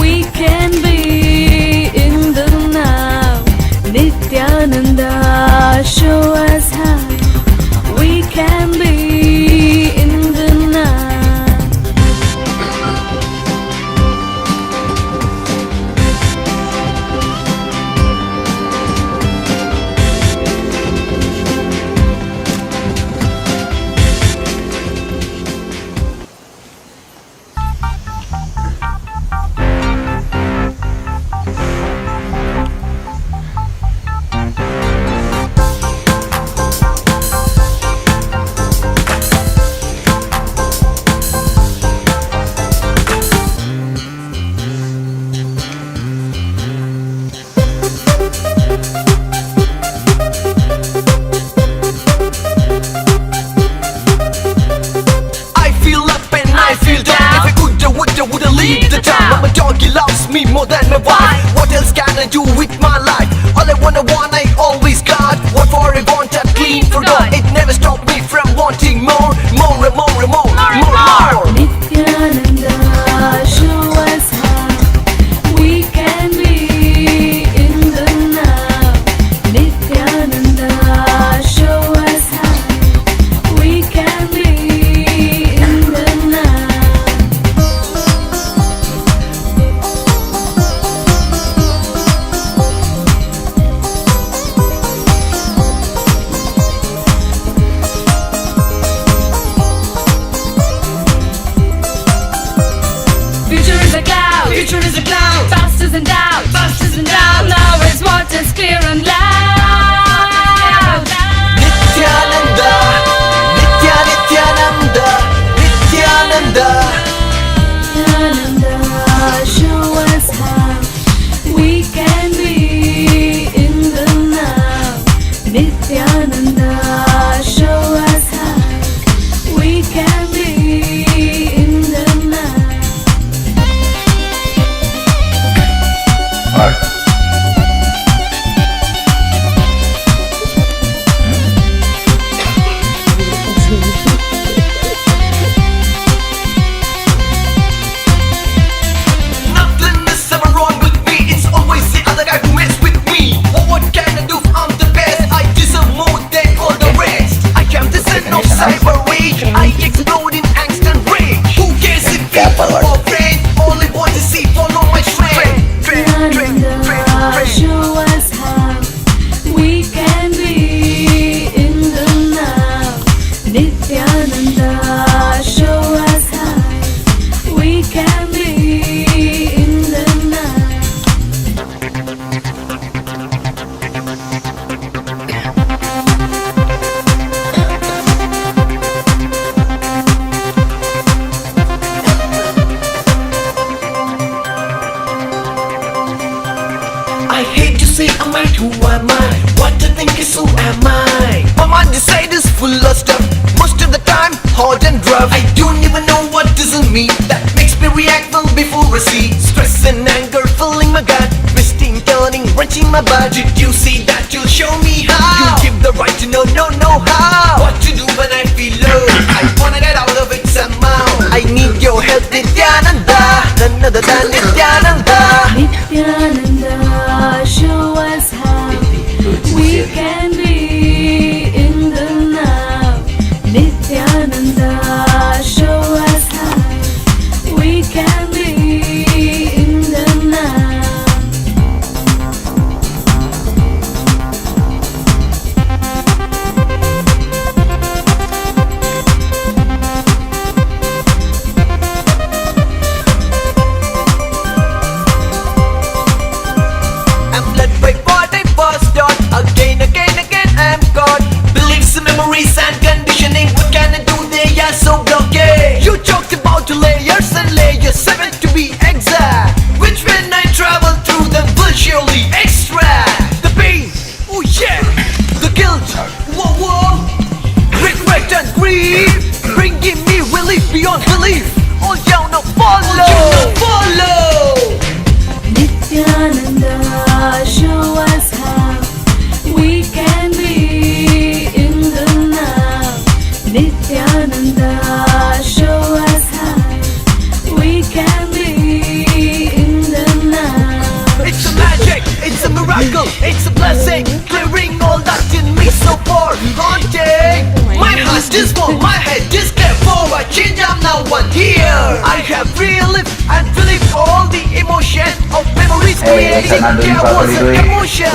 we can be in the now. Nithyananda, show us how we can be in the now. I feel up and I feel down. If I woulda leave the town. But my doggy loves me more than my wife. What else can I do with my life? All I want, I always got. What for I want, I'm clean for God. It never stopped me from wanting more, more and more and more, more. Nithyananda, show us how we can be in the now. Nithyananda, show us how we can be in the now. Future is a cloud, Future is a cloud, past is in doubt, past is in doubt. now is what is clear and loud. Nithyananda, Nithyananda, Nithyananda. Nithyananda, show us how we can be in the now. Nithyananda, show us how we can be in the now. Nothing is ever wrong with me. It's always the other guy who mess with me. What can I do? I'm the best. I deserve more than all the rest. I am the son of cyber rage. I explode in angst and rage. Who cares if people are friends? All I want to see, follow my trend. Nithyananda, show us how we can be in the now. Nithyananda, show us how we can be in the now. I hate to say I'm right, who am I? What I think is who am I? My mind inside is full of stuff. Most of the time, hard and rough. I don't even know what is in me that makes me react well before I see. Stress and anger filling my gut, twisting, turning, wrenching my butt. Did you see that? You'll show me how. You give the right to know how. What to do when I feel low? I wanna get out of it somehow. I need your help, Nithyananda. belief beyond belief. Oh, you now follow. Nithyananda, show us how we can be in the now. Nithyananda, show us how we can be in the now. It's a magic, it's a miracle, it's a blessing, clearing all that in me so far haunting. My heart is warm, my head is clear. For a change, I'm now one here. I have relived and relieved all the emotion of memories creating chaos and emotion.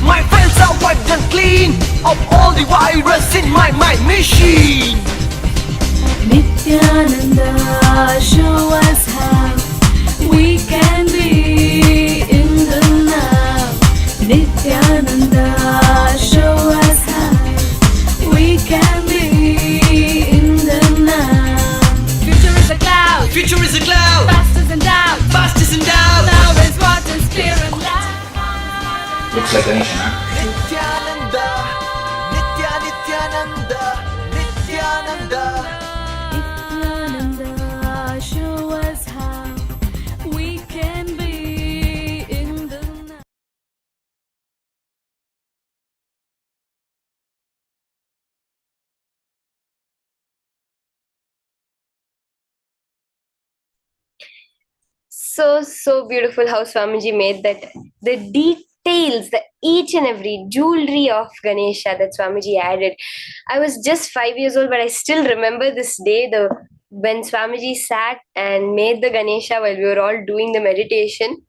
My files are wiped and clean of all the virus in my mind machine. Nithyananda, show us how we can be in the now. Nithyananda, show us how we can be in the now. Future is a cloud, Future is a cloud, past is in doubt, past is in doubt. now is what is clear and loud. Looks like Ganesh, huh? Nithyananda, Nithyananda, Nithyananda. Nithyananda, show us how we can be in the now. So beautiful how Swamiji made that, the details, the each and every jewelry of Ganesha that Swamiji added. I was just 5 years old, but I still remember this day, the when Swamiji sat and made the Ganesha while we were all doing the meditation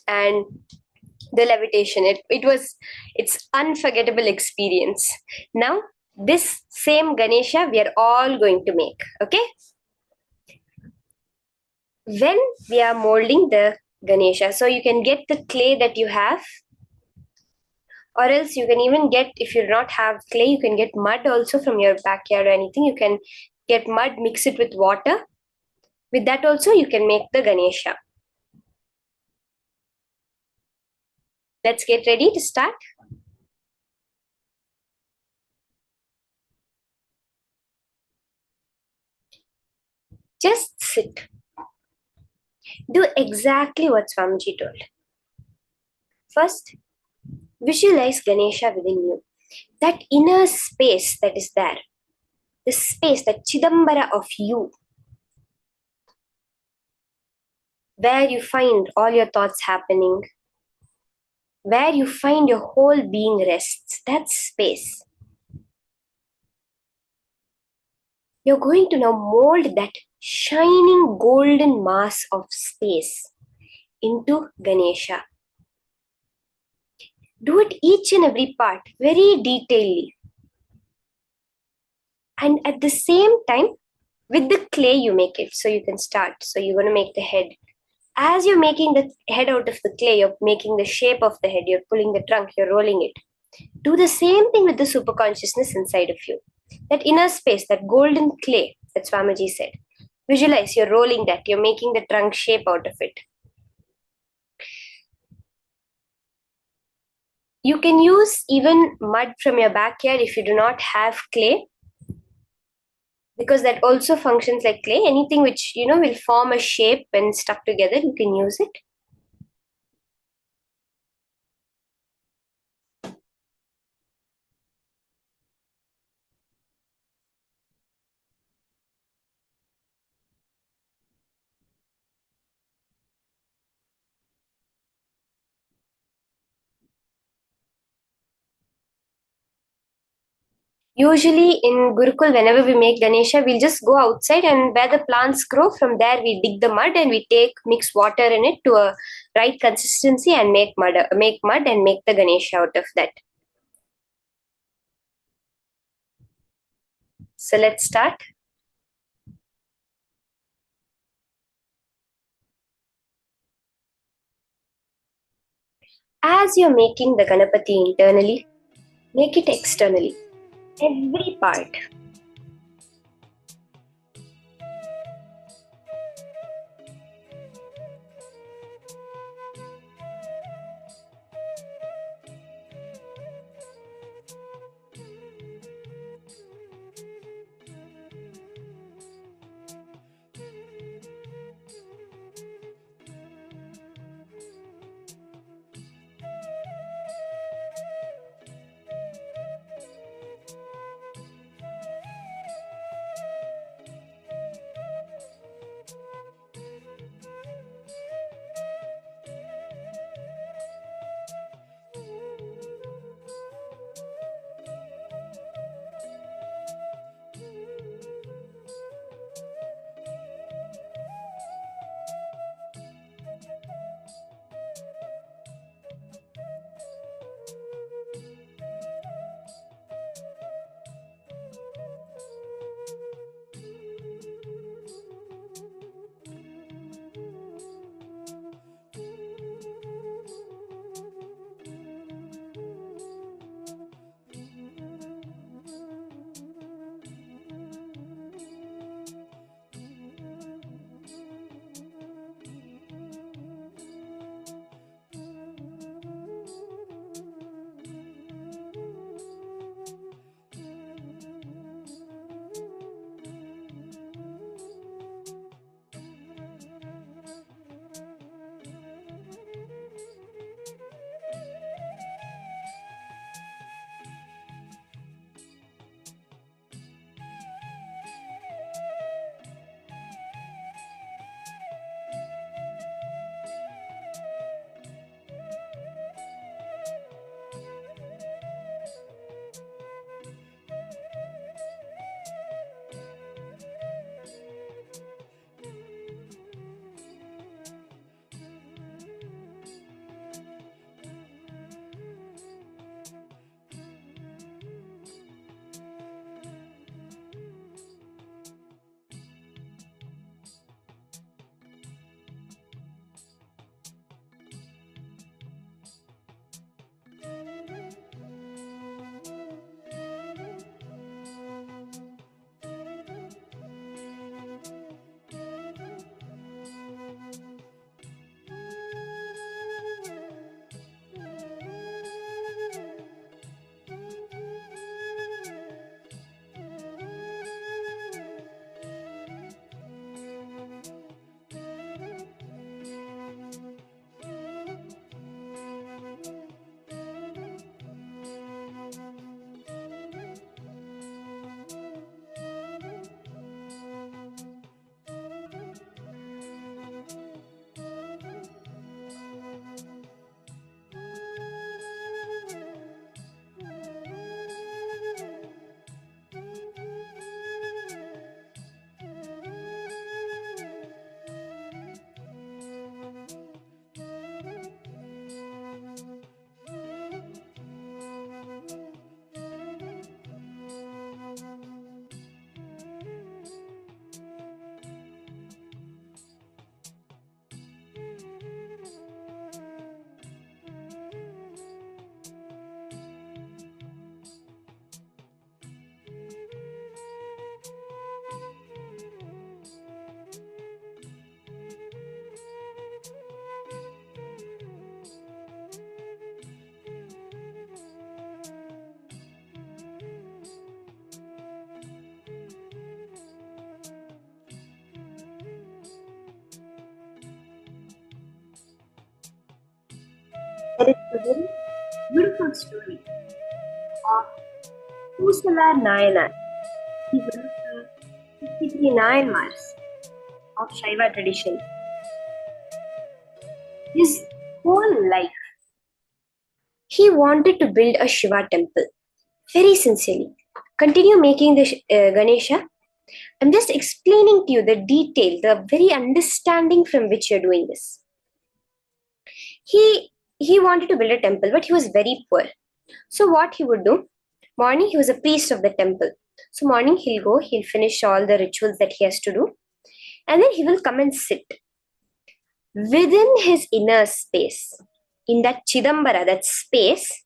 and the levitation. It's unforgettable experience. Now this same Ganesha we are all going to make. Okay, when we are molding the Ganesha, so you can get the clay that you have, or else you can even get, if you do not have clay, you can get mud also from your backyard or anything. You can get mud, mix it with water. With that also you can make the Ganesha. Let's get ready to start. Just sit. Do exactly what Swamiji told. First, visualize Ganesha within you. That inner space that is there. The space, the Chidambara of you. Where you find all your thoughts happening. Where you find your whole being rests. That space. You're going to now mold that shining golden mass of space into Ganesha. Do it each and every part very detailedly. And at the same time, with the clay you make it. So you can start. So you're going to make the head. As you're making the head out of the clay, you're making the shape of the head, you're pulling the trunk, you're rolling it. Do the same thing with the super consciousness inside of you. That inner space, that golden clay that Swamiji said. Visualize, you're rolling that, you're making the trunk shape out of it. You can use even mud from your backyard if you do not have clay, because that also functions like clay. Anything which, will form a shape when stuck together, you can use it. Usually in Gurukul, whenever we make Ganesha, we'll just go outside and where the plants grow, from there we dig the mud and we mix water in it to a right consistency and make mud and make the Ganesha out of that. So let's start. As you're making the Ganapati internally, make it externally. Every part. there is a very beautiful story of Pusala Nayanar. He was one of the 53 Nayanmars of Shaiva tradition. His whole life, he wanted to build a Shiva temple very sincerely. Continue making the Ganesha. I'm just explaining to you the detail, the very understanding from which you're doing this. He wanted to build a temple, but he was very poor. So what he would do, morning he was a priest of the temple. So morning he'll finish all the rituals that he has to do, and then he will come and sit. Within his inner space, in that Chidambara, that space,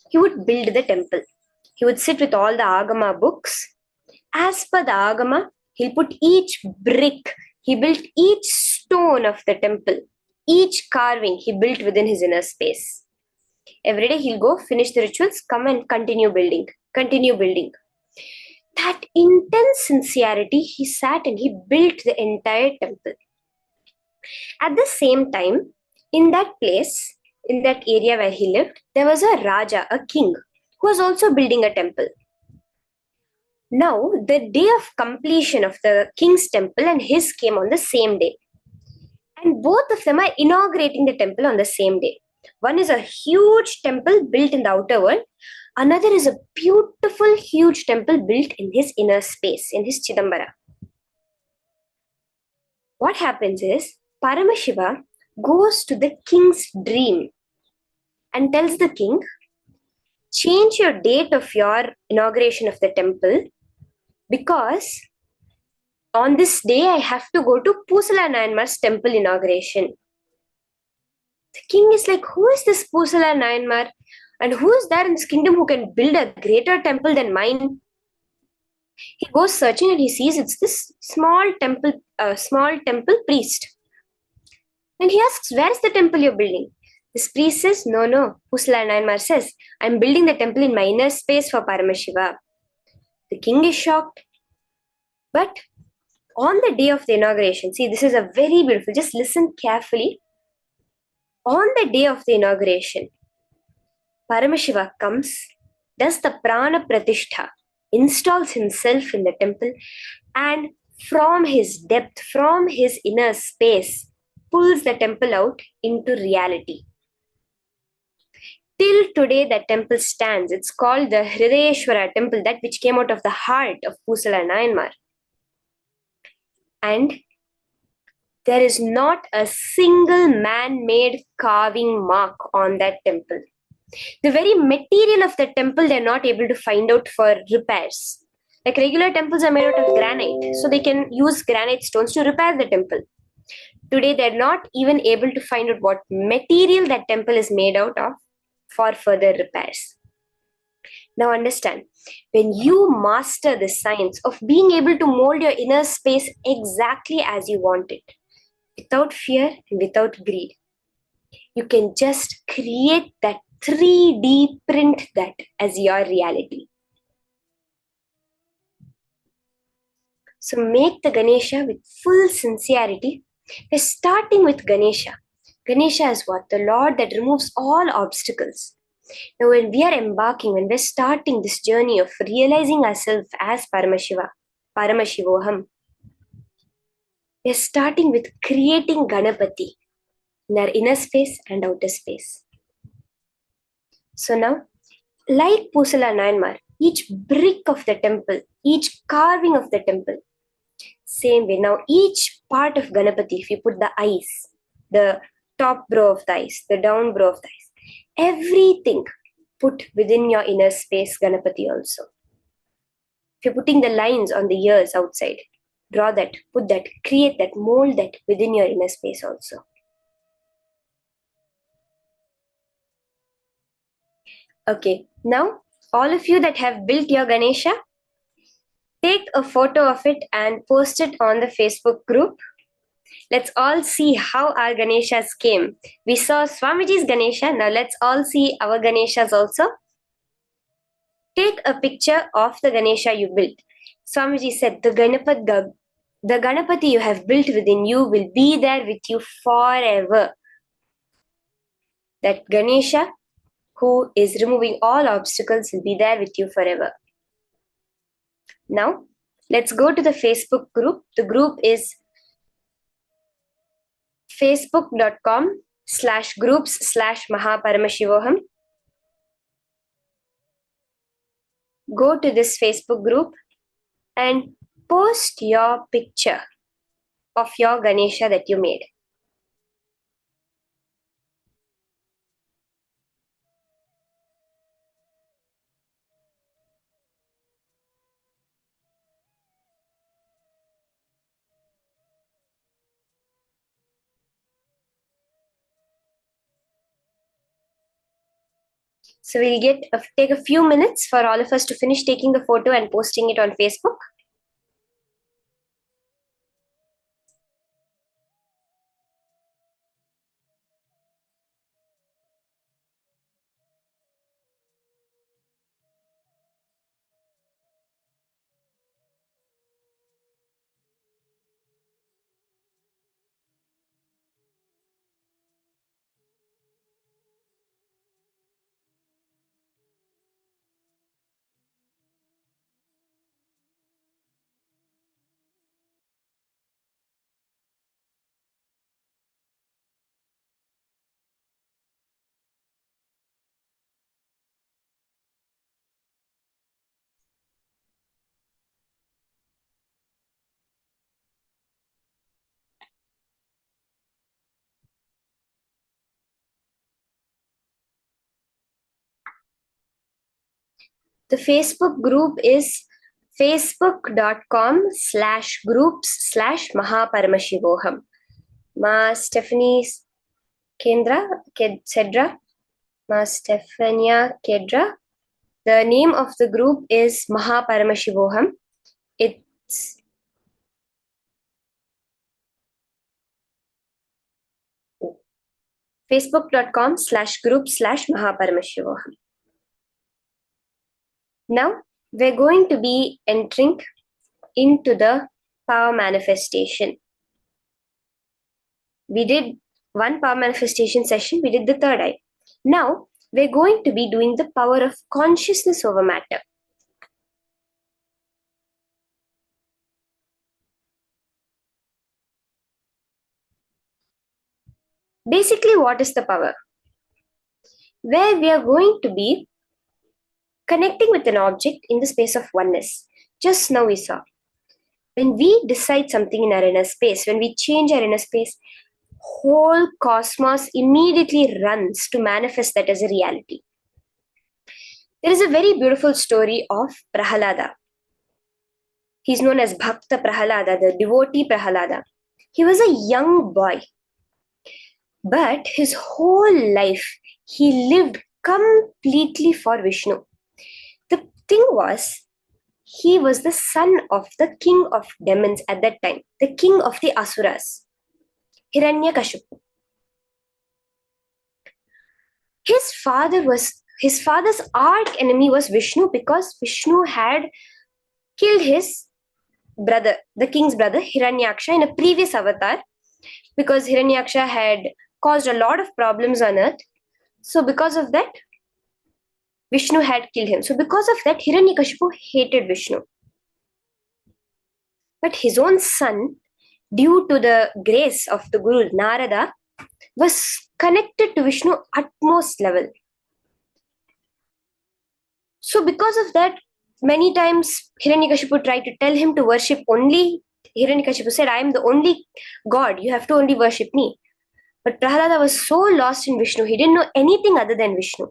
he would build the temple. He would sit with all the Agama books. As per the Agama, he'll put each brick, he built each stone of the temple, each carving he built within his inner space. Every day he'll go, finish the rituals, come and continue building. That intense sincerity, he sat and he built the entire temple. At the same time, in that place, in that area where he lived, there was a Raja, a king, who was also building a temple. Now, the day of completion of the king's temple and his came on the same day. And both of them are inaugurating the temple on the same day. One is a huge temple built in the outer world. Another is a beautiful, huge temple built in his inner space, in his Chidambara. What happens is, Paramashiva goes to the king's dream and tells the king, change your date of your inauguration of the temple, because on this day I have to go to Pusala Nayanmar's temple inauguration. The king is like, who is this Pusala Nayanmar? And who is there in this kingdom who can build a greater temple than mine? He goes searching and he sees it's this small temple priest. And he asks, where is the temple you're building? This priest says, no, Pusala Nayanmar says, I'm building the temple in my inner space for Paramashiva. The king is shocked. But on the day of the inauguration, see, this is a very beautiful, just listen carefully. On the day of the inauguration, Paramashiva comes, does the Prana Pratishtha, installs himself in the temple, and from his depth, from his inner space, pulls the temple out into reality. Till today, that temple stands. It's called the Hridayeshwara temple, that which came out of the heart of Pusala Nayanmar. And there is not a single man-made carving mark on that temple. The very material of the temple, they're not able to find out for repairs. Like regular temples are made out of granite, so they can use granite stones to repair the temple. Today, they're not even able to find out what material that temple is made out of for further repairs. Now understand, when you master the science of being able to mold your inner space exactly as you want it, without fear and without greed, you can just create that 3D print that as your reality. So make the Ganesha with full sincerity. We're starting with Ganesha. Ganesha is what? The Lord that removes all obstacles. Now when we are embarking, when we're starting this journey of realizing ourselves as Paramashivoham, we're starting with creating Ganapati in our inner space and outer space. So now, like Pusala Nayanmar, each brick of the temple, each carving of the temple, same way. Now each part of Ganapati, if you put the eyes, the top brow of the eyes, the down brow of the eyes, everything put within your inner space Ganapati also. If you're putting the lines on the ears outside, draw that, put that, create that, mold that within your inner space also. Okay, now all of you that have built your Ganesha, take a photo of it and post it on the Facebook group. Let's all see how our Ganeshas came. We saw Swamiji's Ganesha. Now let's all see our Ganeshas also. Take a picture of the Ganesha you built. Swamiji said, the Ganapati you have built within you will be there with you forever. that Ganesha, who is removing all obstacles, will be there with you forever. Now, let's go to the Facebook group. The group is facebook.com/groups/Mahaparamashivoham. Go to this Facebook group and post your picture of your Ganesha that you made. So we'll take a few minutes for all of us to finish taking the photo and posting it on Facebook. The Facebook group is facebook.com/groups/Mahaparamashivoham. Ma Stephanie Cedra. Ma Stephania Kedra. The name of the group is Mahaparamashivoham. It's facebook.com/group/Mahaparamashivoham. Now we're going to be entering into the power manifestation. We did one power manifestation session, we did the third eye. Now we're going to be doing the power of consciousness over matter. Basically, what is the power? Where we are going to be connecting with an object in the space of oneness. Just now we saw, when we decide something in our inner space, when we change our inner space, whole cosmos immediately runs to manifest that as a reality. There is a very beautiful story of Prahalada. He's known as Bhakta Prahalada, the devotee Prahalada. He was a young boy, but his whole life he lived completely for Vishnu. The thing was, he was the son of the king of demons at that time, the king of the Asuras, Hiranyakashipu. His father's arch enemy was Vishnu, because Vishnu had killed his brother, the king's brother, Hiranyaksha, in a previous avatar, because Hiranyaksha had caused a lot of problems on earth. So because of that, Vishnu had killed him. So because of that, Hiranyakashipu hated Vishnu. But his own son, due to the grace of the Guru Narada, was connected to Vishnu at most level. So because of that, many times Hiranyakashipu tried to tell him to worship only. Hiranyakashipu said, I am the only God, you have to only worship me. But Prahalada was so lost in Vishnu, he didn't know anything other than Vishnu.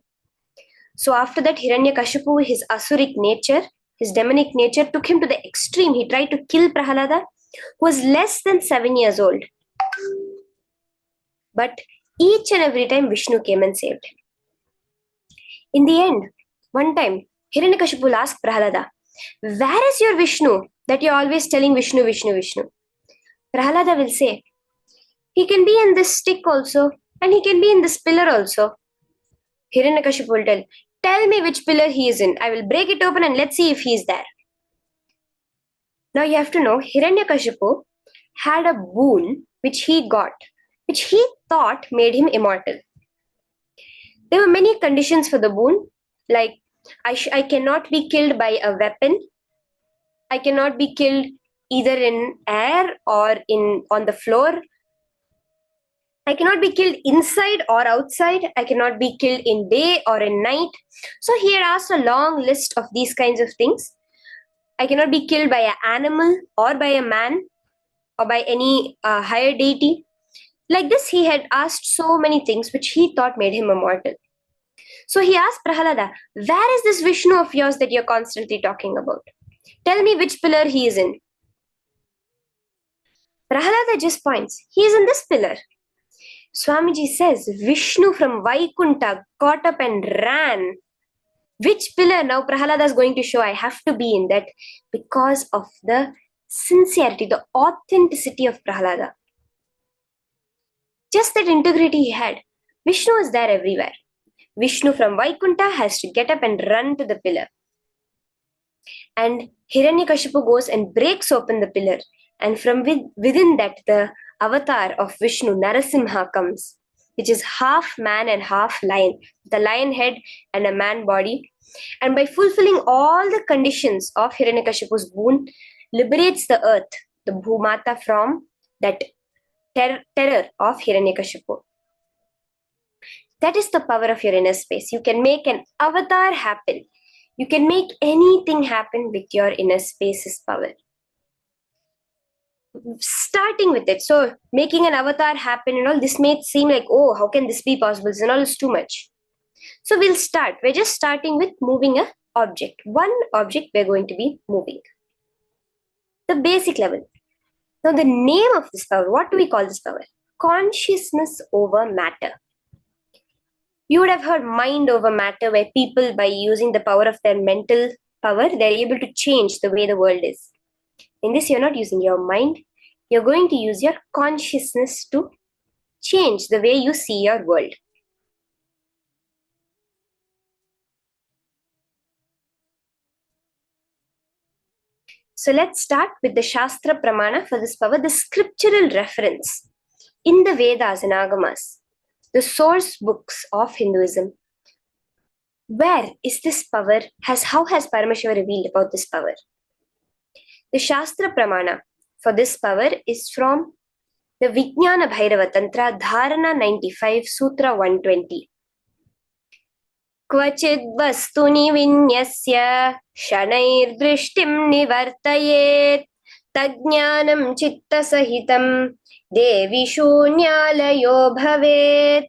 So after that, Hiranyakashipu, his asuric nature, his demonic nature, took him to the extreme. He tried to kill Prahalada, who was less than 7 years old. But each and every time, Vishnu came and saved him. In the end, one time, Hiranyakashipu asked Prahalada, where is your Vishnu that you're always telling Vishnu, Vishnu, Vishnu? Prahalada will say, he can be in this stick also, and he can be in this pillar also. Hiranyakashipu will tell me which pillar he is in. I will break it open and let's see if he is there. Now you have to know, Hiranyakashipu had a boon which he got, which he thought made him immortal. There were many conditions for the boon, like I cannot be killed by a weapon. I cannot be killed either in air or on the floor. I cannot be killed inside or outside. I cannot be killed in day or in night. So he had asked a long list of these kinds of things. I cannot be killed by an animal or by a man or by any higher deity. Like this, he had asked so many things which he thought made him immortal. So he asked Prahalada, where is this Vishnu of yours that you're constantly talking about? Tell me which pillar he is in. Prahalada just points, he is in this pillar. Swamiji says, Vishnu from Vaikunta got up and ran. Which pillar now Prahalada is going to show I have to be in that because of the sincerity, the authenticity of Prahalada. Just that integrity he had. Vishnu is there everywhere. Vishnu from Vaikunta has to get up and run to the pillar. And Hiranyakashipu goes and breaks open the pillar. And from within that, the avatar of Vishnu, Narasimha, comes, which is half man and half lion, the lion head and a man body. And by fulfilling all the conditions of Hiranyakashipu's boon, liberates the earth, the Bhumata, from that terror of Hiranyakashipu. That is the power of your inner space. You can make an avatar happen. You can make anything happen with your inner space's power. Starting with it. So making an avatar happen and all, this may seem like, oh, how can this be possible? This and all is too much. So we'll start. We're just starting with moving an object. One object we're going to be moving. The basic level. Now the name of this power, what do we call this power? Consciousness over matter. You would have heard mind over matter, where people, by using the power of their mental power, they're able to change the way the world is. In this, you're not using your mind. You're going to use your consciousness to change the way you see your world. So let's start with the Shastra Pramana for this power, the scriptural reference in the Vedas and Agamas, the source books of Hinduism. Where is this power? How has Paramashiva revealed about this power? The Shastra Pramana for this power is from the Vijnana Bhairava Tantra, Dharana 95, Sutra 120. Kvachid vastuni vinyasya shanair drishtim nivartayet tajnanam chitta sahitam devi shunyalayo bhavet.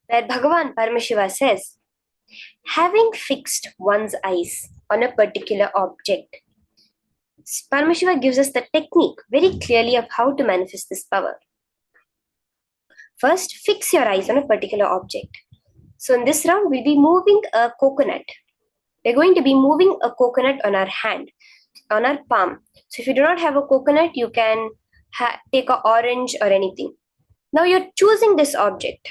Where Bhagavan Paramashiva says, having fixed one's eyes on a particular object, Paramashiva gives us the technique very clearly of how to manifest this power. First, fix your eyes on a particular object. So in this round, we'll be moving a coconut. We're going to be moving a coconut on our hand, on our palm. So if you do not have a coconut, you can take an orange or anything. Now you're choosing this object.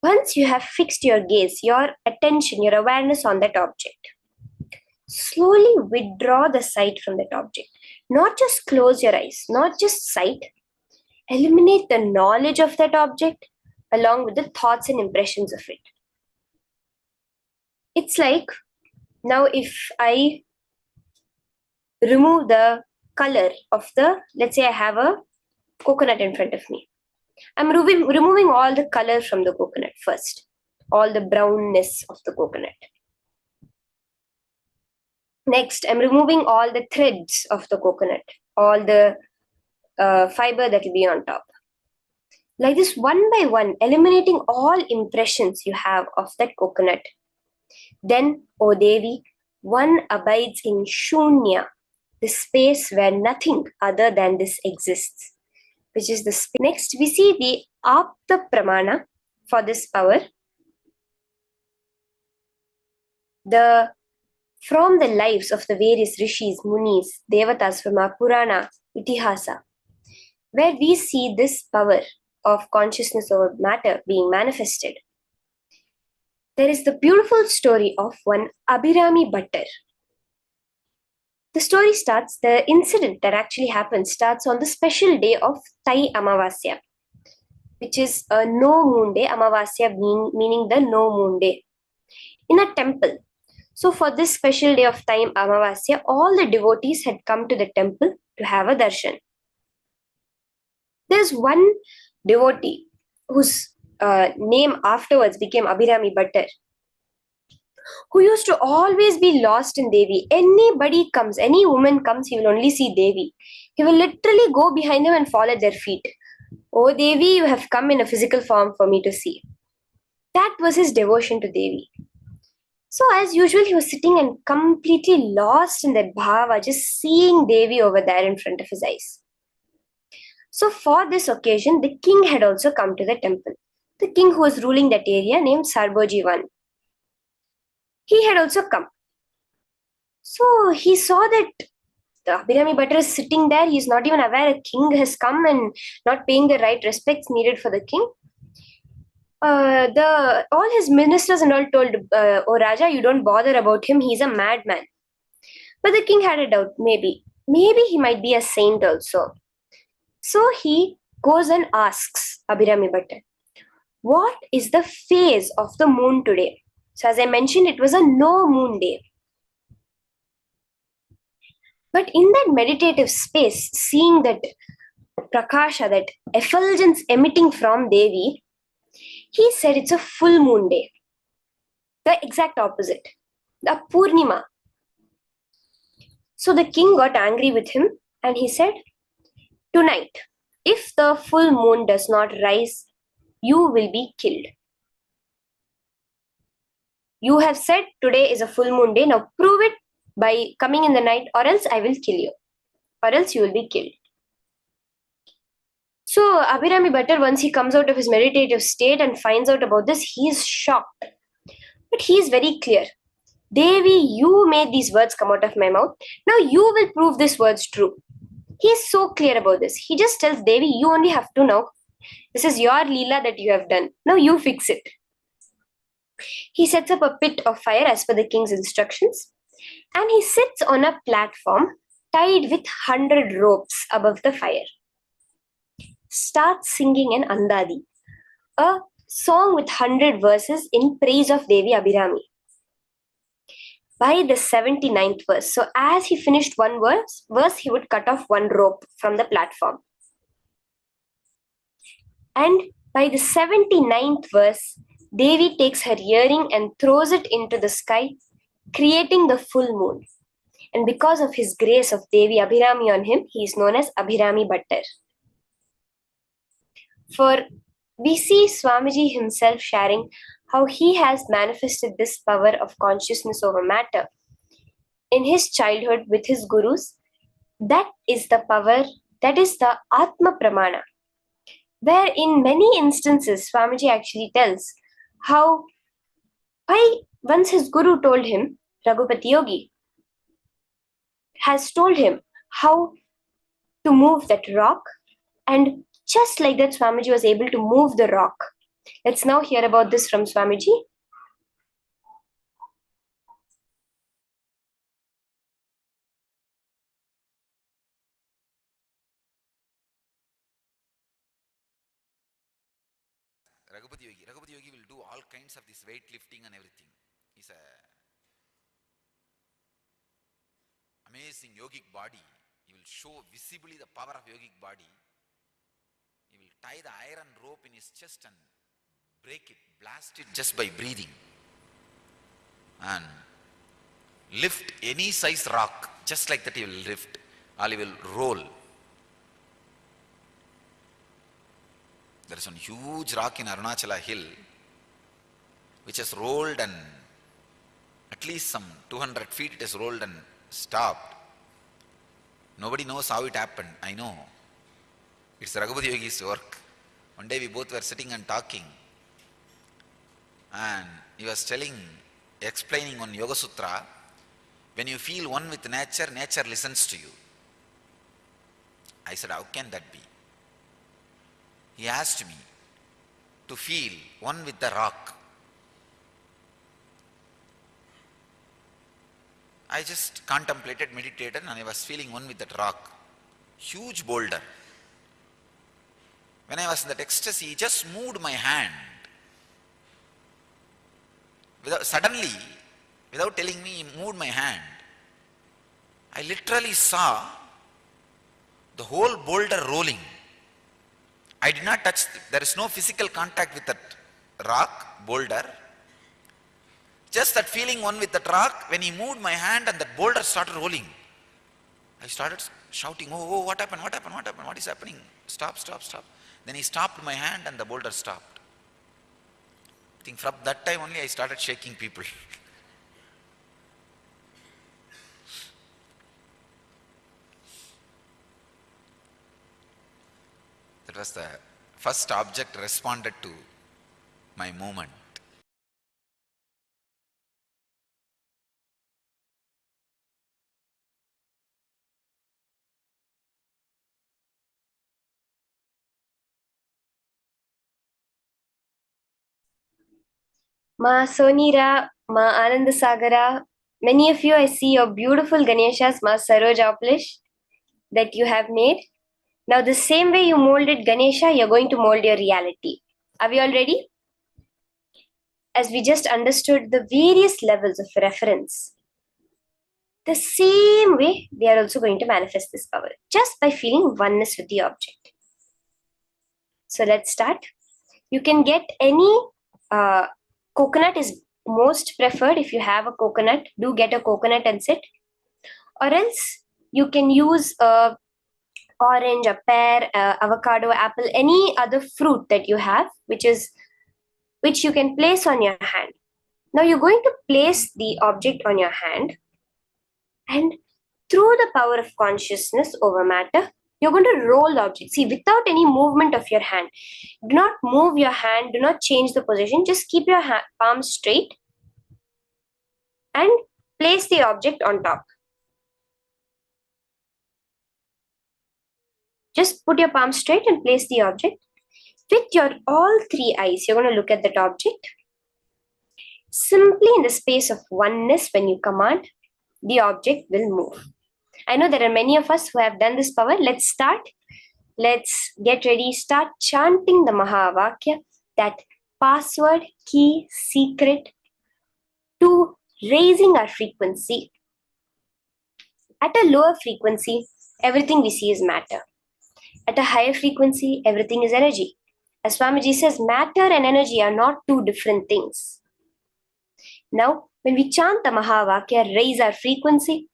Once you have fixed your gaze, your attention, your awareness on that object, slowly withdraw the sight from that object. Not just close your eyes, not just sight. Eliminate the knowledge of that object along with the thoughts and impressions of it. It's like, now if I remove the color of let's say I have a coconut in front of me. I'm removing all the color from the coconut first, all the brownness of the coconut. Next, I'm removing all the threads of the coconut, all the fiber that will be on top. Like this, one by one, eliminating all impressions you have of that coconut. Then, O Devi, one abides in Shunya, the space where nothing other than this exists, which is the space. Next, we see the Apta Pramana for this power. From the lives of the various rishis, munis, devatas from our Purana, Itihasa, where we see this power of consciousness over matter being manifested. There is the beautiful story of one Abhirami Bhattar. The story starts, the incident that actually happens starts on the special day of Tai Amavasya. which is a no moon day, Amavasya meaning the no moon day, in a temple. So for this special day of time, Amavasya, all the devotees had come to the temple to have a darshan. There's one devotee whose name afterwards became Abhirami Bhattar, who used to always be lost in Devi. Anybody comes, any woman comes, he will only see Devi. He will literally go behind them and fall at their feet. Oh Devi, you have come in a physical form for me to see. That was his devotion to Devi. So as usual, he was sitting and completely lost in that bhava, just seeing Devi over there in front of his eyes. So for this occasion, the king had also come to the temple. The king who was ruling that area, named Sarbojivan, he had also come. So he saw that the Abhirami Bhattar is sitting there. He is not even aware a king has come and not paying the right respects needed for the king. All his ministers and all told, "Oh Raja, you don't bother about him. He's a madman." But the king had a doubt. Maybe he might be a saint also. So he goes and asks Abhirami Bhattar, "What is the phase of the moon today?" So as I mentioned, it was a no moon day. But in that meditative space, seeing that prakasha, that effulgence emitting from Devi, he said it's a full moon day. The exact opposite, the Purnima. So the king got angry with him and he said, "Tonight, if the full moon does not rise, you will be killed. You have said today is a full moon day. Now prove it by coming in the night, or else I will kill you, or else you will be killed." So Abhirami Bhattar, once he comes out of his meditative state and finds out about this, he is shocked. But he is very clear. "Devi, you made these words come out of my mouth. Now you will prove these words true." He is so clear about this. He just tells Devi, "You only have to know. This is your Leela that you have done. Now you fix it." He sets up a pit of fire as per the king's instructions, and he sits on a platform tied with 100 ropes above the fire. Starts singing an Andadi, a song with 100 verses in praise of Devi Abhirami. By the 79th verse, so as he finished one verse, he would cut off one rope from the platform. And by the 79th verse, Devi takes her earring and throws it into the sky, creating the full moon. And because of his grace of Devi Abhirami on him, he is known as Abhirami Bhattar. For we see Swamiji himself sharing how he has manifested this power of consciousness over matter in his childhood with his gurus. That is the power, that is the Atma Pramana, where in many instances Swamiji actually tells how once his guru told him, Raghupati Yogi has told him how to move that rock, and just like that Swamiji was able to move the rock. Let's now hear about this from Swamiji. Raghupati Yogi will do all kinds of this weight lifting and everything. He's a amazing yogic body. He will show visibly the power of yogic body. He will tie the iron rope in his chest and break it, blast it just by breathing. And lift any size rock, just like that he will lift, or he will roll. There is one huge rock in Arunachala hill which has rolled, and at least some 200 feet it has rolled and stopped. Nobody knows how it happened. I know. It's Raghupati Yogi's work. One day we both were sitting and talking, and he was explaining on Yoga Sutra, when you feel one with nature, nature listens to you. I said, how can that be? He asked me to feel one with the rock. I just contemplated, meditated, and I was feeling one with that rock. Huge boulder. when I was in that ecstasy, he just moved my hand. Suddenly, without telling me, he moved my hand. I literally saw the whole boulder rolling. I did not touch, there is no physical contact with that rock, boulder. Just that feeling one with that rock, when he moved my hand and that boulder started rolling. I started shouting, oh, what happened, what happened, what happened, what is happening? Stop, stop, stop. Then he stopped my hand and the boulder stopped. I think from that time only I started shaking people. That was the first object responded to my movement. Ma Sonira, Ma Anandasagara, many of you I see your beautiful Ganeshas, Ma Sarojaplish, that you have made. Now the same way you molded Ganesha, you're going to mold your reality. Are we all ready? As we just understood the various levels of reference, the same way they are also going to manifest this power, just by feeling oneness with the object. So let's start. You can get any coconut is most preferred. If you have a coconut, do get a coconut and sit. Or else you can use a orange, a pear, avocado, apple, any other fruit that you have, which you can place on your hand. Now you're going to place the object on your hand, and through the power of consciousness over matter, you're going to roll the object. See, without any movement of your hand. Do not move your hand, do not change the position, just keep your palm straight and place the object on top. Just put your palm straight and place the object. With your all three eyes, you're going to look at that object. Simply in the space of oneness, when you command, the object will move. I know there are many of us who have done this power. Let's start. Let's get ready. Start chanting the Mahavakya, that password, key, secret to raising our frequency. At a lower frequency, everything we see is matter. At a higher frequency, everything is energy. As Swamiji says, matter and energy are not two different things. Now, when we chant the Mahavakya, raise our frequency,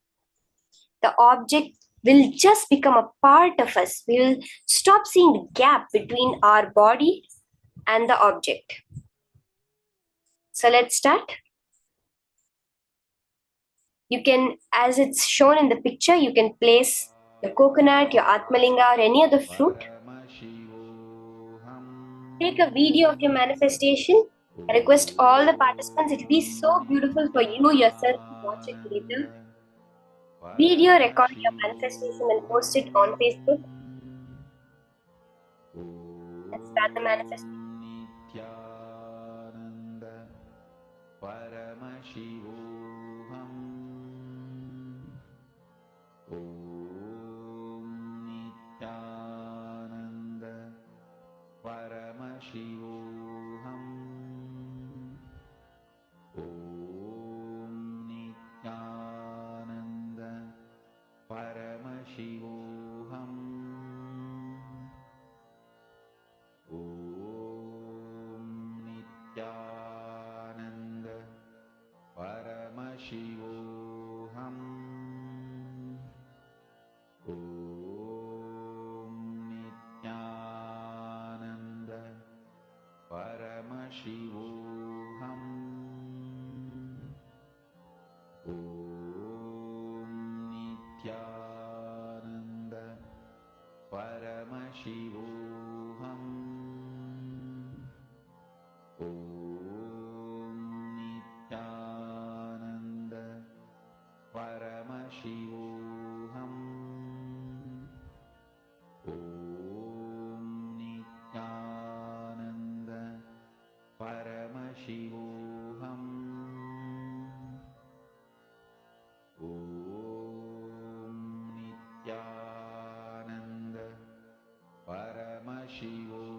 the object will just become a part of us. We will stop seeing the gap between our body and the object. So let's start. You can, as it's shown in the picture, you can place your coconut, your Atmalinga, or any other fruit. Take a video of your manifestation. I request all the participants, it will be so beautiful for you yourself to watch it later. Video record your manifestation and post it on Facebook. Let's start the manifestation. Paramashivoham. Om Nithyananda Paramashivoham. Om Nithyananda Paramashivoham. Om Nithyananda Paramashivoham. Om Nithyananda Paramashivoham. Om Nithyananda Paramashivoham. Om Nithyananda Paramashivoham. Om Nithyananda Paramashivoham. Om Nithyananda Paramashivoham.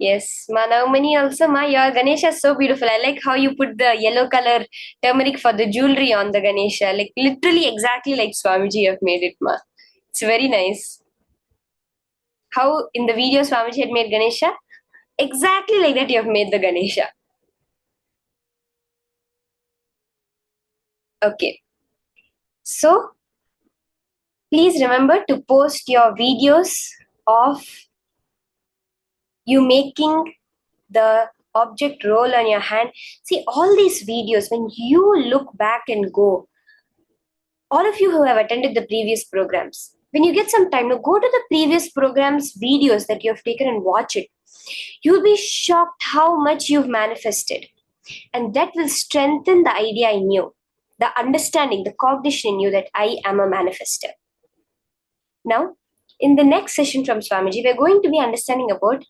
Yes, Ma Navamani also, Ma, your Ganesha is so beautiful. I like how you put the yellow color turmeric for the jewelry on the Ganesha. Like literally exactly like Swamiji have made it, Ma. It's very nice. How in the video Swamiji had made Ganesha? Exactly like that you have made the Ganesha. Okay. So, please remember to post your videos of you making the object roll on your hand. See, all these videos, when you look back and go, all of you who have attended the previous programs, when you get some time, now go to the previous programs videos that you have taken and watch it. You'll be shocked how much you've manifested. And that will strengthen the idea in you, the understanding, the cognition in you that I am a manifester. Now, in the next session from Swamiji, we're going to be understanding about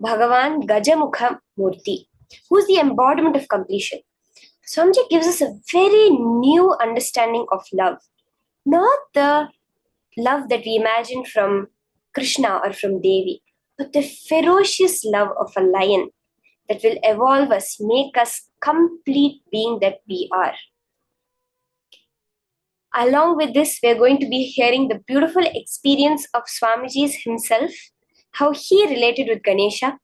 Bhagavan Gajamukha Murti, who's the embodiment of completion. Swamiji gives us a very new understanding of love. Not the love that we imagine from Krishna or from Devi, but the ferocious love of a lion that will evolve us, make us complete being that we are. Along with this, we're going to be hearing the beautiful experience of Swamiji's himself, how he related with Ganesha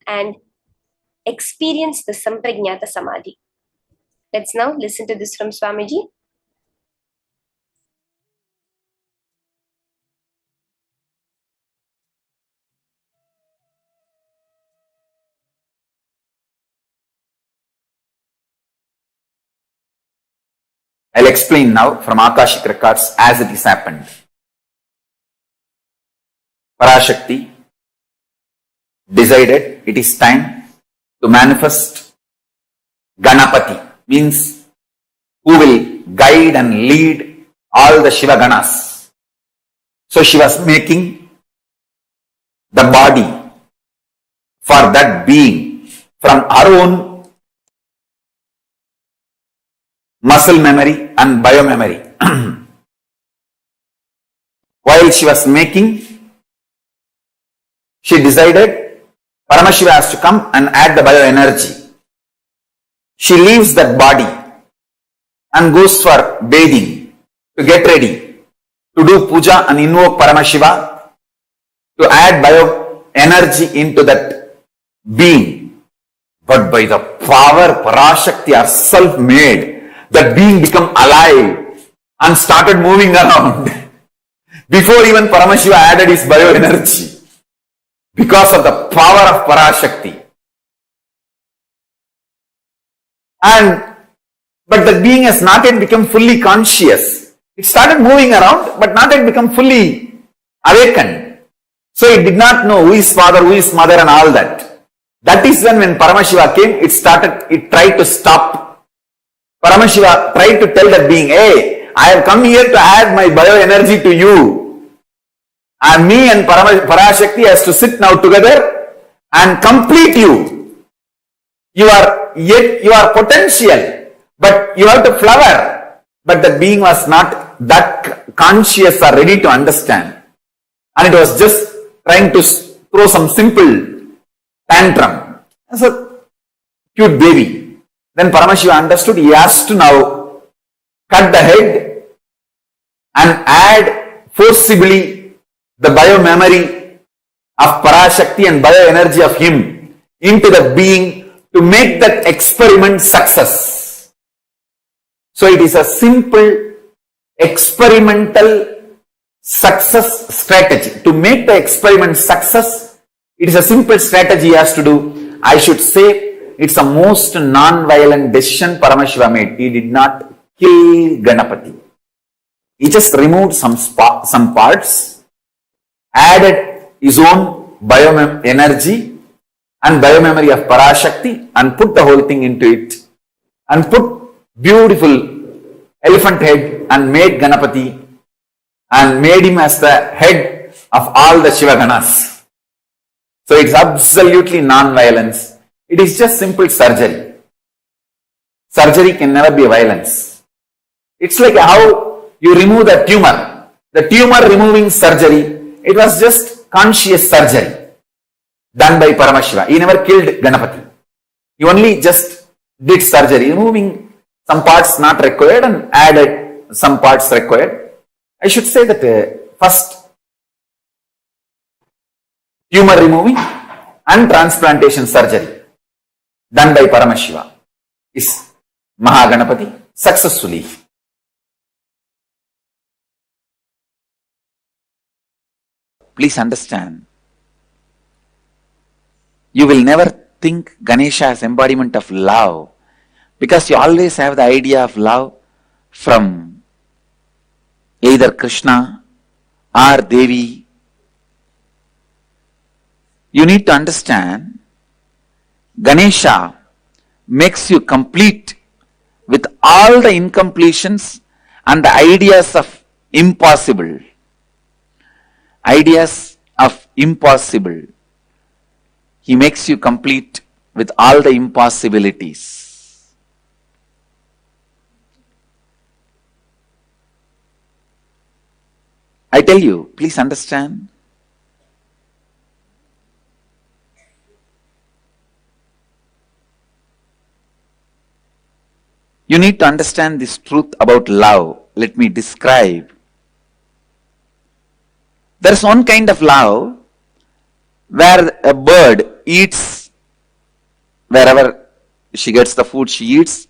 and experienced the Samprajnata Samadhi. Let's now listen to this from Swamiji. I'll explain now from Akashic records as it is happened. Parashakti decided it is time to manifest Ganapati, means who will guide and lead all the Shiva Ganas. So she was making the body for that being from her own muscle memory and biomemory. While she was making, she decided Paramashiva has to come and add the bioenergy. She leaves that body and goes for bathing to get ready to do puja and invoke Paramashiva to add bioenergy into that being. But by the power Parashakti herself made, that being become alive and started moving around before even Paramashiva added his bioenergy. Because of the power of Parashakti. But the being has not yet become fully conscious. It started moving around, but not yet become fully awakened. So it did not know who is father, who is mother and all that. That is when Paramashiva came, it tried to stop. Paramashiva tried to tell that being, hey, I have come here to add my bioenergy to you. And me and Parashakti has to sit now together and complete you. You are potential, but you have to flower. But the being was not that conscious or ready to understand. And it was just trying to throw some simple tantrum. As a cute baby. Then Paramashiva understood he has to now cut the head and add forcibly the biomemory of Parashakti and bioenergy of him into the being to make that experiment success. So it is a simple experimental success strategy. To make the experiment success, it is a simple strategy he has to do. I should say it's a most non-violent decision Paramashiva made. He did not kill Ganapati. He just removed some parts, added his own bioenergy and biomemory of Parashakti and put the whole thing into it and put beautiful elephant head and made Ganapati and made him as the head of all the Shiva Ganas. So it's absolutely non-violence. It is just simple surgery. Surgery can never be violence. It's like how you remove the tumor. The tumor removing surgery, it was just conscious surgery. done by Paramashiva. He never killed Ganapati. He only just did surgery, removing some parts not required and added some parts required. I should say that first tumor removing and transplantation surgery done by Paramashiva is Mahaganapati successfully. Please understand, you will never think Ganesha as embodiment of love, because you always have the idea of love from either Krishna or Devi. You need to understand, Ganesha makes you complete with all the incompletions and the ideas of impossible. Ideas of impossible. He makes you complete with all the impossibilities. I tell you, please understand. You need to understand this truth about love. Let me describe. There is one kind of love where a bird eats wherever she gets the food she eats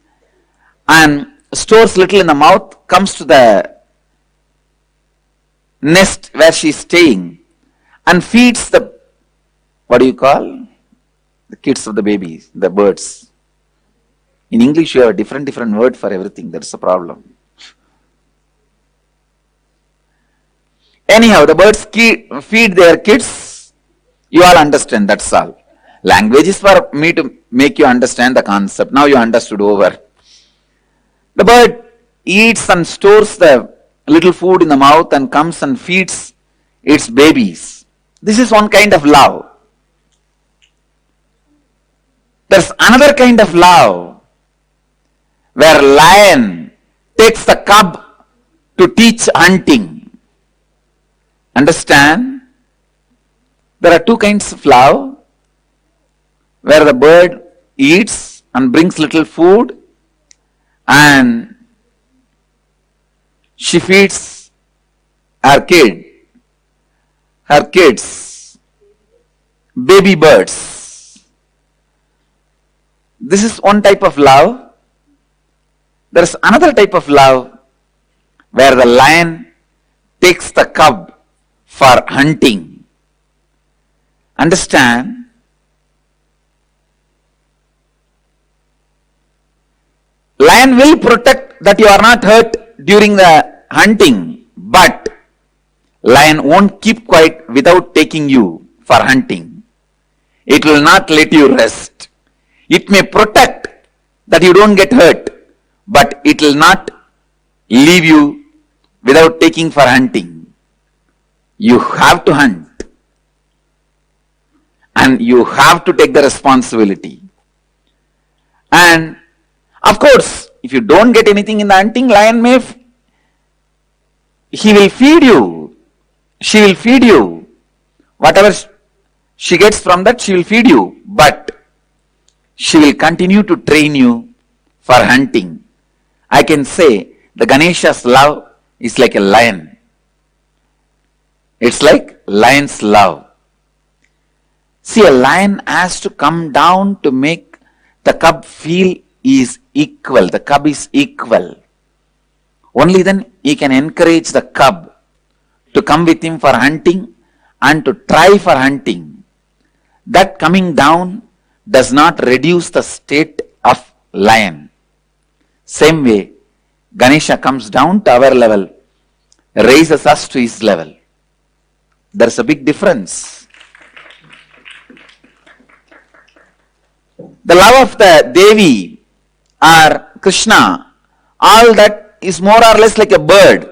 and stores little in the mouth, comes to the nest where she is staying and feeds the, what do you call? The kids of the babies, the birds. In English you have a different word for everything. That's the problem. Anyhow, the birds feed their kids. You all understand, that's all. Language is for me to make you understand the concept. Now you understood over. The bird eats and stores the little food in the mouth and comes and feeds its babies. This is one kind of love. There's another kind of love where lion takes the cub to teach hunting. Understand? There are two kinds of love where the bird eats and brings little food and she feeds her kids, baby birds. This is one type of love. There is another type of love where the lion takes the cub for hunting. Understand? Lion will protect that you are not hurt during the hunting, but lion won't keep quiet without taking you for hunting. It will not let you rest. It may protect that you don't get hurt, but it will not leave you without taking for hunting. You have to hunt and you have to take the responsibility. And of course, if you don't get anything in the hunting, lion may, he will feed you, she will feed you. Whatever she gets from that, she will feed you. But she will continue to train you for hunting. I can say the Ganesha's love is like a lion. It's like lion's love. See, a lion has to come down to make the cub feel he is equal. The cub is equal. Only then he can encourage the cub to come with him for hunting and to try for hunting. That coming down does not reduce the state of lion. Same way, Ganesha comes down to our level, raises us to his level. There's a big difference. The love of the Devi or Krishna, all that is more or less like a bird.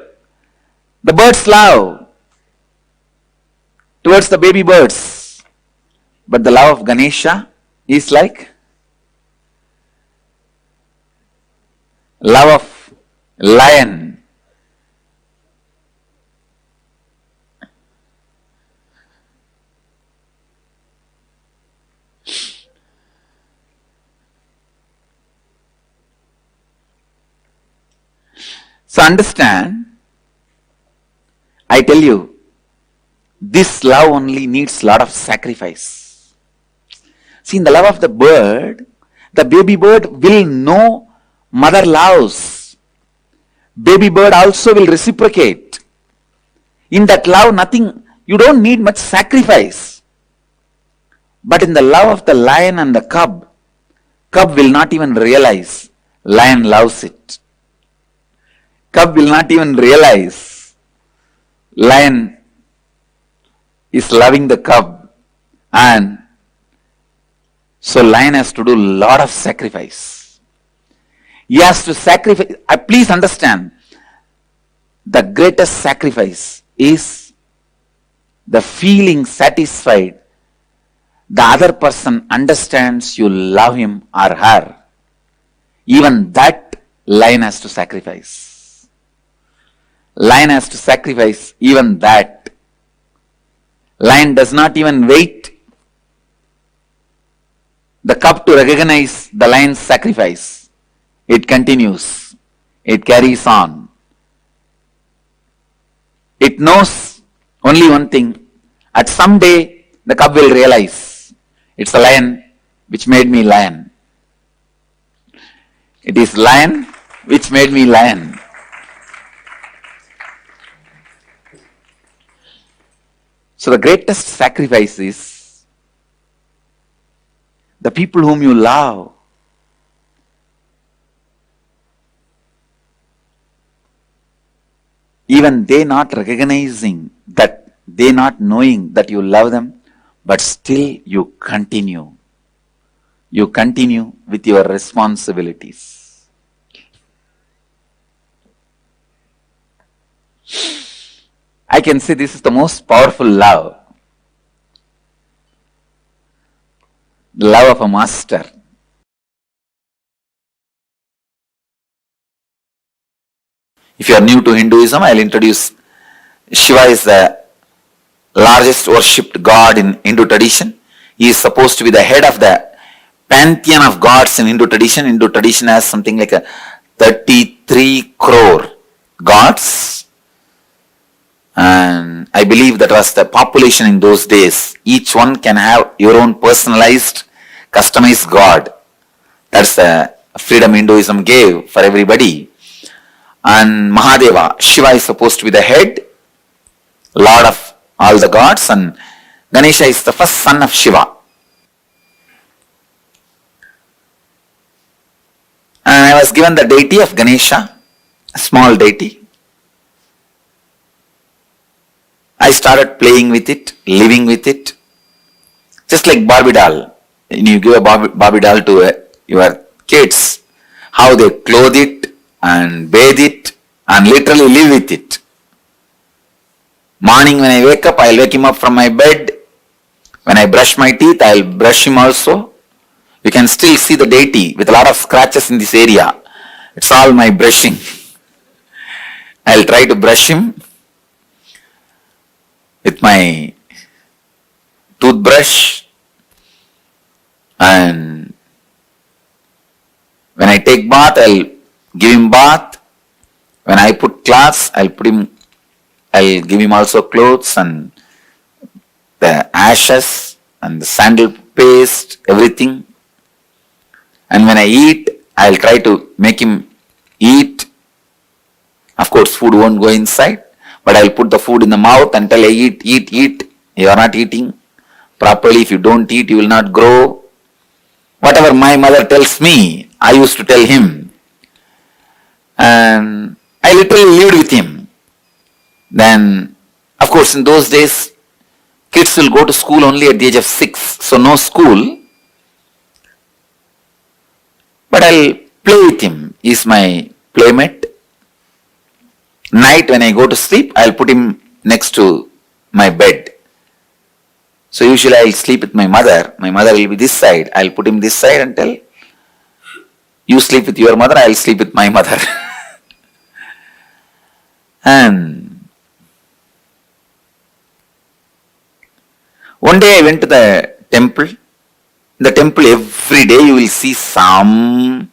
The bird's love towards the baby birds. But the love of Ganesha is like love of lion. So understand, I tell you, this love only needs a lot of sacrifice. See, in the love of the bird, the baby bird will know mother loves. Baby bird also will reciprocate. In that love, nothing, you don't need much sacrifice. But in the love of the lion and the cub, cub will not even realize lion loves it. Cub will not even realize lion is loving the cub, and so lion has to do a lot of sacrifice. He has to sacrifice. Please understand, the greatest sacrifice is the feeling satisfied. The other person understands you love him or her. Even that lion has to sacrifice. Lion has to sacrifice even that. Lion does not even wait the cub to recognize the lion's sacrifice. It continues. It carries on. It knows only one thing. At some day, the cub will realize it's a lion which made me lion. It is lion which made me lion. So the greatest sacrifice is the people whom you love. Even they not recognizing that, they not knowing that you love them, but still you continue. You continue with your responsibilities. I can say this is the most powerful love. The love of a master. If you are new to Hinduism, I will introduce Shiva is the largest worshipped god in Hindu tradition. He is supposed to be the head of the pantheon of gods in Hindu tradition. Hindu tradition has something like a 33 crore gods. And I believe that was the population in those days. Each one can have your own personalized, customized god. That's the freedom Hinduism gave for everybody. And Mahadeva, Shiva is supposed to be the head, lord of all the gods, and Ganesha is the first son of Shiva. And I was given the deity of Ganesha, a small deity. I started playing with it, living with it. Just like Barbie doll. When you give a Barbie doll to your kids, how they clothe it and bathe it and literally live with it. Morning when I wake up, I'll wake him up from my bed. When I brush my teeth, I'll brush him also. You can still see the deity with a lot of scratches in this area. It's all my brushing. I'll try to brush him with my toothbrush, and when I take bath, I'll give him bath. When I put clothes, I'll give him also clothes and the ashes and the sandal paste, everything. And when I eat, I'll try to make him eat. Of course, food won't go inside, but I'll put the food in the mouth and tell, eat, eat, eat. You are not eating properly. If you don't eat, you will not grow. Whatever my mother tells me, I used to tell him. And I literally lived with him. Then, of course, in those days, kids will go to school only at the age of 6. So no school. But I'll play with him. He's my playmate. Night when I go to sleep, I'll put him next to my bed. So usually I'll sleep with my mother. My mother will be this side. I'll put him this side and tell, you sleep with your mother, I'll sleep with my mother. And one day I went to the temple. In the temple every day you will see some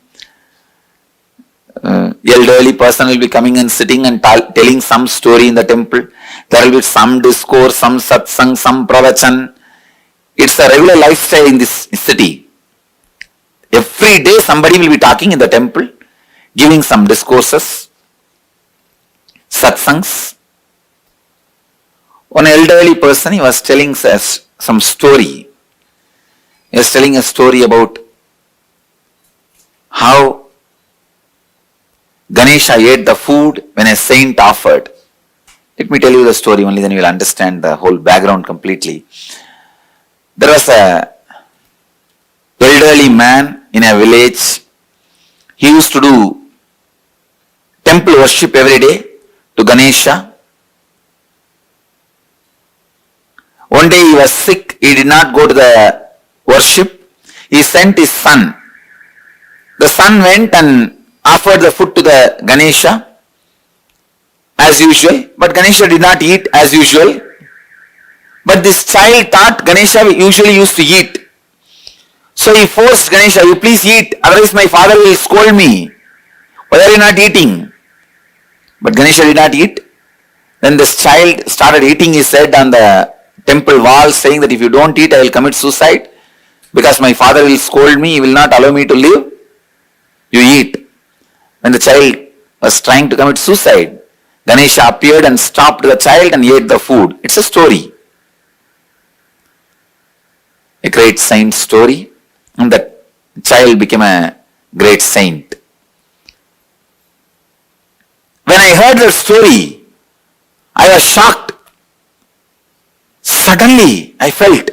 elderly person will be coming and sitting and telling some story in the temple. There will be some discourse, some satsang, some pravachan. It's a regular lifestyle in this city. Every day somebody will be talking in the temple, giving some discourses, satsangs. One elderly person, he was telling us some story. He was telling a story about how Ganesha ate the food when a saint offered. Let me tell you the story only, then you will understand the whole background completely. There was a elderly man in a village. He used to do temple worship every day to Ganesha. One day he was sick, he did not go to the worship. He sent his son. The son went and offered the food to the Ganesha as usual, but Ganesha did not eat as usual. But this child thought Ganesha usually used to eat. So he forced Ganesha, you please eat, otherwise my father will scold me. Why are you not eating? But Ganesha did not eat. Then this child started eating his head on the temple wall, saying that if you don't eat, I will commit suicide because my father will scold me, he will not allow me to live. You eat. When the child was trying to commit suicide, Ganesha appeared and stopped the child and ate the food. It's a story. A great saint story. And that child became a great saint. When I heard that story, I was shocked. Suddenly, I felt,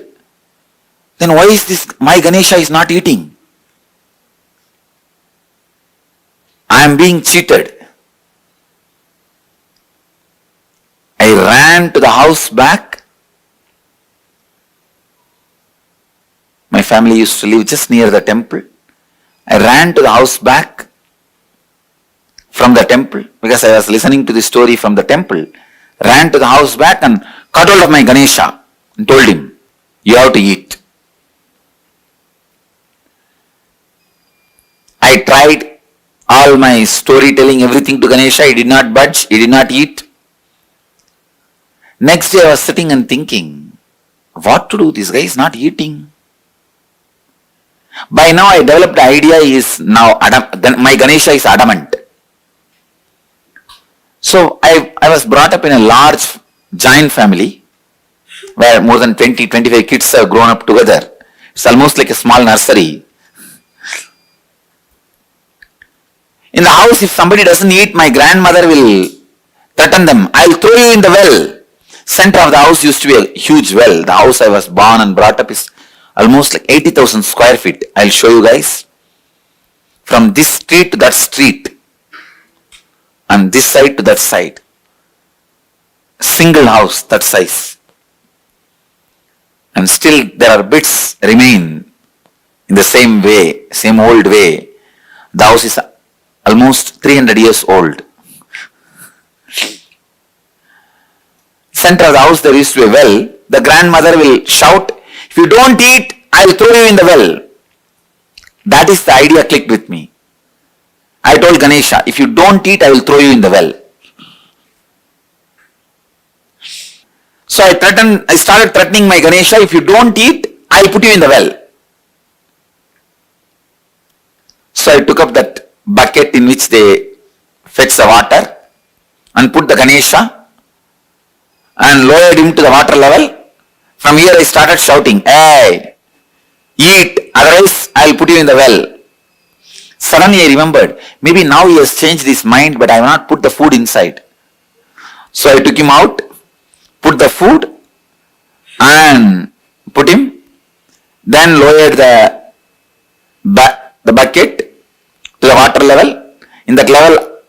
then why is this, my Ganesha is not eating? I am being cheated. I ran to the house back. My family used to live just near the temple. I ran to the house back from the temple because I was listening to the story from the temple. Ran to the house back and caught hold of my Ganesha and told him, you have to eat. I tried all my storytelling, everything to Ganesha. He did not budge. He did not eat. Next day I was sitting and thinking, what to do? This guy is not eating. By now I developed the idea is now my Ganesha is adamant. So I was brought up in a large giant family where more than 20-25 kids have grown up together. It's almost like a small nursery. In the house, if somebody doesn't eat, my grandmother will threaten them. I'll throw you in the well. Center of the house used to be a huge well. The house I was born and brought up is almost like 80,000 square feet. I'll show you guys. From this street to that street. And this side to that side. Single house that size. And still there are bits remain in the same way, same old way. The house is almost 300 years old. Center of the house there used to be a well. The grandmother will shout, if you don't eat, I'll throw you in the well. That is the idea clicked with me. I told Ganesha, if you don't eat, I will throw you in the well. So I started threatening my Ganesha, if you don't eat, I'll put you in the well. So I took up that bucket in which they fetch the water and put the Ganesha and lowered him to the water level. From here I started shouting, hey, eat, otherwise I'll put you in the well. Suddenly I remembered, maybe now he has changed his mind, but I have not put the food inside. So I took him out, put the food and put him, then lowered the bucket to the water level. In that level,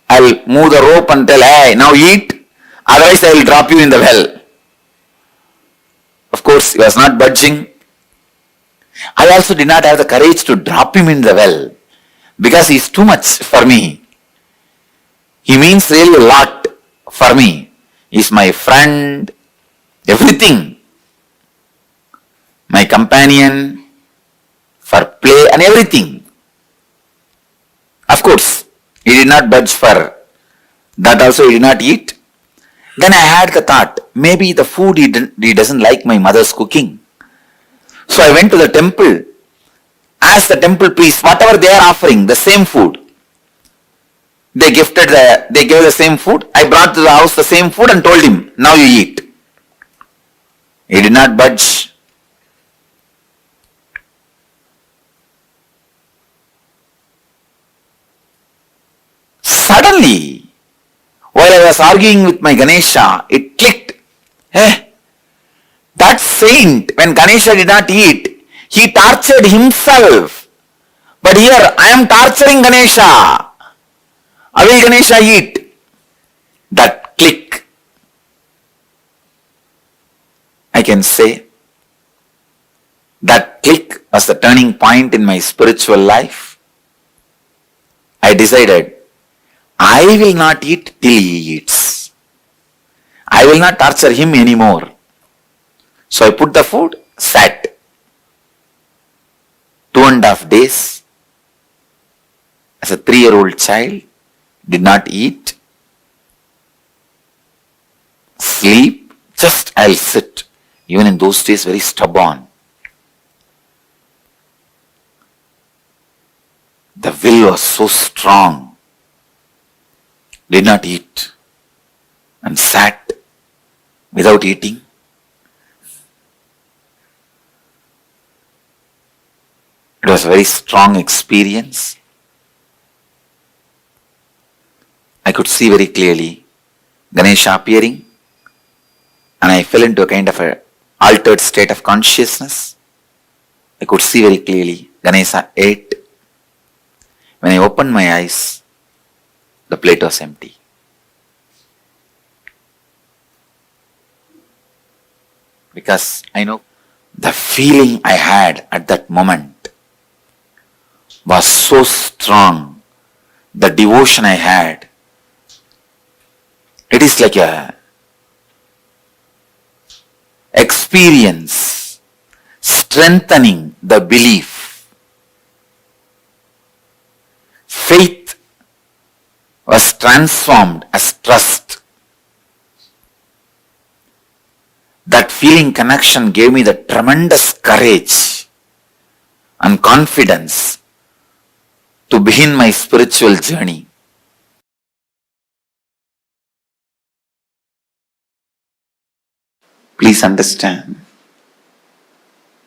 I'll move the rope and tell, hey, now eat, otherwise I will drop you in the well. Of course, he was not budging. I also did not have the courage to drop him in the well because he is too much for me. He means really a lot for me. He is my friend, everything. My companion, for play and everything. Of course, He did not budge for that also he did not eat. Then I had the thought, maybe the food he doesn't like my mother's cooking. So I went to the temple, asked the temple priest, whatever they are offering, the same food. They gave the same food. I brought to the house the same food and told him, now you eat. He did not budge. Suddenly, while I was arguing with my Ganesha, it clicked. That saint, when Ganesha did not eat, he tortured himself. But here, I am torturing Ganesha. How will Ganesha eat? That click. I can say, that click was the turning point in my spiritual life. I decided, I will not eat till he eats. I will not torture him anymore. So I put the food, sat. 2.5 days. As a 3-year-old child, did not eat, sleep, just I'll sit. Even in those days, very stubborn. The will was so strong. Did not eat and sat without eating. It was a very strong experience. I could see very clearly Ganesha appearing, and I fell into a kind of an altered state of consciousness. I could see very clearly Ganesha ate. When I opened my eyes, the plate was empty. Because I know the feeling I had at that moment was so strong. The devotion I had, it is like a experience strengthening the belief. Faith was transformed as trust. That feeling connection gave me the tremendous courage and confidence to begin my spiritual journey. Please understand,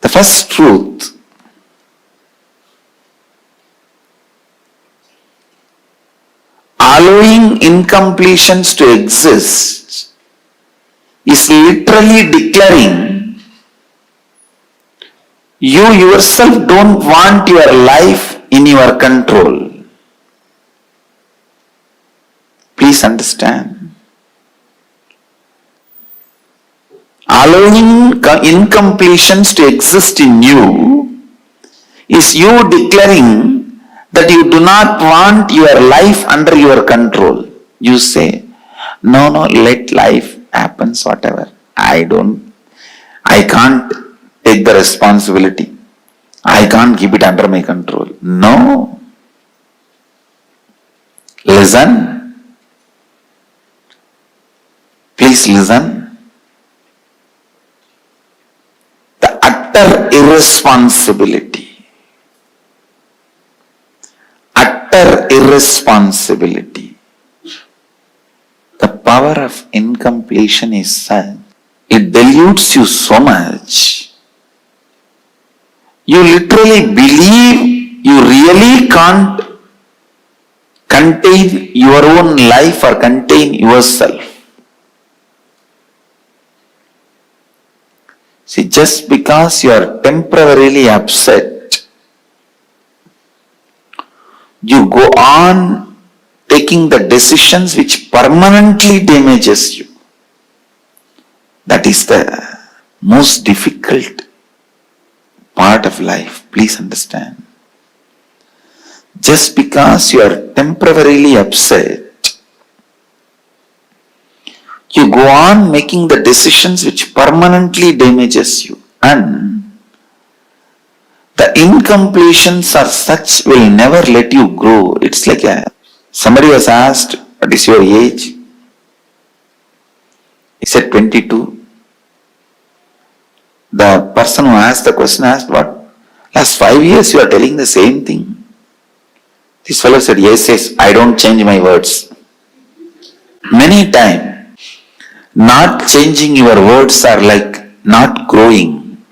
the first truth, allowing incompletions to exist is literally declaring you yourself don't want your life in your control. Please understand. Allowing incompletions to exist in you is you declaring that you do not want your life under your control. You say, no, let life happen, whatever. I can't take the responsibility. I can't keep it under my control. No. Listen. Please listen. The utter irresponsibility. Utter irresponsibility. The power of incompletion is such, it dilutes you so much. You literally believe you really can't contain your own life or contain yourself. See, just because you are temporarily upset, you go on taking the decisions which permanently damages you. That is the most difficult part of life. Please understand. Just because you are temporarily upset, you go on making the decisions which permanently damages you, and the incompletions are such will never let you grow. It's like Somebody was asked, what is your age? He said 22. The person who asked the question asked, what? Last 5 years you are telling the same thing. This fellow said, yes, I don't change my words. Many times, not changing your words are like not growing.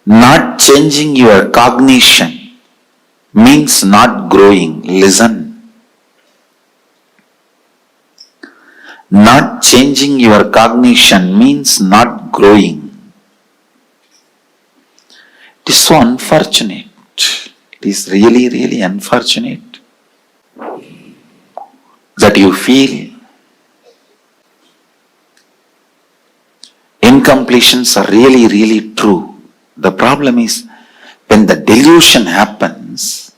Not changing your cognition means not growing. Listen. Not changing your cognition means not growing. It is so unfortunate. It is really, really unfortunate that you feel incompletions are really, really true. The problem is when the delusion happens,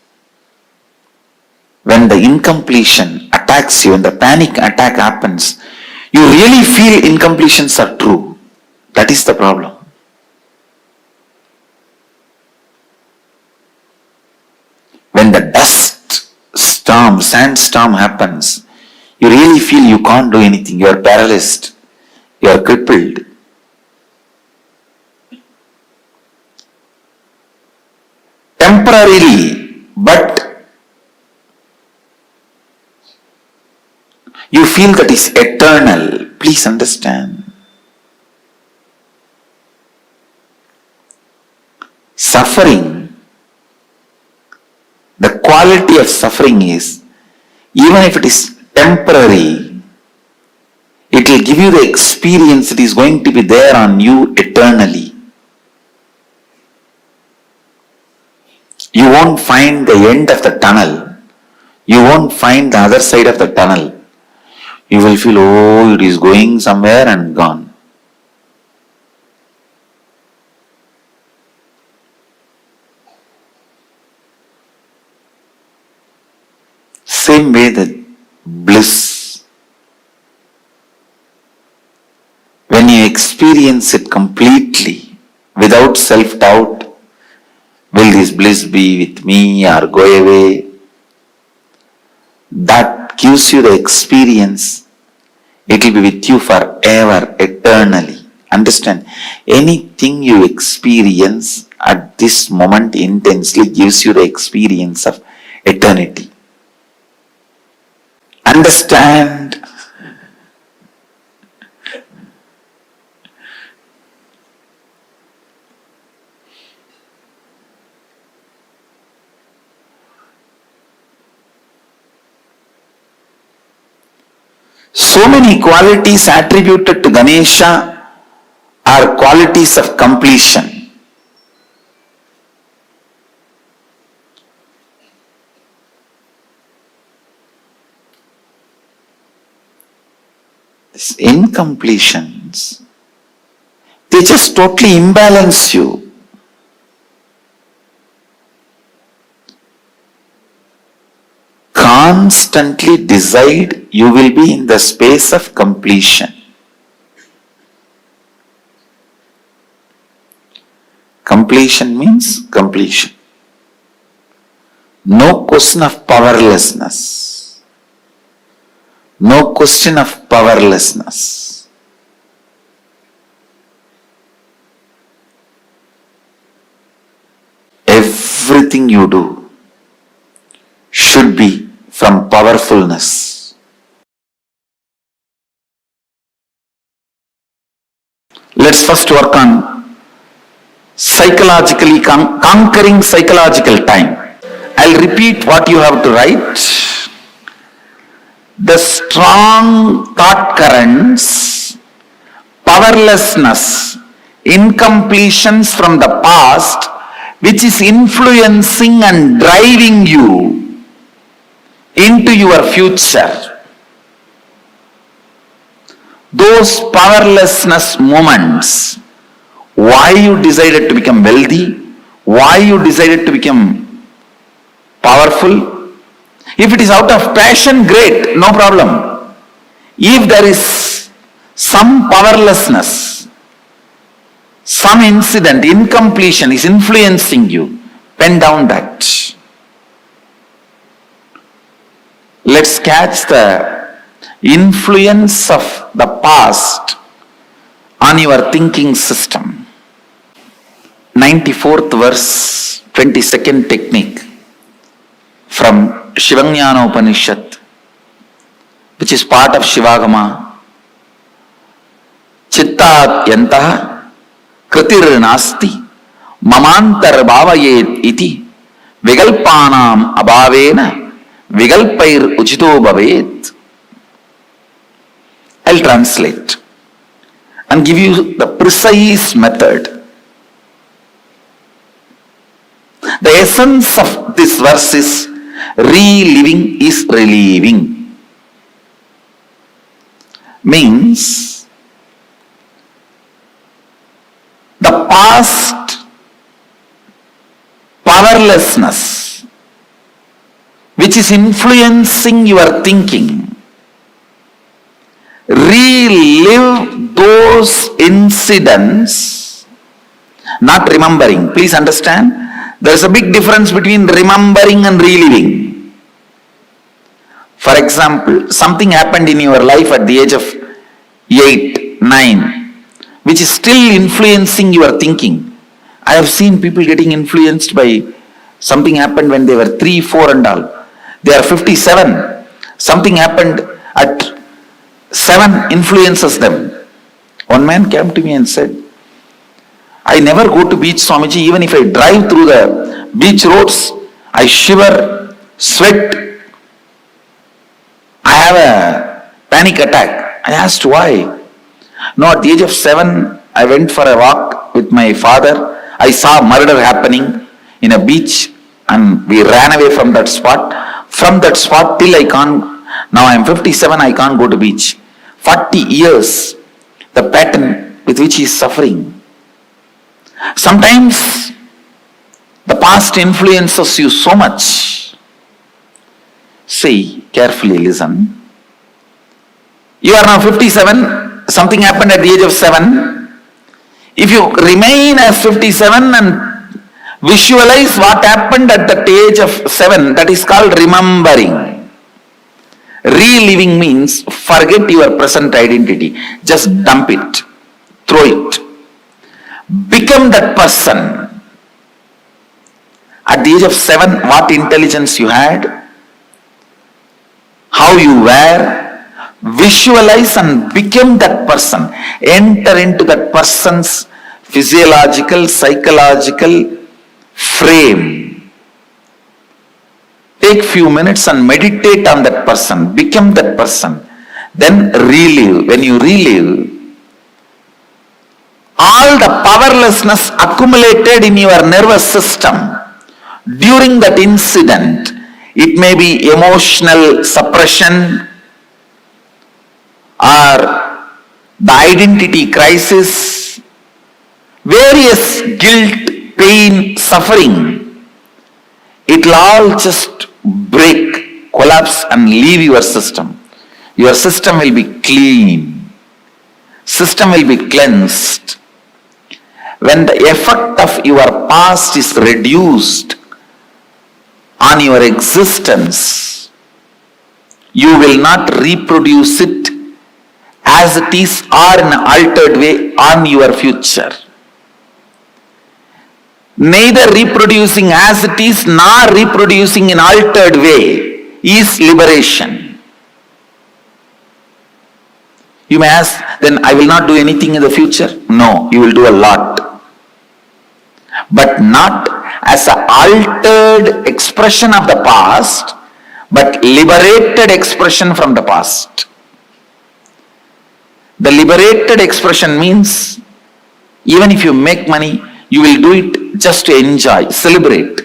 when the incompletion attacks you, when the panic attack happens, you really feel incompletions are true. That is the problem. When the dust storm, sandstorm happens, you really feel you can't do anything. You are paralyzed. You are crippled. Temporarily, but you feel that is eternal. Please understand. Suffering, the quality of suffering is, even if it is temporary, it will give you the experience that is going to be there on you eternally. You won't find the end of the tunnel. You won't find the other side of the tunnel. You will feel, oh, it is going somewhere and gone. Same way the bliss. When you experience it completely, without self-doubt, will this bliss be with me or go away? That gives you the experience. It will be with you forever, eternally. Understand? Anything you experience at this moment intensely gives you the experience of eternity. Understand? So many qualities attributed to Ganesha are qualities of completion. These incompletions, they just totally imbalance you. Constantly decide you will be in the space of completion. Completion means completion. No question of powerlessness. No question of powerlessness. Everything you do should be from powerfulness. Let's first work on psychologically conquering psychological time. I'll repeat what you have to write. The strong thought currents, powerlessness, incompletions from the past, which is influencing and driving you into your future. Those powerlessness moments, why you decided to become wealthy, why you decided to become powerful. If it is out of passion, great, no problem. If there is some powerlessness, some incident, incompletion is influencing you, pen down that. let's catch the influence of the past on your thinking system. 94th verse, 22nd technique from Shivanyana Upanishad, which is part of Shivagama. Chittat yantaha kritir nasti mamantar bhavayet iti vigalpanam abhavena vigalpair uchito bhavet. I'll translate and give you the precise method. The essence of this verse is reliving is relieving. Means the past powerlessness which is influencing your thinking, relive those incidents, not remembering. Please understand, there is a big difference between remembering and reliving. For example, something happened in your life at the age of 8, 9, which is still influencing your thinking. I have seen people getting influenced by something happened when they were 3, 4 and all. They are 57. Something happened at 7 influences them. One man came to me and said, I never go to beach, Swamiji. Even if I drive through the beach roads, I shiver, sweat. I have a panic attack. I asked why. No, at the age of 7, I went for a walk with my father. I saw murder happening in a beach and we ran away from that spot. From that spot till I can't, now I am 57, I can't go to beach. 40 years, the pattern with which he is suffering. Sometimes the past influences you so much. See, carefully listen. You are now 57, something happened at the age of 7. If you remain as 57 and visualize what happened at the age of 7, that is called remembering. Reliving means forget your present identity. Just dump it, throw it. Become that person. At the age of 7, what intelligence you had, how you were, visualize and become that person. Enter into that person's physiological, psychological frame. Take few minutes and meditate on that person. Become that person. Then relive. When you relive, all the powerlessness accumulated in your nervous system during that incident, it may be emotional suppression or the identity crisis, various guilt, pain, suffering, it will all just break, collapse and leave your system. Your system will be clean. System will be cleansed. When the effect of your past is reduced on your existence, you will not reproduce it as it is or in an altered way on your future. Neither reproducing as it is nor reproducing in altered way is liberation. You may ask, then I will not do anything in the future. No, you will do a lot. But not as an altered expression of the past, but liberated expression from the past. The liberated expression means even if you make money, you will do it just to enjoy, celebrate.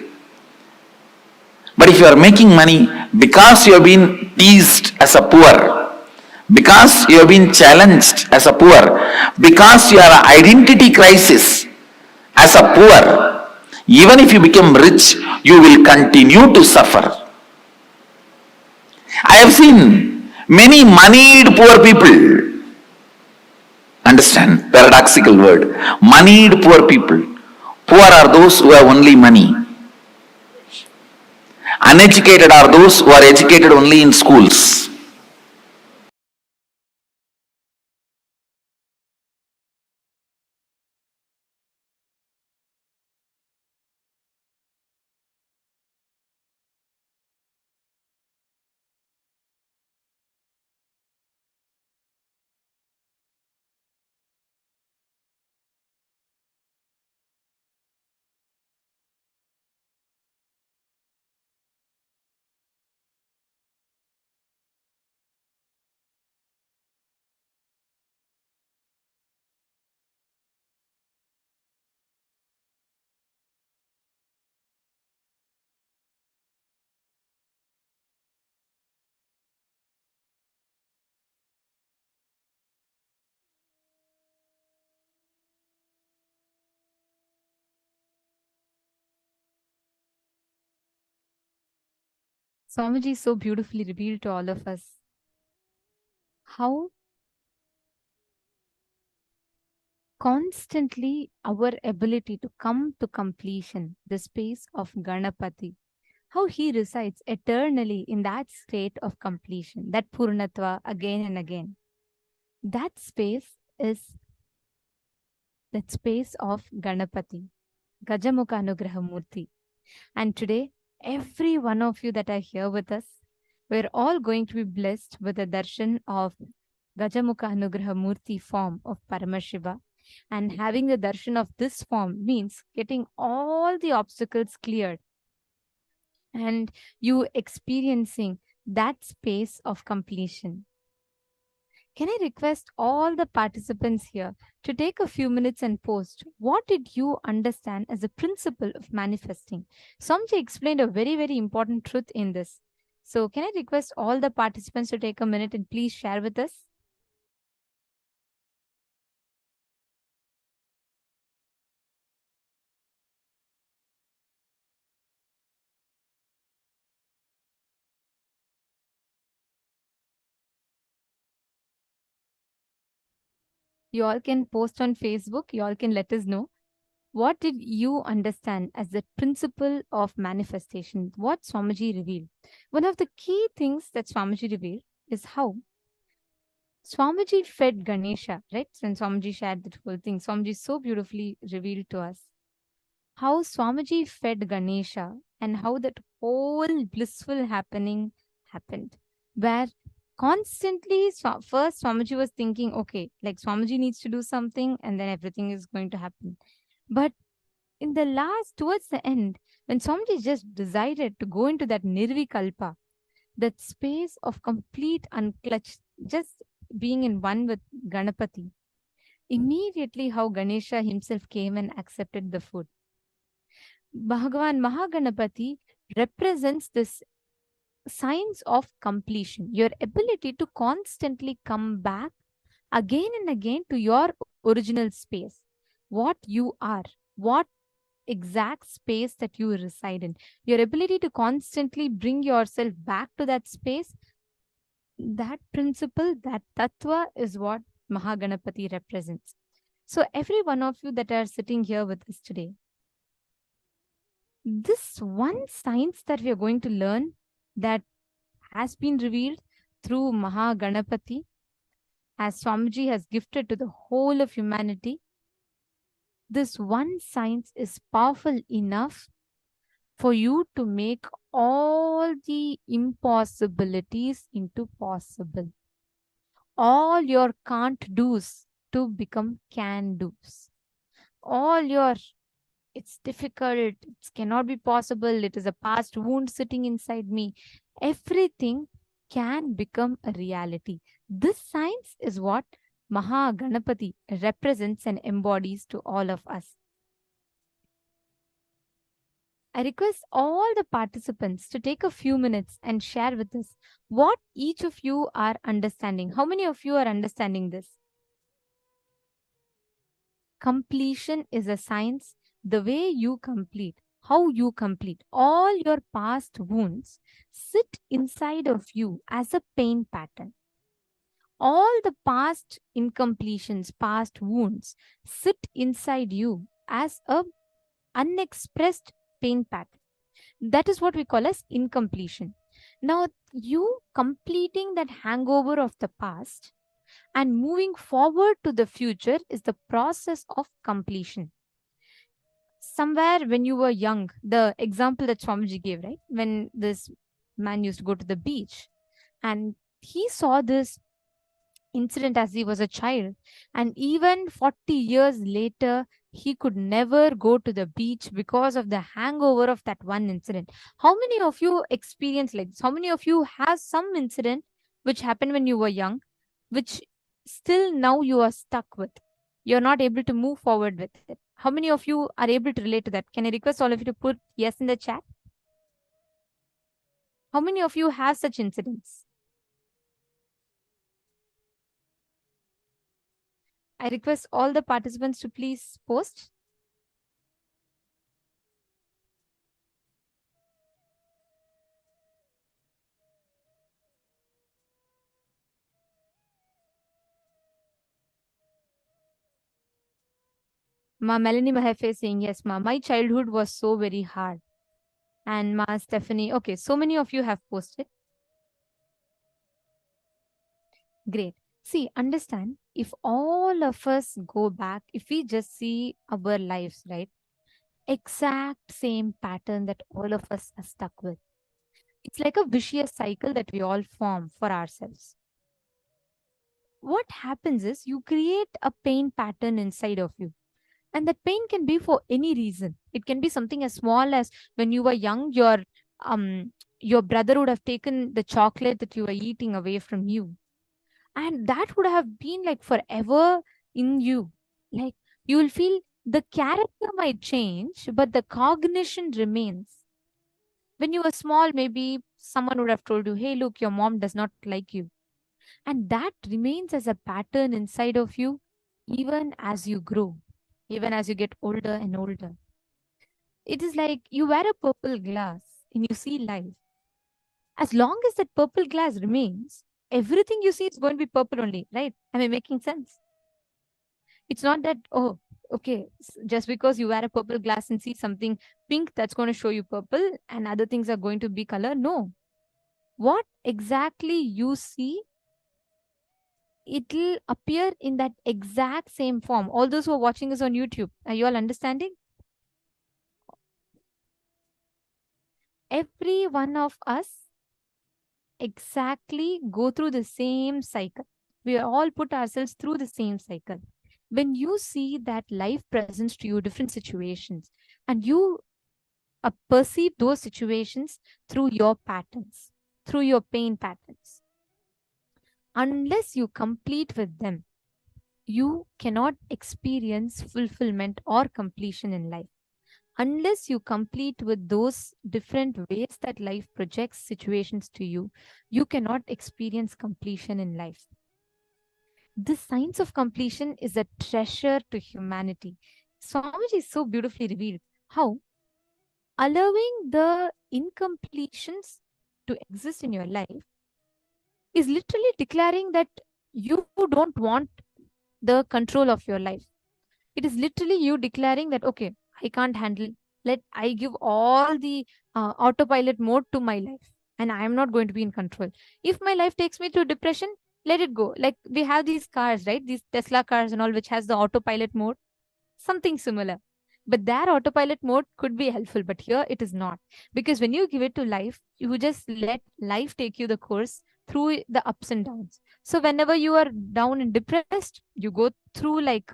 But if you are making money because you have been teased as a poor, because you have been challenged as a poor, because you have an identity crisis as a poor, even if you become rich, you will continue to suffer. I have seen many moneyed poor people. Understand, paradoxical word. Moneyed poor people. Poor are those who have only money. Uneducated are those who are educated only in schools. Swamiji so beautifully revealed to all of us how constantly our ability to come to completion, the space of Ganapati, how he resides eternally in that state of completion, that Purnatva again and again. That space is that space of Ganapati, Gajamukha Anugraha Murti. And today, every one of you that are here with us, we're all going to be blessed with the darshan of Gajamukha Anugraha Murti form of Paramashiva. And having the darshan of this form means getting all the obstacles cleared and you experiencing that space of completion. Can I request all the participants here to take a few minutes and post what did you understand as a principle of manifesting? Somji explained a very, very important truth in this. So can I request all the participants to take a minute and please share with us? You all can post on Facebook. You all can let us know. What did you understand as the principle of manifestation? What Swamiji revealed? One of the key things that Swamiji revealed is how Swamiji fed Ganesha, right? When Swamiji shared that whole thing, Swamiji so beautifully revealed to us how Swamiji fed Ganesha and how that whole blissful happening happened. Where constantly, first Swamiji was thinking, okay, like Swamiji needs to do something and then everything is going to happen. But in the last, towards the end, when Swamiji just decided to go into that Nirvikalpa, that space of complete unclutched, just being in one with Ganapati, immediately how Ganesha himself came and accepted the food. Bhagavan Mahaganapati represents this signs of completion, your ability to constantly come back again and again to your original space, what you are, what exact space that you reside in, your ability to constantly bring yourself back to that space. That principle, that tattva is what Mahaganapati represents. So every one of you that are sitting here with us today, this one science that we are going to learn that has been revealed through Mahaganapati, as Swamiji has gifted to the whole of humanity, this one science is powerful enough for you to make all the impossibilities into possible. All your can't do's to become can do's. All your it's difficult, it cannot be possible, it is a past wound sitting inside me. Everything can become a reality. This science is what Mahaganapati represents and embodies to all of us. I request all the participants to take a few minutes and share with us what each of you are understanding. How many of you are understanding this? Completion is a science. The way you complete, how you complete, all your past wounds sit inside of you as a pain pattern. All the past incompletions, past wounds sit inside you as a unexpressed pain pattern. That is what we call as incompletion. Now, you completing that hangover of the past and moving forward to the future is the process of completion. Somewhere when you were young, the example that Swamiji gave, right? When this man used to go to the beach and he saw this incident as he was a child, and even 40 years later, he could never go to the beach because of the hangover of that one incident. How many of you experience like this? How many of you have some incident which happened when you were young, which still now you are stuck with? You're not able to move forward with it. How many of you are able to relate to that? Can I request all of you to put yes in the chat? How many of you have such incidents? I request all the participants to please post. Ma Melanie Mahafe is saying, yes, ma, my childhood was so very hard. And ma Stephanie, okay, so many of you have posted. Great. See, understand, if all of us go back, if we just see our lives, right? Exact same pattern that all of us are stuck with. It's like a vicious cycle that we all form for ourselves. What happens is you create a pain pattern inside of you. And that pain can be for any reason. It can be something as small as when you were young, your brother would have taken the chocolate that you were eating away from you. And that would have been like forever in you. Like you will feel the character might change, but the cognition remains. When you were small, maybe someone would have told you, hey, look, your mom does not like you. And that remains as a pattern inside of you, even as you grow, even as you get older and older. It is like you wear a purple glass and you see life. As long as that purple glass remains, everything you see is going to be purple only, right? Am I making sense? It's not that, oh, okay, just because you wear a purple glass and see something pink, that's going to show you purple and other things are going to be color. No. What exactly you see, it'll appear in that exact same form. All those who are watching us on YouTube, are you all understanding? Every one of us exactly go through the same cycle. We all put ourselves through the same cycle. When you see that life presents to you different situations and you perceive those situations through your patterns, through your pain patterns, unless you complete with them, you cannot experience fulfillment or completion in life. Unless you complete with those different ways that life projects situations to you, you cannot experience completion in life. This science of completion is a treasure to humanity. Swamiji is so beautifully revealed how allowing the incompletions to exist in your life is literally declaring that you don't want the control of your life. It is literally you declaring that, okay, I can't handle, let I give all the autopilot mode to my life and I am not going to be in control. If my life takes me to depression, let it go. Like we have these cars, right? These Tesla cars and all, which has the autopilot mode, something similar. But their autopilot mode could be helpful, but here it is not. Because when you give it to life, you just let life take you the course through the ups and downs. So whenever you are down and depressed, you go through like,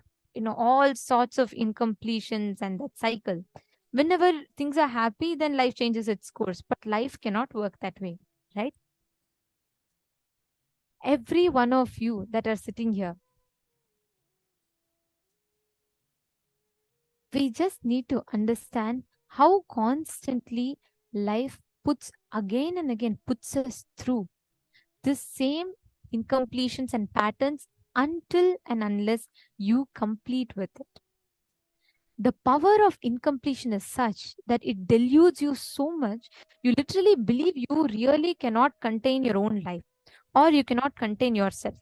all sorts of incompletions and that cycle. Whenever things are happy, then life changes its course. But life cannot work that way, right? Every one of you that are sitting here, we just need to understand how constantly life puts again and again puts us through this same incompletions and patterns until and unless you complete with it. The power of incompletion is such that it deludes you so much, you literally believe you really cannot contain your own life or you cannot contain yourself.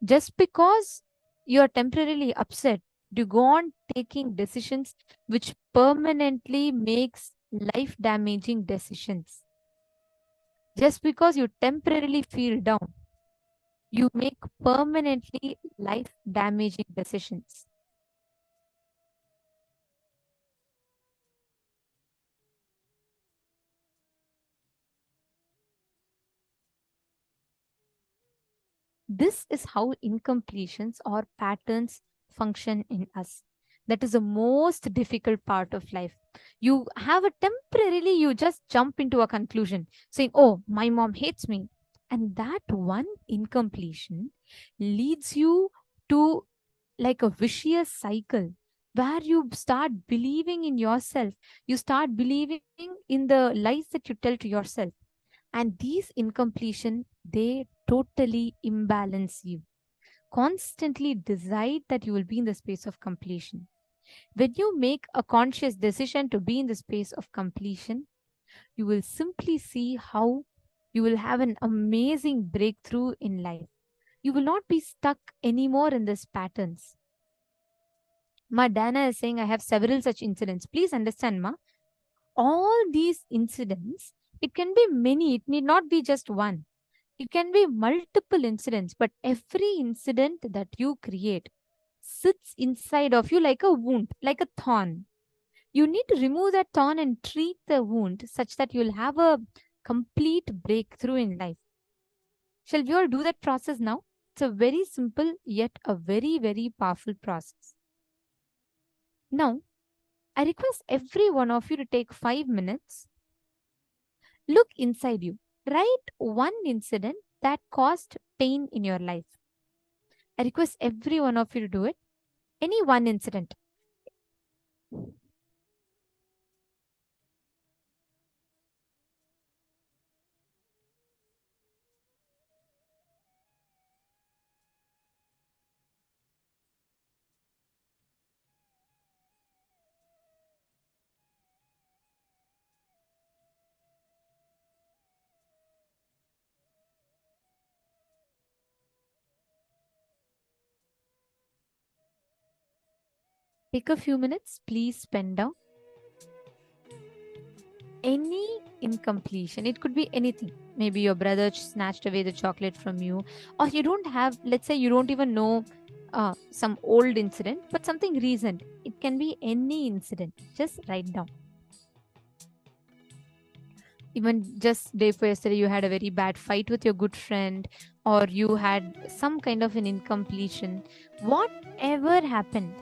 Just because you're temporarily upset, you go on taking decisions which permanently makes life damaging decisions. Just because you temporarily feel down, you make permanently life damaging decisions. This is how incompletions or patterns function in us. That is the most difficult part of life. You have a temporarily, you just jump into a conclusion saying, oh, my mom hates me. And that one incompletion leads you to like a vicious cycle where you start believing in yourself. You start believing in the lies that you tell to yourself. And these incompletion, they totally imbalance you. Constantly decide that you will be in the space of completion. When you make a conscious decision to be in the space of completion, you will simply see how you will have an amazing breakthrough in life. You will not be stuck anymore in these patterns. Ma Dana is saying, I have several such incidents. Please understand, Ma. All these incidents, it can be many, it need not be just one. It can be multiple incidents, but every incident that you create sits inside of you like a wound, like a thorn. You need to remove that thorn and treat the wound such that you'll have a complete breakthrough in life. Shall we all do that process now? It's a very simple yet a very, very powerful process. Now, I request every one of you to take 5 minutes. Look inside you. Write one incident that caused pain in your life. I request every one of you to do it. Any one incident. Take a few minutes. Please pen down any incompletion. It could be anything. Maybe your brother snatched away the chocolate from you, or you don't have, let's say, you don't even know some old incident, but something recent. It can be any incident. Just write down. Even just day before yesterday, you had a very bad fight with your good friend, or you had some kind of an incompletion. Whatever happened,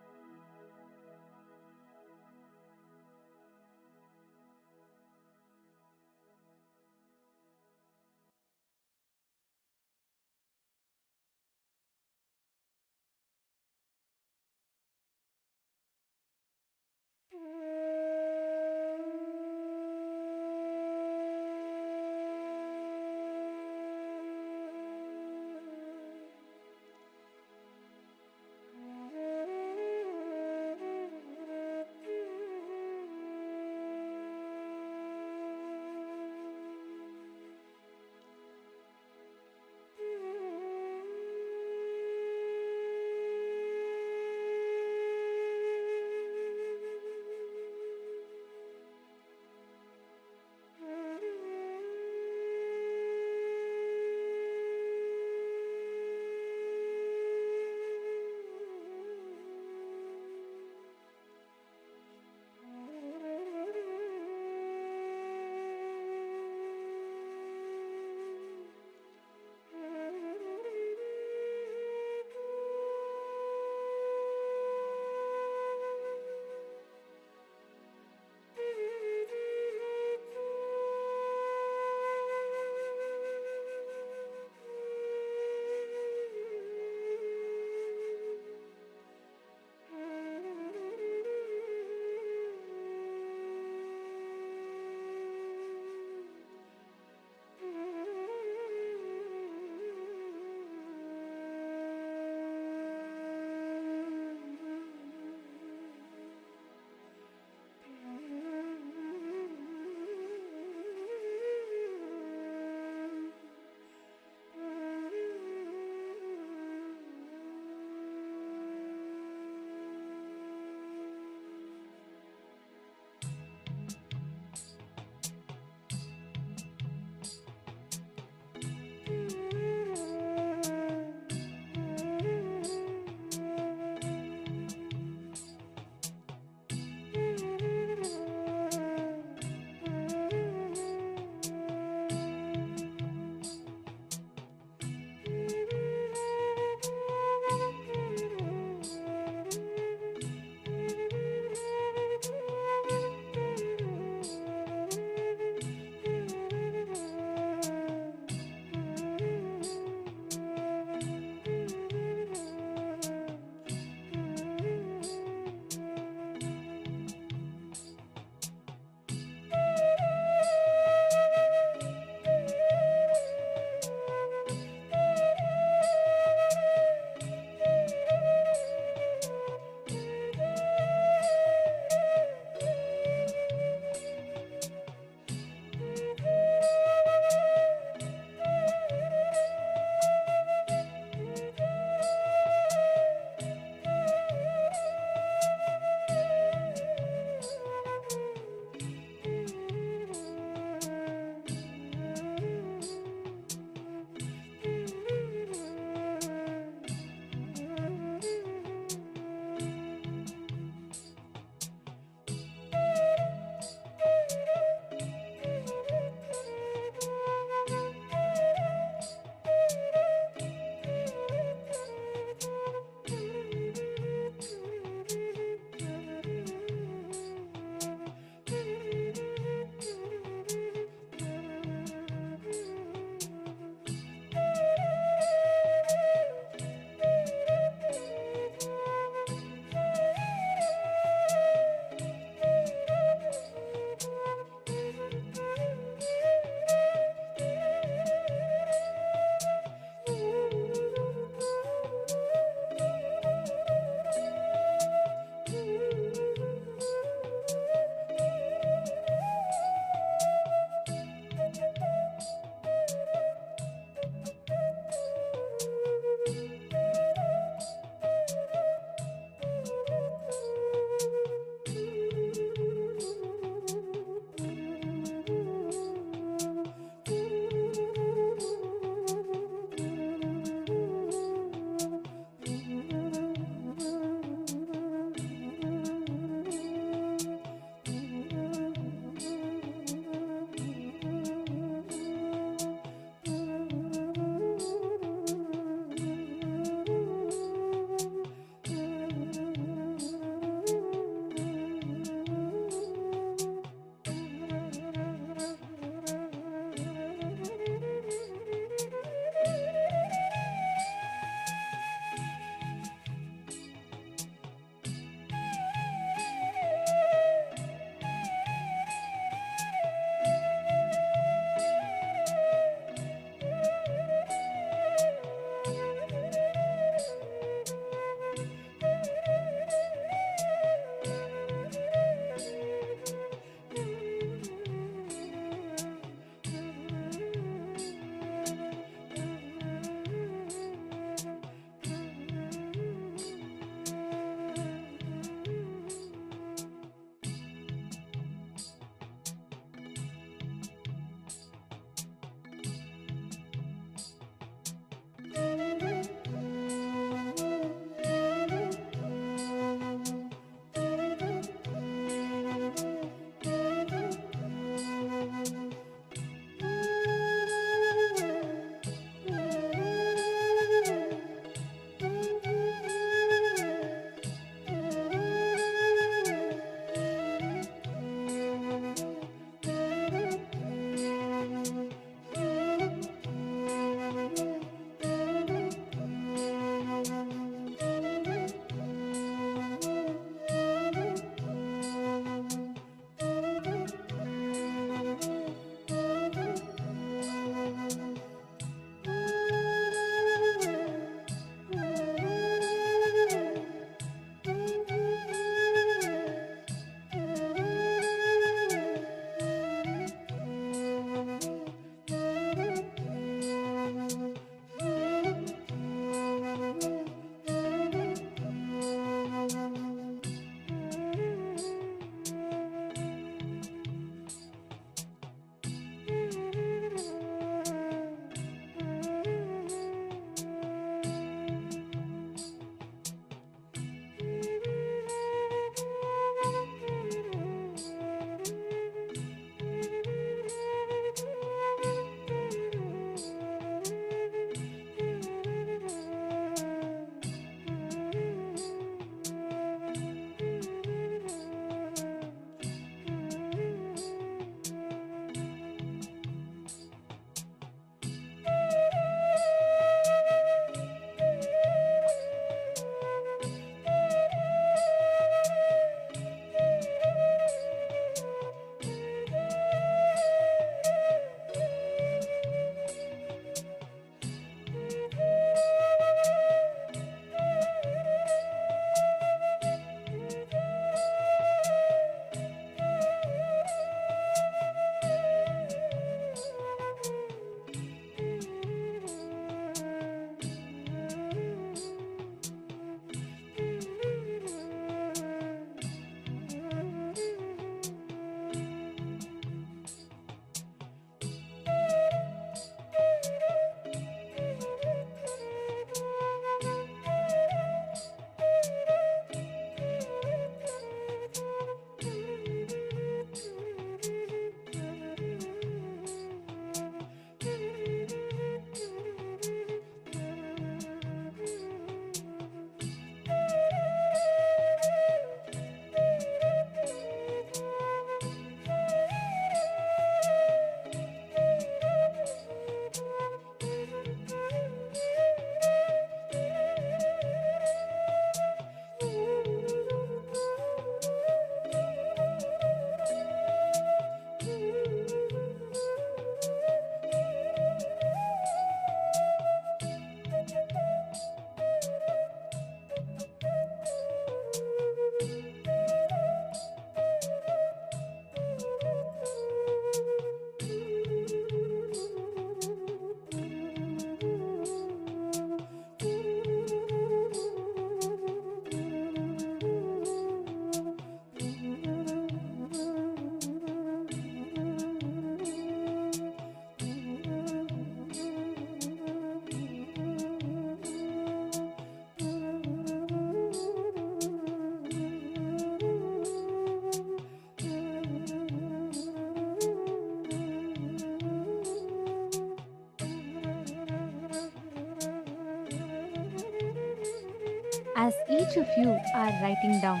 each of you are writing down.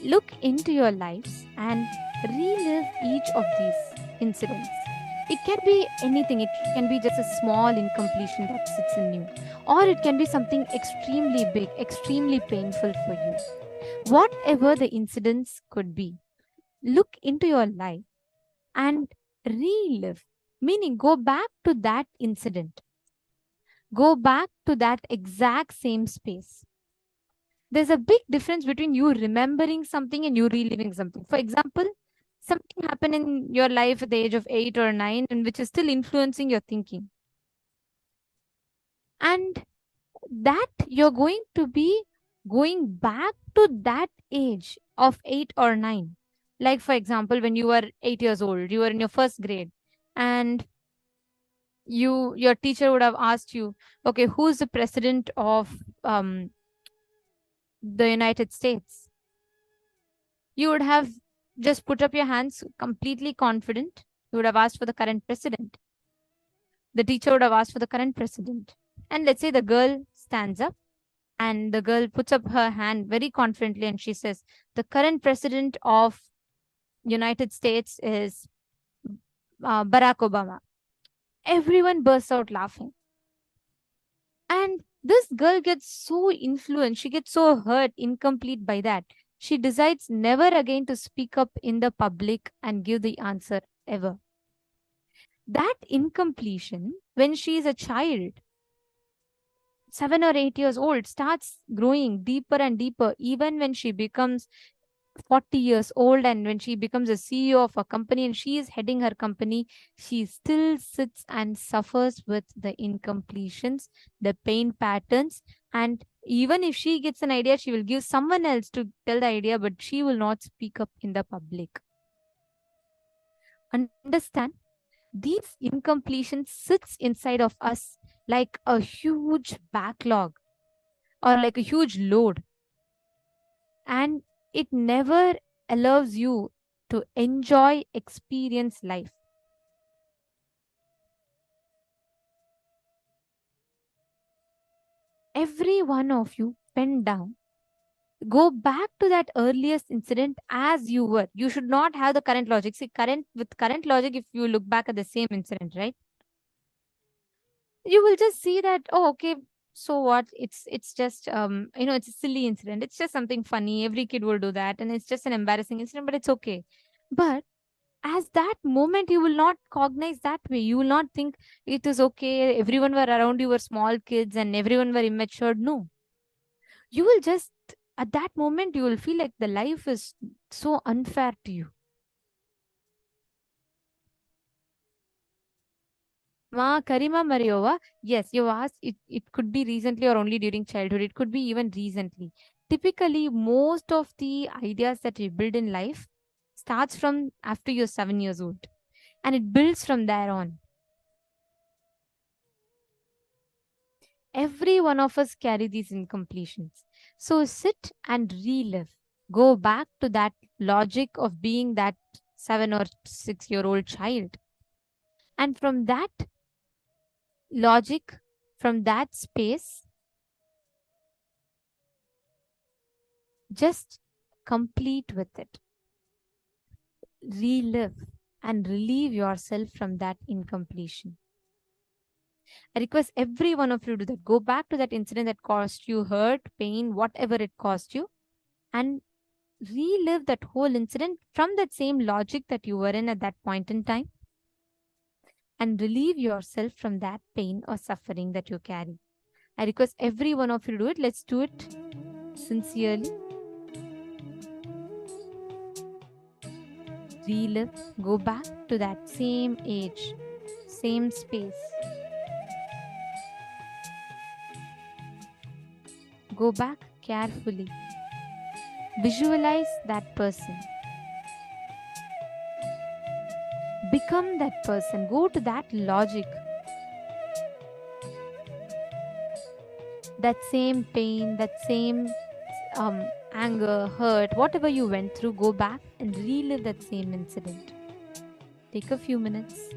Look into your lives and relive each of these incidents. It can be anything. It can be just a small incompletion that sits in you, or it can be something extremely big, extremely painful for you. Whatever the incidents could be, look into your life and relive, meaning go back to that incident. Go back to that exact same space. There's a big difference between you remembering something and you reliving something. For example, something happened in your life at the age of 8 or 9 and which is still influencing your thinking. And that you're going to be going back to that age of 8 or 9. Like, for example, when you were 8 years old, you were in your first grade, and your teacher would have asked you, okay, who's the president of the United States? You would have just put up your hands completely confident. You would have asked for the current president. The teacher would have asked for the current president. And let's say the girl stands up and the girl puts up her hand very confidently and she says, the current president of United States is Barack Obama. Everyone bursts out laughing. And this girl gets so influenced, she gets so hurt, incomplete by that. She decides never again to speak up in the public and give the answer ever. That incompletion, when she is a child, 7 or 8 years old, starts growing deeper and deeper, even when she becomes 40 years old and when she becomes a CEO of a company and she is heading her company, she still sits and suffers with the incompletions, the pain patterns. And even if she gets an idea, she will give someone else to tell the idea, but she will not speak up in the public. Understand? These incompletions sits inside of us like a huge backlog or like a huge load. And it never allows you to enjoy, experience life. Every one of you, pen down. Go back to that earliest incident as you were. You should not have the current logic. See, with current logic, if you look back at the same incident, right? You will just see that, oh, okay, so what? It's just it's a silly incident. It's just something funny. Every kid will do that, and it's just an embarrassing incident, but it's okay. But as that moment, you will not cognize that way. You will not think it is okay. Everyone were around you were small kids and everyone were immature. No. You will just, at that moment, you will feel like the life is so unfair to you. Ma Karima Mariova, yes, you asked, it could be recently or only during childhood. It could be even recently. Typically, most of the ideas that we build in life starts from after you're 7 years old. And it builds from there on. Every one of us carry these incompletions. So sit and relive. Go back to that logic of being that 7 or 6-year-old child. And from that logic, from that space, just complete with it. Relive and relieve yourself from that incompletion. I request every one of you to do that. Go back to that incident that caused you hurt, pain, whatever it caused you, and relive that whole incident from that same logic that you were in at that point in time, and relieve yourself from that pain or suffering that you carry. I request every one of you to do it. Let's do it sincerely. Relive, go back to that same age, same space. Go back carefully. Visualize that person. Become that person. Go to that logic. That same pain, that same anger, hurt, whatever you went through, go back and relive that same incident. Take a few minutes.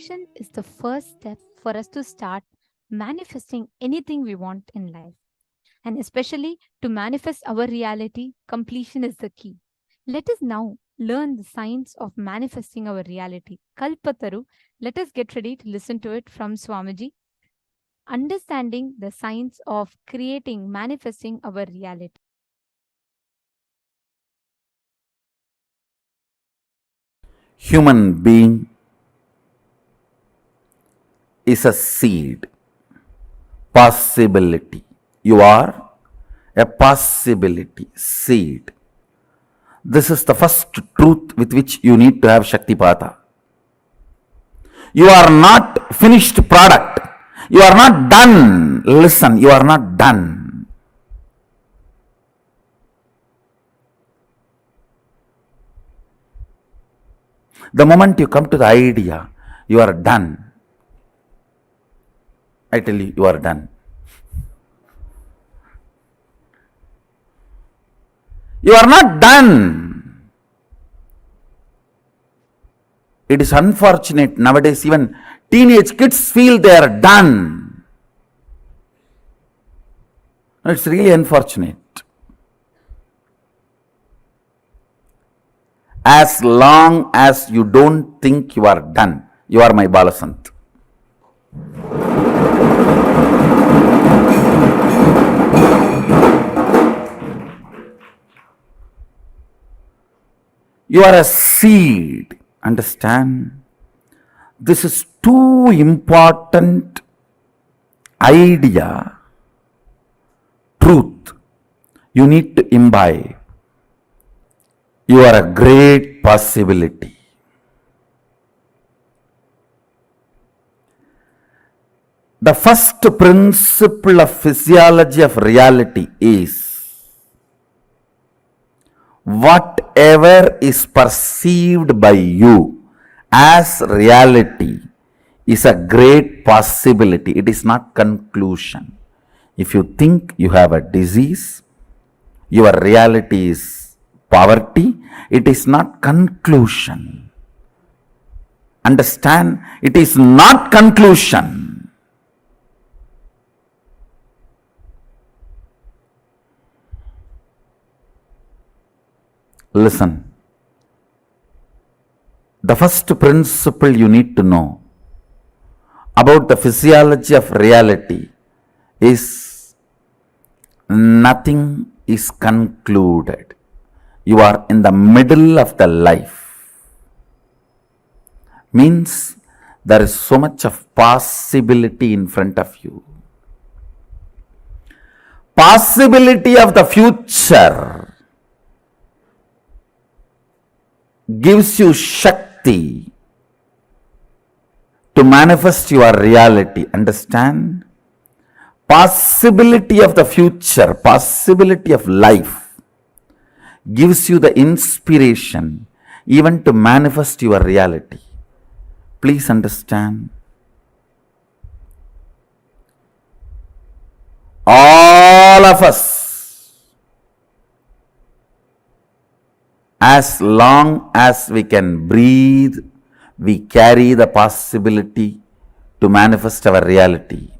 completion is the first step for us to start manifesting anything we want in life. And especially to manifest our reality, completion is the key. Let us now learn the science of manifesting our reality. Kalpataru, let us get ready to listen to it from Swamiji. Understanding the science of creating, manifesting our reality. Human being is a seed, possibility. You are a possibility, seed. This is the first truth with which you need to have Shaktipata. You are not finished product. You are not done. Listen, you are not done. The moment you come to the idea, you are done. I tell you, you are done. You are not done. It is unfortunate nowadays, even teenage kids feel they are done. It's really unfortunate. As long as you don't think you are done, you are my Balasant. You are a seed. Understand? This is too important idea, truth. You need to imbibe. You are a great possibility. The first principle of physiology of reality is whatever is perceived by you as reality is a great possibility. It is not conclusion. If you think you have a disease, your reality is poverty, it is not conclusion. Understand? It is not conclusion. Listen. The first principle you need to know about the physiology of reality is nothing is concluded. You are in the middle of the life. Means there is so much of possibility in front of you. Possibility of the future gives you Shakti to manifest your reality. Understand? Possibility of the future, possibility of life gives you the inspiration even to manifest your reality. Please understand. All of us, as long as we can breathe, we carry the possibility to manifest our reality.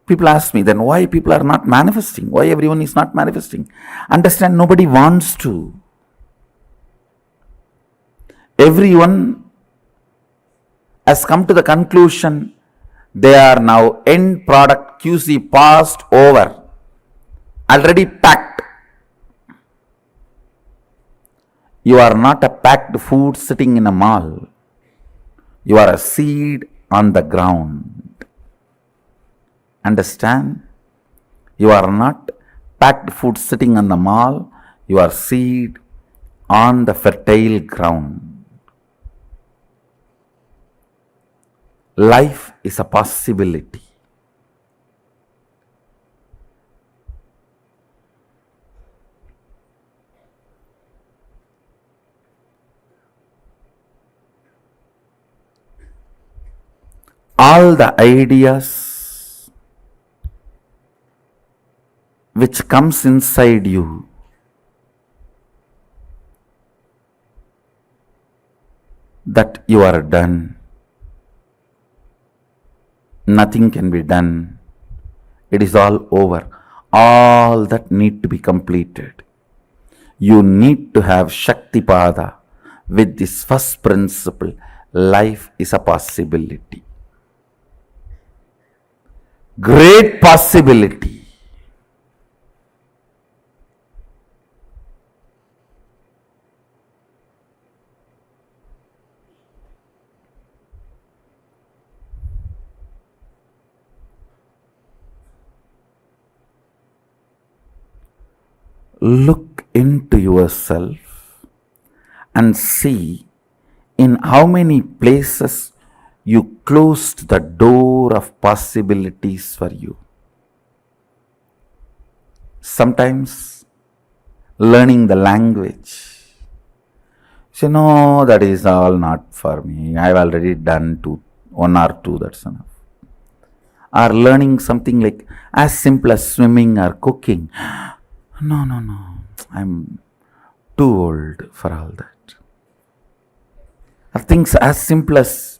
People ask me, then why people are not manifesting? Why everyone is not manifesting? Understand, nobody wants to. Everyone has come to the conclusion they are now end product QC passed over, already packed. You are not a packed food sitting in a mall. You are a seed on the ground. Understand? You are not packed food sitting on the mall. You are seed on the fertile ground. Life is a possibility. All the ideas which comes inside you that you are done, nothing can be done. It is all over. All that need to be completed. You need to have Shaktipada with this first principle. Life is a possibility. Great possibility. Look into yourself and see in how many places you closed the door of possibilities for you. Sometimes learning the language. So, no, that is all not for me. I have already done one or two, that's enough. Or learning something like as simple as swimming or cooking. No, I'm too old for all that. Or things as simple as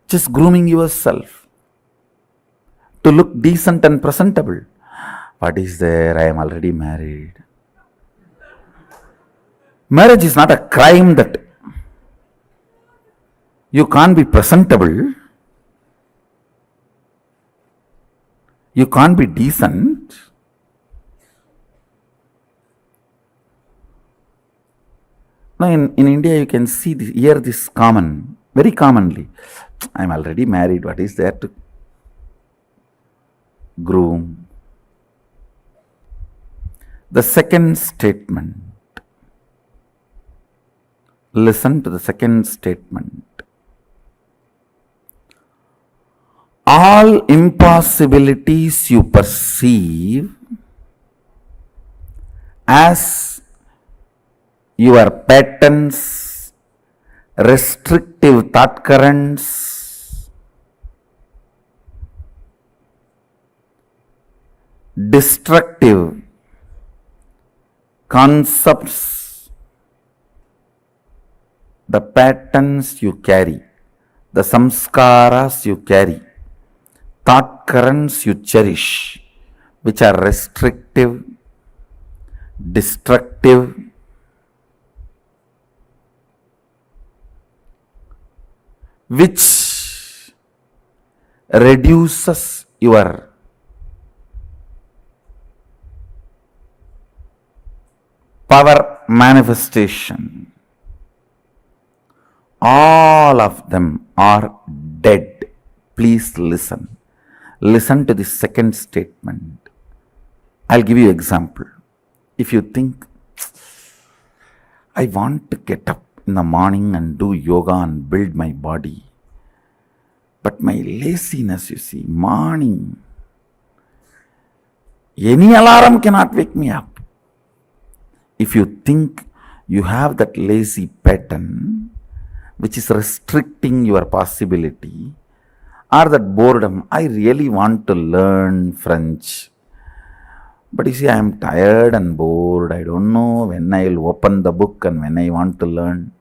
just grooming yourself to look decent and presentable. What is there? I am already married. Marriage is not a crime that you can't be presentable. You can't be decent. Now in India you can see this, hear this very commonly. I am already married. What is there to groom? The second statement. Listen to the second statement. All impossibilities you perceive as your patterns, restrictive thought currents, destructive concepts, the patterns you carry, the samskaras you carry, thought currents you cherish, which are restrictive, destructive, which reduces your power manifestation. All of them are dead. Please listen. Listen to the second statement. I'll give you an example. If you think, I want to get up in the morning and do yoga and build my body, but my laziness, you see, morning, any alarm cannot wake me up. If you think you have that lazy pattern which is restricting your possibility, or that boredom, I really want to learn French, but you see, I am tired and bored. I don't know when I will open the book and when I want to learn.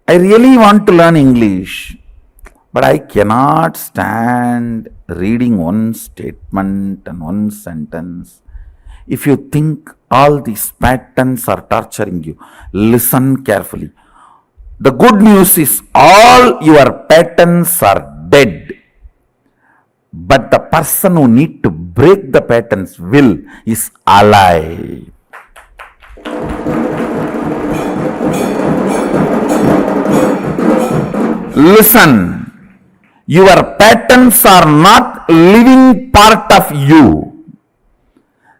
I really want to learn English, but I cannot stand reading one statement and one sentence. If you think all these patterns are torturing you, listen carefully. The good news is all your patterns are dead. But the person who need to break the patterns will is alive. Listen, your patterns are not living part of you.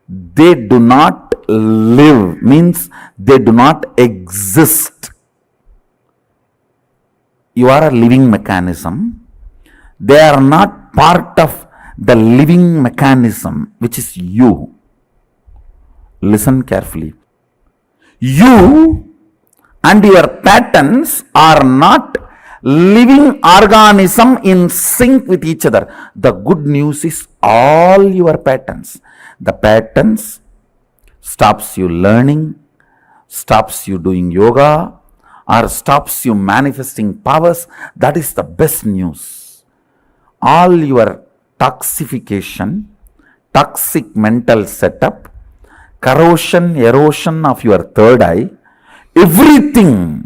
They do not live, means they do not exist. You are a living mechanism. They are not part of the living mechanism, which is you. Listen carefully. You and your patterns are not living organism in sync with each other. The good news is all your patterns. The patterns stops you learning, stops you doing yoga, or stops you manifesting powers. That is the best news. all your toxification, toxic mental setup, corrosion, erosion of your third eye, everything.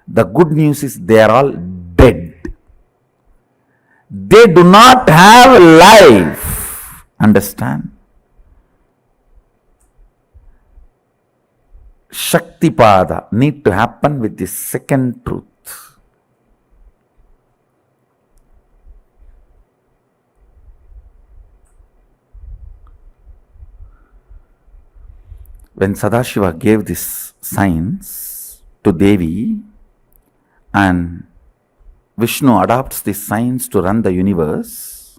The good news is they are all dead. They do not have life. Understand? Shaktipada need to happen with the second truth. When Sadashiva gave this science to Devi and Vishnu adopts this science to run the universe,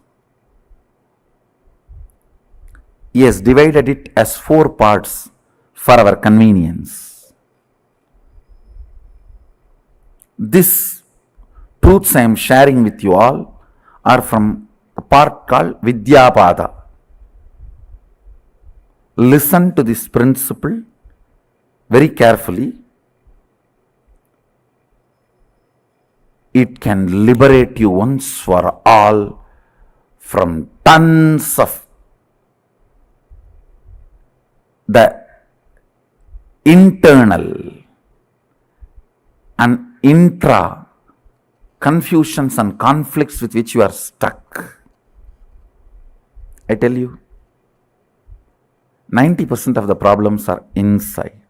he has divided it as 4 parts for our convenience. These truths I am sharing with you all are from the part called Vidyapada. Listen to this principle very carefully. It can liberate you once for all from tons of the internal and intra confusions and conflicts with which you are stuck. I tell you, 90% of the problems are inside.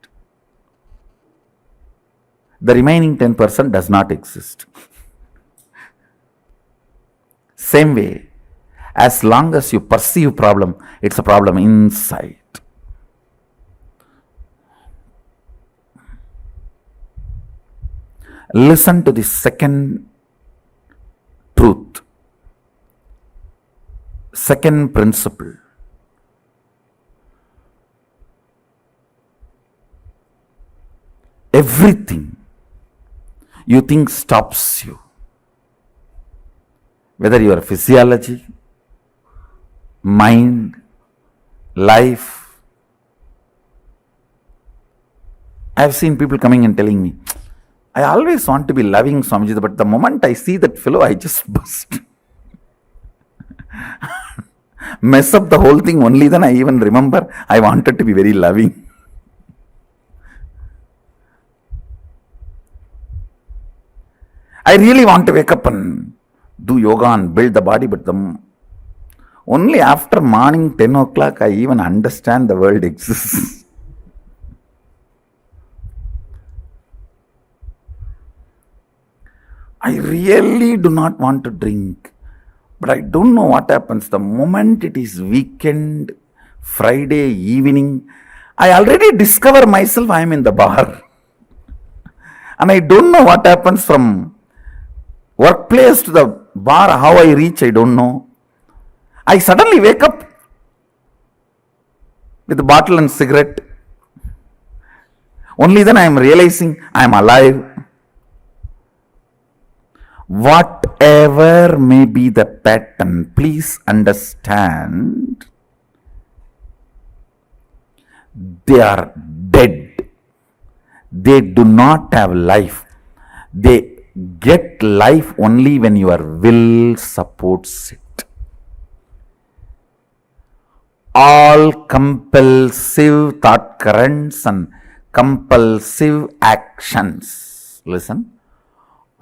The remaining 10% does not exist. Same way, as long as you perceive problem, it's a problem inside. Listen to the second truth, second principle. Everything you think stops you, whether your physiology, mind, life. I have seen people coming and telling me, I always want to be loving Swamiji, but the moment I see that fellow, I just bust. Mess up the whole thing, only then I even remember I wanted to be very loving. I really want to wake up and do yoga and build the body, but only after morning 10 o'clock I even understand the world exists. I really do not want to drink, but I don't know what happens. The moment it is weekend, Friday evening, I already discover myself I am in the bar. And I don't know what happens from workplace to the bar, how I reach, I don't know. I suddenly wake up with a bottle and cigarette. Only then I am realizing I am alive. Whatever may be the pattern, please understand, they are dead. They do not have life. They get life only when your will supports it. All compulsive thought currents and compulsive actions, listen,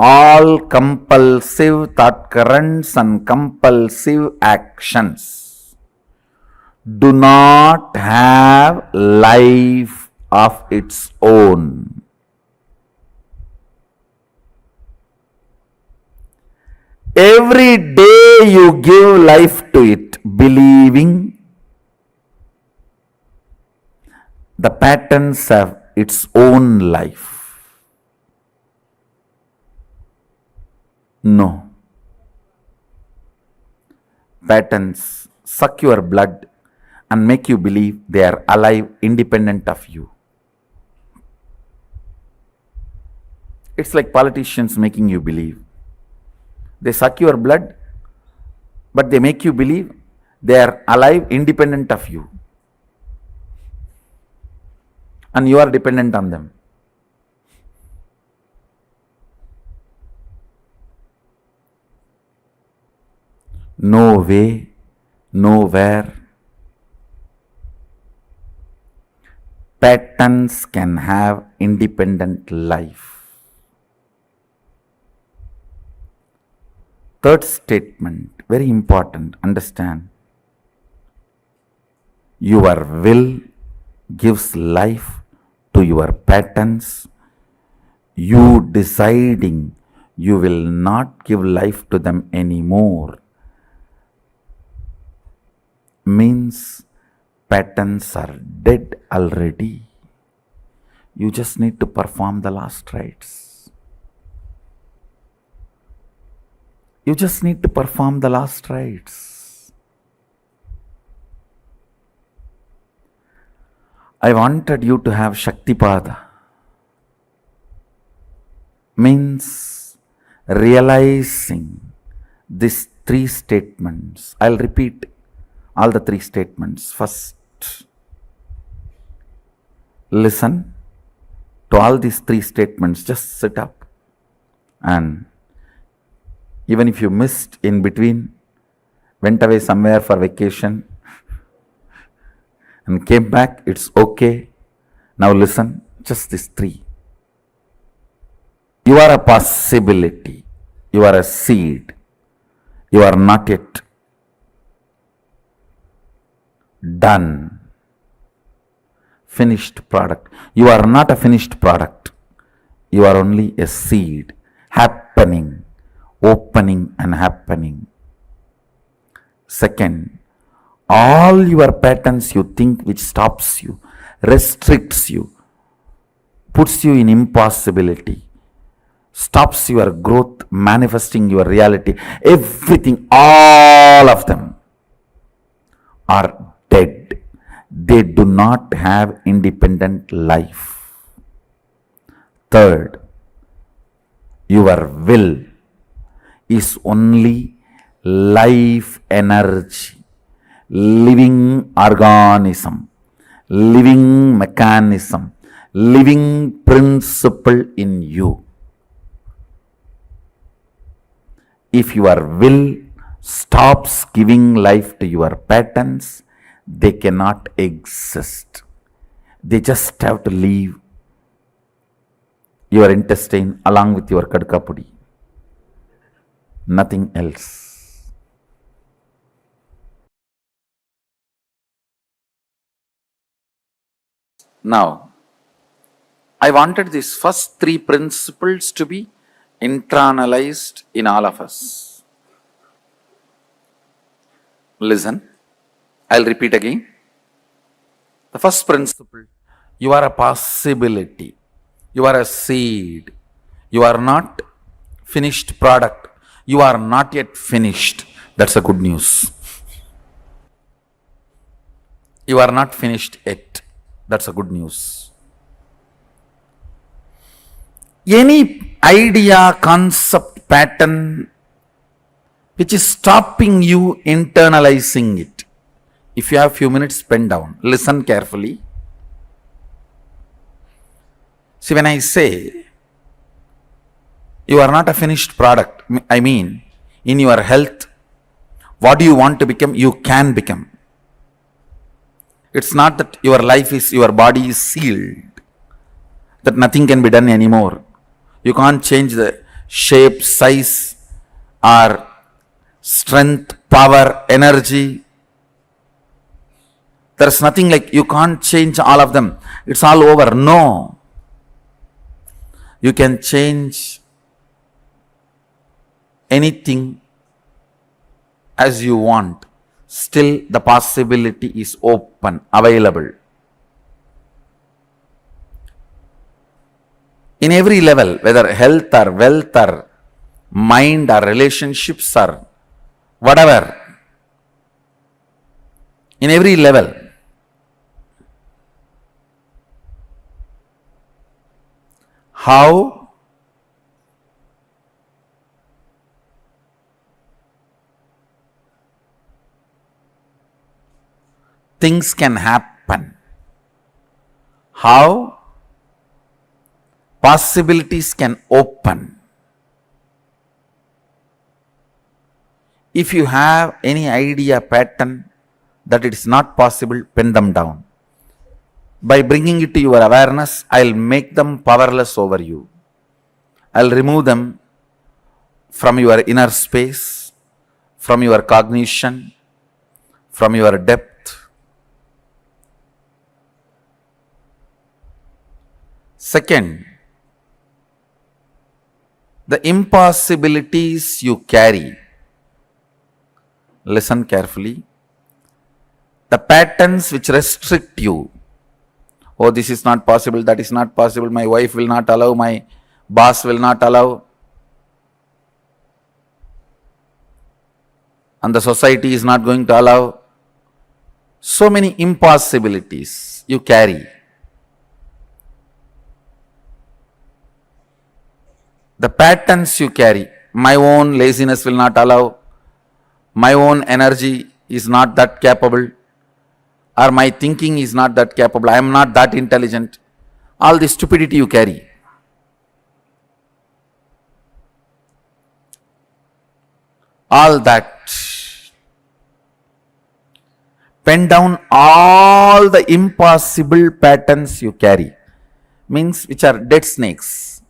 all compulsive thought currents and compulsive actions do not have life of its own. Every day you give life to it, believing the patterns have its own life. No. Patterns suck your blood and make you believe they are alive, independent of you. It's like politicians making you believe. They suck your blood, but they make you believe they are alive, independent of you. And you are dependent on them. no way, nowhere. Patterns can have independent life. Third statement, very important, understand. Your will gives life to your patterns. You deciding you will not give life to them anymore means patterns are dead already. You just need to perform the last rites. You just need to perform the last rites. I wanted you to have Shaktipada. Means realizing these three statements. I'll repeat all the three statements. First, listen to all these three statements. Just sit up, and even if you missed in between, went away somewhere for vacation and came back, it's okay. Now listen, just these three. You are a possibility. You are a seed. You are not yet done. Finished product. You are not a finished product. You are only a seed happening, opening and happening. Second, all your patterns you think which stops you, restricts you, puts you in impossibility, stops your growth, manifesting your reality, everything, all of them are dead. They do not have independent life. Third, your will is only life energy, living organism, living mechanism, living principle in you. If your will stops giving life to your patterns, they cannot exist. They just have to leave your intestine along with your kadkapudi. Nothing else. Now, I wanted these first three principles to be internalized in all of us. Listen, I'll repeat again. The first principle, you are a possibility. You are a seed. You are not finished product. You are not yet finished. That's a good news. You are not finished yet. That's a good news. Any idea, concept, pattern which is stopping you internalizing it, if you have few minutes, spend down. Listen carefully. See, when I say you are not a finished product, I mean, in your health, what do you want to become? You can become. It's not that your life is, your body is sealed, that nothing can be done anymore. You can't change the shape, size, or strength, power, energy. There's nothing like you can't change all of them. It's all over. No. You can change anything as you want. Still, the possibility is open, available. In every level, whether health or wealth or mind or relationships or whatever, in every level, how things can happen, how possibilities can open If you have any idea, pattern that it is not possible, pen them down. By bringing it to your awareness, I'll make them powerless over you. I'll remove them from your inner space, from your cognition, from your depth. Second, the impossibilities you carry. Listen carefully. The patterns which restrict you. Oh, this is not possible, that is not possible, my wife will not allow, my boss will not allow, and the society is not going to allow. So many impossibilities you carry. The patterns you carry. My own laziness will not allow, my own energy is not that capable, or my thinking is not that capable, I am not that intelligent. All the stupidity you carry. All that. Pen down all the impossible patterns you carry. Means which are dead snakes.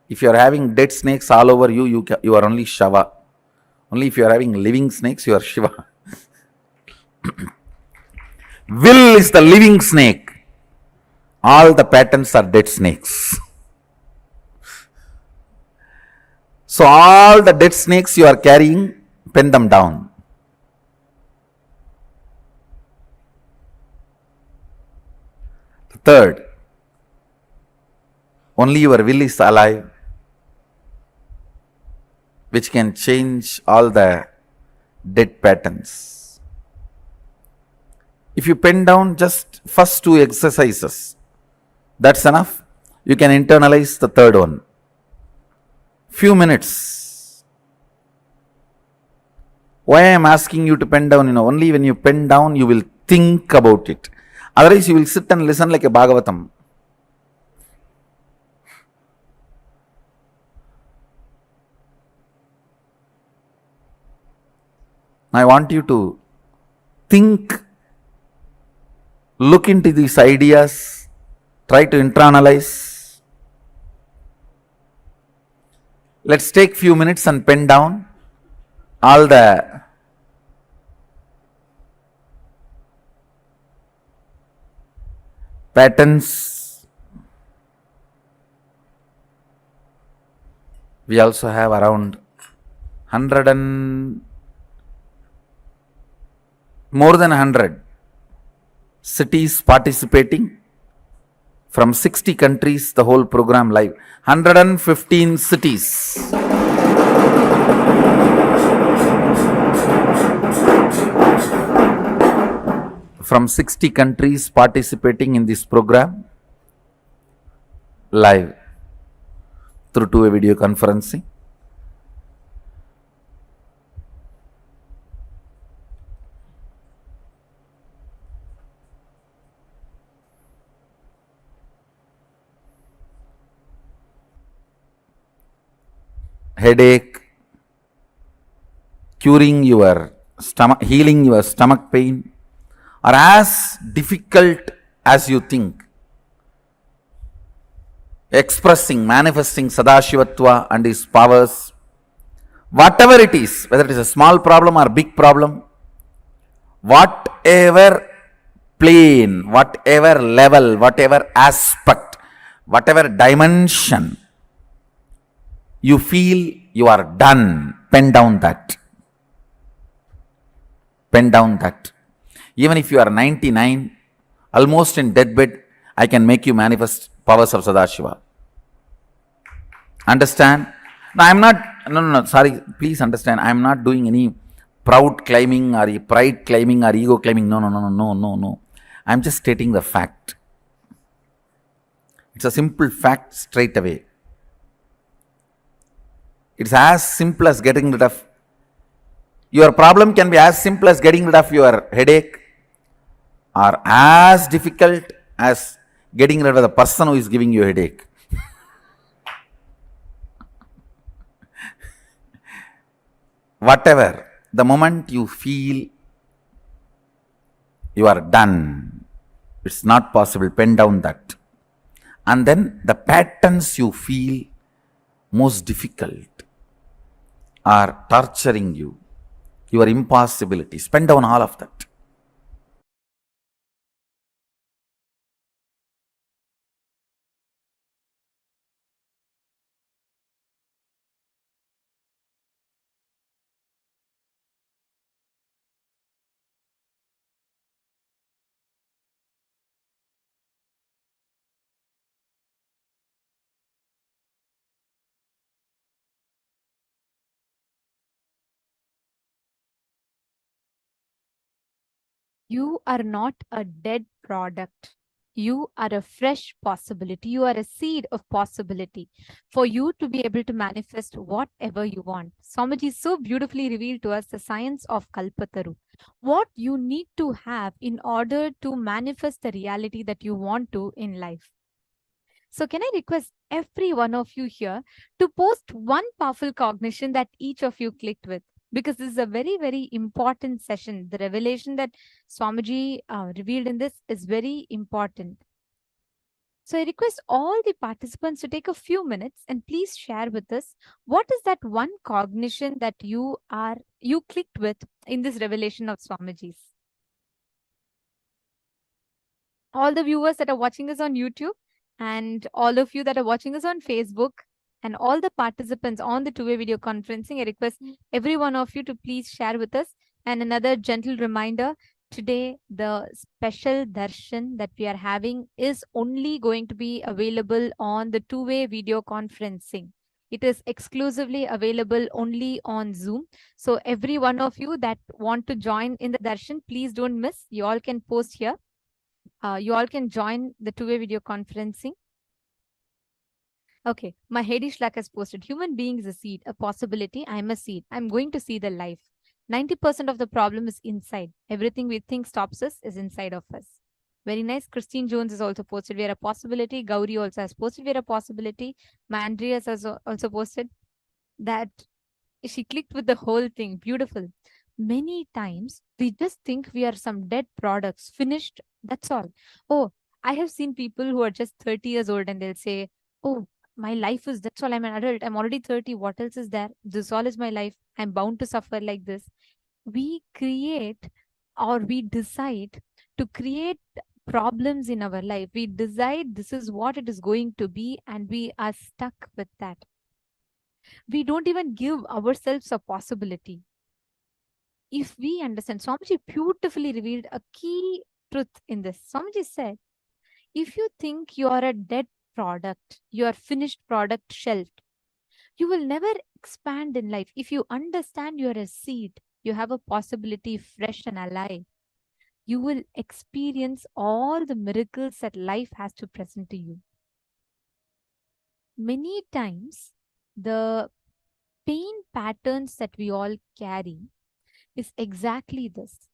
If you are having dead snakes all over you, you are only Shava. Only if you are having living snakes, you are Shiva. Will is the living snake. All the patterns are dead snakes. So all the dead snakes you are carrying, pen them down. Third, only your will is alive, which can change all the dead patterns. If you pen down just first two exercises, that's enough. You can internalize the third one. Few minutes. Why I am asking you to pen down? Only when you pen down, you will think about it. Otherwise, you will sit and listen like a Bhagavatam. I want you to think, look into these ideas, try to internalize. Let's take few minutes and pen down all the patterns. We also have around 100 and more than 100 cities participating from 60 countries, the whole program live. 115 cities. From 60 countries participating in this program live through two-way video conferencing. Headache, curing your stomach, healing your stomach pain are as difficult as you think. Expressing, manifesting Sadashivatva and his powers, whatever it is, whether it is a small problem or big problem, whatever plane, whatever level, whatever aspect, whatever dimension, you feel you are done, pen down that. Pen down that. Even if you are 99, almost in deathbed, I can make you manifest powers of Sadashiva. Understand? No, I am not, no, sorry, please understand, I am not doing any proud claiming or pride claiming or ego claiming. No. I am just stating the fact. It's a simple fact straight away. It's as simple as getting rid of, your problem can be as simple as getting rid of your headache, or as difficult as getting rid of the person who is giving you a headache. whatever, the moment you feel you are done, it's not possible, pen down that. And then the patterns you feel most difficult are torturing you, your impossibilities, pen down all of that. You are not a dead product. You are a fresh possibility. You are a seed of possibility for you to be able to manifest whatever you want. Swamiji so beautifully revealed to us the science of Kalpataru. What you need to have in order to manifest the reality that you want to in life. So can I request every one of you here to post one powerful cognition that each of you clicked with? Because this is a very, very important session. The revelation that Swamiji revealed in this is very important. So I request all the participants to take a few minutes and please share with us what is that one cognition that you clicked with in this revelation of Swamiji's. All the viewers that are watching us on YouTube and all of you that are watching us on Facebook and all the participants on the two-way video conferencing, I request every one of you to please share with us. And another gentle reminder, today the special darshan that we are having is only going to be available on the two-way video conferencing. It is exclusively available only on Zoom. So every one of you that want to join in the darshan, please don't miss. You all can post here. You all can join the two-way video conferencing. Okay, my Hedi Shlak has posted, human being is a seed, a possibility. I'm a seed. I'm going to see the life. 90% of the problem is inside. Everything we think stops us is inside of us. Very nice. Christine Jones has also posted, we're a possibility. Gauri also has posted, we're a possibility. My Andreas has also posted that she clicked with the whole thing. Beautiful. Many times we just think we are some dead products, finished. That's all. Oh, I have seen people who are just 30 years old and they'll say, oh, my life is, that's all, I'm an adult. I'm already 30. What else is there? This all is my life. I'm bound to suffer like this. We create or we decide to create problems in our life. We decide this is what it is going to be and we are stuck with that. We don't even give ourselves a possibility. If we understand, Swamiji beautifully revealed a key truth in this. Swamiji said, if you think you are a dead product, your finished product shelved, you will never expand in life. If you understand you are a seed, you have a possibility fresh and alive, you will experience all the miracles that life has to present to you. Many times, the pain patterns that we all carry is exactly this.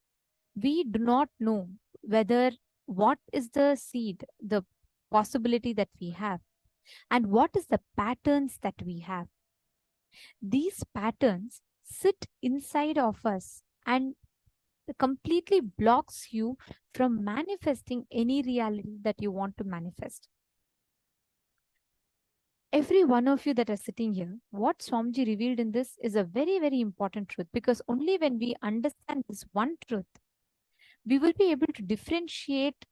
We do not know whether what is the seed, the possibility that we have, and what is the patterns that we have. These patterns sit inside of us and completely blocks you from manifesting any reality that you want to manifest. Every one of you that are sitting here, what Swamiji revealed in this is a very, very important truth, because only when we understand this one truth, we will be able to differentiate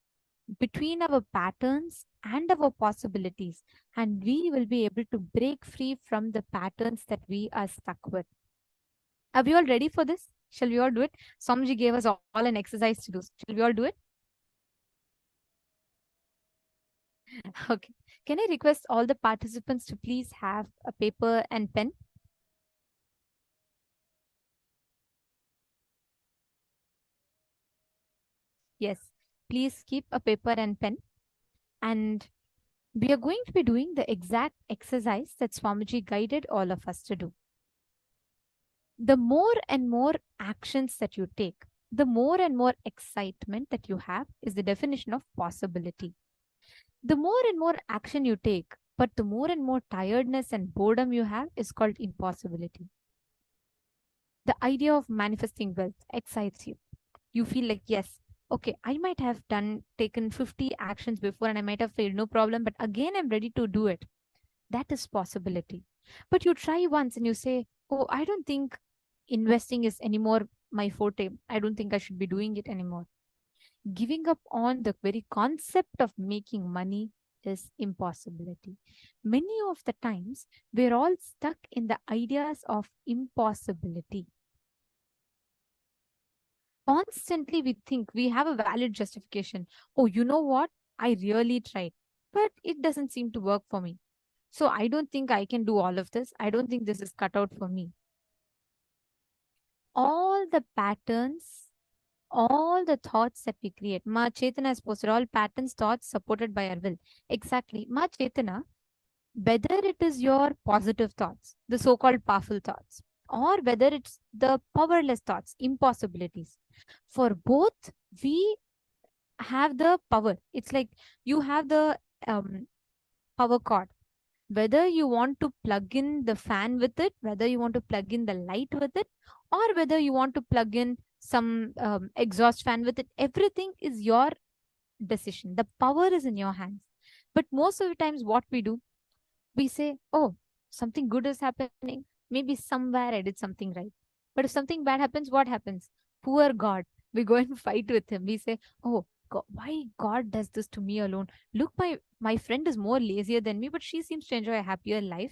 between our patterns and our possibilities, and we will be able to break free from the patterns that we are stuck with. Are we all ready for this? Shall we all do it? Swamiji gave us all an exercise to do. Shall we all do it? Okay. Can I request all the participants to please have a paper and pen? Yes. Please keep a paper and pen. And we are going to be doing the exact exercise that Swamiji guided all of us to do. The more and more actions that you take, the more and more excitement that you have is the definition of possibility. The more and more action you take, but the more and more tiredness and boredom you have is called impossibility. The idea of manifesting wealth excites you. You feel like, yes, okay, I might have taken 50 actions before and I might have failed, no problem, but again, I'm ready to do it. That is possibility. But you try once and you say, oh, I don't think investing is anymore my forte. I don't think I should be doing it anymore. Giving up on the very concept of making money is impossibility. Many of the times, we're all stuck in the ideas of impossibility. Constantly, we think we have a valid justification. Oh, you know what? I really tried, but it doesn't seem to work for me. So I don't think I can do all of this. I don't think this is cut out for me. All the patterns, all the thoughts that we create. Ma Chetana has posted all patterns, thoughts supported by our will. Exactly. Ma Chetana, whether it is your positive thoughts, the so-called powerful thoughts, or whether it's the powerless thoughts, impossibilities, for both, we have the power. It's like you have the power cord. Whether you want to plug in the fan with it, whether you want to plug in the light with it, or whether you want to plug in some exhaust fan with it, everything is your decision. The power is in your hands. But most of the times, what we do, we say, oh, something good is happening. Maybe somewhere I did something right. But if something bad happens, what happens? Poor God. We go and fight with him. We say, oh, God, why God does this to me alone? Look, my friend is more lazier than me, but she seems to enjoy a happier life.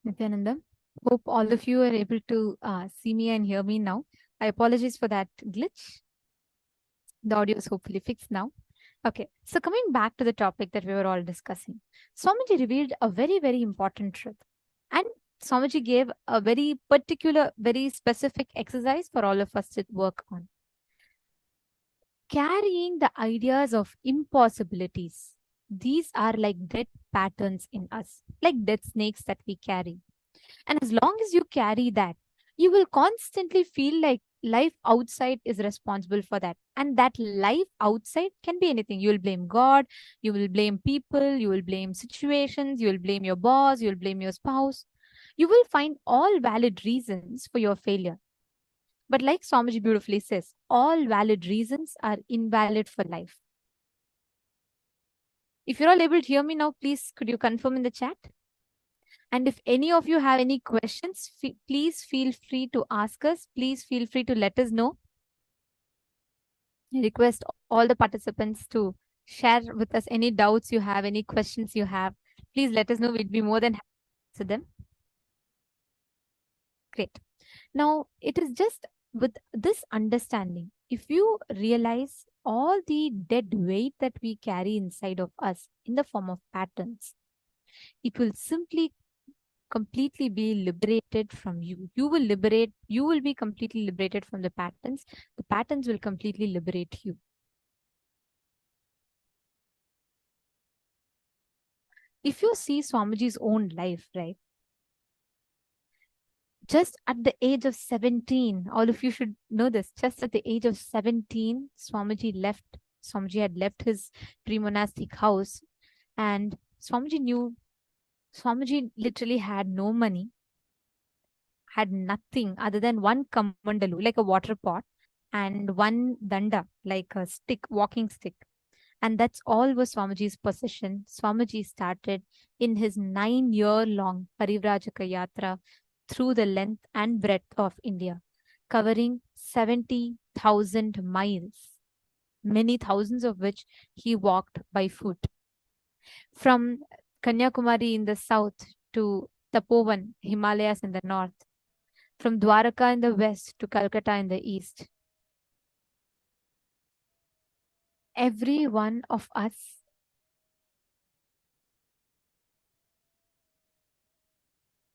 Nithyananda. Hope all of you are able to see me and hear me now. I apologize for that glitch. The audio is hopefully fixed now. Okay, so coming back to the topic that we were all discussing, Swamiji revealed a very, very important truth. And Swamiji gave a very particular, very specific exercise for all of us to work on. Carrying the ideas of impossibilities. These are like dead patterns in us, like dead snakes that we carry. And as long as you carry that, you will constantly feel like life outside is responsible for that. And that life outside can be anything. You will blame God, you will blame people, you will blame situations, you will blame your boss, you will blame your spouse. You will find all valid reasons for your failure. But like Swamiji beautifully says, all valid reasons are invalid for life. If you're all able to hear me now, please could you confirm in the chat? And if any of you have any questions, please feel free to ask us. Please feel free to let us know. I request all the participants to share with us any doubts you have, any questions you have. Please let us know. We'd be more than happy to answer them. Great. Now, it is just with this understanding, if you realize all the dead weight that we carry inside of us in the form of patterns, it will simply completely be liberated from you. You will be completely liberated from the patterns. The patterns will completely liberate you. If you see Swamiji's own life, right? Just at the age of 17, all of you should know this, just at the age of 17, Swamiji had left his pre-monastic house, and Swamiji literally had no money, had nothing other than one kamandalu, like a water pot, and one danda, like a stick, walking stick. And that's all was Swamiji's possession. Swamiji started in his 9-year-long Parivrajaka Yatra through the length and breadth of India, covering 70,000 miles, many thousands of which he walked by foot. From Kanyakumari in the south to Tapovan, Himalayas in the north, from Dwaraka in the west to Calcutta in the east. Every one of us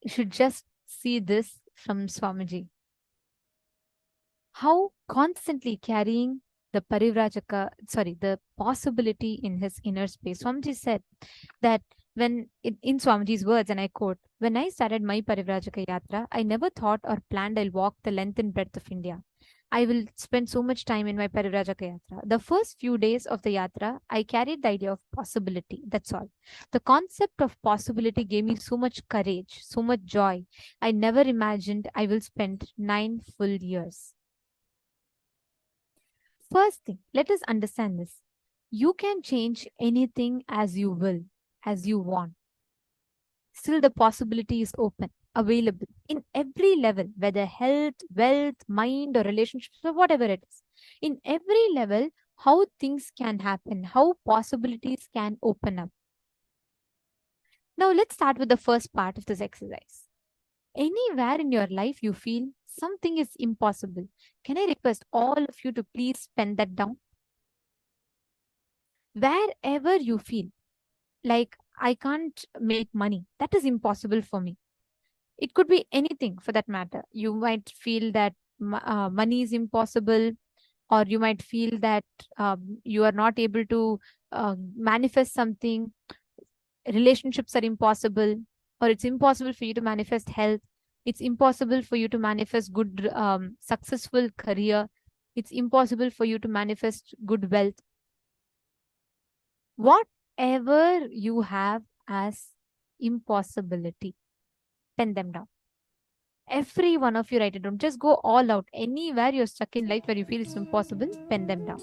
should just see this from Swamiji. How constantly carrying the the possibility in his inner space. Swamiji said that when, in Swamiji's words, and I quote, "When I started my Parivrajaka Yatra, I never thought or planned I'll walk the length and breadth of India. I will spend so much time in my Parivrajaka Yatra. The first few days of the Yatra, I carried the idea of possibility. That's all. The concept of possibility gave me so much courage, so much joy. I never imagined I will spend 9 full years." First thing, let us understand this. You can change anything as you will, as you want. Still, the possibility is open, available in every level, whether health, wealth, mind, or relationships, or whatever it is. In every level, how things can happen, how possibilities can open up. Now, let's start with the first part of this exercise. Anywhere in your life you feel something is impossible, can I request all of you to please pen that down? Wherever you feel like I can't make money, that is impossible for me. It could be anything for that matter. You might feel that money is impossible, or you might feel that you are not able to manifest something. Relationships are impossible, or it's impossible for you to manifest health. It's impossible for you to manifest good, successful career. It's impossible for you to manifest good wealth. Whatever you have as impossibility, pen them down. Every one of you write it down. Just go all out. Anywhere you're stuck in life where you feel it's impossible, pen them down.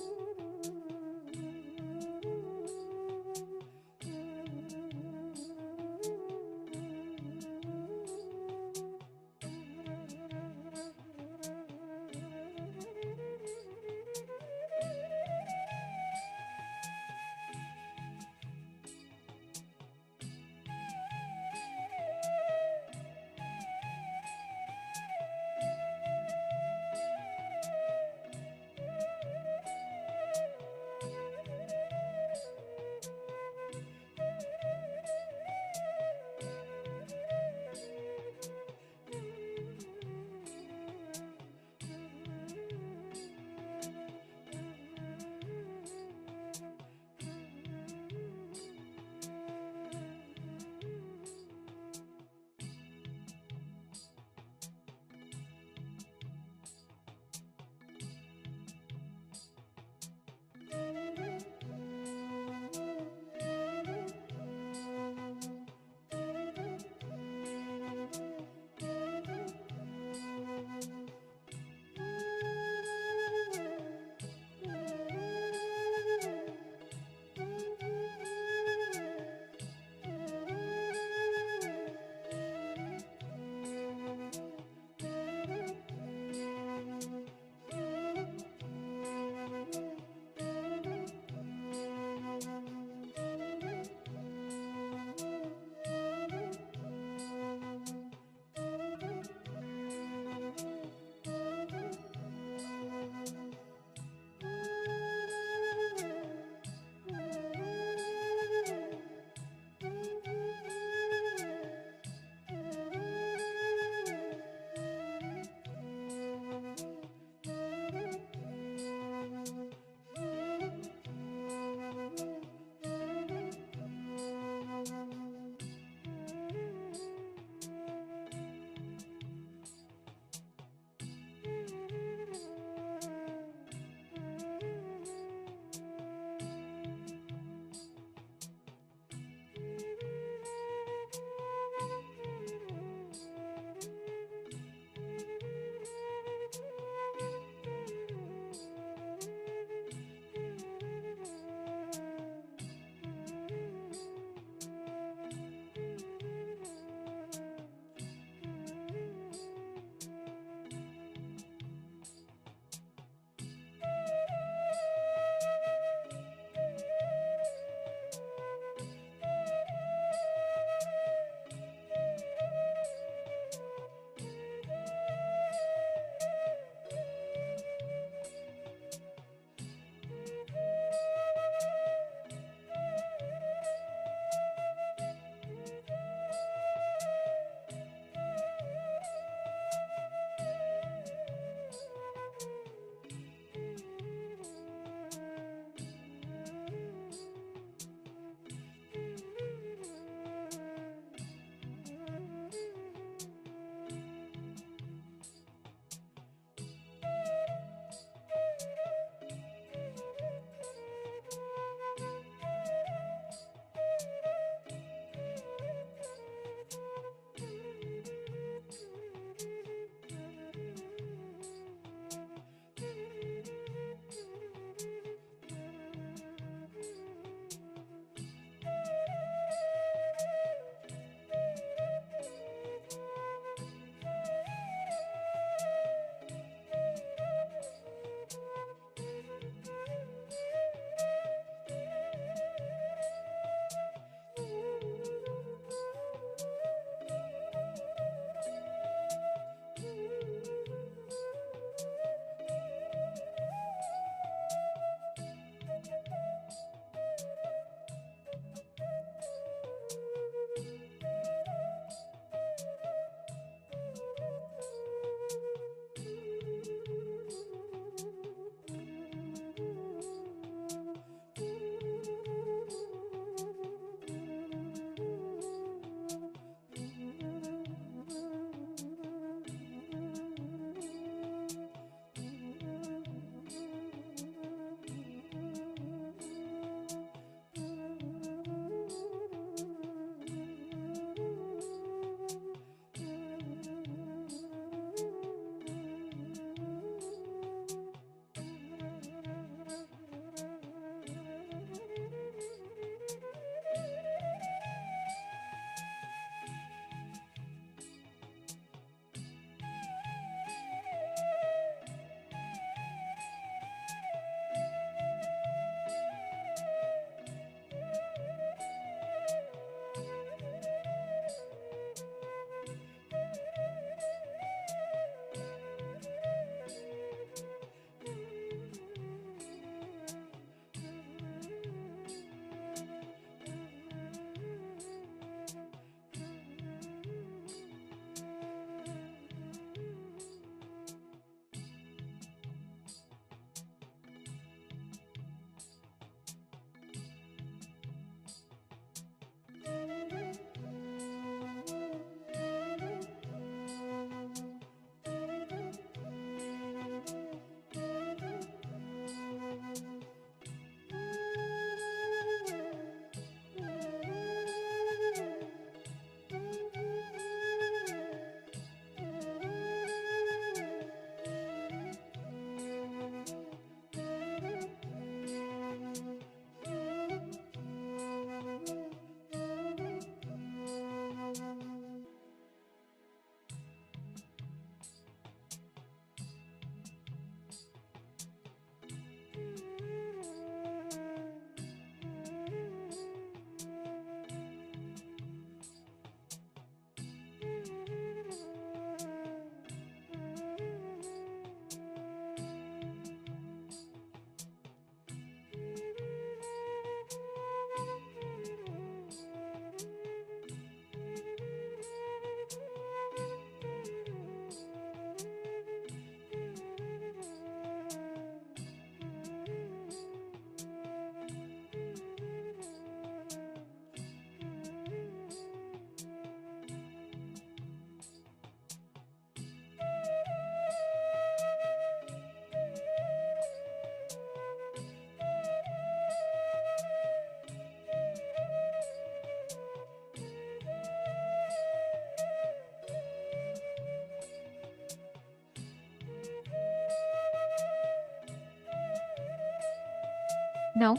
Now,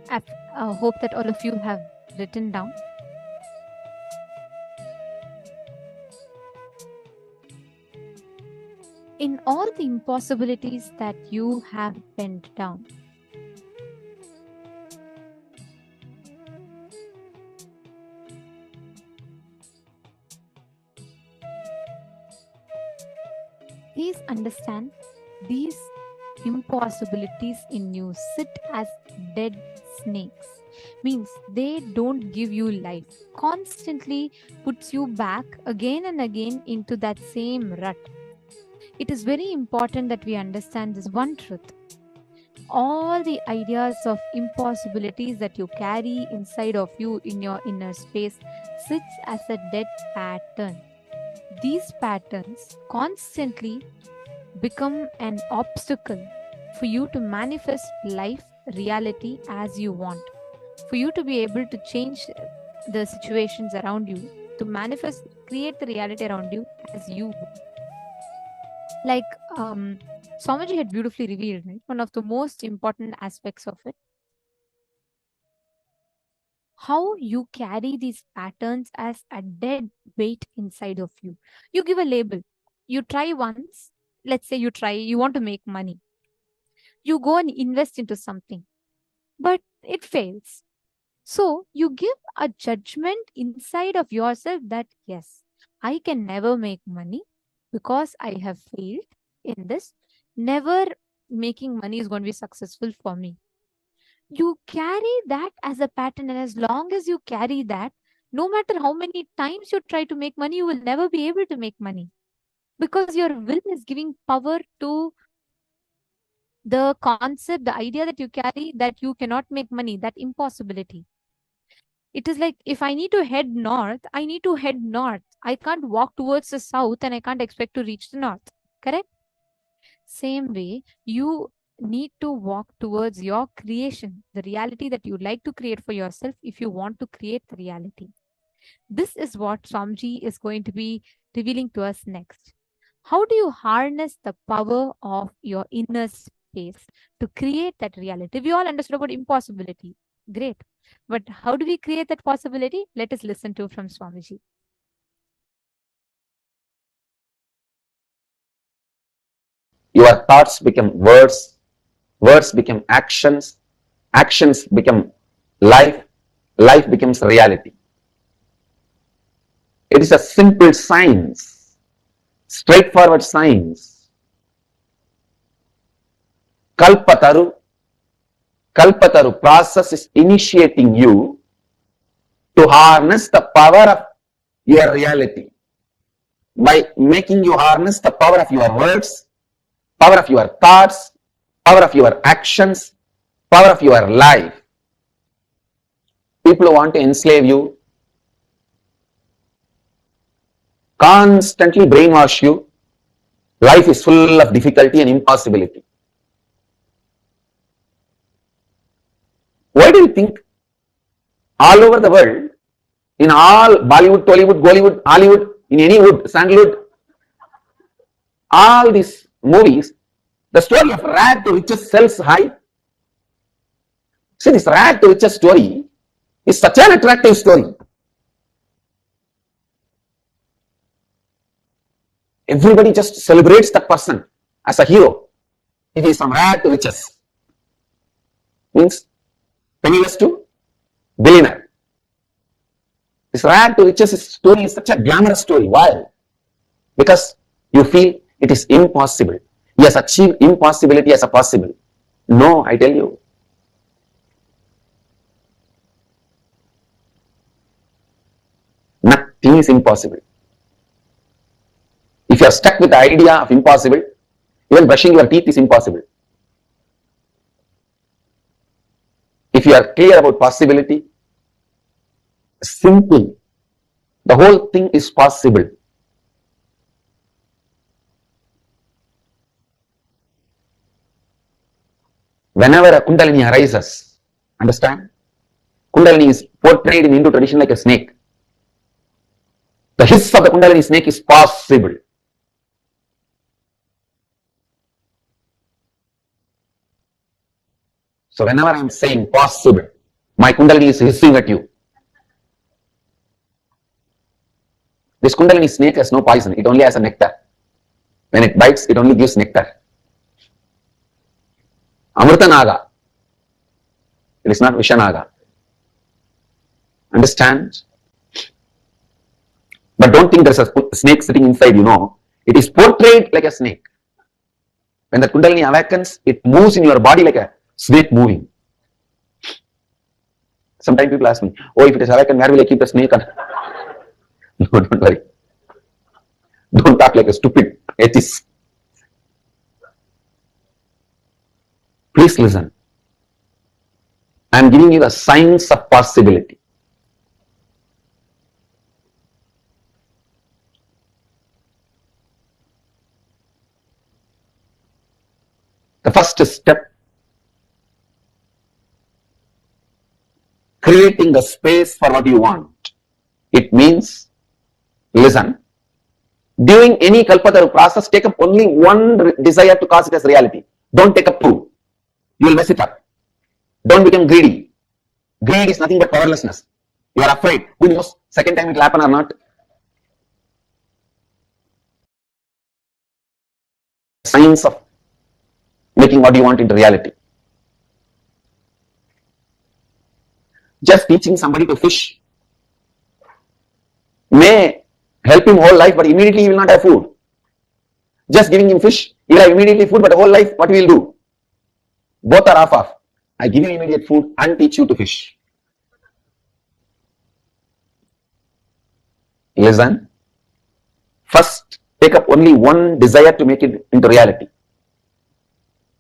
I hope that all of you have written down. In all the impossibilities that you have penned down, please understand these impossibilities in you sit as dead snakes. Means they don't give you life, constantly puts you back again and again into that same rut. It is very important that we understand this one truth. All the ideas of impossibilities that you carry inside of you in your inner space sits as a dead pattern. These patterns constantly become an obstacle for you to manifest life, reality as you want, for you to be able to change the situations around you, to manifest, create the reality around you as you want. Like Swamiji had beautifully revealed, right? One of the most important aspects of it, how you carry these patterns as a dead weight inside of you. You give a label, you try once, let's say you want to make money, you go and invest into something, but it fails. So you give a judgment inside of yourself that yes, I can never make money because I have failed in this. Never making money is going to be successful for me. You carry that as a pattern, and as long as you carry that, no matter how many times you try to make money, you will never be able to make money, because your will is giving power to the concept, the idea that you carry, that you cannot make money, that impossibility. It is like, if I need to head north, I need to head north. I can't walk towards the south and I can't expect to reach the north. Correct? Same way, you need to walk towards your creation, the reality that you like to create for yourself if you want to create the reality. This is what Swamiji is going to be revealing to us next. How do you harness the power of your inner space to create that reality? We all understood about impossibility. Great. But how do we create that possibility? Let us listen to from Swamiji. Your thoughts become words, words become actions, actions become life, life becomes reality. It is a simple science, straightforward science. Kalpataru process is initiating you to harness the power of your reality by making you harness the power of your words, power of your thoughts, power of your actions, power of your life. People who want to enslave you, constantly brainwash you. Life is full of difficulty and impossibility. Why do you think all over the world, in all Bollywood, Tollywood, Gollywood, Hollywood, in any wood, sandalwood, all these movies, the story of rag to riches sells high? See, this rag to riches story is such an attractive story. Everybody just celebrates that person as a hero. If he is from rag to riches, means penniless to billionaire. This rag to riches story is such a glamorous story. Why? Because you feel it is impossible. He has achieved impossibility as a possible. No, I tell you. Nothing is impossible. If you are stuck with the idea of impossible, even brushing your teeth is impossible. If you are clear about possibility, simply, the whole thing is possible. Whenever a Kundalini arises, understand? Kundalini is portrayed in Hindu tradition like a snake. The hiss of the Kundalini snake is possible. So whenever I am saying possible, my Kundalini is hissing at you. This Kundalini snake has no poison, it only has a nectar. When it bites, it only gives nectar. Amrita Naga. It is not Vishanaga. Understand? But don't think there's a snake sitting inside, It is portrayed like a snake. When the Kundalini awakens, it moves in your body like a snake moving. Sometimes people ask me, oh, if it is awakened, where will I keep the snake? No, don't worry. Don't talk like a stupid atheist. Please listen. I am giving you the science of possibility. The first step, creating a space for what you want. It means, listen, during any kalpataru process, take up only one desire to cause it as reality. Don't take up two. You will mess it up. Don't become greedy. Greed is nothing but powerlessness. You are afraid. Who knows? Second time it will happen or not? Science of making what you want into reality. Just teaching somebody to fish may help him whole life, but immediately he will not have food. Just giving him fish, he will have immediately food, but whole life, what he will do? Both are off. I give you immediate food and teach you to fish. Listen. First, take up only one desire to make it into reality.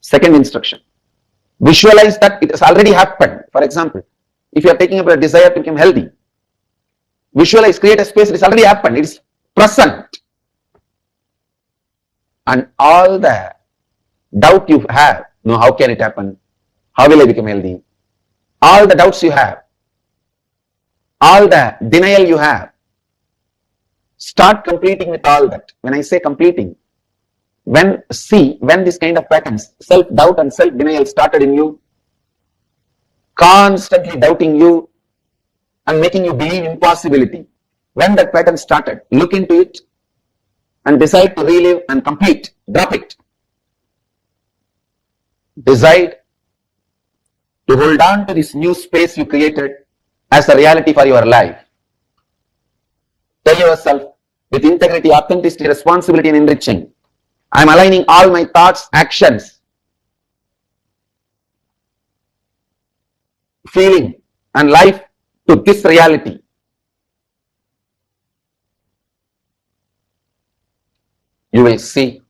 Second instruction, visualize that it has already happened. For example, if you are taking up a desire to become healthy, visualize, create a space, it has already happened, it is present. And all the doubt you have, how can it happen? How will I become healthy? All the doubts you have, all the denial you have, start completing with all that. When I say completing, when this kind of patterns, self-doubt and self-denial started in you, constantly doubting you and making you believe impossibility, when that pattern started, look into it and decide to relive and complete, drop it. Decide to hold on to this new space you created as a reality for your life. Tell yourself with integrity, authenticity, responsibility and enriching, I am aligning all my thoughts, actions, feeling and life to this reality. You will see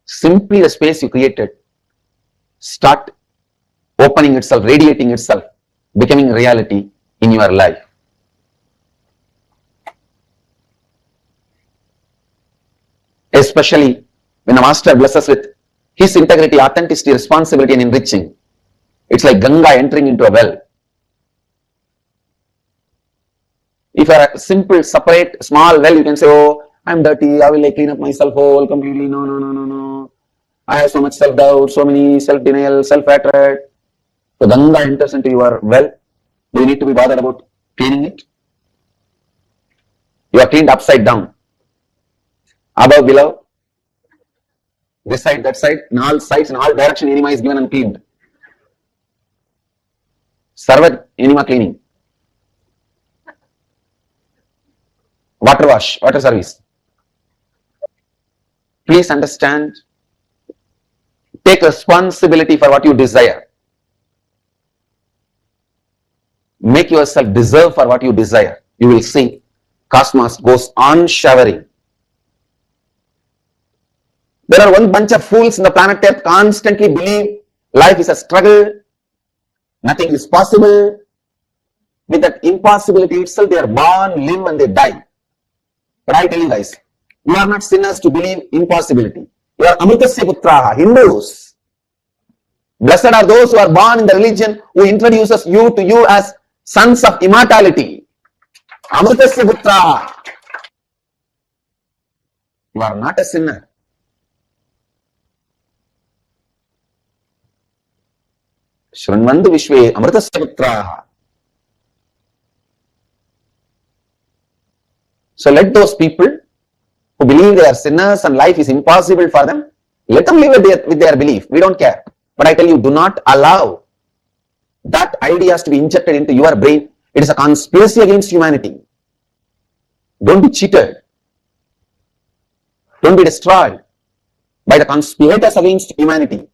simply the space you created start opening itself, radiating itself, becoming reality in your life. Especially when a master blesses with his integrity, authenticity, responsibility and enriching. It's like Ganga entering into a well. If you are a simple, separate, small well, you can say, oh, I'm dirty, how will I clean up myself whole completely? No. I have so much self-doubt, so many self-denial, self-hatred. So Ganga enters into your well. Do you need to be bothered about cleaning it? You are cleaned upside down. Above, below, this side, that side, in all sides, in all direction, enema is given and cleaned. Sarvat enema cleaning. Water wash, water service. Please understand, take responsibility for what you desire. Make yourself deserve for what you desire. You will see cosmos goes on showering. There are one bunch of fools in the planet Earth constantly believe life is a struggle, nothing is possible. With that impossibility itself, they are born, live and they die. But I tell you guys, you are not sinners to believe impossibility. You are Amritasya Putraha, Hindus. Blessed are those who are born in the religion who introduces you to you as sons of immortality. Amritasya Putraha. You are not a sinner. Shranvandu Vishwe Amritasya Putraha. So let those people who believe they are sinners and life is impossible for them, let them live with their belief. We don't care. But I tell you, do not allow that ideas to be injected into your brain. It is a conspiracy against humanity. Don't be cheated. Don't be destroyed by the conspirators against humanity.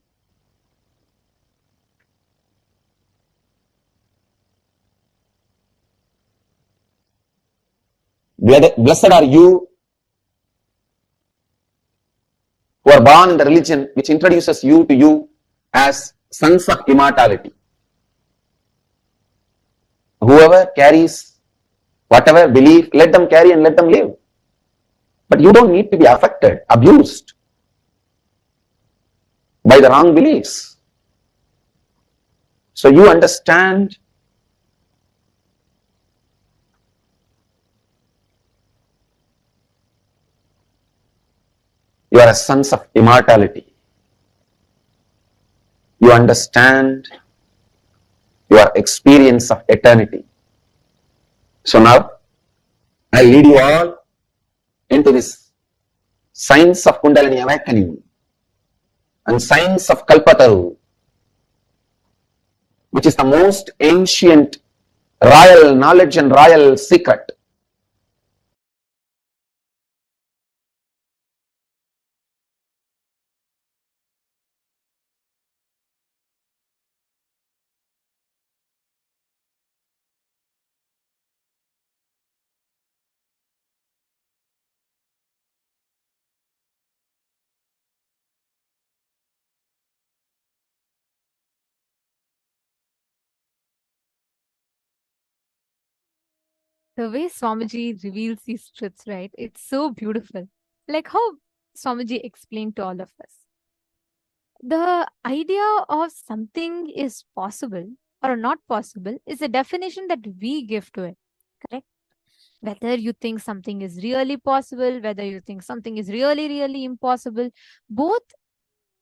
Blessed are you who are born in the religion which introduces you to you as sons of immortality. Whoever carries whatever belief, let them carry and let them live. But you don't need to be affected, abused by the wrong beliefs. So you understand you are a sons of immortality. You understand your experience of eternity. So now I lead you all into this science of Kundalini awakening and science of Kalpataru, which is the most ancient royal knowledge and royal secret. The way Swamiji reveals these truths, right? It's so beautiful. Like how Swamiji explained to all of us. The idea of something is possible or not possible is a definition that we give to it, correct? Whether you think something is really possible, whether you think something is really, really impossible, both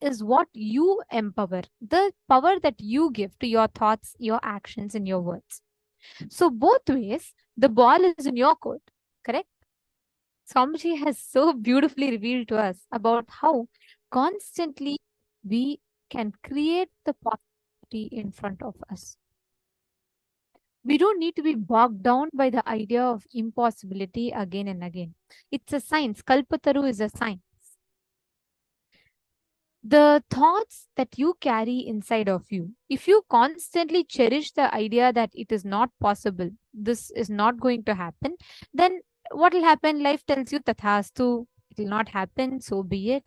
is what you empower, the power that you give to your thoughts, your actions, and your words. So, both ways, the ball is in your court, correct? Swamiji has so beautifully revealed to us about how constantly we can create the possibility in front of us. We don't need to be bogged down by the idea of impossibility again and again. It's a science. Kalpataru is a science. The thoughts that you carry inside of you, if you constantly cherish the idea that it is not possible, this is not going to happen, then what will happen? Life tells you tathastu, it will not happen, so be it.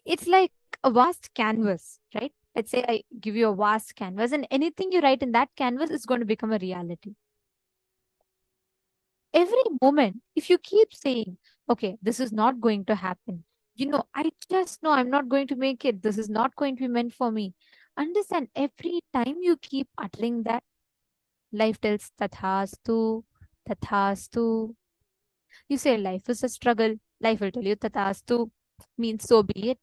It's like a vast canvas, right? Let's say I give you a vast canvas, and anything you write in that canvas is going to become a reality. Every moment, if you keep saying, okay, this is not going to happen, I just know I'm not going to make it, this is not going to be meant for me. Understand, every time you keep uttering that, life tells tathastu, tathastu. You say life is a struggle, life will tell you tathastu, means so be it.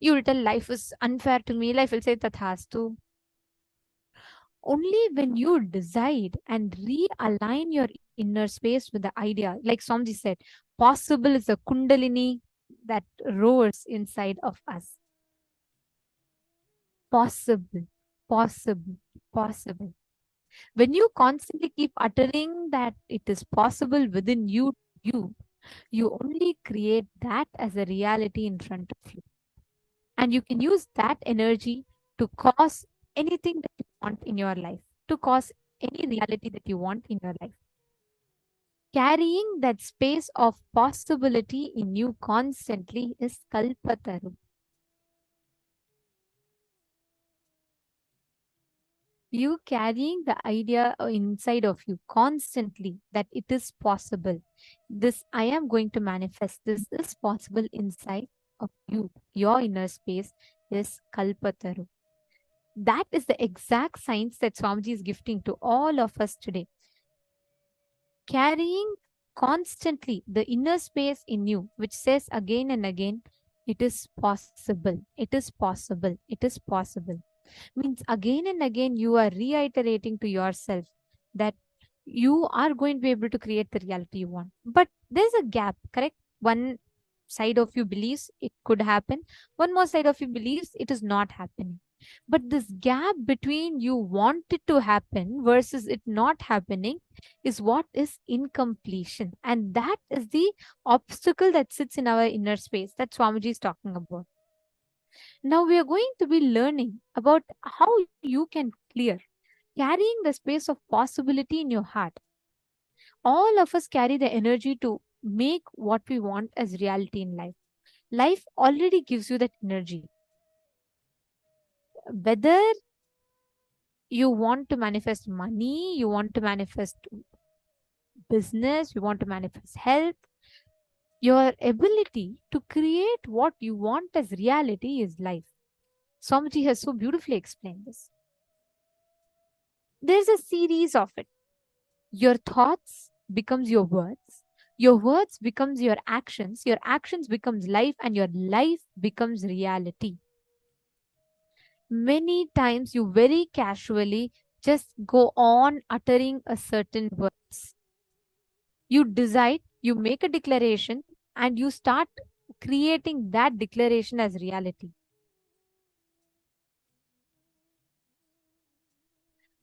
You will tell life is unfair to me, life will say tathastu. Only when you decide and realign your inner space with the idea, like Swamiji said, possible is a kundalini that roars inside of us. Possible, possible, possible. When you constantly keep uttering that it is possible within you, you only create that as a reality in front of you. And you can use that energy to cause anything that you want in your life, to cause any reality that you want in your life. Carrying that space of possibility in you constantly is Kalpataru. You carrying the idea inside of you constantly that it is possible. This I am going to manifest. This is possible inside of you. Your inner space is Kalpataru. That is the exact science that Swamiji is gifting to all of us today. Carrying constantly the inner space in you which says again and again, it is possible, it is possible, it is possible. Means again and again you are reiterating to yourself that you are going to be able to create the reality you want. But there's a gap, correct? One side of you believes it could happen, one more side of you believes it is not happening. But this gap between you want it to happen versus it not happening is what is incompletion. And that is the obstacle that sits in our inner space that Swamiji is talking about. Now we are going to be learning about how you can clear carrying the space of possibility in your heart. All of us carry the energy to make what we want as reality in life. Life already gives you that energy. Whether you want to manifest money, you want to manifest business, you want to manifest health, your ability to create what you want as reality is life. Swamiji has so beautifully explained this. There's a series of it. Your thoughts becomes your words becomes your actions becomes life, and your life becomes reality. Many times you very casually just go on uttering a certain words. You decide, you make a declaration, and you start creating that declaration as reality.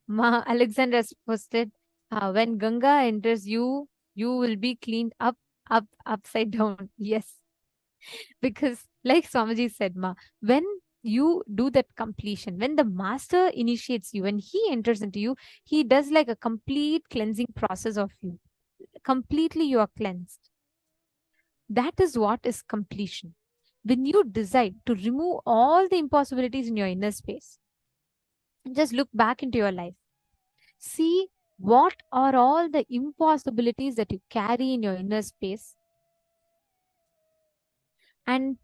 Ma Alexander has posted, when Ganga enters you, you will be cleaned up, upside down. Yes. Because like Swamiji said, Ma, when you do that completion, when the master initiates you, when he enters into you, he does like a complete cleansing process of you. Completely you are cleansed. That is what is completion. When you decide to remove all the impossibilities in your inner space, just look back into your life. See what are all the impossibilities that you carry in your inner space, and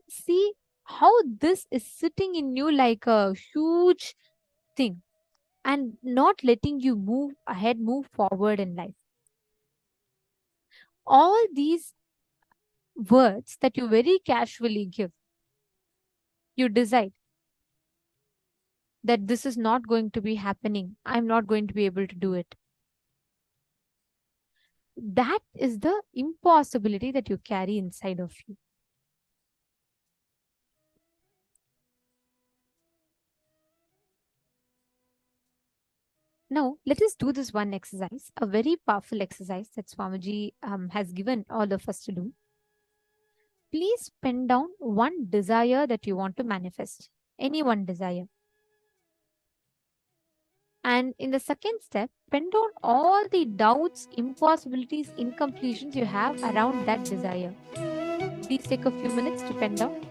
see how this is sitting in you like a huge thing and not letting you move ahead, move forward in life. All these words that you very casually give, you decide that this is not going to be happening, I'm not going to be able to do it. That is the impossibility that you carry inside of you. Now, let us do this one exercise, a very powerful exercise that Swamiji has given all of us to do. Please pen down one desire that you want to manifest, any one desire. And in the second step, pen down all the doubts, impossibilities, incompletions you have around that desire. Please take a few minutes to pen down.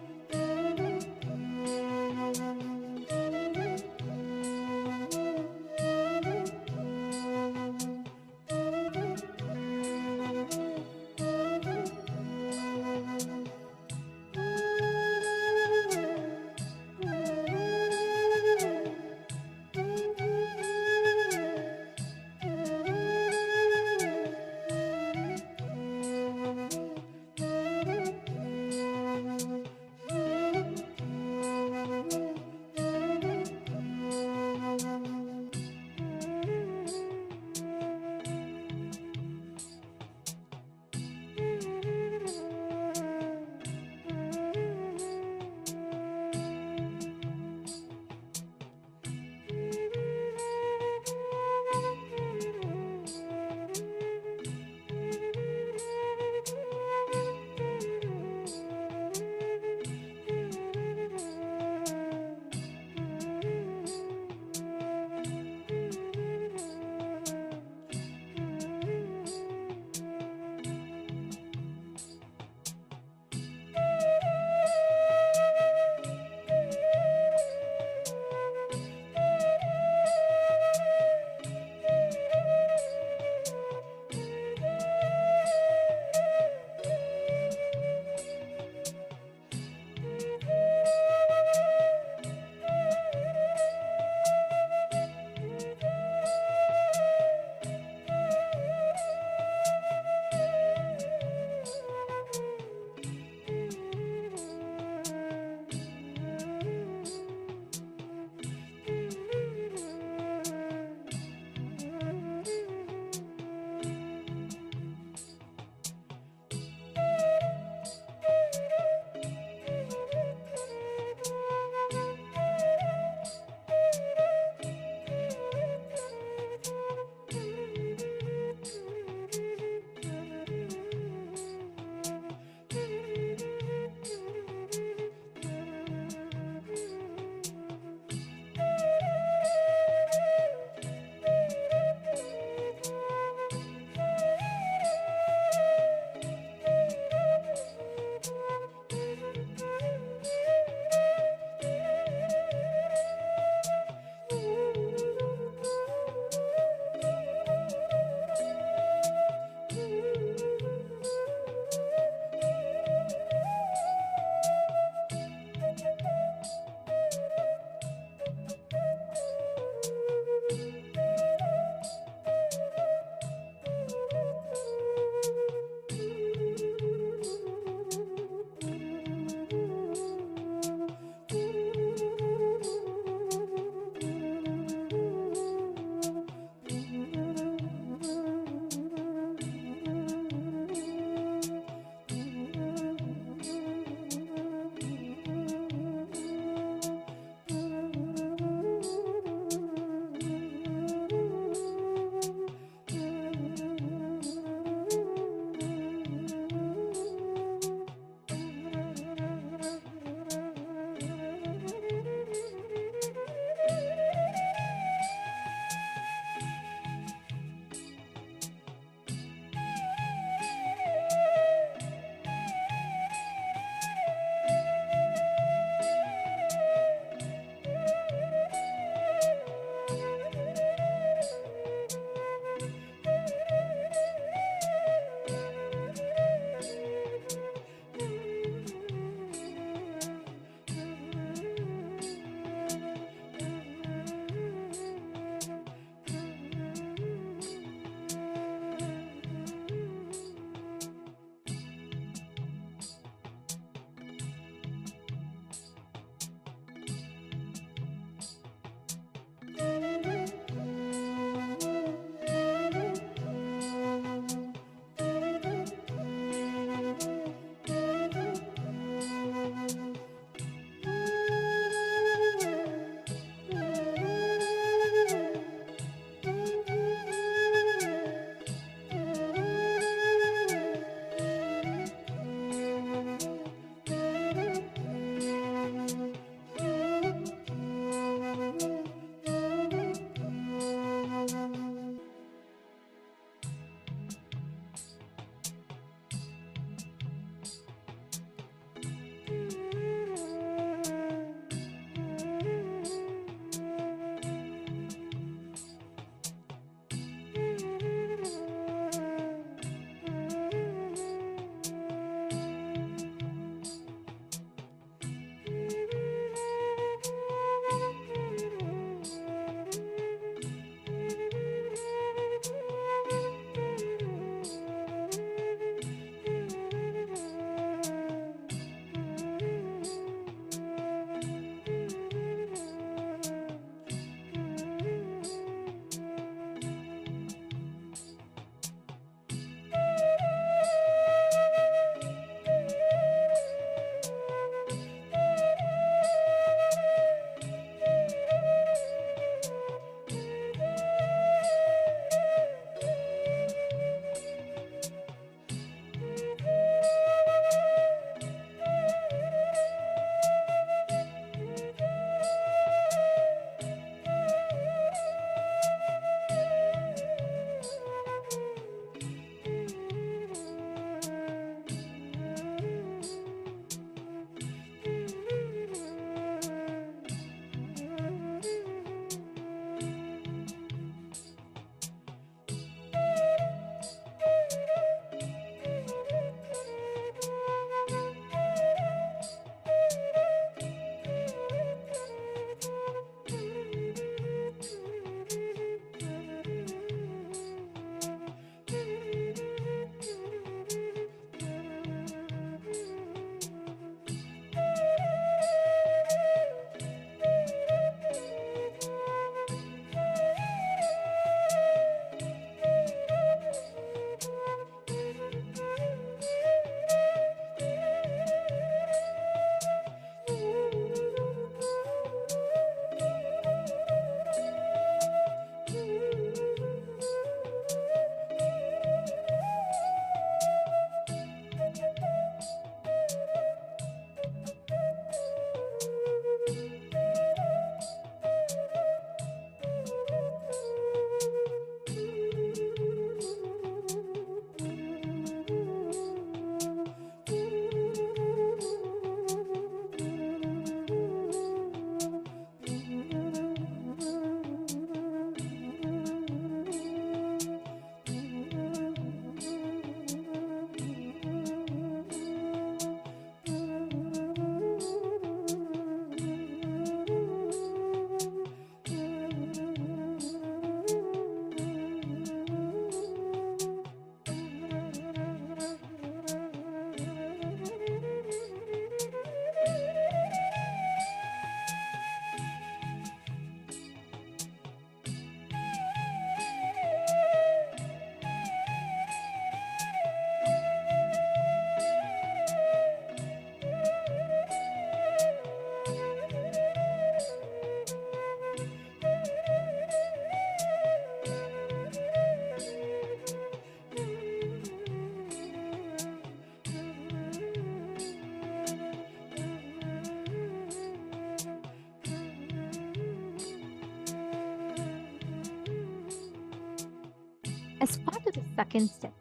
as part of the second step,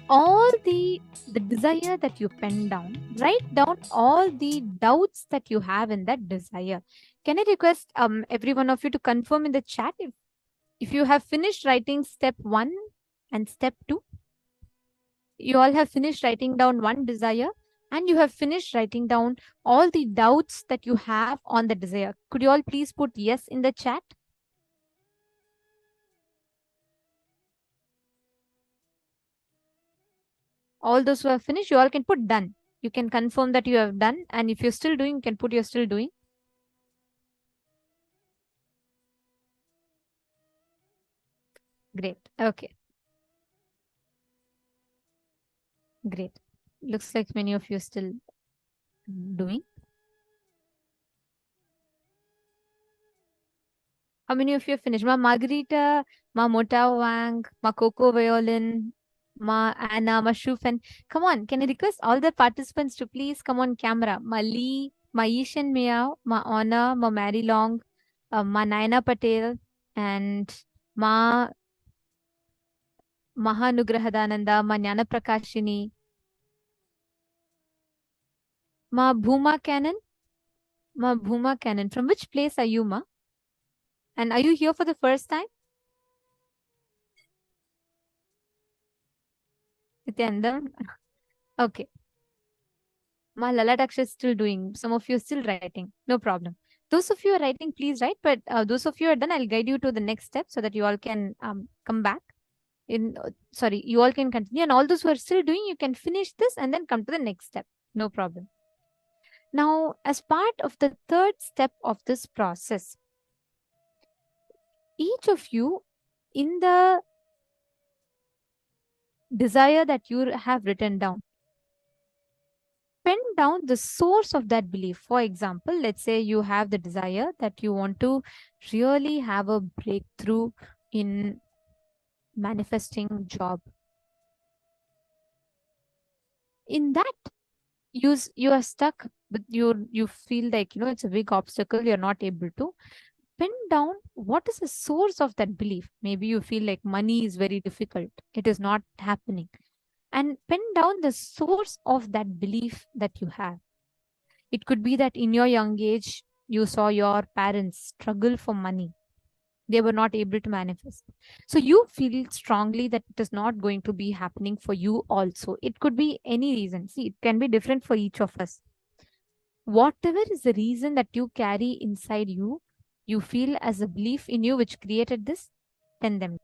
all the desire that you pen down, write down all the doubts that you have in that desire. Can I request every one of you to confirm in the chat if you have finished writing step 1 and step 2? You all have finished writing down one desire and you have finished writing down all the doubts that you have on the desire. Could you all please put yes in the chat? All those who have finished, you all can put done. You can confirm that you have done, and if you're still doing, you can put you're still doing. Great. Okay. Great. Looks like many of you are still doing. How many of you have finished? Ma Margarita, Ma Mota Wang, Ma Coco Violin, Ma Anna, Ma Shufen. Come on, can I request all the participants to please come on camera? Ma Lee, Ma Yishan Meow, Ma Ona, Ma Mary Long, Ma Naina Patel, and Ma Mahanugrahadananda, Ma Jnana Prakashini, Ma Bhuma Cannon, Ma Bhuma Cannon. From which place are you, Ma? And are you here for the first time? Nithyananda? Okay. Ma Lalataksha is still doing. Some of you are still writing. No problem. Those of you are writing, please write. But those of you are done, I'll guide you to the next step so that you all can come back. Sorry, you all can continue. And all those who are still doing, you can finish this and then come to the next step. No problem. Now, as part of the third step of this process, each of you in the desire that you have written down, pen down the source of that belief. For example, let's say you have the desire that you want to really have a breakthrough in manifesting job. In that, you are stuck, but you feel like it's a big obstacle. You're not able to pin down what is the source of that belief. Maybe you feel like money is very difficult. It is not happening. And pin down the source of that belief that you have. It could be that in your young age, you saw your parents struggle for money. They were not able to manifest. So you feel strongly that it is not going to be happening for you also. It could be any reason. See, it can be different for each of us. Whatever is the reason that you carry inside you, you feel as a belief in you which created this, pen them.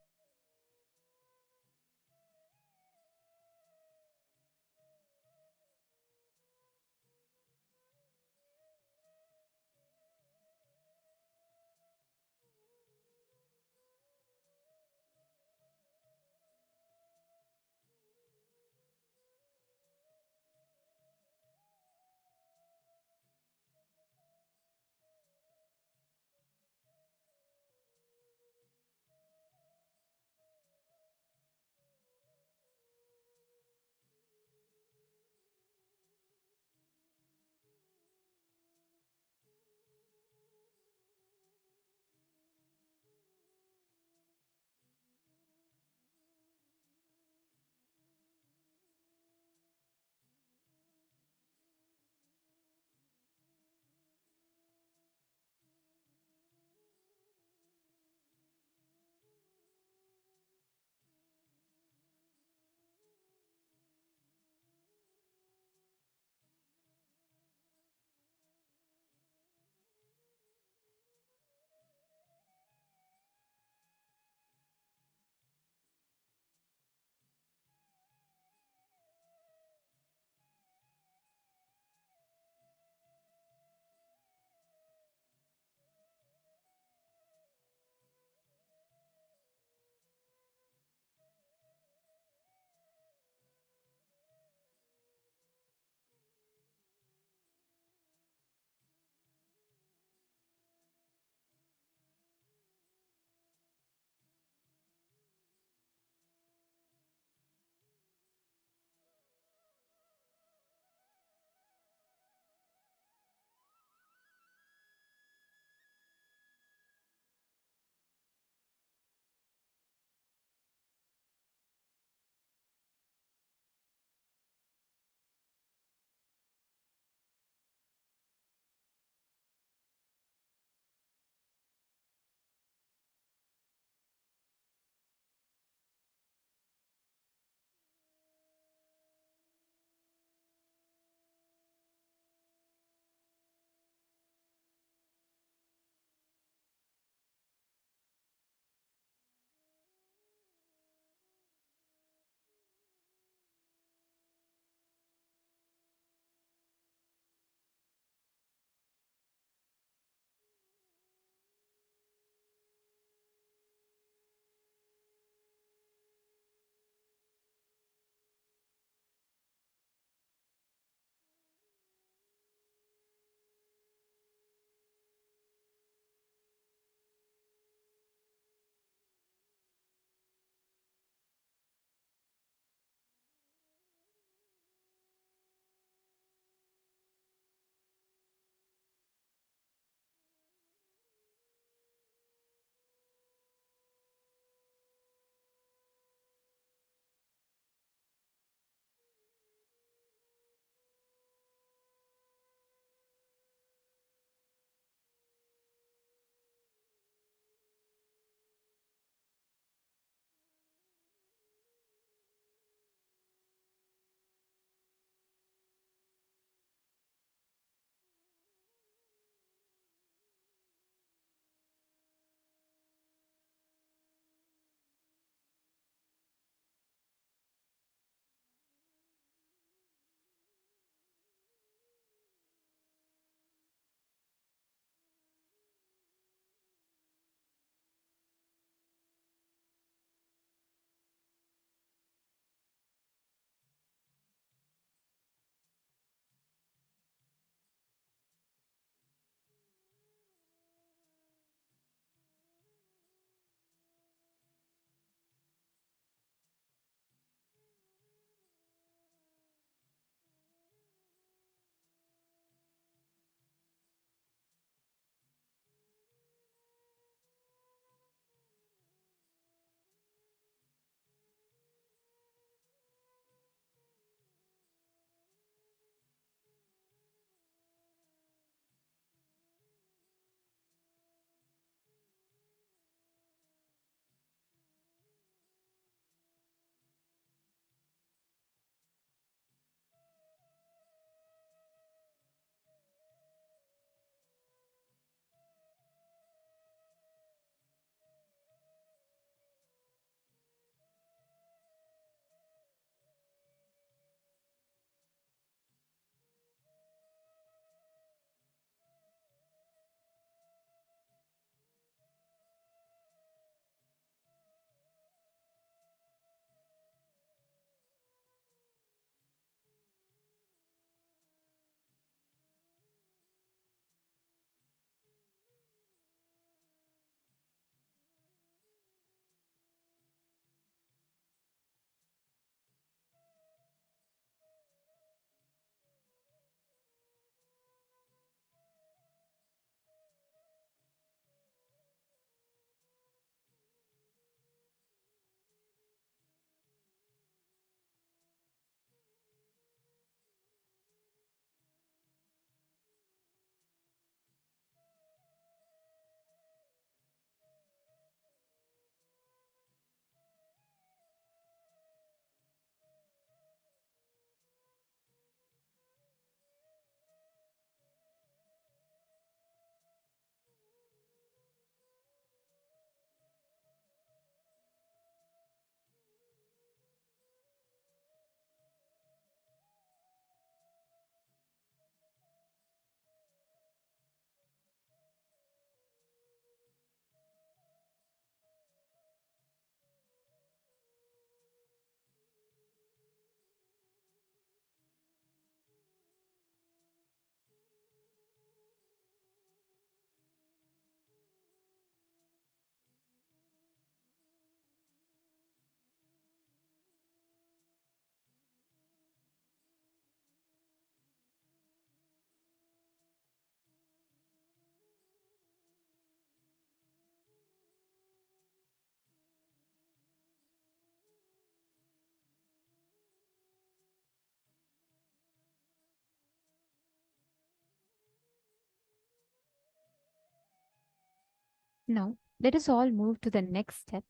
Now, let us all move to the next step,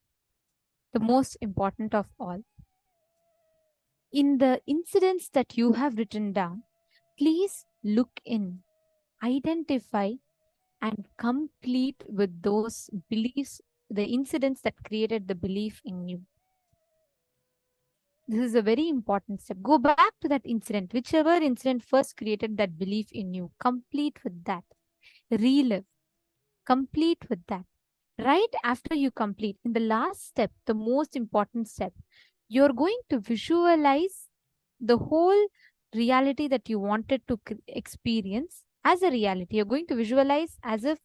the most important of all. In the incidents that you have written down, please look in, identify, and complete with those beliefs, the incidents that created the belief in you. This is a very important step. Go back to that incident, whichever incident first created that belief in you. Complete with that. Relive. Complete with that. Right after you complete, in the last step, the most important step, you're going to visualize the whole reality that you wanted to experience as a reality. You're going to visualize as if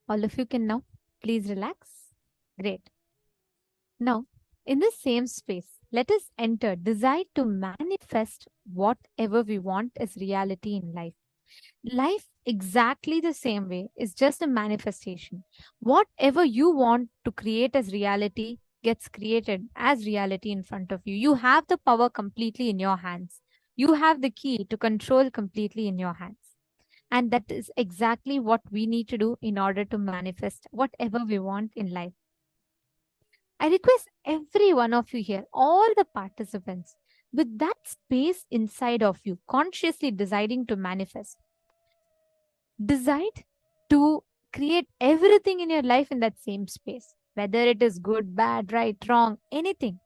All of you can now please relax. Great. Now, in the same space, let us enter, decide to manifest whatever we want as reality in life. Life, exactly the same way, is just a manifestation. Whatever you want to create as reality gets created as reality in front of you. You have the power completely in your hands. You have the key to control completely in your hands. And that is exactly what we need to do in order to manifest whatever we want in life. I request every one of you here, all the participants, with that space inside of you, consciously deciding to manifest, decide to create everything in your life in that same space, whether it is good, bad, right, wrong, anything.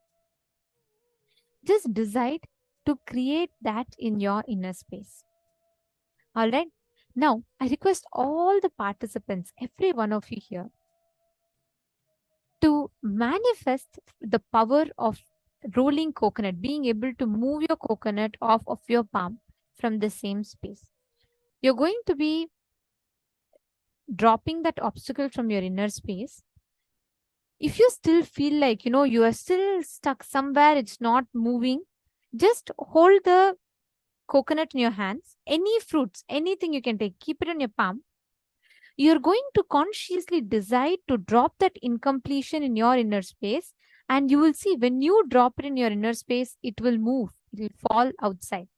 Just decide to create that in your inner space. All right. Now, I request all the participants, every one of you here, to manifest the power of rolling coconut, being able to move your coconut off of your palm from the same space. You're going to be dropping that obstacle from your inner space. If you still feel like, you are still stuck somewhere, it's not moving, just hold the coconut in your hands. Any fruits, anything you can take, keep it on your palm. You're going to consciously decide to drop that incompletion in your inner space. And you will see when you drop it in your inner space, it will move, it will fall outside.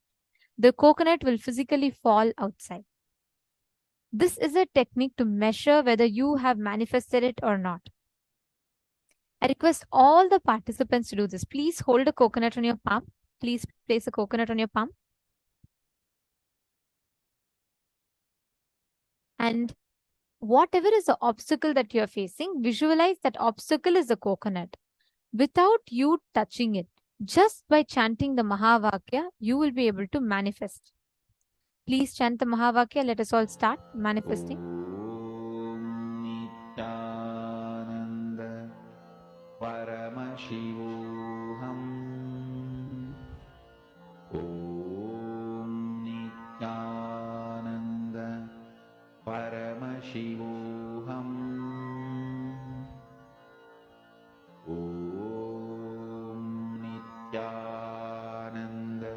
The coconut will physically fall outside. This is a technique to measure whether you have manifested it or not. I request all the participants to do this. Please hold a coconut on your palm. Please place a coconut on your palm. And whatever is the obstacle that you're facing, visualize that obstacle is a coconut. Without you touching it, just by chanting the Mahavakya, you will be able to manifest. Please chant the Mahavakya. Let us all start manifesting. Nithyananda Paramashivoham. Om Nithyananda Paramashivoham. Om Nithyananda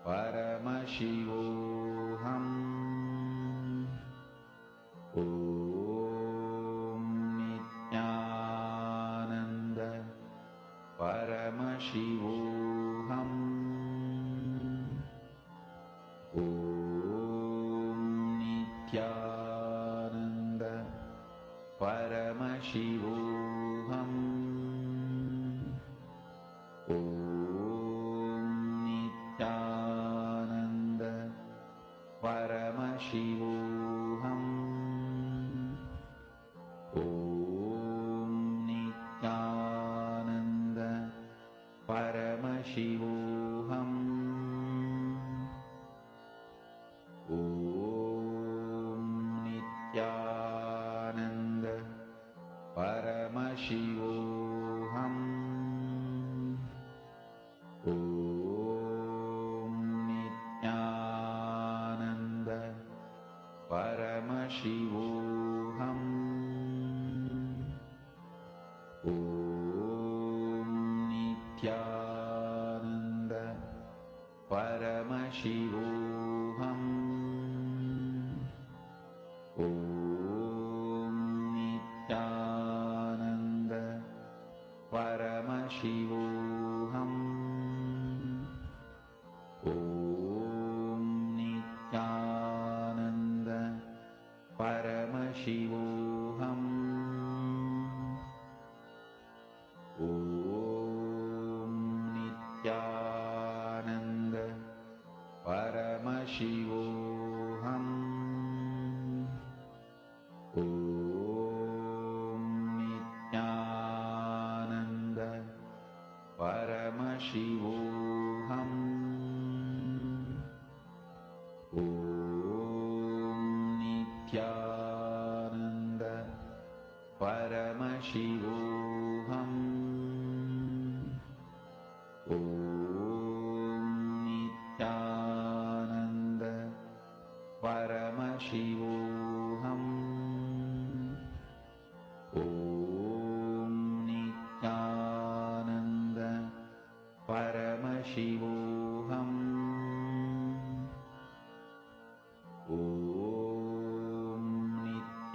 Paramashivoham. Om Nithyananda Paramashivoham. Om Nithyananda Paramashivoham. Om Nithyananda Paramashivoham. Om Nithyananda Paramashivoham. Om Nithyananda Paramashivoham. Om Nithyananda Paramashivoham. Om Nithyananda Paramashivoham. Om Nithyananda Paramashivoham. Om Nithyananda Paramashivoham. Om Nithyananda Paramashivoham. Om Nithyananda Paramashivoham. Om Nithyananda Paramashivoham. Om Nithyananda Paramashivoham.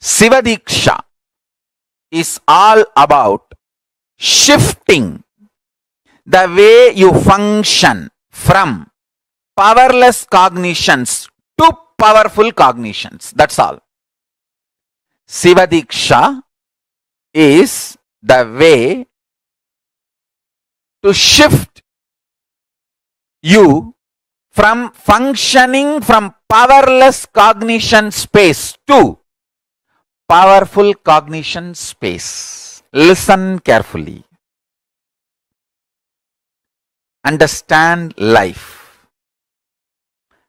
Siva Diksha is all about shifting the way you function from powerless cognitions to powerful cognitions. That's all. Siva Diksha is the way to shift you from functioning from powerless cognition space to powerful cognition space. Listen carefully. Understand life.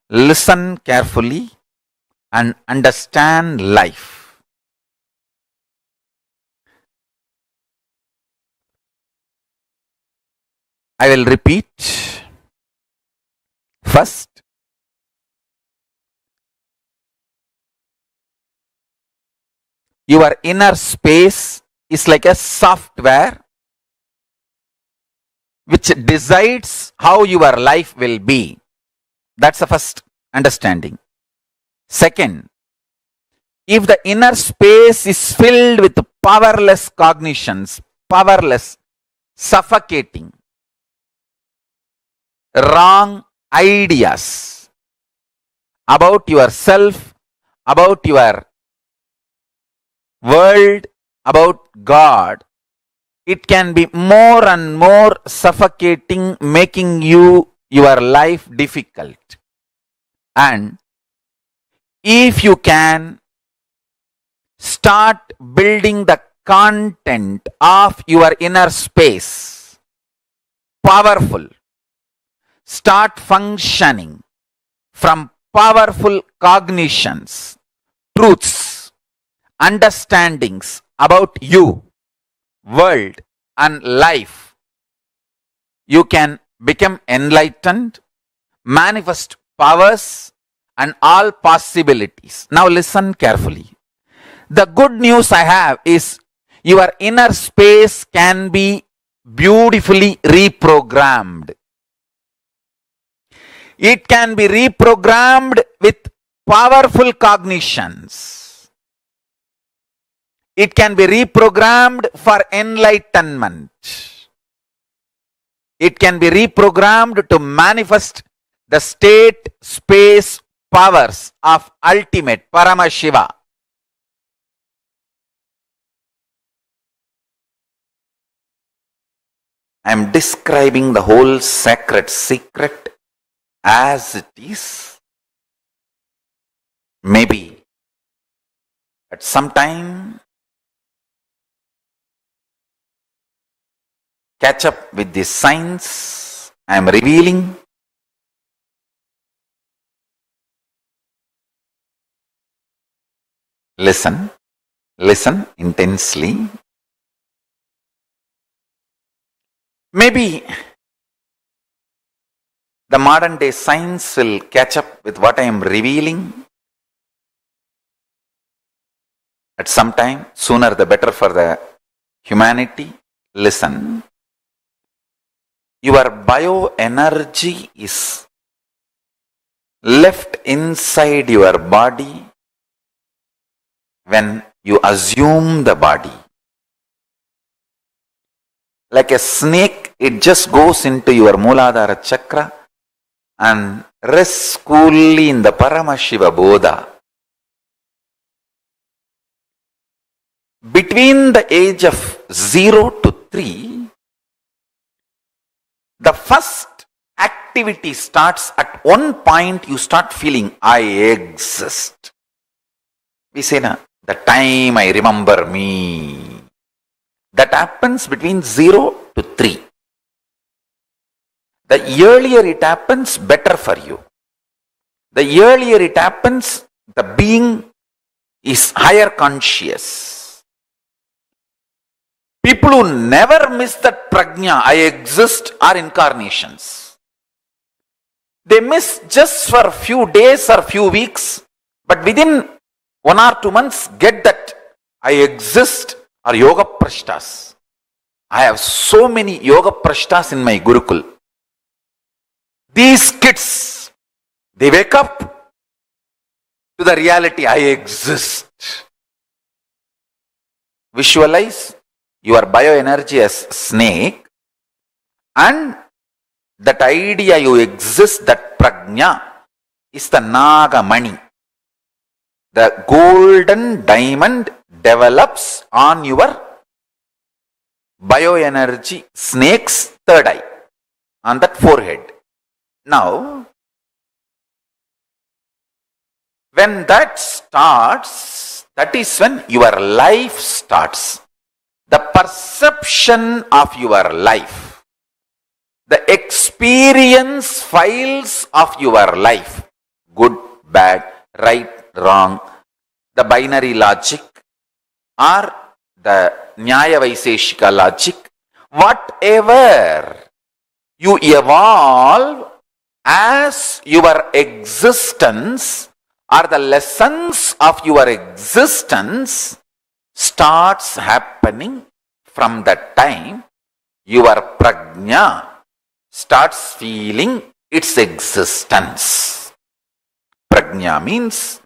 Listen carefully and understand life. I will repeat. First, your inner space is like a software which decides how your life will be. That's the first understanding. Second, if the inner space is filled with powerless cognitions, powerless, suffocating, wrong ideas about yourself, about your world, about God, it can be more and more suffocating, making your life difficult. And if you can start building the content of your inner space, powerful, start functioning from powerful cognitions, truths, understandings about you, world and life, you can become enlightened, manifest powers and all possibilities. Now listen carefully. The good news I have is your inner space can be beautifully reprogrammed. It can be reprogrammed with powerful cognitions. It can be reprogrammed for enlightenment. It can be reprogrammed to manifest the state, space, powers of ultimate Paramashiva. I am describing the whole sacred secret as it is. Maybe at some time catch up with the signs I am revealing. Listen, listen intensely. Maybe the modern day science will catch up with what I am revealing at some time. Sooner the better for the humanity. Listen. Your bioenergy is left inside your body when you assume the body. Like a snake, it just goes into your Mooladhara chakra and rests coolly in the Paramashiva Bodha. Between the age of 0 to 3, the first activity starts at one point. You start feeling, I exist. We say, na, the time I remember me. That happens between 0 to 3. The earlier it happens, better for you. The earlier it happens, the being is higher conscious. People who never miss that prajna, I exist, are incarnations. They miss just for a few days or few weeks, but within 1 or 2 months, get that I exist, are yoga prashtas. I have so many yoga prashtas in my Gurukul. These kids, they wake up to the reality, I exist. Visualize your bioenergy as snake, and that idea you exist, that prajna, is the Nagamani. The golden diamond develops on your bioenergy snake's third eye, on that forehead. Now, when that starts, that is when your life starts. The perception of your life, the experience files of your life, good, bad, right, wrong, the binary logic or the Nyaya Vaiseshika logic, whatever you evolve as your existence or the lessons of your existence starts happening from that time. Your prajna starts feeling its existence. Prajna means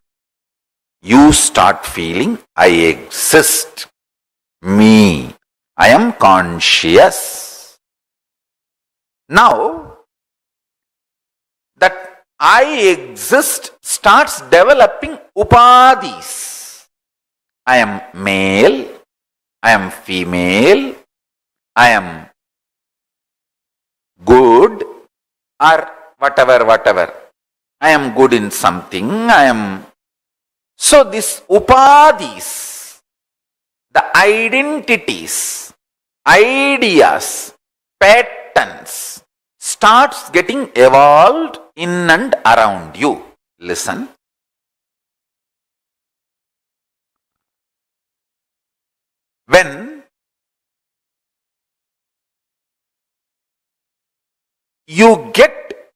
you start feeling, I exist, me, I am conscious. Now, that I exist starts developing upadhis. I am male, I am female, I am good, or whatever. I am good in something, I am. So this upadhis, the identities, ideas, patterns starts getting evolved in and around you. Listen. When you get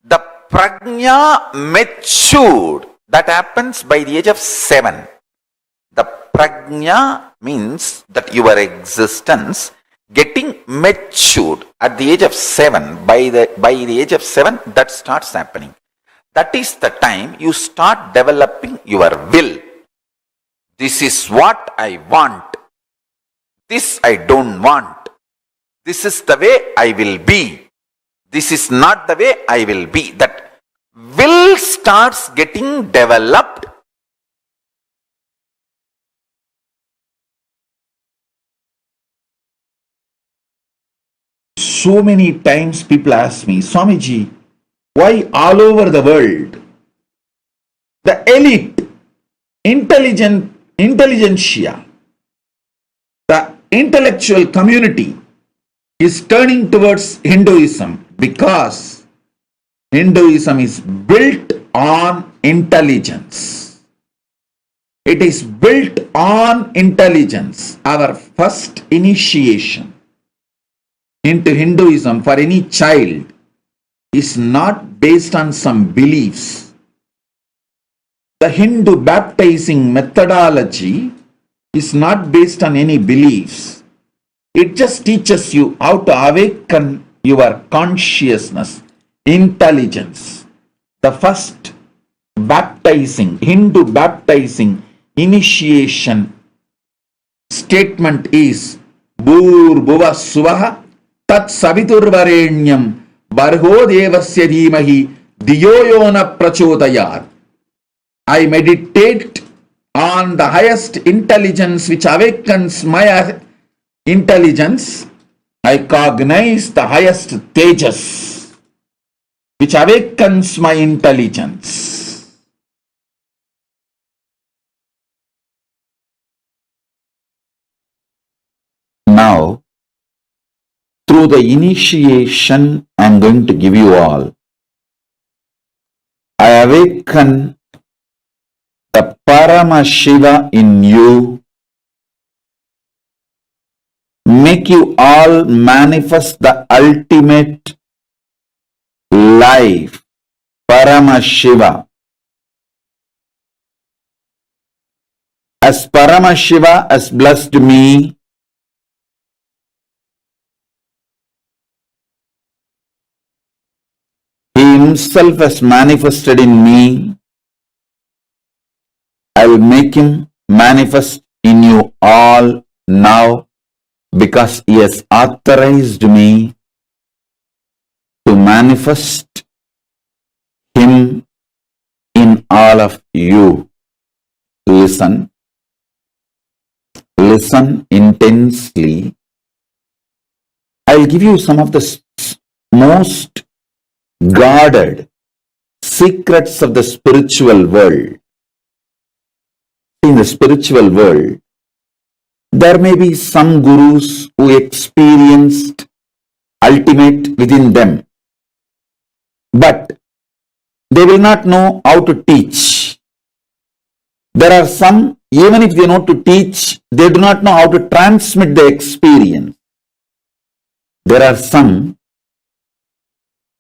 the prajna matured, that happens by the age of 7. The prajna means that your existence getting matured at the age of 7. By the age of 7, that starts happening. That is the time you start developing your will. This is what I want. This I don't want. This is the way I will be. This is not the way I will be. That will starts getting developed. So many times people ask me, Swamiji, why all over the world the elite, intelligentsia, the intellectual community is turning towards Hinduism? Because Hinduism is built on intelligence. It is built on intelligence. Our first initiation into Hinduism for any child is not based on some beliefs. The Hindu baptizing methodology is not based on any beliefs. It just teaches you how to awaken your consciousness, intelligence. The first baptizing, Hindu baptizing initiation statement is Bhur-bhuva suvaha tat saviturvarenyam barho devasya dhimahi diyo yona prachodayat. I meditate on the highest intelligence which awakens my intelligence. I cognize the highest tejas which awakens my intelligence. Now, through the initiation I am going to give you all, I awaken the Paramashiva in you, make you all manifest the ultimate life, Paramashiva. As Paramashiva has blessed me, He Himself has manifested in me, I will make Him manifest in you all now, because He has authorized me to manifest Him in all of you. Listen. Listen intensely. I'll give you some of the most guarded secrets of the spiritual world. In the spiritual world, there may be some gurus who experienced ultimate within them, but they will not know how to teach. There are some, even if they know to teach, they do not know how to transmit the experience. There are some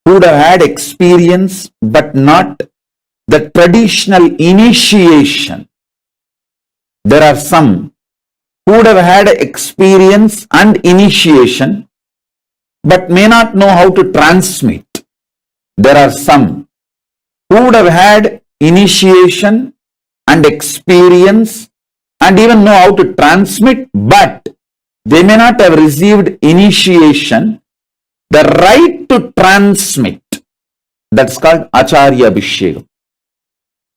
who would have had experience, but not the traditional initiation. There are some who would have had experience and initiation, but may not know how to transmit. There are some who would have had initiation and experience and even know how to transmit, but they may not have received initiation, the right to transmit. That's called Acharya Abhishekam.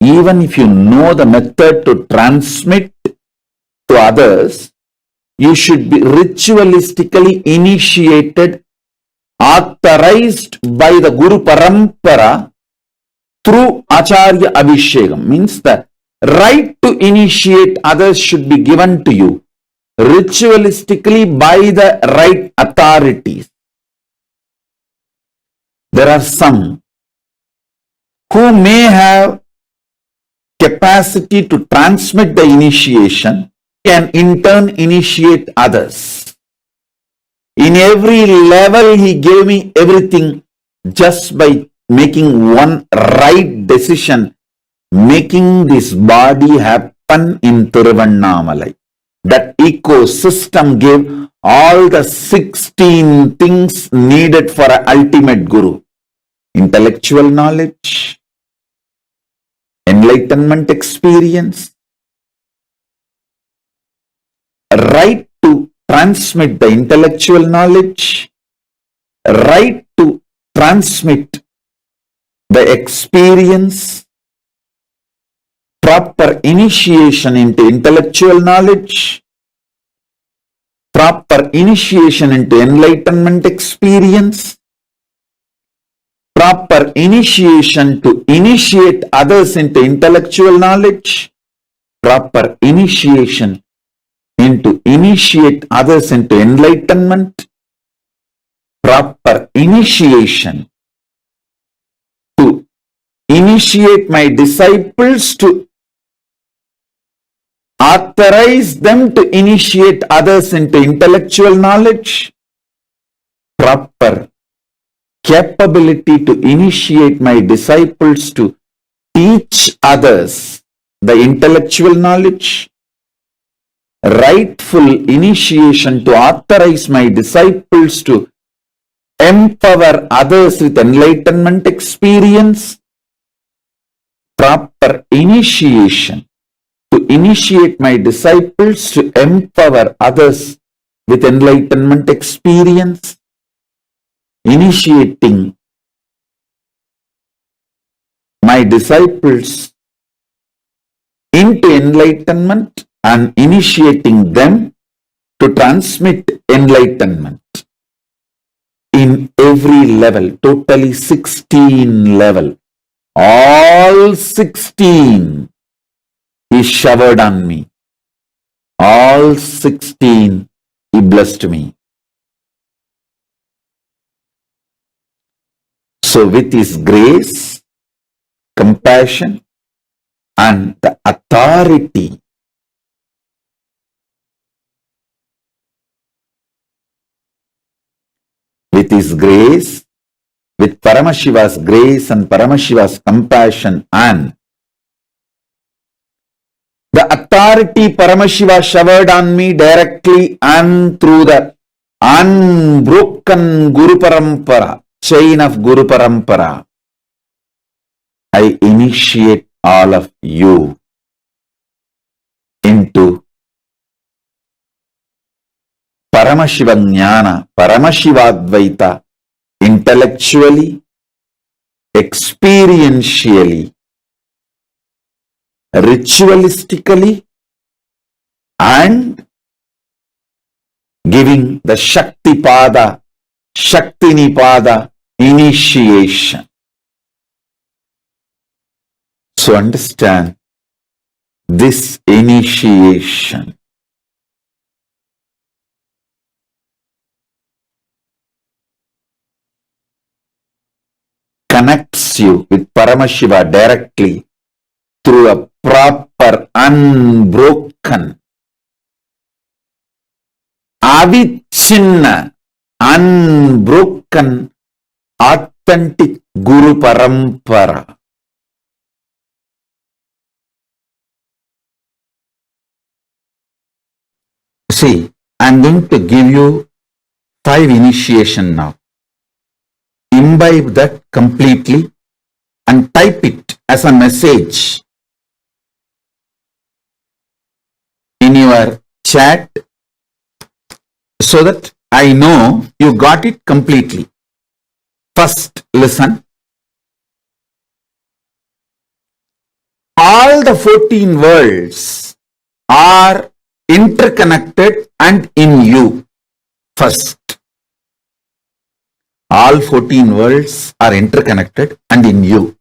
Even if you know the method to transmit to others, you should be ritualistically initiated, authorized by the Guru Parampara through Acharya Abhishekam. Means the right to initiate others should be given to you ritualistically by the right authorities. There are some who may have capacity to transmit the initiation, can in turn initiate others. In every level, He gave me everything just by making one right decision, making this body happen in Tiruvannamalai. That ecosystem gave all the 16 things needed for an ultimate guru. Intellectual knowledge, enlightenment experience, right to transmit the intellectual knowledge, right to transmit the experience, proper initiation into intellectual knowledge, proper initiation into enlightenment experience, proper initiation to initiate others into intellectual knowledge, proper initiation into initiate others into enlightenment, proper initiation to initiate my disciples, to authorize them to initiate others into intellectual knowledge, proper capability to initiate my disciples to teach others the intellectual knowledge, rightful initiation to authorize my disciples to empower others with enlightenment experience, proper initiation to initiate my disciples to empower others with enlightenment experience, initiating my disciples into enlightenment and initiating them to transmit enlightenment in every level, totally 16 level. All 16 He showered on me. All 16 He blessed me. So with His grace, compassion, and the authority, with His grace, with Paramashiva's grace and Paramashiva's compassion and the authority Paramashiva showered on me directly and through the unbroken Guru Parampara, chain of Guru Parampara, I initiate all of you into Paramashiva Jnana, Paramashivadvaita, intellectually, experientially, ritualistically, and giving the Shaktipada, Shaktinipada initiation. So understand this initiation. Connects you with Paramashiva directly through a proper, unbroken, avichinna, unbroken, authentic Guru Parampara. See, I'm going to give you 5 initiation now. Imbibe that completely and type it as a message in your chat so that I know you got it completely. First, listen. All the 14 worlds are interconnected and in you. First, all 14 worlds are interconnected and in you.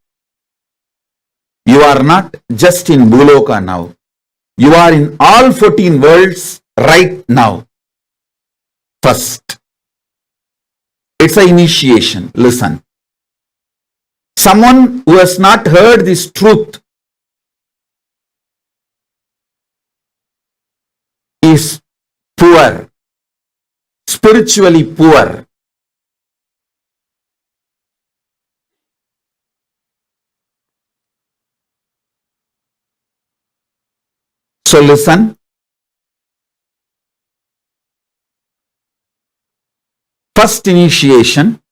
You are not just in Bhuloka now. You are in all 14 worlds right now. First, it's an initiation. Listen. Someone who has not heard this truth is poor, spiritually poor. So listen. First initiation.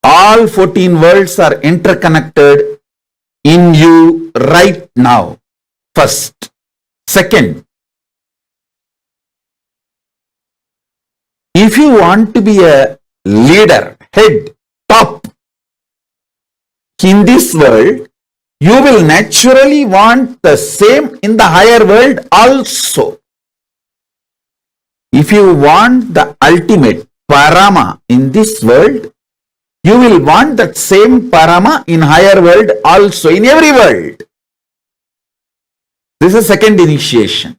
All 14 worlds are interconnected in you right now. First. Second, if you want to be a leader, head, top in this world, you will naturally want the same in the higher world also. If you want the ultimate Parama in this world, you will want that same Parama in higher world also, in every world. This is second initiation.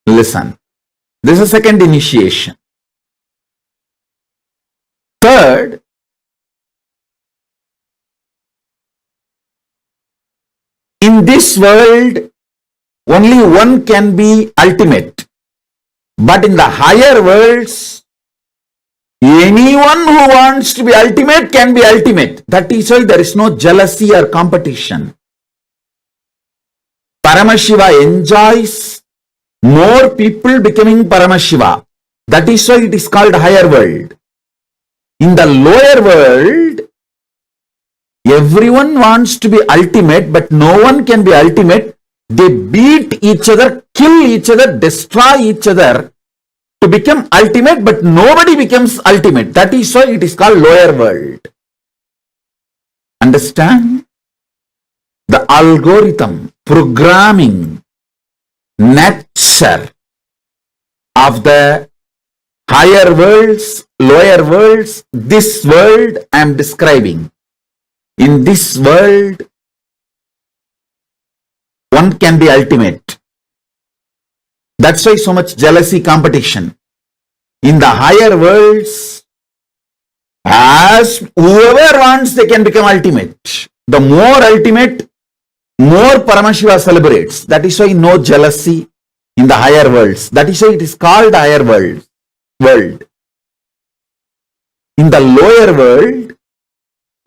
Listen. This is second initiation. Third, in this world, only one can be ultimate. But in the higher worlds, anyone who wants to be ultimate can be ultimate. That is why there is no jealousy or competition. Paramashiva enjoys more people becoming Paramashiva. That is why it is called higher world. In the lower world, everyone wants to be ultimate, but no one can be ultimate. They beat each other, kill each other, destroy each other to become ultimate, but nobody becomes ultimate. That is why it is called lower world. Understand? The algorithm, programming, nature of the higher worlds, lower worlds, this world I am describing. In this world, one can be ultimate. That's why so much jealousy, competition. In the higher worlds, as whoever wants, they can become ultimate. The more ultimate, more Paramashiva celebrates. That is why no jealousy in the higher worlds. That is why it is called higher world. In the lower world,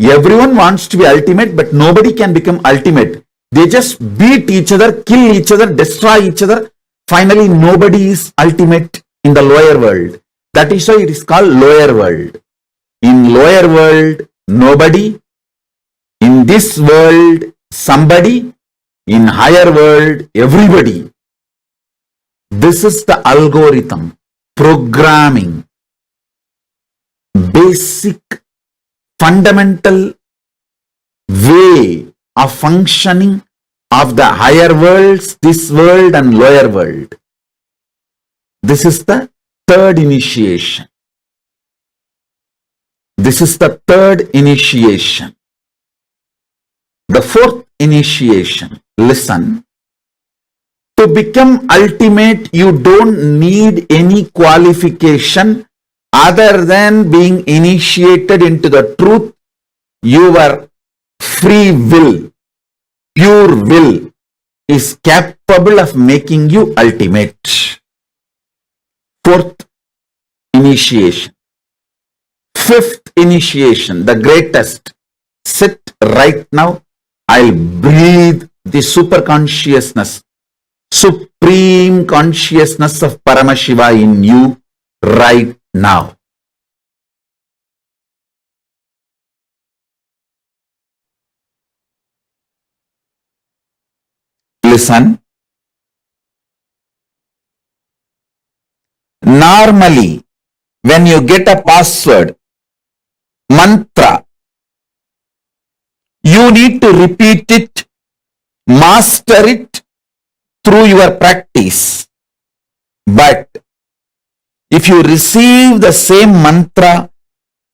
everyone wants to be ultimate, but nobody can become ultimate. They just beat each other, kill each other, destroy each other. Finally, nobody is ultimate in the lower world. That is why it is called lower world. In lower world, nobody. In this world, somebody. In higher world, everybody. This is the algorithm. programming, basic, fundamental way of functioning of the higher worlds, this world and lower world. This is the third initiation. This is the third initiation. The fourth initiation, listen. To become ultimate, you don't need any qualification other than being initiated into the truth. Your free will, pure will, is capable of making you ultimate. Fourth initiation. Fifth initiation, the greatest. Sit right now. I'll breathe the super consciousness, supreme consciousness of Paramashiva in you right now. Listen. Normally, when you get a password, mantra, you need to repeat it, master it through your practice. But if you receive the same mantra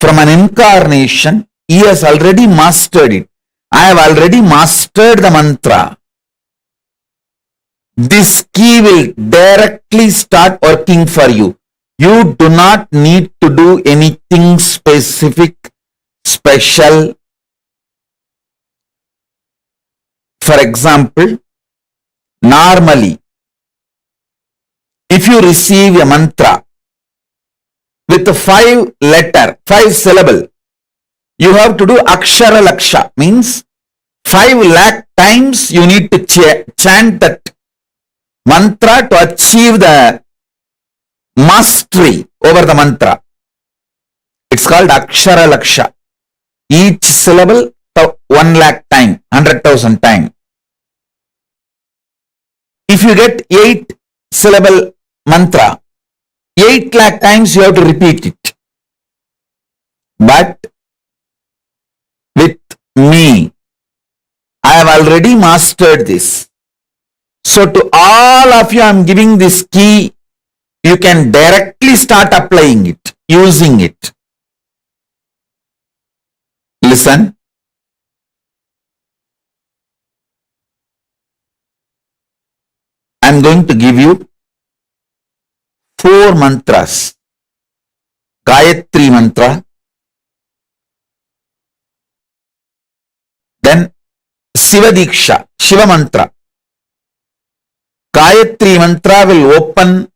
from an incarnation, he has already mastered it. I have already mastered the mantra. This key will directly start working for you. You do not need to do anything specific, special. For example, normally, if you receive a mantra with a 5 syllable, you have to do akshara laksha, means 5 lakh times you need to chant that mantra to achieve the mastery over the mantra. It's called akshara laksha. Each syllable 1 lakh time, 100,000 time. If you get 8 syllable mantra, 8 lakh times you have to repeat it. But with me, I have already mastered this. So to all of you, I am giving this key. You can directly start applying it, using it. Listen. I am going to give you 4 mantras. Gayatri mantra. Then Shiva deeksha, Shiva mantra. Gayatri mantra will open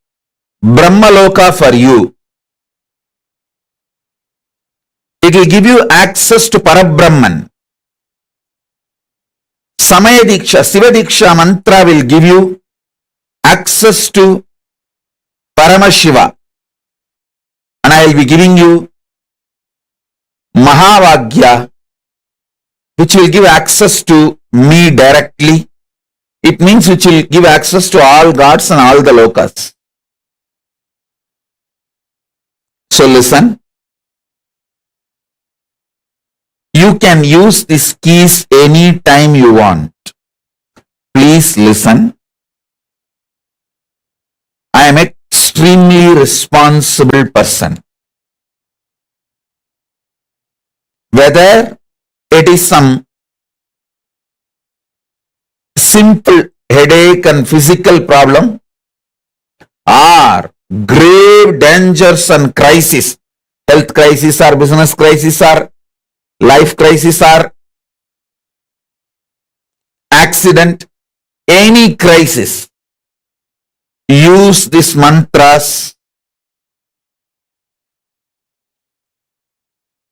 Brahmaloka for you. It will give you access to Parabrahman. Samaya deeksha, Shiva deeksha mantra will give you access to Paramashiva. And I will be giving you Mahavagya, which will give access to me directly. It means which will give access to all gods and all the lokas. So listen. You can use these keys any time you want. Please listen. I am an extremely responsible person. Whether it is some simple headache and physical problem, or grave dangers and crisis, health crisis or business crisis or life crisis or accident, any crisis, use these mantras.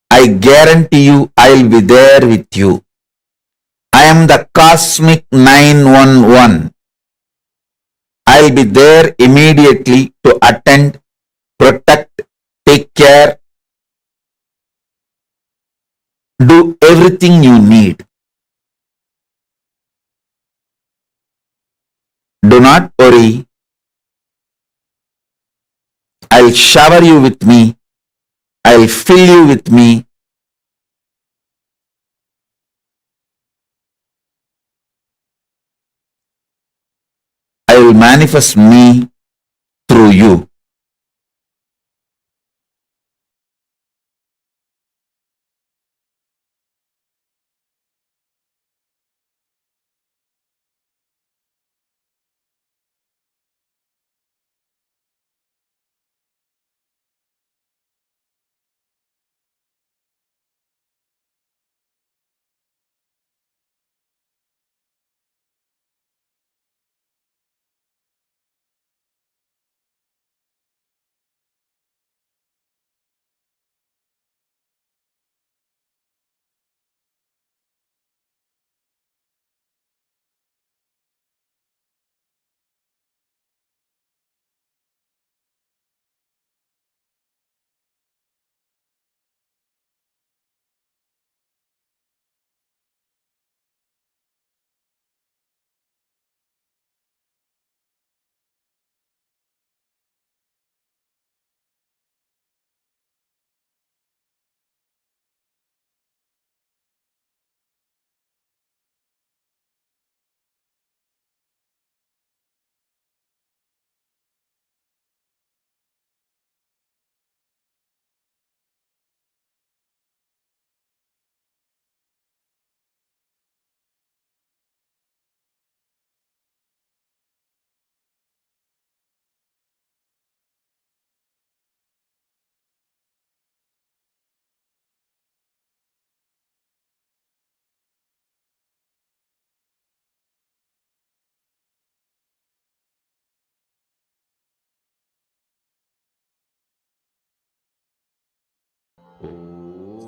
I guarantee you I'll be there with you. I am the cosmic 911. I'll be there immediately to attend, protect, take care, do everything you need. Do not worry. I'll I'll shower you with me. I'll fill you with me. I will manifest me through you.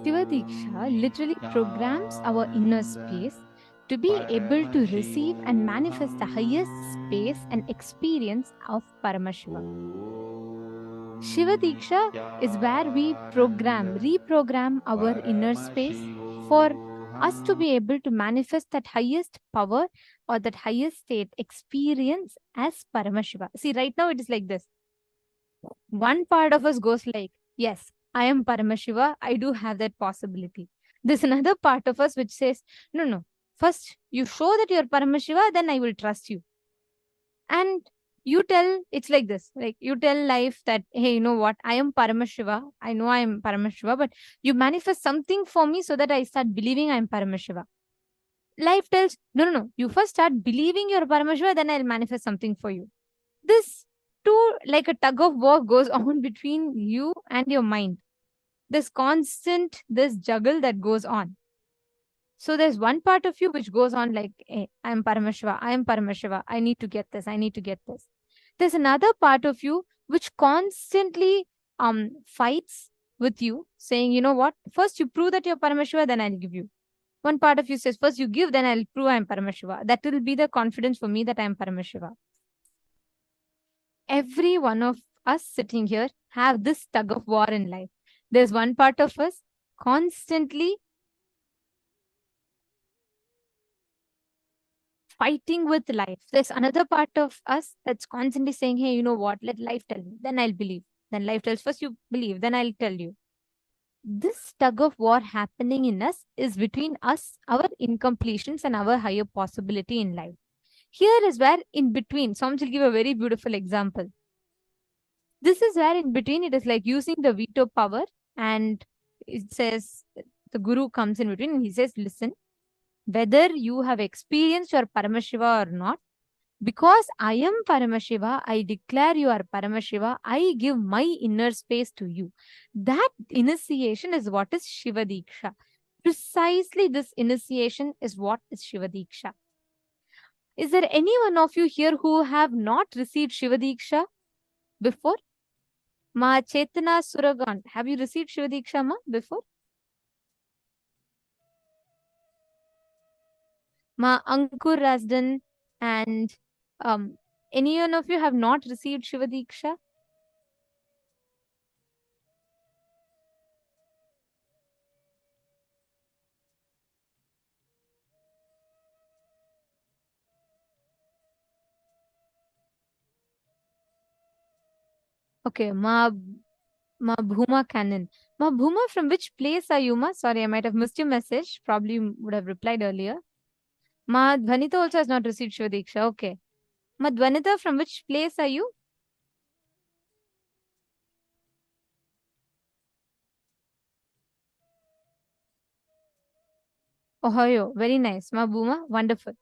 Shiva Diksha literally programs our inner space to be able to receive and manifest the highest space and experience of Paramashiva. Shiva Diksha is where we reprogram our inner space for us to be able to manifest that highest power or that highest state experience as Paramashiva. See, right now it is like this. One part of us goes like, yes, I am Paramashiva. I do have that possibility. There's another part of us which says, no, no. First, you show that you're Paramashiva, then I will trust you. And you tell, it's like this, like you tell life that, hey, you know what? I am Paramashiva. I know I am Paramashiva, but you manifest something for me so that I start believing I am Paramashiva. Life tells, no, no, no. You first start believing you're Paramashiva, then I'll manifest something for you. This two, like a tug of war, goes on between you and your mind. This constant, this juggle that goes on. So there's one part of you which goes on like, hey, I am Paramashiva, I am Paramashiva, I need to get this, I need to get this. There's another part of you which constantly fights with you, saying, you know what, first you prove that you're Paramashiva, then I'll give you. One part of you says, first you give, then I'll prove I'm Paramashiva. That will be the confidence for me that I'm Paramashiva. Every one of us sitting here have this tug of war in life. There's one part of us constantly fighting with life. There's another part of us that's constantly saying, hey, you know what? Let life tell me. Then I'll believe. Then life tells, first you believe, then I'll tell you. This tug of war happening in us is between us, our incompletions, and our higher possibility in life. Here is where in between, Soms will give a very beautiful example. This is where in between it is like using the veto power, and it says the guru comes in between and he says, listen, whether you have experienced your Paramashiva or not, because I am Paramashiva, I declare you are Paramashiva, I give my inner space to you. That initiation is what is Shiva Diksha. Precisely this initiation is what is Shiva Diksha. Is there any one of you here who have not received Shiva Diksha before? Ma Chetana Suragan, have you received Shiva Diksha ma before? Ma Ankur Rasdan and any one of you have not received Shiva Diksha? Okay, Ma Bhuma Cannon. Ma Bhuma, from which place are you, Ma? Sorry, I might have missed your message. Probably you would have replied earlier. Ma Dvanita also has not received Shiva Diksha. Okay. Ma Dvanita, from which place are you? Ohio. Very nice. Ma Bhuma, wonderful.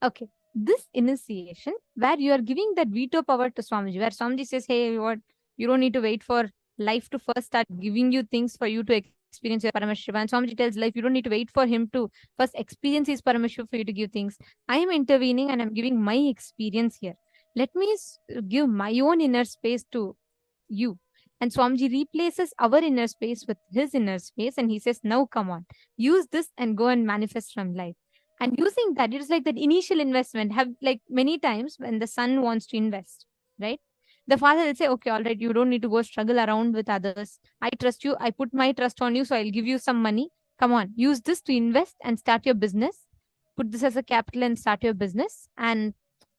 Okay. This initiation, where you are giving that veto power to Swamiji, where Swamiji says, hey, what you don't need to wait for life to first start giving you things for you to experience your Paramashiva. And Swamiji tells life, you don't need to wait for him to first experience his Paramashiva for you to give things. I am intervening and I'm giving my experience here. Let me give my own inner space to you. And Swamiji replaces our inner space with his inner space. And he says, now come on, use this and go and manifest from life. And using that, it is like that initial investment. Have like many times when the son wants to invest, right? The father will say, okay, all right, you don't need to go struggle around with others. I trust you. I put my trust on you. So I'll give you some money. Come on, use this to invest and start your business. Put this as a capital and start your business, and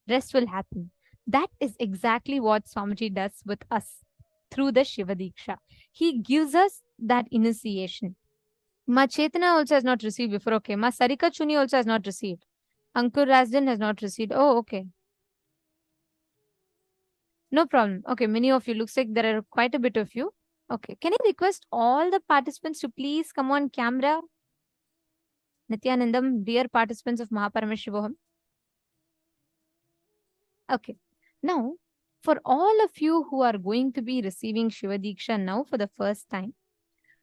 rest will happen. That is exactly what Swamiji does with us through the Shiva Diksha. He gives us that initiation. Ma Chetana also has not received before. Okay. Ma Sarika Chuni also has not received. Ankur Rasdan has not received. Oh, okay. No problem. Okay. Many of you. Looks like there are quite a bit of you. Okay. Can I request all the participants to please come on camera? Nithyanandam, dear participants of Paramashivoham. Okay. Now, for all of you who are going to be receiving Shiva Diksha now for the first time,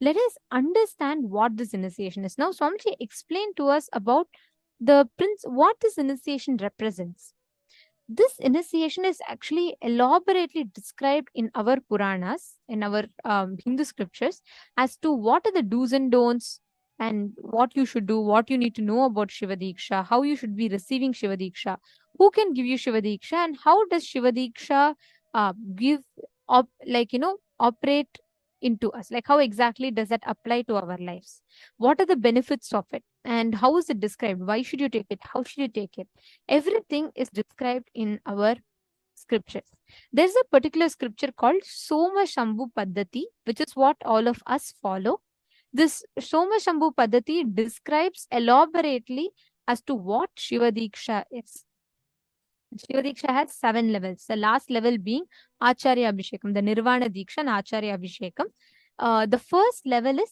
let us understand what this initiation is. Now, Swamiji explained to us about what this initiation represents. This initiation is actually elaborately described in our Puranas, in our Hindu scriptures, as to what are the do's and don'ts and what you should do, what you need to know about Shiva Diksha, how you should be receiving Shiva Diksha, who can give you Shiva Diksha, and how does Shiva Diksha operate into us? Like, how exactly does that apply to our lives? What are the benefits of it? And how is it described? Why should you take it? How should you take it? Everything is described in our scriptures. There's a particular scripture called Soma Shambhu Paddhati, which is what all of us follow. This Soma Shambhu Paddhati describes elaborately as to what Shiva Diksha is. Shiva Diksha has 7 levels. The last level being Acharya Abhishekam, the Nirvana Diksha and Acharya Abhishekam. The first level is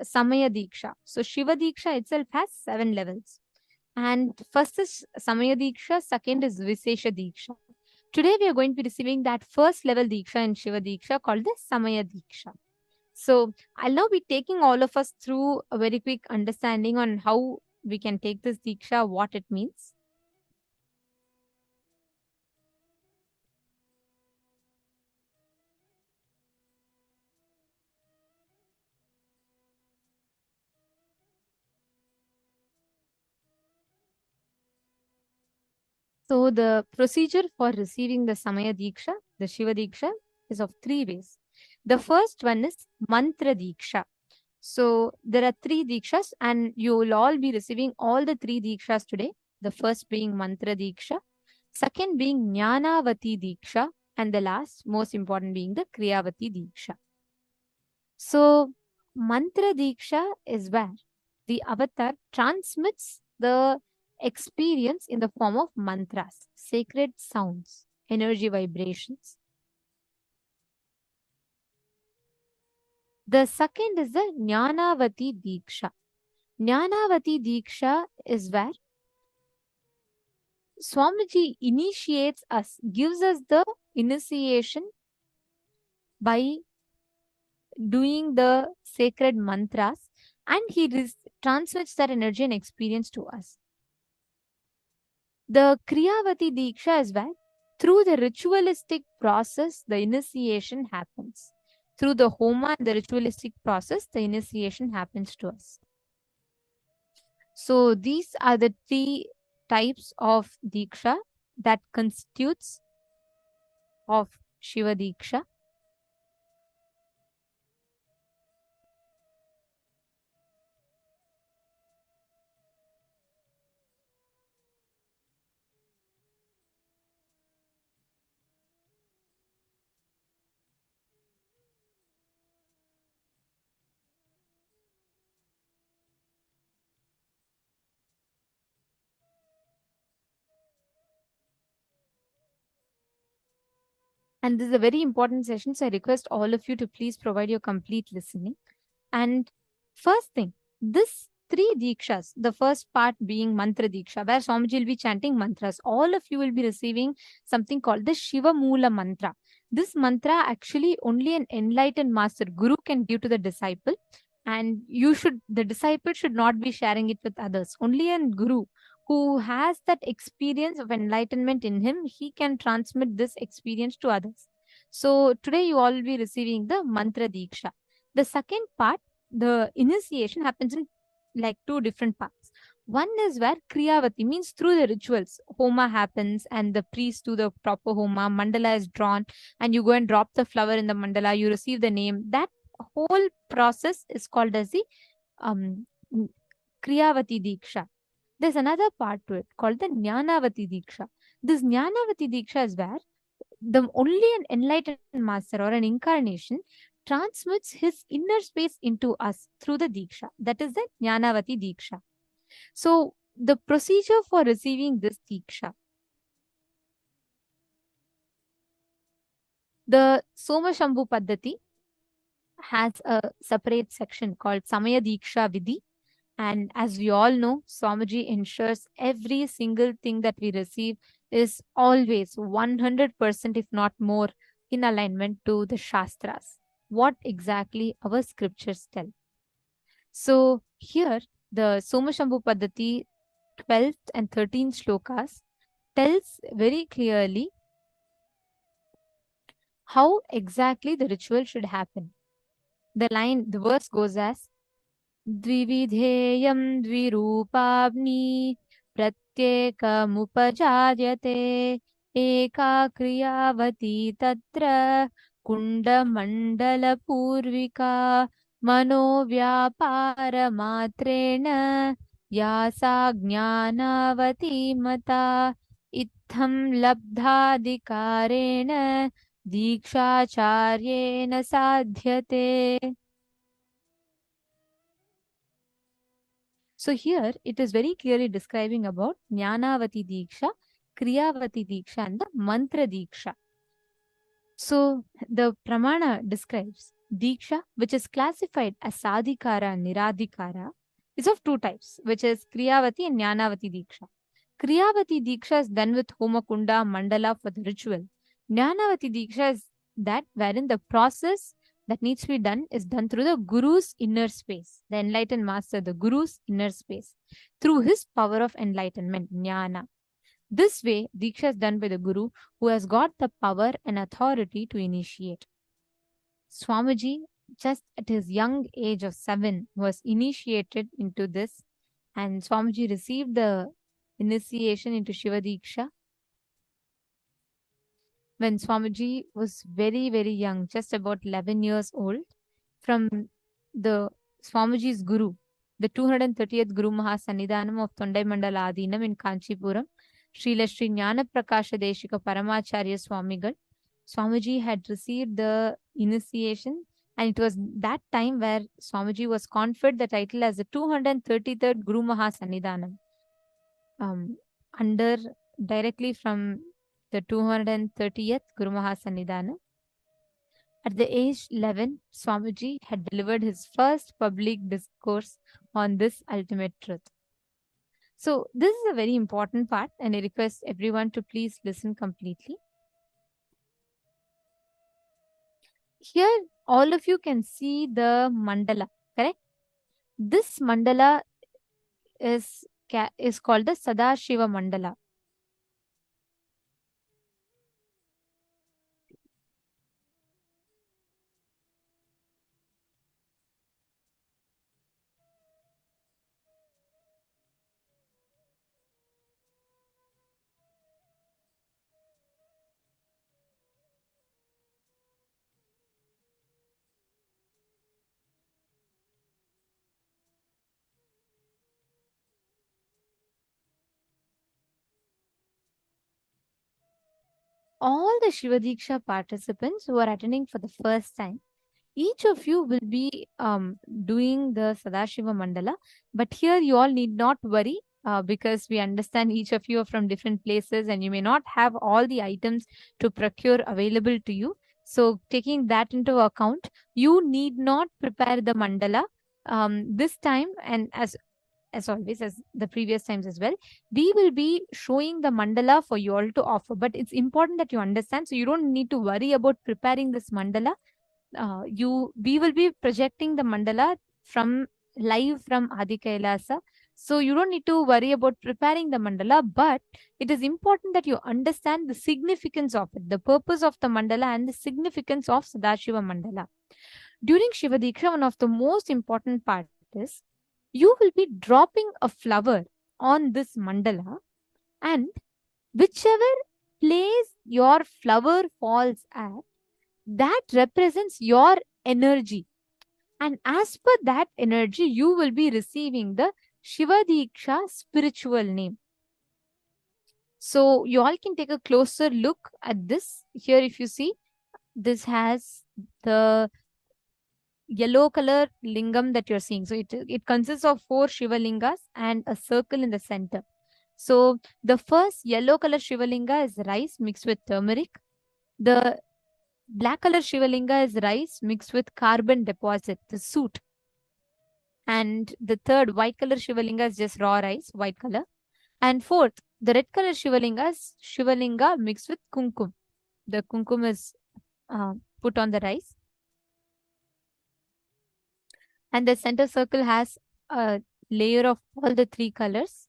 Samaya Diksha. So Shiva Diksha itself has 7 levels. And first is Samaya Diksha, second is Visesha Diksha. Today we are going to be receiving that first level Diksha in Shiva Diksha called the Samaya Diksha. So I'll now be taking all of us through a very quick understanding on how we can take this Diksha, what it means. So the procedure for receiving the Samaya Diksha, the Shiva Diksha, is of 3 ways. The first one is Mantra Diksha. So there are 3 Dikshas and you will all be receiving all the 3 Dikshas today. The first being Mantra Diksha, second being Jnanavati Diksha, and the last, most important, being the Kriyavati Diksha. So Mantra Diksha is where the avatar transmits the experience in the form of mantras, sacred sounds, energy vibrations. The second is the Jnanavati Diksha. Jnanavati Diksha is where Swamiji initiates us, gives us the initiation by doing the sacred mantras, and he transmits that energy and experience to us. The Kriyavati Diksha is where through the ritualistic process, the initiation happens. Through the Homa and the ritualistic process, the initiation happens to us. So these are the 3 types of Diksha that constitutes of Shiva Diksha. And this is a very important session, so I request all of you to please provide your complete listening. And first thing, this 3 deekshas, the first part being mantra deeksha, where Swamiji will be chanting mantras. All of you will be receiving something called the Shiva Moola mantra. This mantra actually only an enlightened master, guru, can give to the disciple. And the disciple should not be sharing it with others. Only a guru who has that experience of enlightenment in him, he can transmit this experience to others. So today you all will be receiving the mantra deeksha. The second part, the initiation, happens in like 2 different parts. One is where Kriyavati, means through the rituals, Homa happens and the priest do the proper Homa, mandala is drawn, and you go and drop the flower in the mandala, you receive the name. That whole process is called as the Kriyavati Diksha. There's another part to it called the Jnanavati Diksha. This Jnanavati Diksha is where only an enlightened master or an incarnation transmits his inner space into us through the Diksha. That is the Jnanavati Diksha. So the procedure for receiving this Diksha, the Soma Shambhu Paddhati has a separate section called Samaya Diksha Vidhi. And as we all know, Swamiji ensures every single thing that we receive is always 100%, if not more, in alignment to the Shastras, what exactly our scriptures tell. So here, the Somashambhu Paddhati 12th and 13th shlokas tells very clearly how exactly the ritual should happen. The verse goes as Dvividheyam dvirupavni pratyekamupajaryate eka kriyavati tatra kundamandala purvika manovyaparamatrena yasa jnanavati mata itham labdhadikarena dikshacharyena sadhyate. So here it is very clearly describing about Jnanavati Diksha, Kriyavati Diksha and the Mantra Diksha. So the Pramana describes Diksha, which is classified as Sadhikara and Niradhikara, is of 2 types, which is Kriyavati and Jnanavati Diksha. Kriyavati Diksha is done with Homakunda, Mandala for the ritual. Jnanavati Diksha is that wherein the process that needs to be done is done through the Guru's inner space, the enlightened master, the Guru's inner space, through his power of enlightenment, Jnana. This way, Diksha is done by the Guru who has got the power and authority to initiate. Swamiji, just at his young age of 7, was initiated into this, and Swamiji received the initiation into Shiva Diksha when Swamiji was very, very young, just about 11 years old, from the Swamiji's Guru, the 230th Guru Mahasannidhanam of Tondai Mandala Adinam in Kanchipuram, Srila Sri Jnana Prakasha Deshika Paramacharya Swamigal. Swamiji had received the initiation, and it was that time where Swamiji was conferred the title as the 233rd Guru Mahasannidhanam, under directly from the 230th Guru Mahasannidhanam. At the age 11, Swamiji had delivered his first public discourse on this ultimate truth. So this is a very important part, and I request everyone to please listen completely. Here, all of you can see the mandala, correct? This mandala is called the Sadashiva Mandala. All the Shiva Diksha participants who are attending for the first time, each of you will be doing the Sadashiva Mandala, but here you all need not worry. because we understand each of you are from different places and you may not have all the items to procure available to you. So taking that into account, you need not prepare the mandala this time, and as always, as the previous times as well, we will be showing the mandala for you all to offer. But it's important that you understand, so you don't need to worry about preparing this mandala. We will be projecting the mandala from live from Adi Kailasa. So you don't need to worry about preparing the mandala, but it is important that you understand the significance of it, the purpose of the mandala and the significance of Sadashiva mandala. During Shiva Diksha, one of the most important part is you will be dropping a flower on this mandala, and whichever place your flower falls at, that represents your energy. And as per that energy, you will be receiving the Shiva Diksha spiritual name. So you all can take a closer look at this. Here, if you see, this has the yellow color lingam that you're seeing. So it consists of 4 Shiva lingas and a circle in the center. So the first yellow color Shiva linga is rice mixed with turmeric. The black color Shiva linga is rice mixed with carbon deposit, the soot. And the third white color Shiva linga is just raw rice, white color. And fourth, the red color Shiva linga is Shiva linga mixed with kumkum. The kumkum is put on the rice. And the center circle has a layer of all the 3 colors.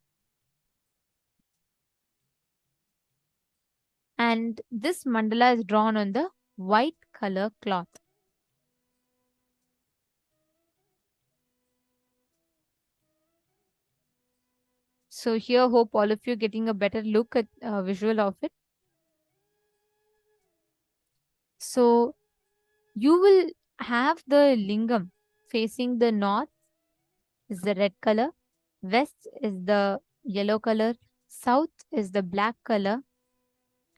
And this mandala is drawn on the white color cloth. So here, hope all of you getting a better look at visual of it. So you will have the lingam facing the north is the red color, west is the yellow color, south is the black color,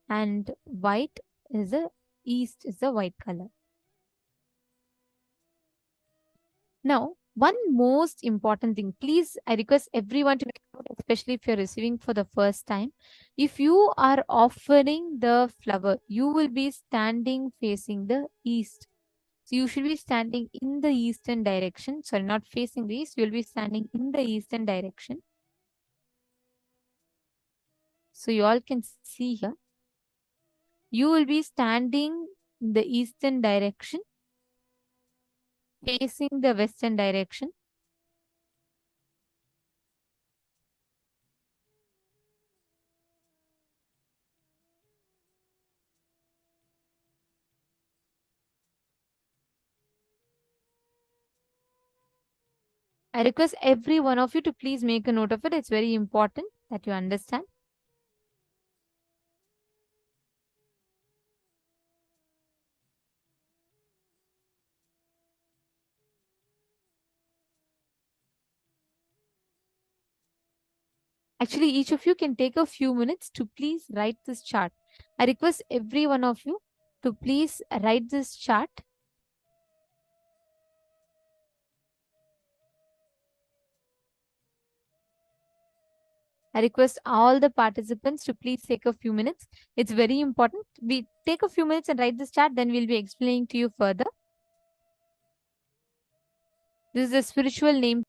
and white is the east is the white color. Now, one most important thing, please, I request everyone to make note, especially if you're receiving for the first time. If you are offering the flower, you will be standing facing the east. So you should be standing in the eastern direction. Sorry, not facing the east. You will be standing in the eastern direction. So you all can see here. You will be standing in the eastern direction, facing the western direction. I request every one of you to please make a note of it. It's very important that you understand. Actually, each of you can take a few minutes to please write this chart. I request every one of you to please write this chart. I request all the participants to please take a few minutes. It's very important. We take a few minutes and write this chart, then we'll be explaining to you further. This is a spiritual name.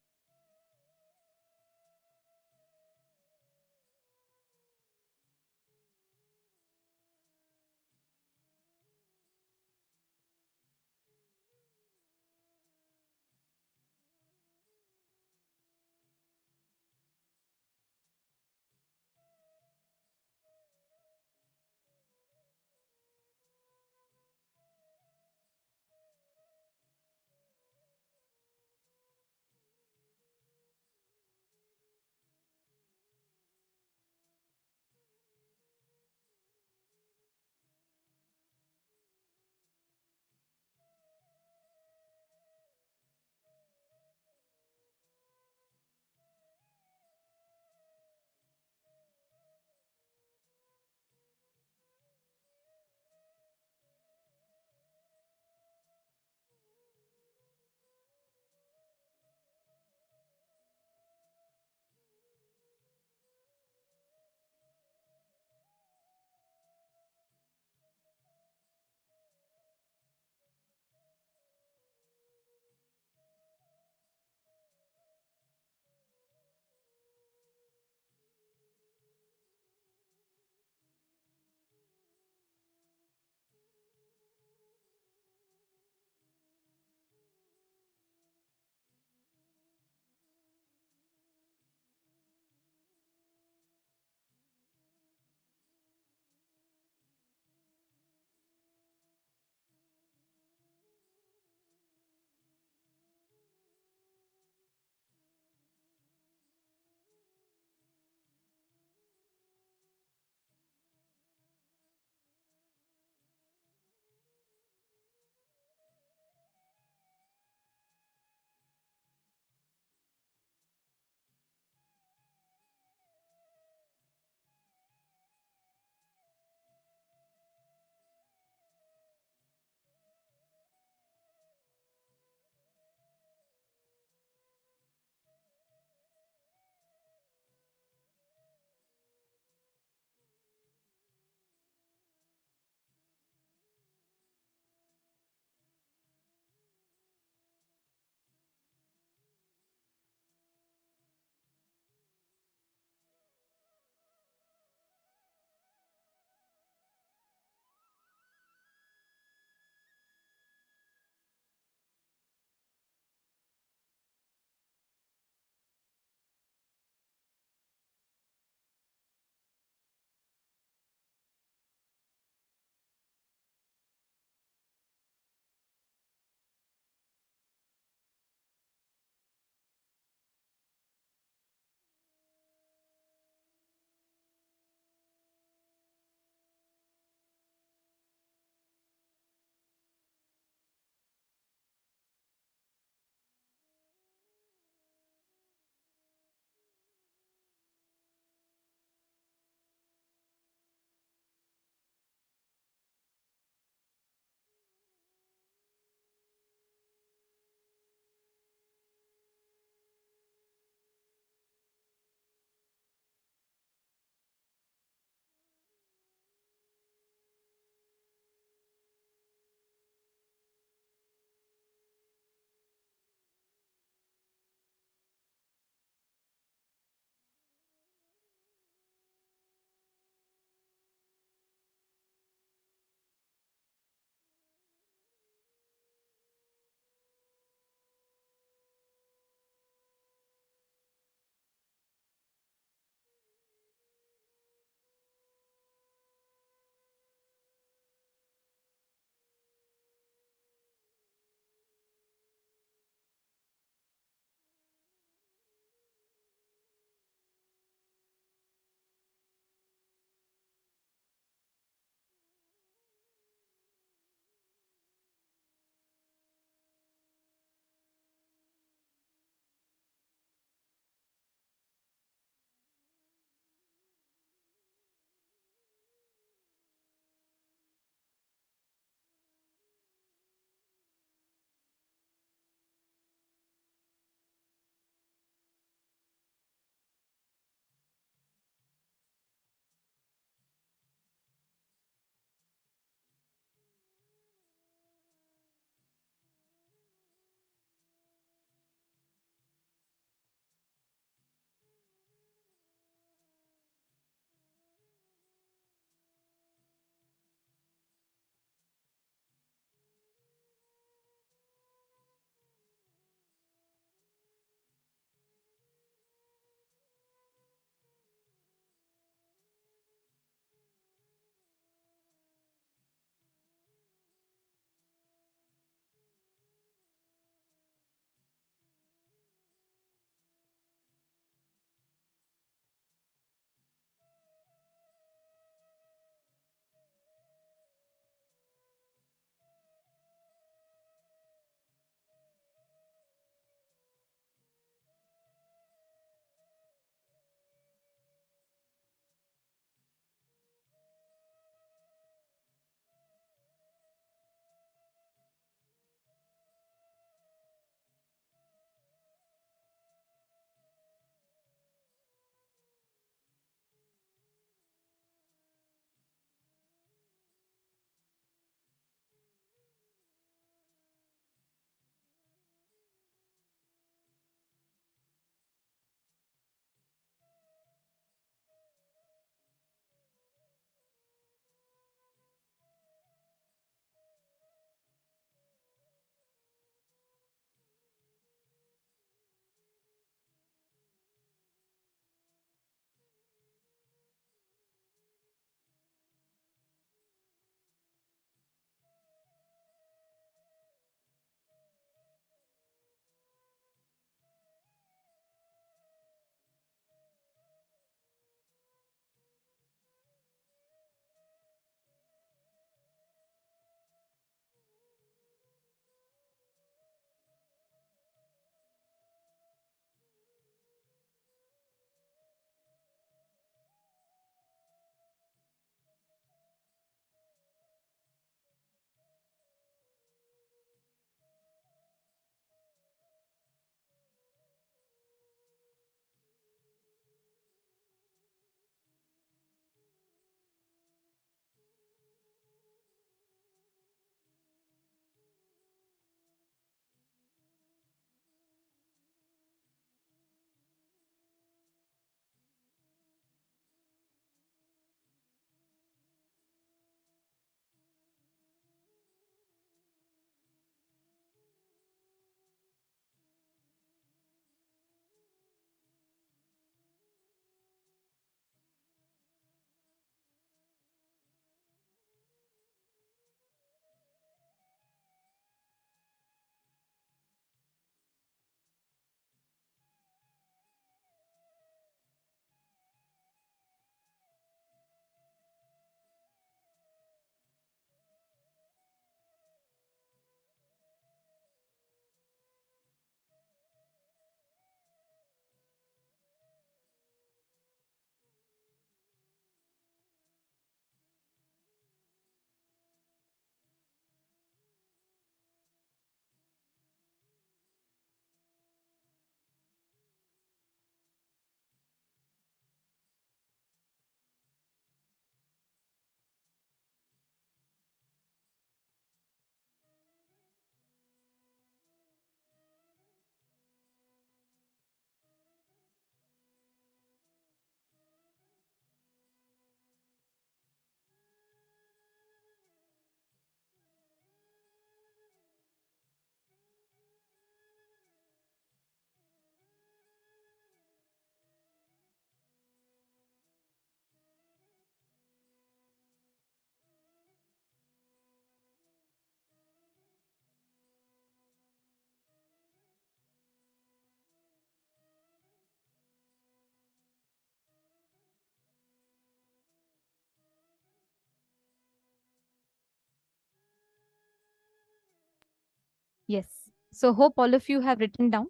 Yes. So hope all of you have written down.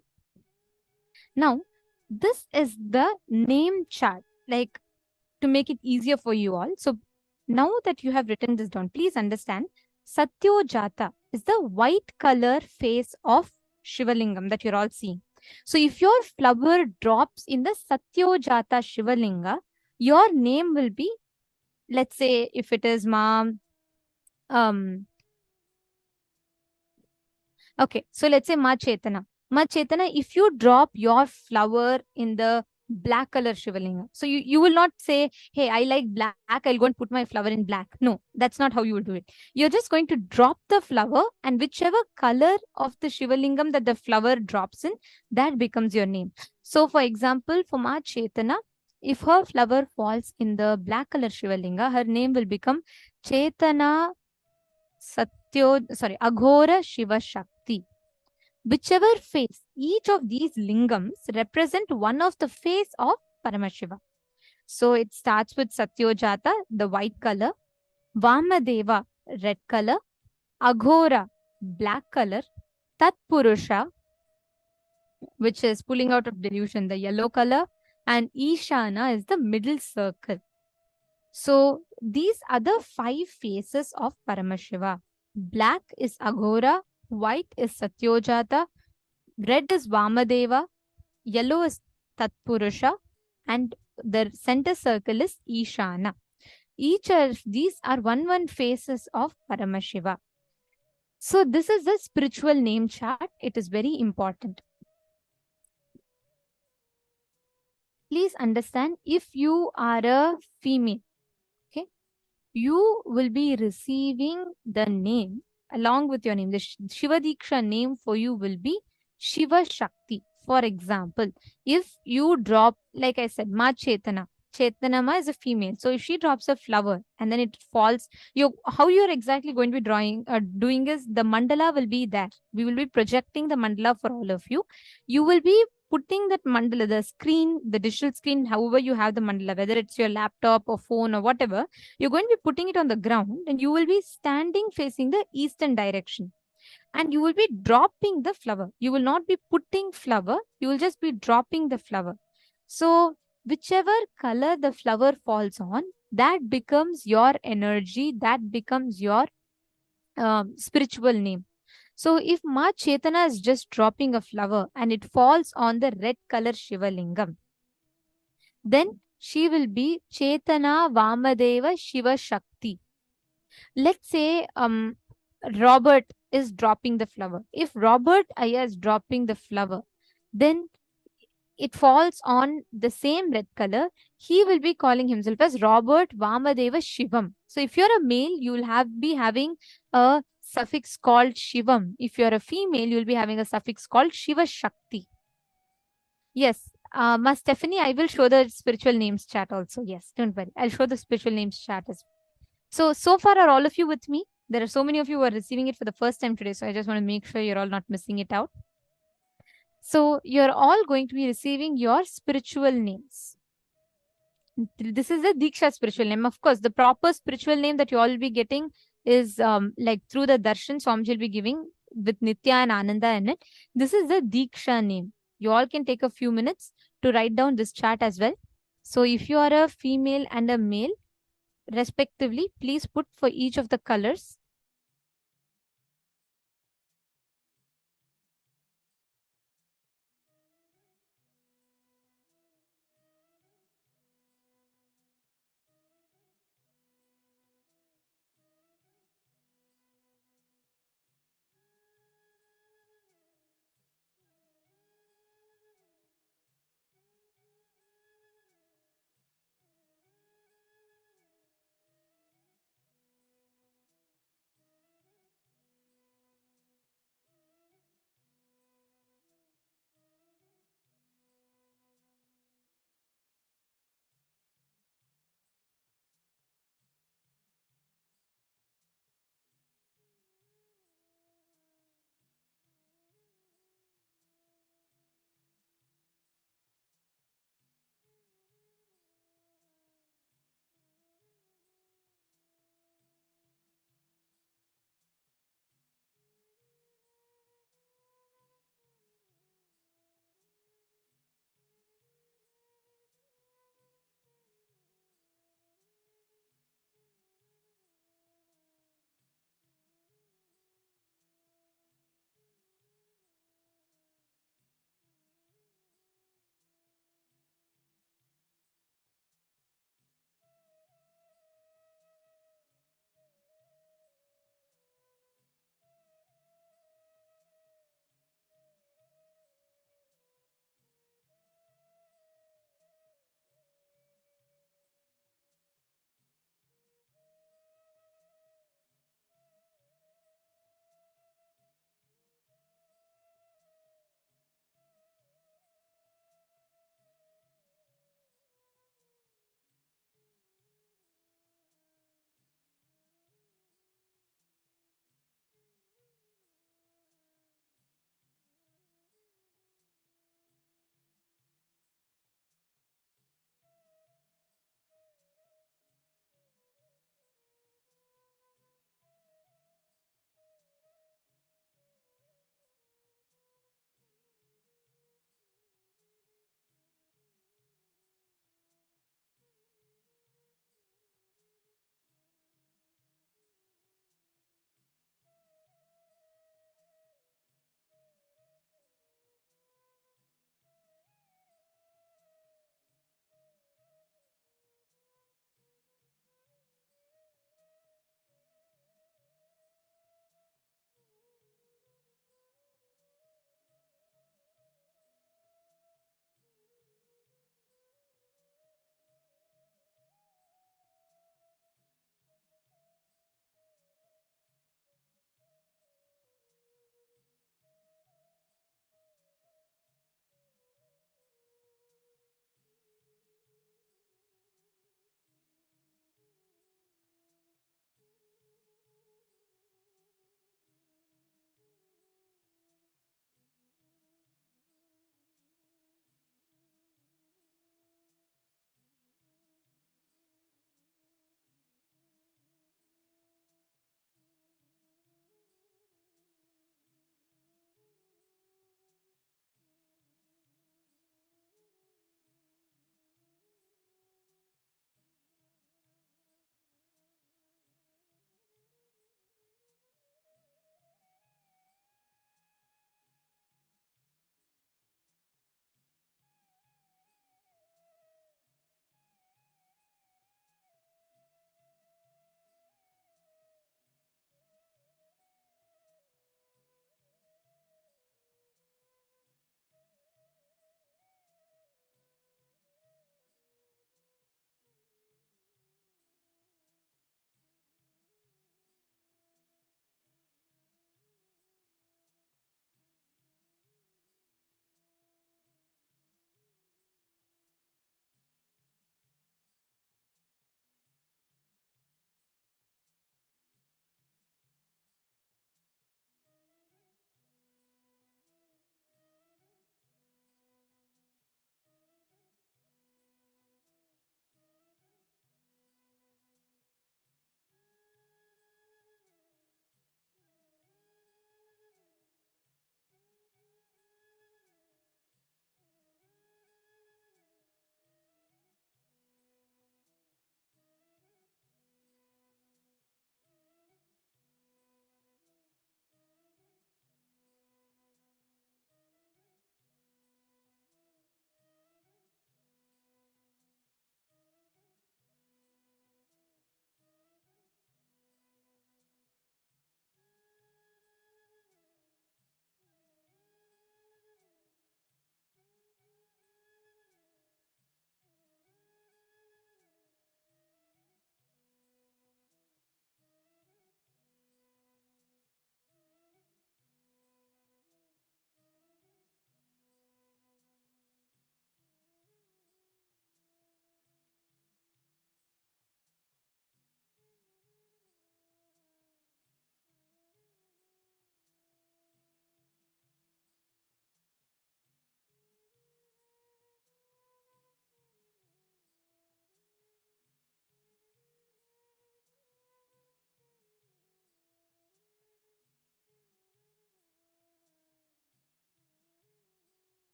Now, this is the name chart, like to make it easier for you all. So now that you have written this down, please understand Satyojata is the white color face of Shivalingam that you're all seeing. So if your flower drops in the Satyojata Shivalinga, your name will be, let's say if it is um okay, so let's say Ma Chetana. Ma Chetana, if you drop your flower in the black color Shivalinga, so you will not say, hey, I like black, I'll go and put my flower in black. No, that's not how you will do it. You're just going to drop the flower, and whichever color of the Shivalingam that the flower drops in, that becomes your name. So for example, for Ma Chetana, if her flower falls in the black color Shivalinga, her name will become Chetana Aghora Shiva Shakti. Whichever face, each of these lingams represent one of the face of Paramashiva. So it starts with Satyojata, the white color, Vamadeva, red color, Aghora, black color, Tatpurusha, which is pulling out of delusion, the yellow color, and Ishana is the middle circle. So these are the 5 faces of Paramashiva. Black is Aghora, white is Satyojata, red is Vamadeva, yellow is Tatpurusha, and the center circle is Ishana. Each of these are one faces of Paramashiva. So this is the spiritual name chart. It is very important. Please understand, if you are a female, okay, you will be receiving the name along with your name. The Shiva Deeksha name for you will be Shiva Shakti. For example, if you drop, like I said, Ma Chetana. Chetanama is a female. So if she drops a flower and then it falls, how you're exactly going to be doing is the mandala will be there. We will be projecting the mandala for all of you. You will be putting that mandala, the screen, the digital screen, however you have the mandala, whether it's your laptop or phone or whatever, you're going to be putting it on the ground and you will be standing facing the eastern direction. And you will be dropping the flower. You will not be putting flower. You will just be dropping the flower. So whichever color the flower falls on, that becomes your energy. That becomes your spiritual name. So if Ma Chetana is just dropping a flower and it falls on the red color Shiva Lingam, then she will be Chetana Vamadeva Shiva Shakti. Let's say Robert is dropping the flower. If Robert Aya is dropping the flower, then it falls on the same red color. He will be calling himself as Robert Vamadeva Shivam. So if you're a male, you will be having a suffix called Shivam. If you're a female, you'll be having a suffix called Shiva Shakti. Yes. Ma Stephanie, I will show the spiritual names chat also. Yes, don't worry. I'll show the spiritual names chat as well. So far, are all of you with me? There are so many of you who are receiving it for the first time today. So I just want to make sure you're all not missing it out. So you're all going to be receiving your spiritual names. This is the Deeksha spiritual name. Of course, the proper spiritual name that you all will be getting is like through the darshan, Swamiji will be giving with Nitya and Ananda in it. This is the Deeksha name. You all can take a few minutes to write down this chart as well. So if you are a female and a male, respectively, please put for each of the colors.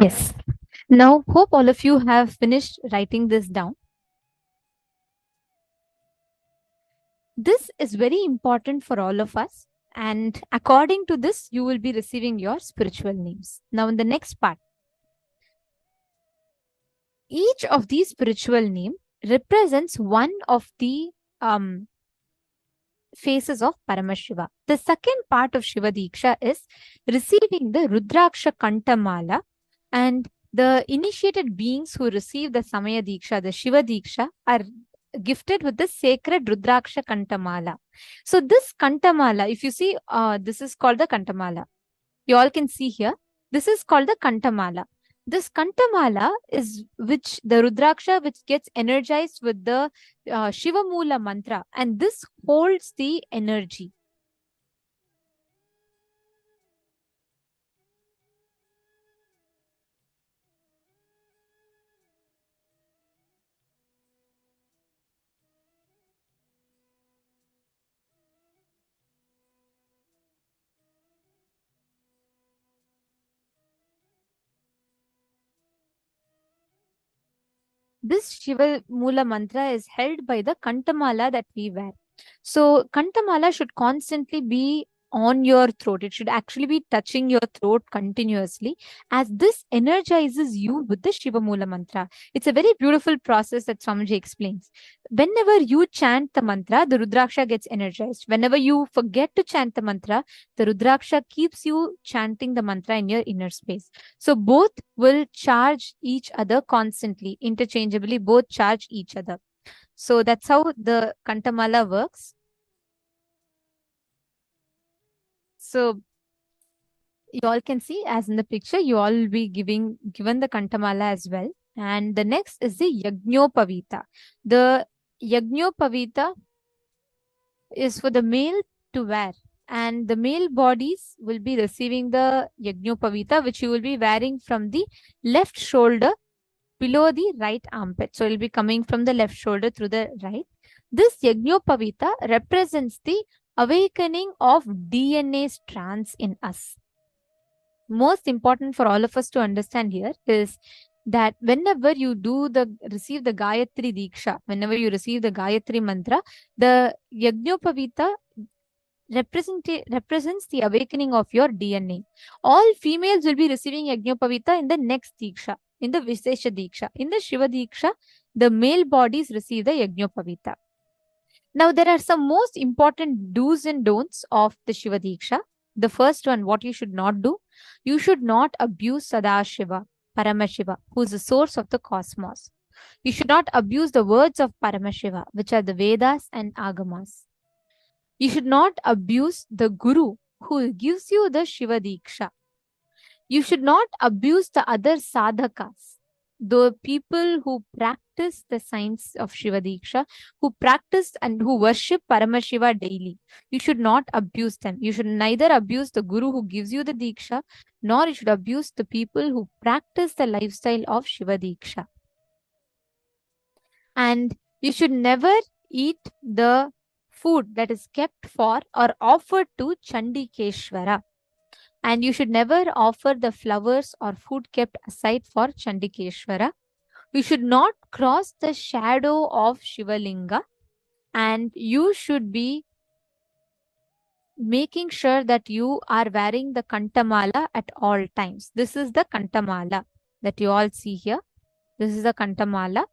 Yes. Now, hope all of you have finished writing this down. This is very important for all of us. And according to this, you will be receiving your spiritual names. Now, in the next part, each of these spiritual name represents one of the phases of Paramashiva. The second part of Shiva Diksha is receiving the Rudraksha Kantamala, and the initiated beings who receive the Samaya Diksha, the Shiva Diksha, are gifted with the sacred Rudraksha Kantamala. So this Kantamala, if you see, this is called the Kantamala. You all can see here. This is called the Kantamala. This Kantamala is which the Rudraksha which gets energized with the Shiva Mula mantra, and this holds the energy. This Shiva Mula mantra is held by the Kantamala that we wear. So Kantamala should constantly be on your throat. It should actually be touching your throat continuously, as this energizes you with the Shiva Mula mantra. It's a very beautiful process that Swamiji explains. Whenever you chant the mantra, the Rudraksha gets energized. Whenever you forget to chant the mantra, the Rudraksha keeps you chanting the mantra in your inner space. So both will charge each other constantly, interchangeably, both charge each other. So that's how the Kantamala works. So you all can see, as in the picture, you all will be given the Kantamala as well. And the next is the Yagnopavita. The Yagnopavita is for the male to wear, and the male bodies will be receiving the Yagnopavita, which you will be wearing from the left shoulder below the right armpit. So it will be coming from the left shoulder through the right. This Yagnopavita represents the awakening of DNA strands in us. Most important for all of us to understand here is that whenever you receive the Gayatri Deeksha, whenever you receive the Gayatri mantra, the Yagnopavita represents the awakening of your DNA. All females will be receiving Yagnopavita in the next Deeksha, in the Vishesha Deeksha. In the Shiva Deeksha, the male bodies receive the Yagnopavita. Now, there are some most important do's and don'ts of the Shiva Deeksha. The first one, what you should not do. You should not abuse Sadashiva, Paramashiva, who is the source of the cosmos. You should not abuse the words of Paramashiva, which are the Vedas and Agamas. You should not abuse the Guru who gives you the Shiva Diksha. You should not abuse the other sadhakas, the people who practice the science of Shiva Diksha, who practice and who worship Paramashiva daily. You should not abuse them. You should neither abuse the Guru who gives you the Diksha, nor you should abuse the people who practice the lifestyle of Shiva Diksha. And you should never eat the food that is kept for or offered to Chandikeshwara. And you should never offer the flowers or food kept aside for Chandikeshwara. You should not cross the shadow of Shivalinga. And you should be making sure that you are wearing the Kantamala at all times. This is the Kantamala that you all see here. This is the Kantamala.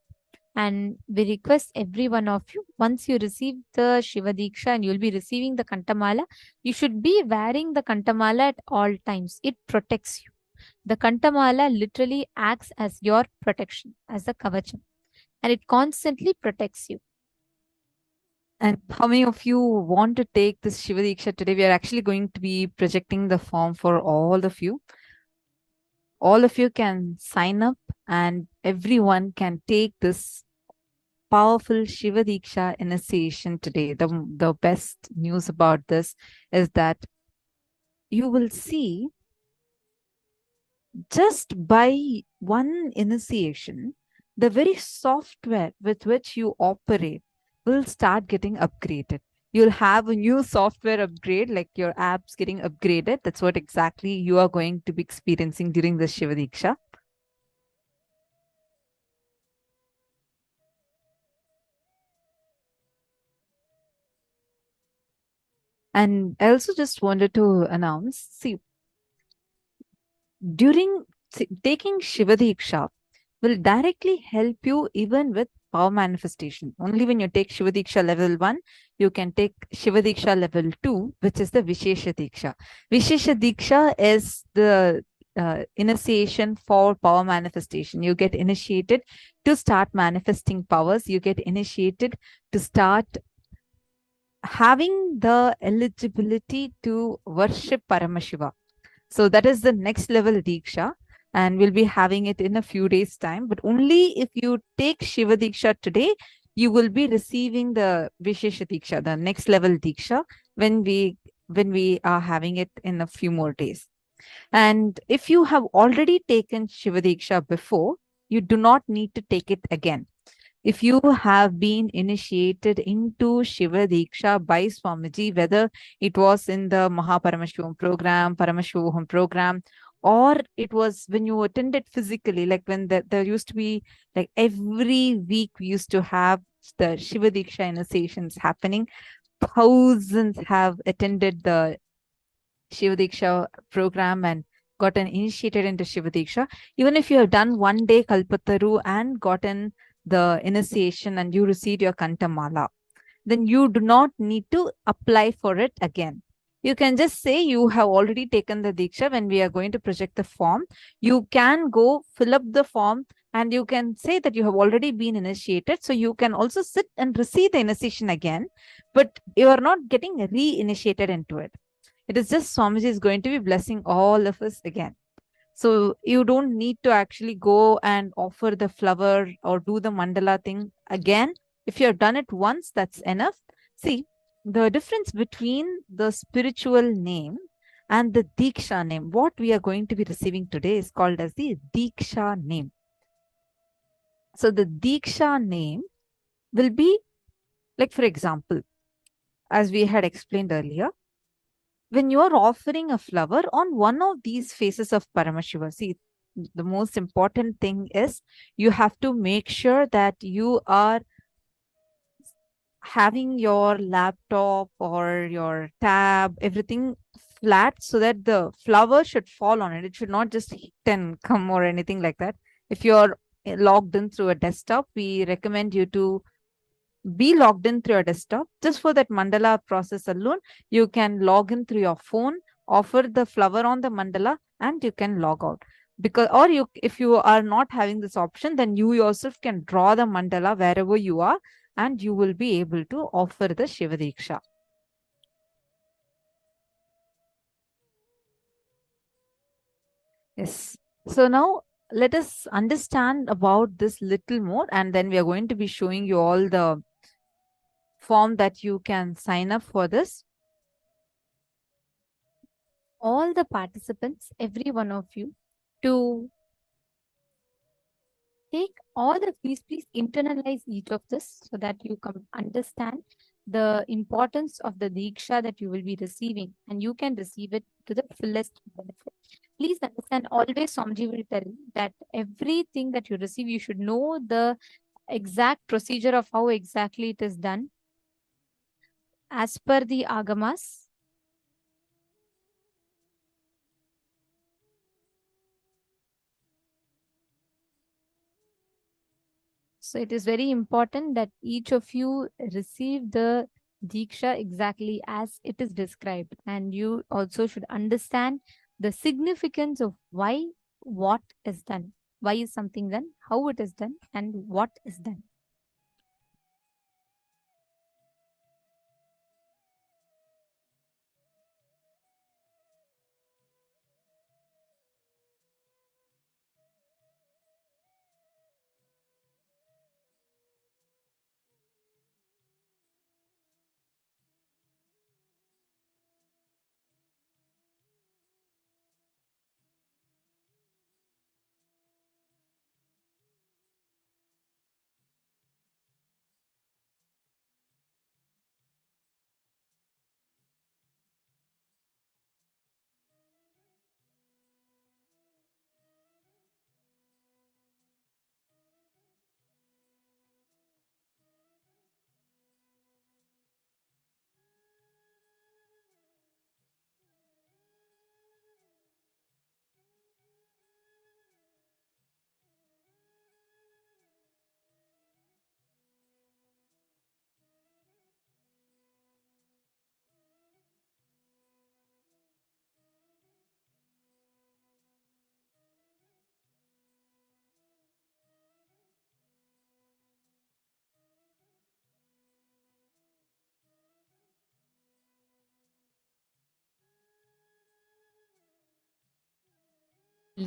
And we request every one of you, once you receive the Shiva Diksha and you will be receiving the Kantamala, you should be wearing the Kantamala at all times. It protects you. The Kantamala literally acts as your protection, as a kavacham, and it constantly protects you. And how many of you want to take this Shiva Diksha today? We are actually going to be projecting the form for all of you. All of you can sign up and everyone can take this powerful Shiva Diksha initiation today. The best news about this is that you will see, just by one initiation, the very software with which you operate will start getting upgraded. You'll have a new software upgrade, like your apps getting upgraded. That's what exactly you are going to be experiencing during the Shiva Diksha. And I also just wanted to announce, see, taking Shiva Diksha will directly help you even with power manifestation. Only when you take Shiva Diksha level 1, you can take Shiva Diksha level 2, which is the Vishesha Diksha. Vishesha Diksha is the initiation for power manifestation. You get initiated to start manifesting powers. You get initiated to start having the eligibility to worship Paramashiva. So that is the next level Deeksha, and we'll be having it in a few days' time. But only if you take Shiva Deeksha today, you will be receiving the Vishesha Deeksha, the next level Deeksha, when we are having it in a few more days. And if you have already taken Shiva Deeksha before, you do not need to take it again. If you have been initiated into Shiva Diksha by Swamiji, whether it was in the Paramashivam program, Paramashivoham program, or it was when you attended physically, like when there used to be, like every week we used to have the Shiva Diksha initiations happening. Thousands have attended the Shiva Diksha program and gotten initiated into Shiva Diksha. Even if you have done one day Kalpataru and gotten the initiation and you received your Kantamala, then you do not need to apply for it again. You can just say you have already taken the Diksha. When we are going to project the form, you can go fill up the form and you can say that you have already been initiated. So you can also sit and receive the initiation again, but you are not getting re-initiated into it. It is just Swamiji is going to be blessing all of us again. So you don't need to actually go and offer the flower or do the mandala thing again. If you have done it once, that's enough. See, the difference between the spiritual name and the Deeksha name, what we are going to be receiving today is called as the Deeksha name. So the Deeksha name will be, like, for example, as we had explained earlier, when you are offering a flower on one of these faces of Paramashiva, see, the most important thing is you have to make sure that you are having your laptop or your tab, everything flat so that the flower should fall on it. It should not just hit and come or anything like that. If you're logged in through a desktop, we recommend you to be logged in through your desktop. Just for that mandala process alone, you can log in through your phone, offer the flower on the mandala, and you can log out. Because, or you, if you are not having this option, then you yourself can draw the mandala wherever you are, and you will be able to offer the Shiva Diksha. Yes. So now let us understand about this little more, and then we are going to be showing you all the form that you can sign up for this. All the participants, every one of you, to take all the, please internalize each of this so that you can understand the importance of the Diksha that you will be receiving, and you can receive it to the fullest benefit. Please understand, always Swamiji will tell that everything that you receive, you should know the exact procedure of how exactly it is done as per the Agamas. So it is very important that each of you receive the Diksha exactly as it is described. And you also should understand the significance of why what is done. Why is something done, how it is done, and what is done.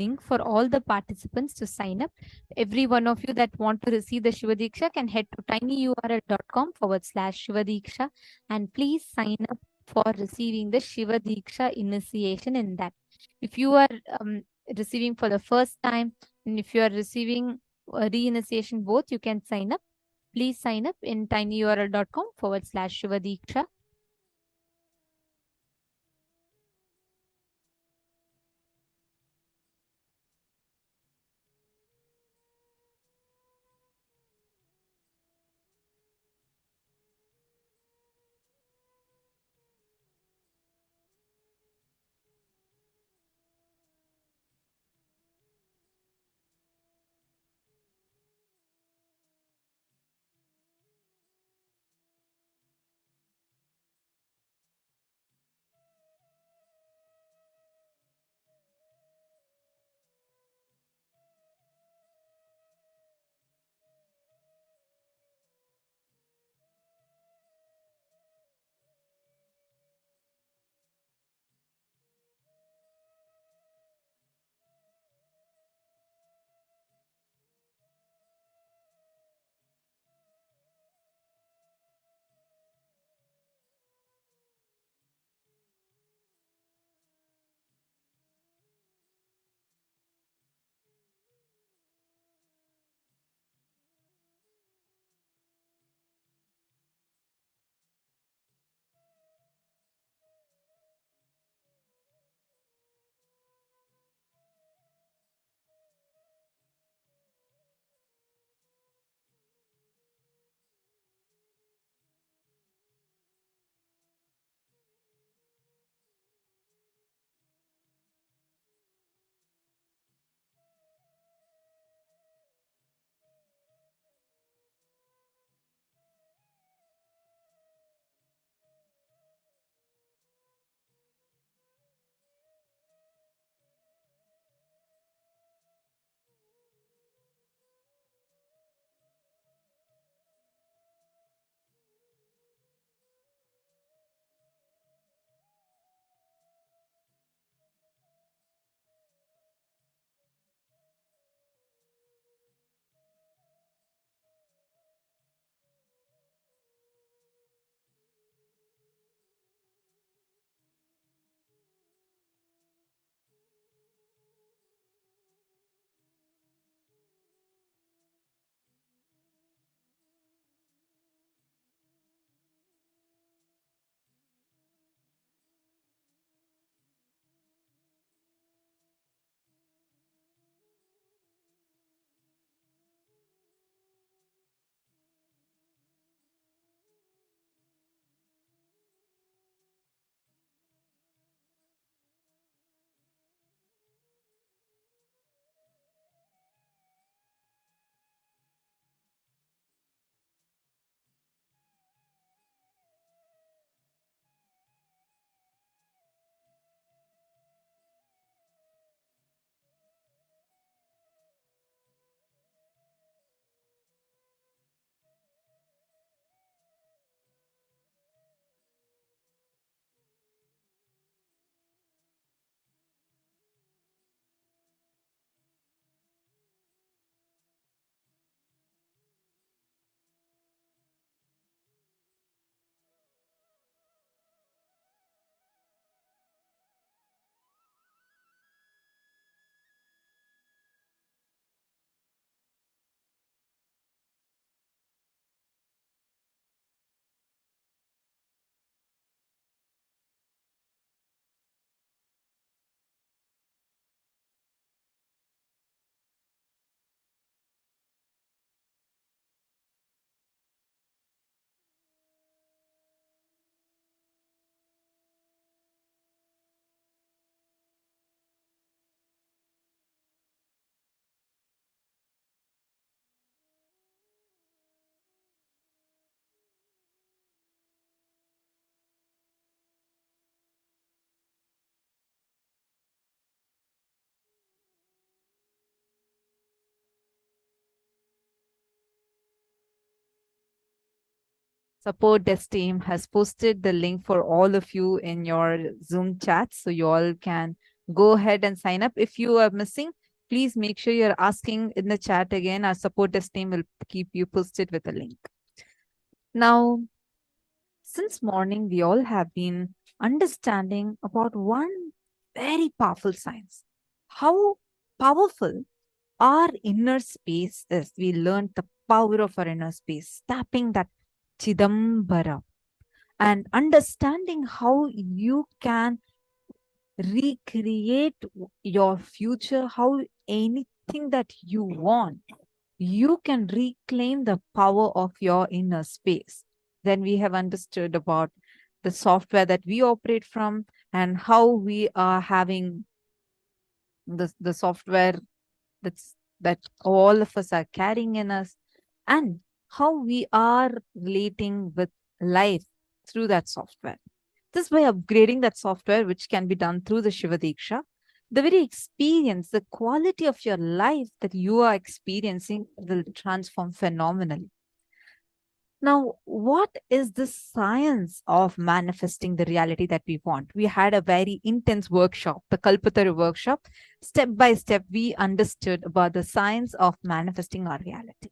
link for all the participants to sign up. Every one of you that want to receive the Shiva Diksha can head to tinyurl.com/Shiva Diksha and please sign up for receiving the Shiva Diksha initiation in that. If you are receiving for the first time and if you are receiving a re-initiation both, you can sign up. Please sign up in tinyurl.com/Shiva Diksha. Support desk team has posted the link for all of you in your Zoom chat, so you all can go ahead and sign up. If you are missing, please make sure you're asking in the chat again. Our support desk team will keep you posted with a link. Now, since morning, we all have been understanding about one very powerful science. How powerful our inner space is. We learned the power of our inner space, tapping that Chidambara and understanding how you can recreate your future, how anything that you want, you can reclaim the power of your inner space. Then we have understood about the software that we operate from and how we are having the software that all of us are carrying in us, and how we are relating with life through that software. This by upgrading that software, which can be done through the Shiva Deeksha, the very experience, the quality of your life that you are experiencing will transform phenomenally. Now, what is the science of manifesting the reality that we want? We had a very intense workshop, the Kalpataru workshop. Step by step, we understood about the science of manifesting our reality.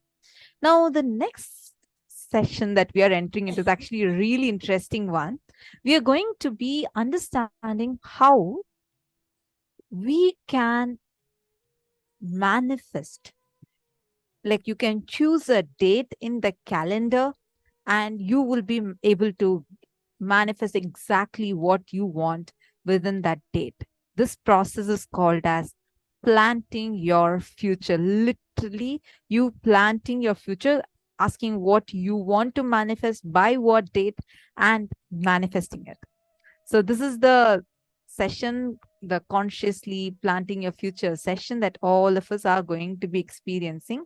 Now, the next session that we are entering into is actually a really interesting one. We are going to be understanding how we can manifest. Like you can choose a date in the calendar and you will be able to manifest exactly what you want within that date. This process is called as planting your future. Literally, you planting your future, asking what you want to manifest by what date and manifesting it. So this is the session, the consciously planting your future session that all of us are going to be experiencing.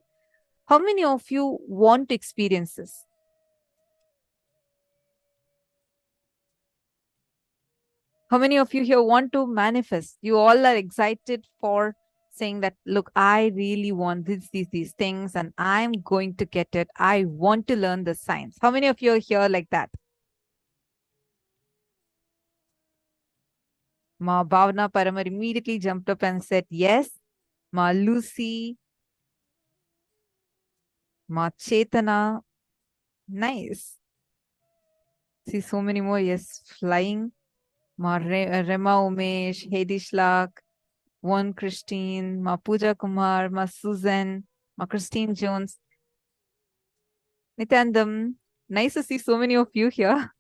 How many of you want to experience this? How many of you here want to manifest? You all are excited for saying that, look, I really want these things and I'm going to get it. I want to learn the science. How many of you are here like that? Ma Bhavna Paramar immediately jumped up and said, yes. Ma Lucy, Ma Chetana, nice. See so many more, yes, flying. Ma Rema Umesh, Hedi Shlak, One Christine, Ma Pooja Kumar, Ma Susan, Ma Christine Jones. Nityanandam, nice to see so many of you here.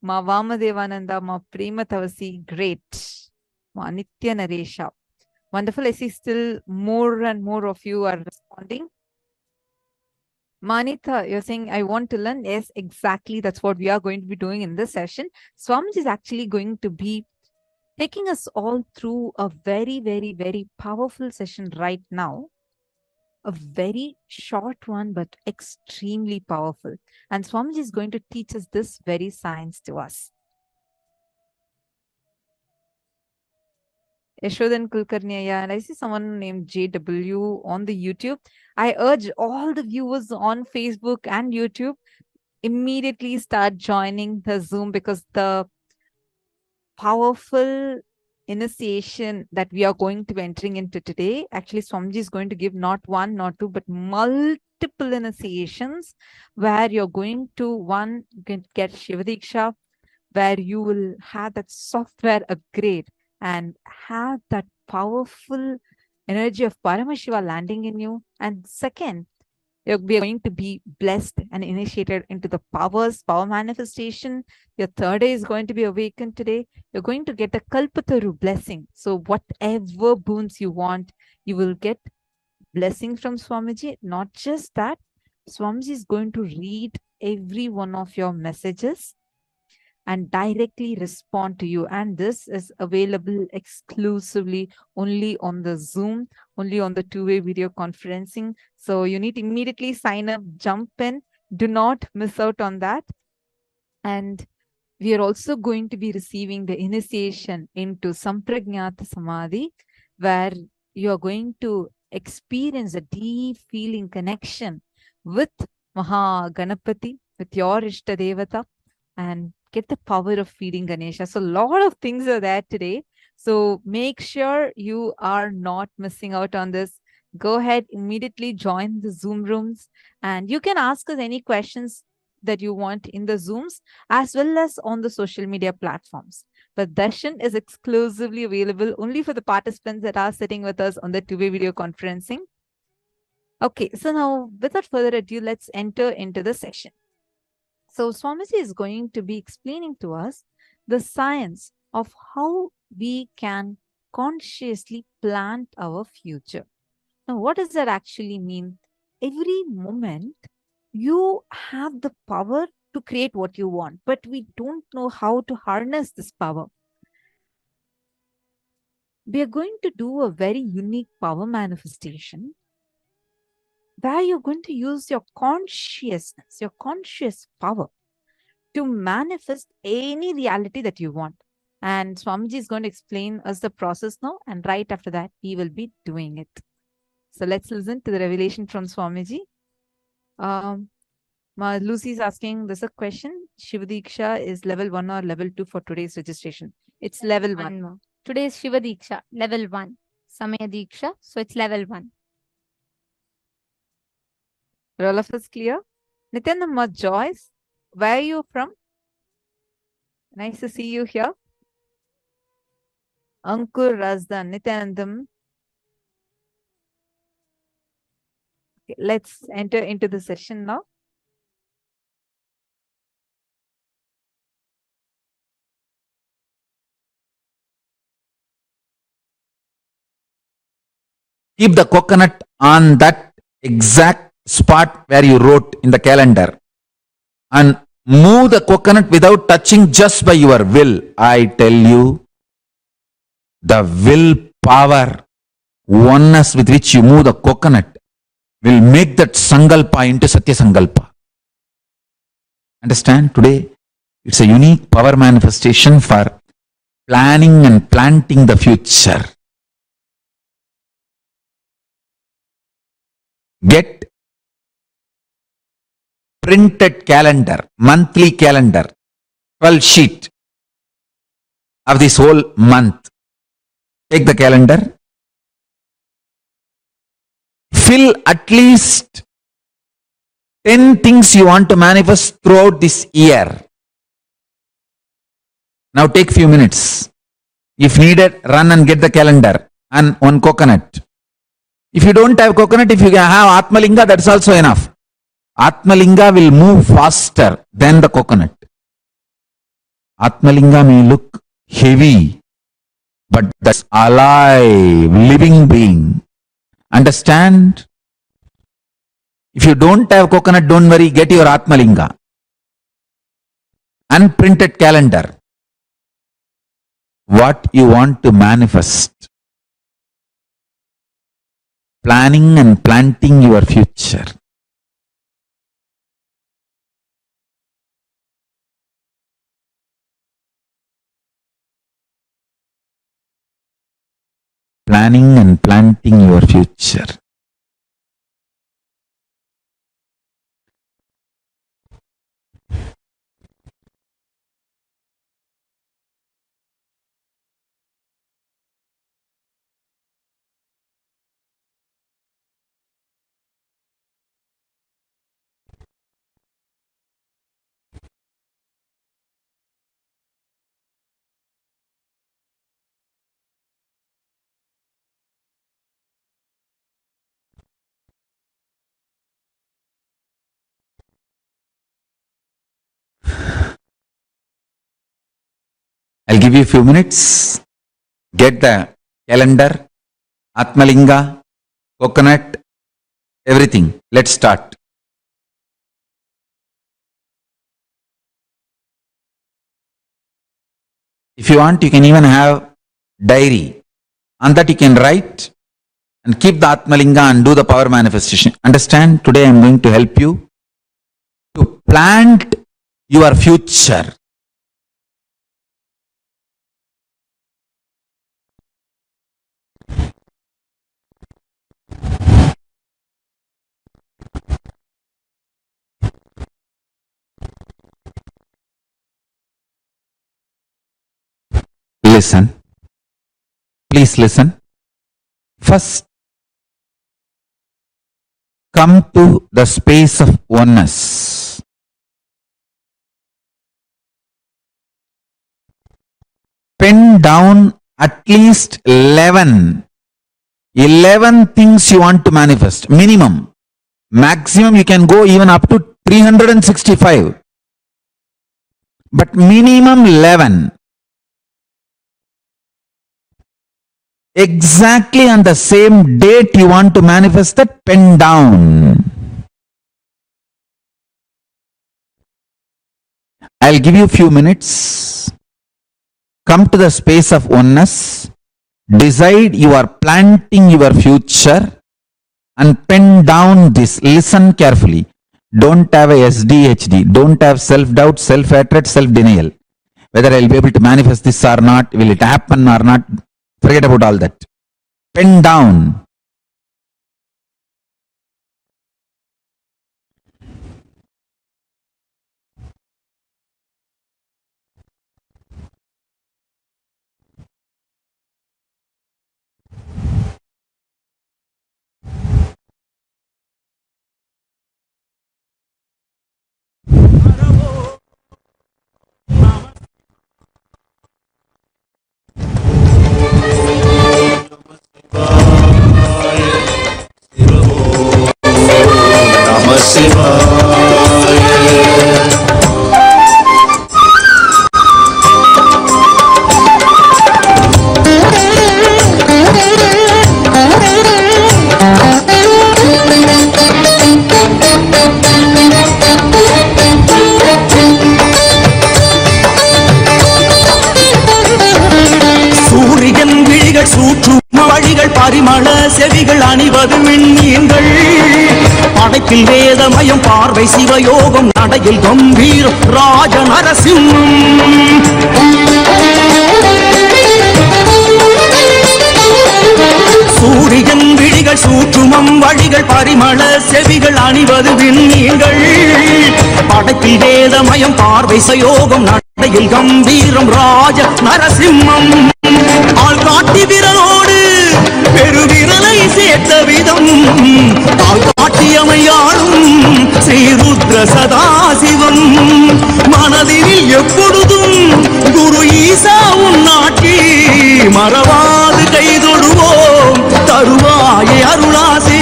Ma Vamadevananda, Ma Prema Tavasi, great. Ma Nitya Naresha. Wonderful. I see still more and more of you are responding. Manita, you're saying, I want to learn. Yes, exactly. That's what we are going to be doing in this session. Swamiji is actually going to be taking us all through a very, very, very powerful session right now. A very short one, but extremely powerful. And Swamiji is going to teach us this very science to us. Yashodan Kulkarni, yeah, and I see someone named JW on the YouTube. I urge all the viewers on Facebook and YouTube immediately start joining the Zoom, because the powerful initiation that we are going to be entering into today, actually Swamiji is going to give not one, not two, but multiple initiations where you're going to, one, get Shiva Deeksha, where you will have that software upgrade and have that powerful energy of Paramashiva landing in you. And second, we are going to be blessed and initiated into the power manifestation. Your third eye is going to be awakened today. You're going to get the Kalpataru blessing. So whatever boons you want, you will get blessings from Swamiji. Not just that, Swamiji is going to read every one of your messages and directly respond to you. And this is available exclusively only on the Zoom, only on the two-way video conferencing. So you need to immediately sign up, jump in. Do not miss out on that. And we are also going to be receiving the initiation into Sampragnata Samadhi, where you are going to experience a deep feeling connection with Maha Ganapati, with your Ishtadevata, and get the power of feeding Ganesha. So a lot of things are there today. So make sure you are not missing out on this. Go ahead, immediately join the Zoom rooms, and you can ask us any questions that you want in the Zooms as well as on the social media platforms. But darshan is exclusively available only for the participants that are sitting with us on the two-way video conferencing. Okay, so now without further ado, let's enter into the session. So Swamiji is going to be explaining to us the science of how we can consciously plant our future. Now, what does that actually mean? Every moment you have the power to create what you want, but we don't know how to harness this power. We are going to do a very unique power manifestation where you're going to use your consciousness, your conscious power to manifest any reality that you want. And Swamiji is going to explain us the process now, and right after that, we will be doing it. So let's listen to the revelation from Swamiji. Lucy is asking, there's a question. Shiva Diksha is level 1 or level 2 for today's registration? It's level 1. More. Today is Shiva Diksha, level 1. Samaya Diksha, so it's level 1. Are all of us clear? Nithyananda, Joyce, where are you from? Nice to see you here. Ankur, Razdan, Nithyanandam. Okay, let's enter into the session now. Keep the coconut on that exact spot where you wrote in the calendar and move the coconut without touching, just by your will. I tell you, the will power, oneness with which you move the coconut will make that sankalpa into Satya Sankalpa. Understand? Today, it's a unique power manifestation for planning and planting the future. Get printed calendar, monthly calendar, 12 sheet of this whole month. Take the calendar, fill at least 10 things you want to manifest throughout this year. Now take few minutes. If needed, run and get the calendar and one coconut. If you don't have coconut, if you have Atmalinga, that's also enough. Atmalinga will move faster than the coconut. Atmalinga may look heavy, but that's alive, living being. Understand? If you don't have coconut, don't worry, get your Atmalinga. Unprinted calendar. What you want to manifest. Planning and planting your future. Planning and planting your future. I'll give you a few minutes. Get the calendar, Atmalinga, coconut, everything. Let's start. If you want, you can even have diary. On that you can write and keep the Atmalinga and do the power manifestation. Understand? Today I am going to help you to plant your future. Listen. Please listen. First, come to the space of oneness. Pen down at least 11 things you want to manifest, minimum. Maximum you can go even up to 365. But minimum 11. Exactly on the same date you want to manifest that, pen down. I'll give you a few minutes. Come to the space of oneness. Decide you are planting your future and pen down this. Listen carefully. Don't have a SDHD. Don't have self-doubt, self-hatred, self-denial. Whether I'll be able to manifest this or not, will it happen or not, forget about all that. Pen down. பரிமள செவிகள் அணிவது விண்மீன்கள் படைப்பில் வேதமயம் பார்வை சிவயோகம் நடையில் கம்பீரம் ராஜ நரசிம்மம் சூரியன் விழிகள் சூற்றுமம் வழிகள் பரிமள செவிகள் அணிவது விண்மீன்கள் படைப்பில் வேதமயம் பார்வை சிவயோகம் நடையில் கம்பீரம் ராஜ நரசிம்மம் ஆள் காட்டி விரலோடு பெருவிரலை சேர்த்த விதம் ஆள் காட்டியமையாளும் ஸ்ரீருத்ர சதாசிவம் மனதில் எப்பொழுதும் குரு ஈசா உன்னாட்சி மறவாது கைதொடுவோம் தருவாயே அருளாசி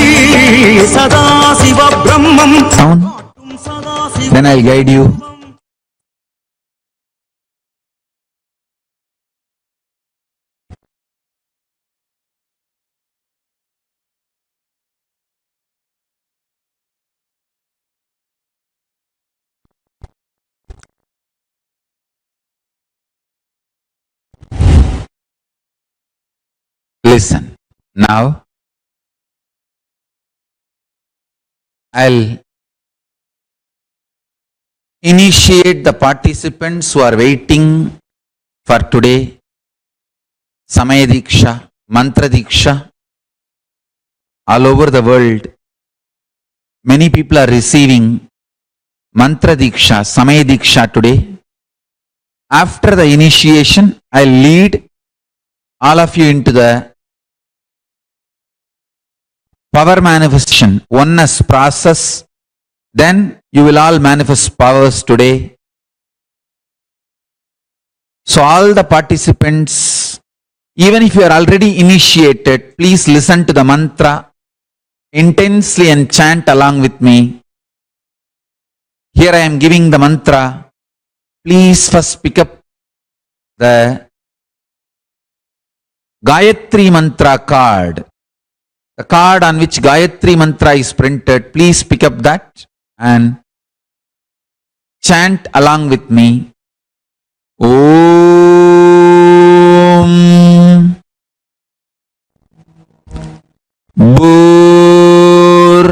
சதாசிவ பிரம்மம். Then I'll guide you. Listen. Now, I'll initiate the participants who are waiting for today. Samaya Deeksha, Mantra Deeksha. All over the world, many people are receiving Mantra Deeksha, Samaya Deeksha today. After the initiation, I'll lead all of you into the power manifestation, oneness process. Then you will all manifest powers today. So all the participants, even if you are already initiated, please listen to the mantra intensely and chant along with me. Here I am giving the mantra. Please first pick up the Gayatri Mantra card. The card on which Gayatri Mantra is printed, please pick up that and chant along with me. Om Bhur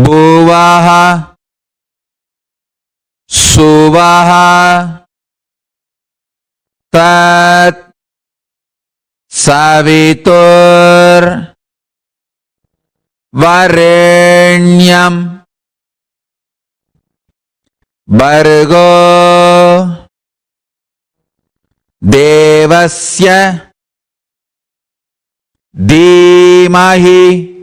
Bhuvaha Suvaha Tat Savitur Varenyam Bhargo Devasya Dhimahi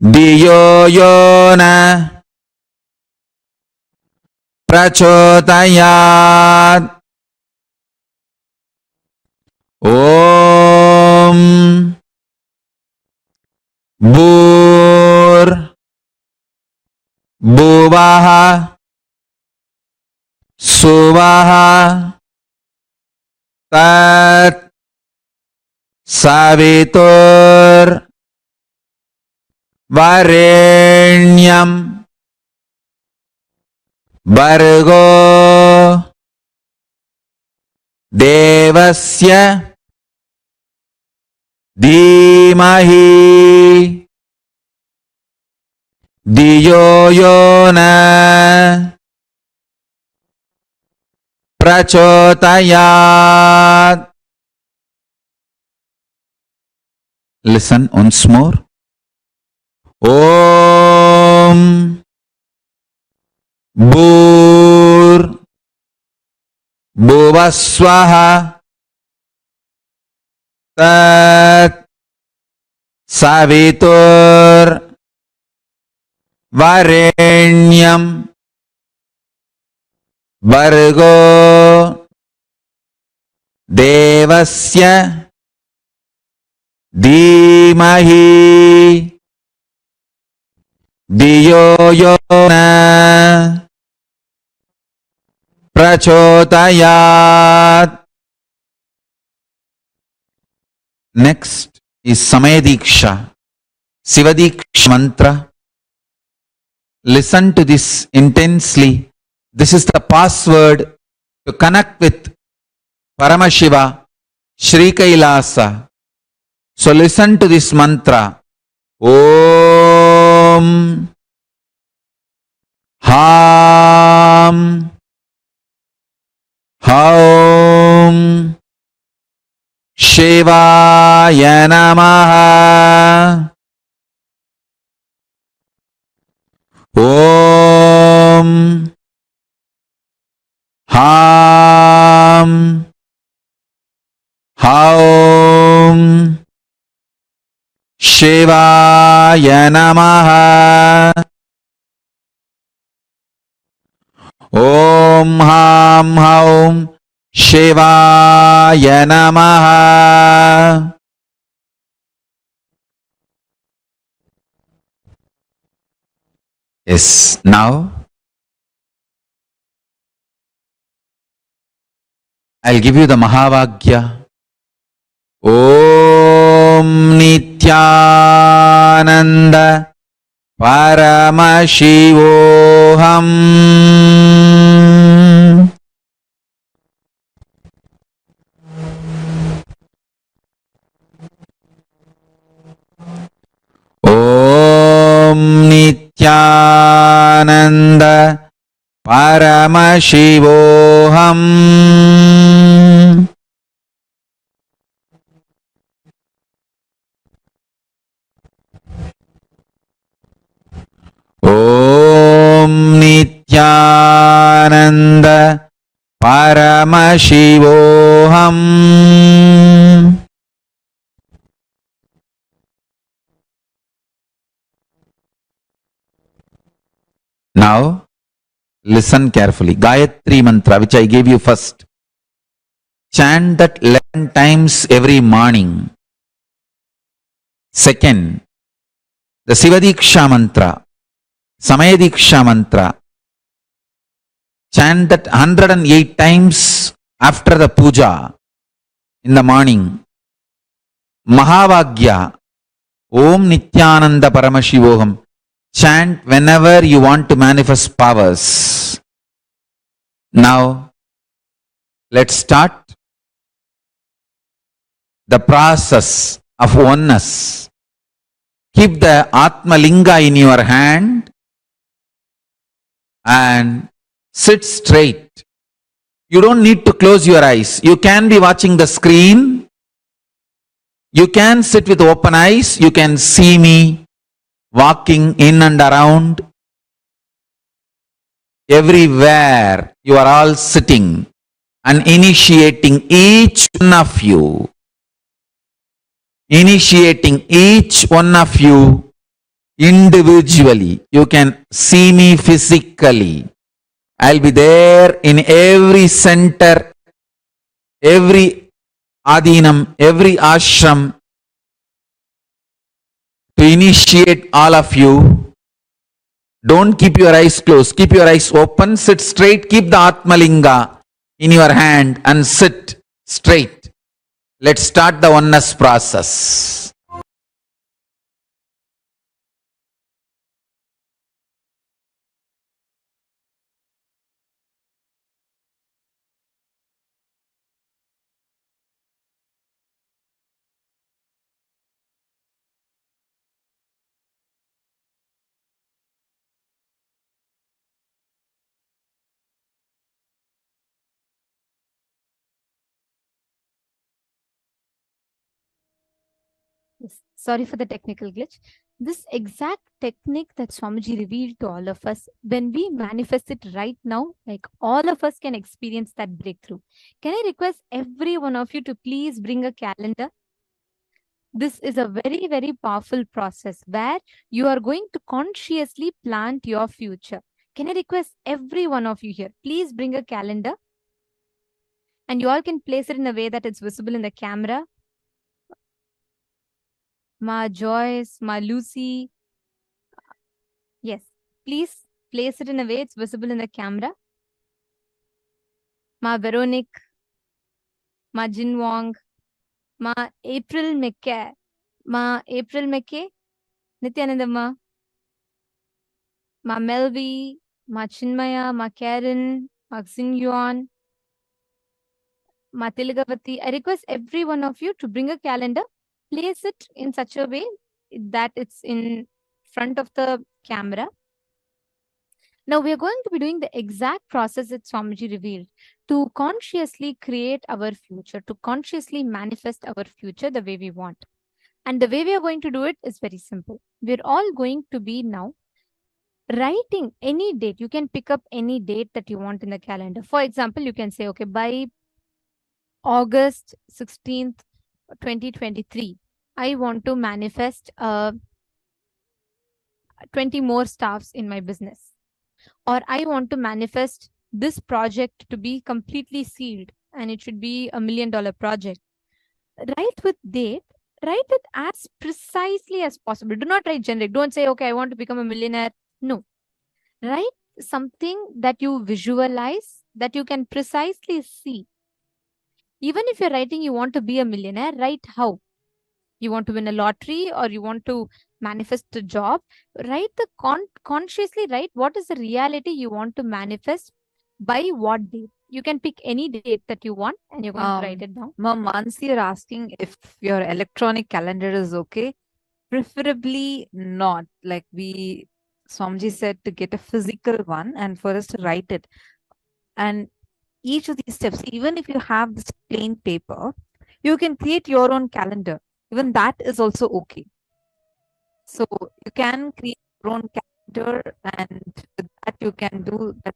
Dhiyo Yona Prachodayat. Om Bhur Bhuvaha Suvaha Tat Savitur Varenyam Bhargo Devasya Dhimahi Dhiyo Yona Prachodayat. Listen once more. Om Bhur Bhuvaswaha Tat Savitur Varenyam Bhargo Devasya Dhimahi Dhiyo Yona Prachodayat. Next is Samaya Deeksha, Siva Deeksha mantra. Listen to this intensely. This is the password to connect with Paramashiva, Sri Kailasa. So listen to this mantra. Om Ham Haum Shivaya Namaha. Om Ham Haum Shivaya Namaha. Om Ham Haum Shivaya Namaha. Yes, now I'll give you the Mahavagya. Om Nithyananda Paramashivoham. Om Nithyananda Paramashivoham. Om Nithyananda Paramashivoham. Now, listen carefully. Gayatri mantra, which I gave you first. Chant that 11 times every morning. Second, the Sivadiksha mantra, Samayadiksha mantra. Chant that 108 times after the puja in the morning. Mahavagya, Om Nithyananda Paramashivoham. Chant whenever you want to manifest powers. Now, let's start the process of oneness. Keep the Atma Linga in your hand and sit straight. You don't need to close your eyes. You can be watching the screen. You can sit with open eyes. You can see me walking in and around. Everywhere you are all sitting. and initiating each one of you, individually. You can see me physically. I'll be there in every center, every adinam, every ashram to initiate all of you. Don't keep your eyes closed. Keep your eyes open. Sit straight. Keep the Atmalinga in your hand and sit straight. Let's start the oneness process. Yes, sorry for the technical glitch. This exact technique that Swamiji revealed to all of us, when we manifest it right now, like all of us can experience that breakthrough. Can I request every one of you to please bring a calendar? This is a very, very powerful process where you are going to consciously plant your future. Can I request every one of you here, please bring a calendar, and you all can place it in a way that it's visible in the camera. Ma Joyce, Ma Lucy. Yes, please place it in a way it's visible in the camera. Ma Veronique, Ma Jin Wong, Ma April McKay, Nithyananda Ma Melvi, Ma Chinmaya, Ma Karen, Ma Xin Yuan, Ma Tilgavati. I request every one of you to bring a calendar, place it in such a way that it's in front of the camera. Now we are going to be doing the exact process that Swamiji revealed to consciously create our future, to consciously manifest our future the way we want. And the way we are going to do it is very simple. We're all going to be now writing any date. You can pick up any date that you want in the calendar. For example, you can say, okay, by August 16th, 2023, I want to manifest 20 more staffs in my business. Or I want to manifest this project to be completely sealed and it should be $1 million project. Write with date, write it as precisely as possible. Do not write generic. Don't say, okay, I want to become a millionaire. No. Write something that you visualize, that you can precisely see. Even if you're writing you want to be a millionaire, write how. You want to win a lottery or you want to manifest a job, write the consciously write what is the reality you want to manifest by what date. You can pick any date that you want and you're going to write it down. Ma'am, Mansi, you're asking if your electronic calendar is okay. Preferably not. Like Swamiji said, to get a physical one and for us to write it. And each of these steps, even if you have this plain paper, you can create your own calendar. Even that is also okay. So you can create your own calendar and with that you can do that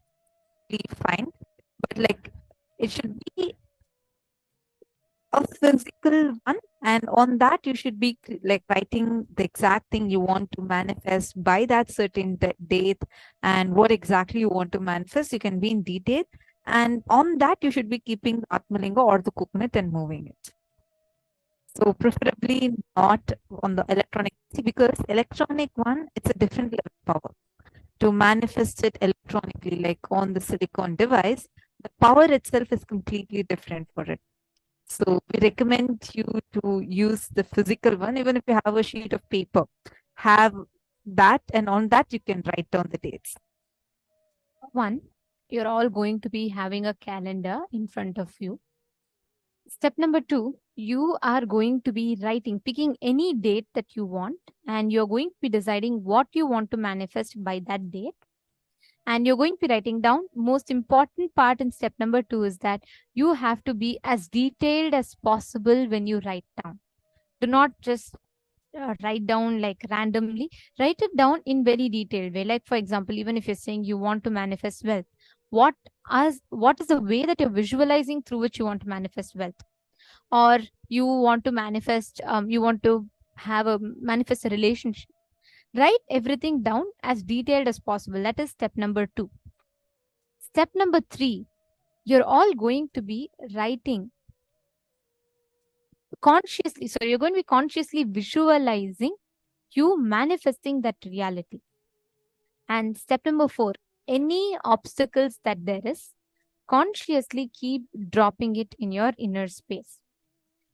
fine. But like it should be a physical one, and on that you should be like writing the exact thing you want to manifest by that certain date and what exactly you want to manifest. You can be in detail, and on that you should be keeping the Atmalinga or the coconut and moving it. So preferably not on the electronic, because electronic one, it's a different level of power. To manifest it electronically, like on the silicon device, the power itself is completely different for it. So we recommend you to use the physical one, even if you have a sheet of paper, have that, and on that you can write down the dates. One, you're all going to be having a calendar in front of you. Step number 2, you are going to be picking any date that you want, and you're going to be deciding what you want to manifest by that date. And you're going to be writing down. Most important part in step number 2 is that you have to be as detailed as possible when you write down. Do not just write down like randomly. Write it down in very detailed way. Like for example, even if you're saying you want to manifest wealth, what as what is the way that you're visualizing through which you want to manifest wealth, or you want to manifest, you want to manifest a relationship. Write everything down as detailed as possible. That is step number 2. Step number 3, you're all going to be writing consciously. So you're going to be consciously visualizing you manifesting that reality. And step number 4, any obstacles that there is, consciously keep dropping it in your inner space.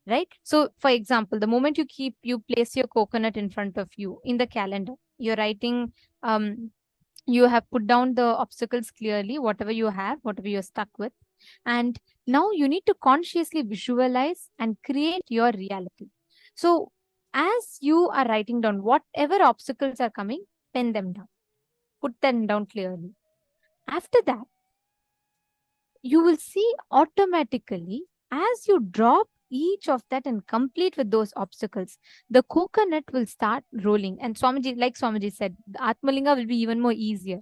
Right? So for example, the moment you place your coconut in front of you in the calendar, you're writing, you have put down the obstacles clearly, whatever you have, whatever you're stuck with. And now you need to consciously visualize and create your reality. So as you are writing down whatever obstacles are coming, pen them down, put them down clearly. After that, you will see automatically as you drop each of that and complete with those obstacles, the coconut will start rolling. And Swamiji, like Swamiji said, the Atmalinga will be even more easier.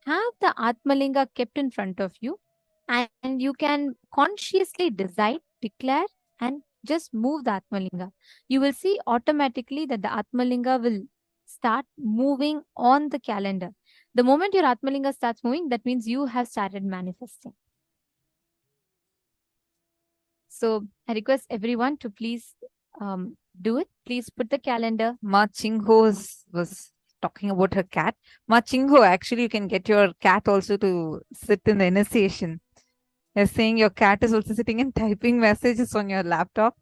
Have the Atmalinga kept in front of you, and you can consciously decide, declare, and just move the Atmalinga. You will see automatically that the Atmalinga will start moving on the calendar. The moment your Atmalinga starts moving, that means you have started manifesting. So I request everyone to please do it. Please put the calendar. Ma Chingho was talking about her cat. Ma Chingho, actually, you can get your cat also to sit in the initiation. You're saying your cat is also sitting and typing messages on your laptop.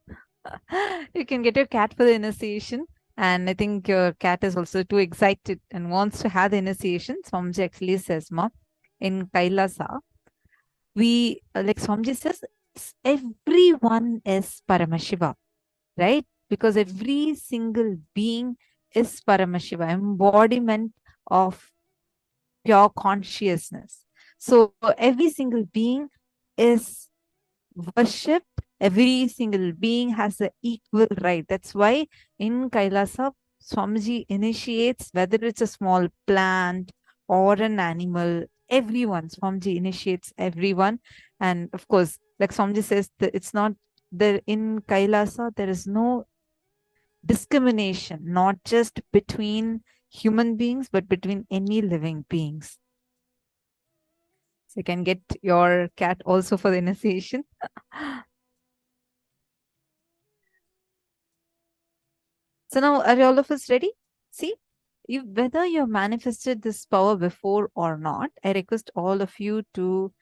You can get your cat for the initiation. And I think your cat is also too excited and wants to have the initiation. Swamiji actually says, Ma, in Kailasa, we, like Swamiji says, everyone is Paramashiva, right? Because every single being is Paramashiva, embodiment of pure consciousness. So every single being is worshipped. Every single being has the equal right. That's why in Kailasa, Swamiji initiates, whether it's a small plant or an animal, everyone, Swamiji initiates everyone. And of course, like Swamiji says, it's not there in Kailasa, there is no discrimination, not just between human beings, but between any living beings. So you can get your cat also for the initiation. So now, are all of us ready? See, whether you manifested this power before or not, I request all of you to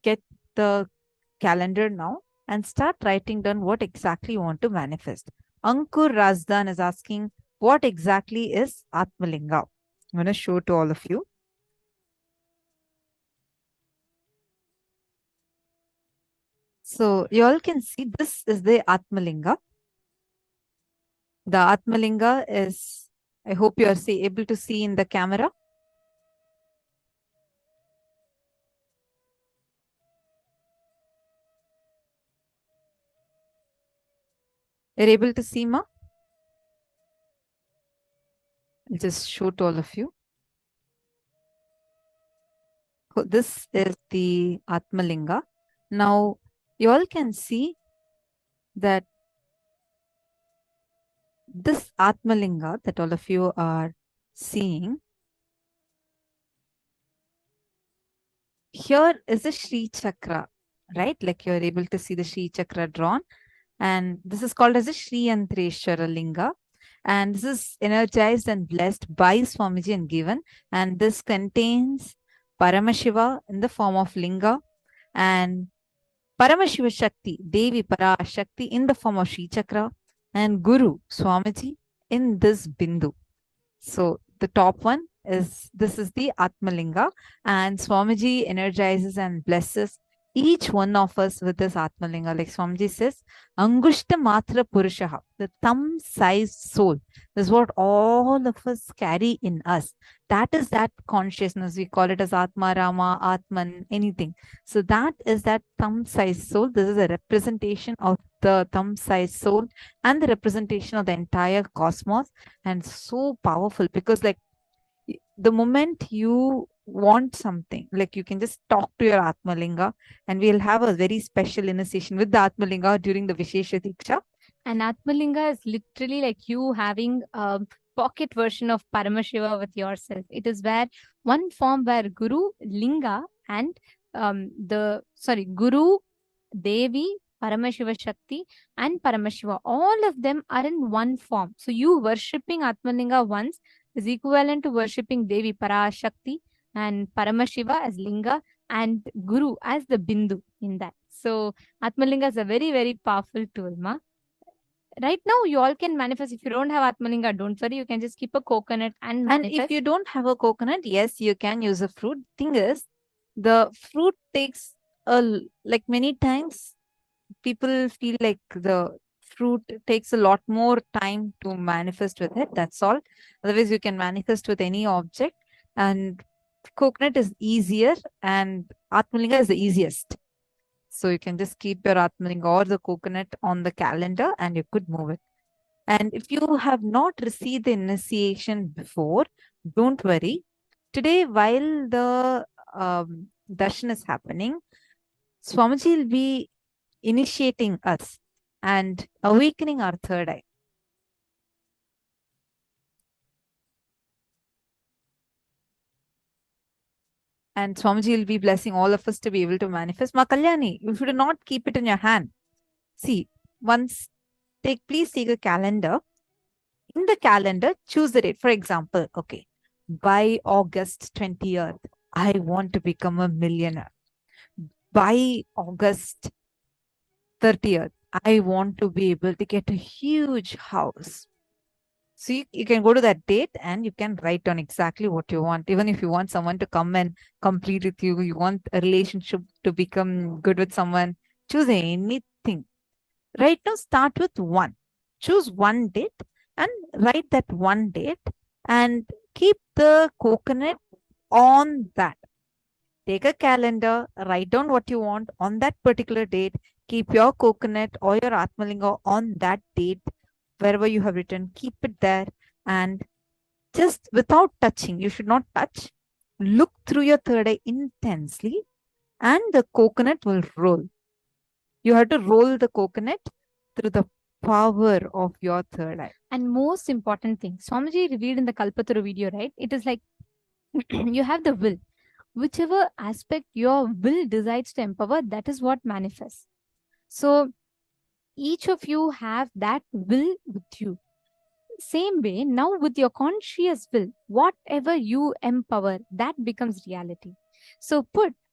get the calendar now and start writing down what exactly you want to manifest. Ankur Razdan is asking, what exactly is Atmalinga? I'm going to show to all of you. So you all can see this is the Atmalinga. The Atmalinga is, I hope you are able to see in the camera. You're able to see, Ma? I'll just show to all of you. So this is the Atmalinga. Now, you all can see that this Atmalinga that all of you are seeing, here is a Shri Chakra, right? Like you're able to see the Shri Chakra drawn. And this is called as a Shri Yantreshwara Linga. And this is energized and blessed by Swamiji and given. And this contains Paramashiva in the form of Linga and Paramashiva Shakti, Devi Para Shakti in the form of Shri Chakra, and Guru Swamiji in this Bindu. So the top one is, this is the Atmalinga, and Swamiji energizes and blesses each one of us with this Atmalinga. Like Swamiji says, Angushta Matra Purushaha, the thumb-sized soul. This is what all of us carry in us. That is that consciousness. We call it as Atma, Rama, Atman, anything. So that is that thumb-sized soul. This is a representation of the thumb-sized soul and the representation of the entire cosmos. And so powerful, because like the moment you want something, like you can just talk to your Atmalinga, and we'll have a very special initiation with the Atmalinga during the Vishesha Diksha. And Atmalinga is literally like you having a pocket version of Paramashiva with yourself. It is where one form where Guru, Linga, and Guru, Devi, Paramashiva Shakti, and Paramashiva, all of them are in one form. So you worshipping Atmalinga once is equivalent to worshipping Devi Parashakti and Paramashiva as Linga and Guru as the Bindu in that. So Atmalinga is a very, very powerful tool, ma. Right now, you all can manifest. If you don't have Atmalinga, don't worry. You can just keep a coconut and And manifest. if you don't have a coconut, yes, you can use a fruit. Thing is, the fruit takes like many times people feel like the fruit takes a lot more time to manifest with it. That's all. Otherwise, you can manifest with any object. And coconut is easier, and Atmalinga is the easiest. So you can just keep your Atmalinga or the coconut on the calendar, and you could move it. And if you have not received the initiation before, don't worry. Today, while the darshan is happening, Swamiji will be initiating us and awakening our third eye. And Swamiji will be blessing all of us to be able to manifest. Ma Kalyani, you should not keep it in your hand. See, once please take a calendar. In the calendar, choose the date. For example, okay, by August 20th, I want to become a millionaire. By August 30th, I want to be able to get a huge house. So you can go to that date and you can write down exactly what you want. Even if you want someone to come and complete with you, you want a relationship to become good with someone, choose anything. Right now, start with one. Choose one date and write that one date and keep the coconut on that. Take a calendar, write down what you want on that particular date. Keep your coconut or your Atmalinga on that date. Wherever you have written, keep it there, and just without touching, you should not touch. Look through your third eye intensely, and the coconut will roll. You have to roll the coconut through the power of your third eye. And most important thing, Swamiji revealed in the Kalpataru video, right? It is like you have the will. Whichever aspect your will decides to empower, that is what manifests. So each of you have that will with you. Same way, now with your conscious will, whatever you empower, that becomes reality. So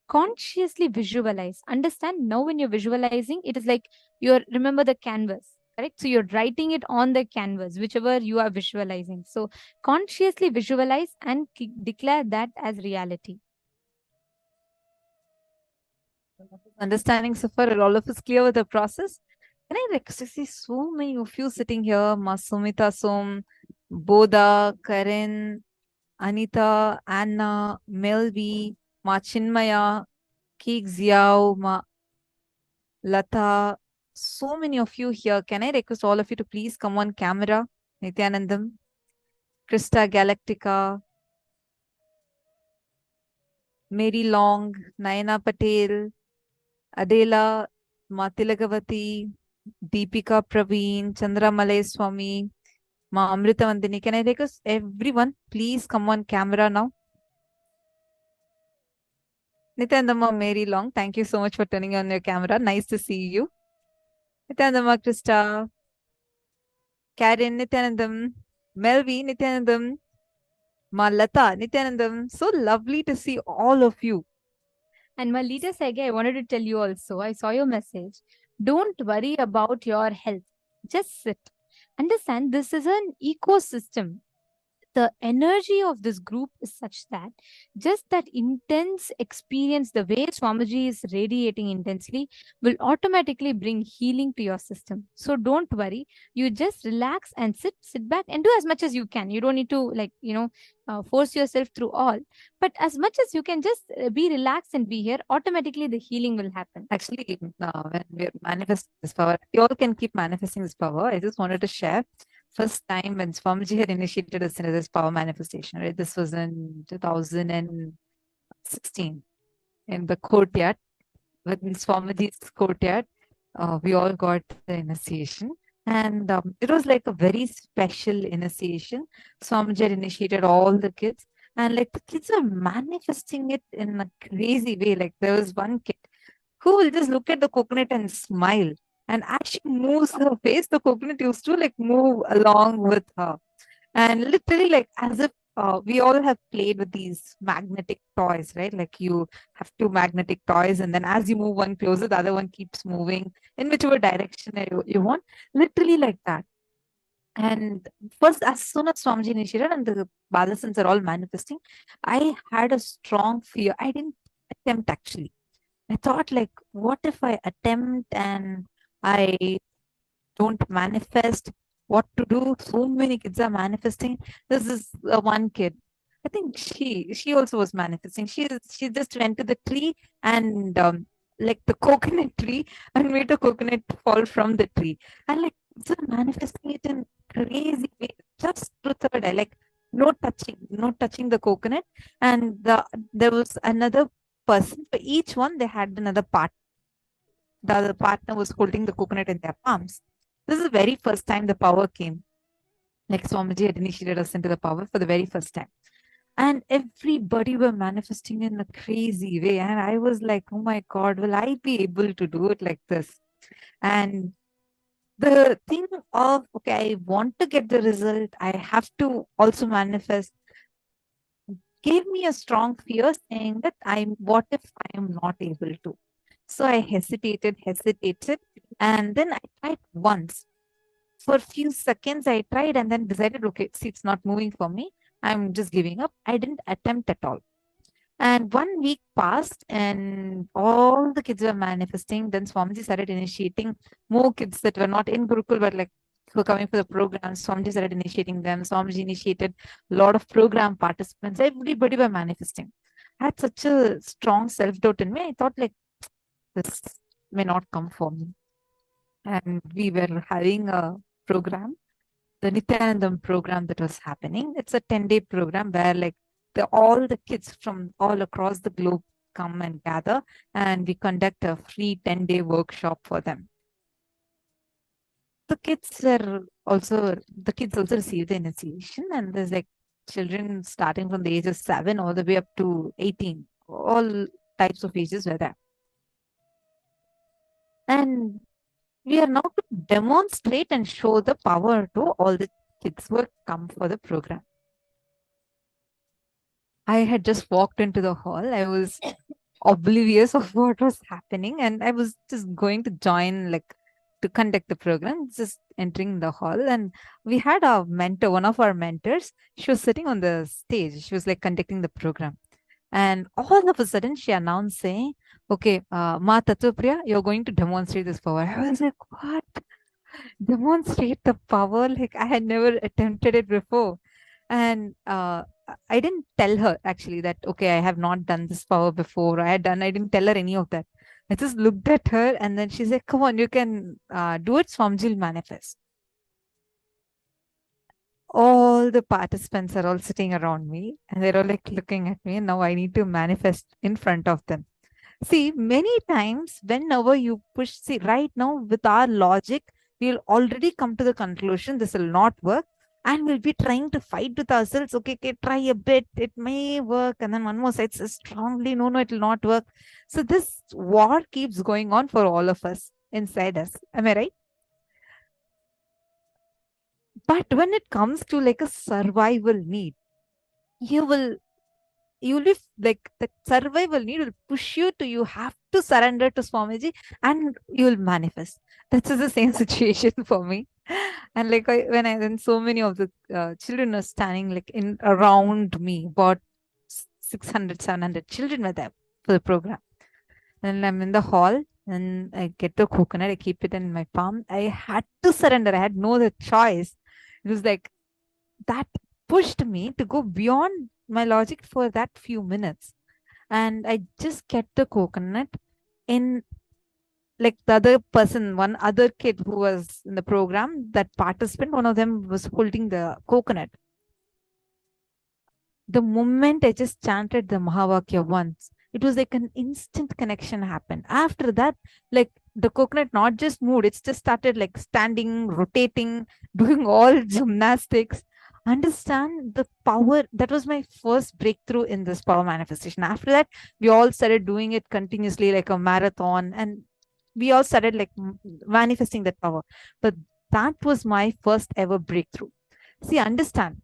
consciously visualize. Understand, now when you're visualizing, it is like remember the canvas, correct? So you're writing it on the canvas, whichever you are visualizing. So consciously visualize and declare that as reality. Understanding so far, are all of us clear with the process? Can I see so many of you sitting here? Ma Sumita Som, Boda, Karin, Anita, Anna, Melvi, Ma Chinmaya, Keek Ziao, Ma Lata. So many of you here. Can I request all of you to please come on camera? Nithyanandam, Krista Galactica, Mary Long, Nayana Patel, Adela, Matilagavati, Deepika Praveen, Chandra Malay Swami, Ma Amrita Vandini. Can I request everyone, please come on camera now? Nithyanandama Mary Long, thank you so much for turning on your camera. Nice to see you. Nithyanandama Krista, Karen Nithyanandam, Melvi Nithyanandam, Ma Lata Nithyanandam. So lovely to see all of you. And Malita Sege, I wanted to tell you also, I saw your message. Don't worry about your health. Just sit. Understand, this is an ecosystem. The energy of this group is such that just that intense experience, the way Swamiji is radiating intensely, will automatically bring healing to your system. So don't worry. You just relax and sit back and do as much as you can. You don't need to force yourself through all. But as much as you can, just be relaxed and be here. Automatically, the healing will happen. Actually, when we manifest this power, you all can keep manifesting this power. I just wanted to share. First time when Swamiji had initiated us into this power manifestation, right? This was in 2000 and 16 in the courtyard, with Swamiji's courtyard. We all got the initiation. And it was like a very special initiation. Swamiji had initiated all the kids. And like the kids were manifesting it in a crazy way. Like there was one kid who will just look at the coconut and smile. And as she moves her face, the coconut used to like move along with her. And literally, like as if we all have played with these magnetic toys, right? Like you have two magnetic toys, and then as you move one closer, the other one keeps moving in whichever direction you want. Literally like that. And first, as soon as Swamiji initiated and the Balasans are all manifesting, I had a strong fear. I didn't attempt actually. I thought, like, what if I attempt and I don't manifest? What to do? So many kids are manifesting. This is one kid. I think she also was manifesting. She just went to the tree and like the coconut tree and made a coconut fall from the tree, and like just manifesting it in crazy way, just through third eye, like no touching the coconut. And there was another person for each one. They had another part. The other partner was holding the coconut in their palms. This is the very first time the power came. Like Swamiji had initiated us into the power for the very first time. And everybody were manifesting in a crazy way. And I was like, oh my God, will I be able to do it like this? And the thing of, okay, I want to get the result, I have to also manifest, gave me a strong fear saying that what if I am not able to? So I hesitated, and then I tried once. For a few seconds, I tried and then decided, okay, see, it's not moving for me. I'm just giving up. I didn't attempt at all. And 1 week passed and all the kids were manifesting. Then Swamiji started initiating more kids that were not in Gurukul, but like who were coming for the program. Swamiji started initiating them. Swamiji initiated a lot of program participants. Everybody were manifesting. I had such a strong self-doubt in me. I thought like, this may not come for me. And we were having a program, the Nithyanandam program that was happening. It's a 10-day program where like all the kids from all across the globe come and gather, and we conduct a free 10-day workshop for them. The kids also receive the initiation, and there's like children starting from the age of 7 all the way up to 18. All types of ages were there. And we are now to demonstrate and show the power to all the kids who have come for the program. I had just walked into the hall. I was oblivious of what was happening, and I was just going to join, like, to conduct the program, just entering the hall. And we had our mentor, one of our mentors. She was sitting on the stage. She was like conducting the program. And all of a sudden, she announced saying, okay, Ma Tattvapriya, you're going to demonstrate this power. I was like, what? Demonstrate the power? Like, I had never attempted it before. And I didn't tell her actually that, okay, I have not done this power before. I didn't tell her any of that. I just looked at her and then she said, come on, you can do it. Swamiji will manifest. All the participants are all sitting around me and they're all like looking at me, and now I need to manifest in front of them. See, many times whenever you push, see, right now with our logic, we'll already come to the conclusion this will not work, and we'll be trying to fight with ourselves. Okay, try a bit, it may work. And then one more side says strongly, no, it will not work. So this war keeps going on for all of us inside us. Am I right? But when it comes to like a survival need, you will be like, the survival need will push you to, you have to surrender to Swamiji and you will manifest. That's the same situation for me. And like when so many of the children are standing like in around me, about 600, 700 children were there for the program. And I'm in the hall and I get the coconut, I keep it in my palm. I had to surrender. I had no other choice. It was like that pushed me to go beyond my logic for that few minutes. And I just kept the coconut in, like the other person, one other kid who was in the program, that participant, one of them was holding the coconut. The moment I just chanted the Mahavakya once, it was like an instant connection happened. After that, like the coconut not just moved, it's just started like standing, rotating, doing all gymnastics. Understand the power. That was my first breakthrough in this power manifestation. After that, we all started doing it continuously like a marathon, and we all started like manifesting that power. But that was my first ever breakthrough. See, understand,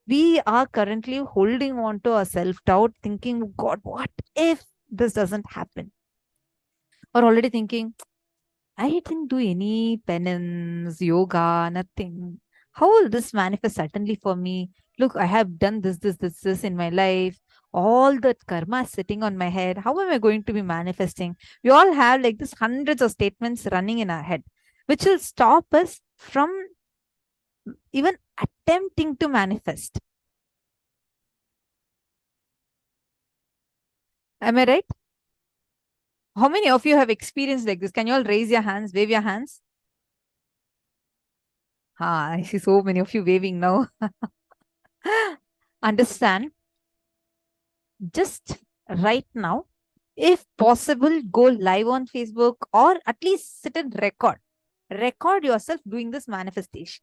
we are currently holding on to our self-doubt, thinking, God, what if this doesn't happen? Or already thinking, I didn't do any penance, yoga, nothing. How will this manifest suddenly for me? Look, I have done this in my life. All that karma is sitting on my head. How am I going to be manifesting? We all have like this hundreds of statements running in our head, which will stop us from even attempting to manifest. Am I right? How many of you have experienced like this? Can you all raise your hands, wave your hands? I see so many of you waving now. Understand, just right now, if possible, go live on Facebook or at least sit and record. Record yourself doing this manifestation.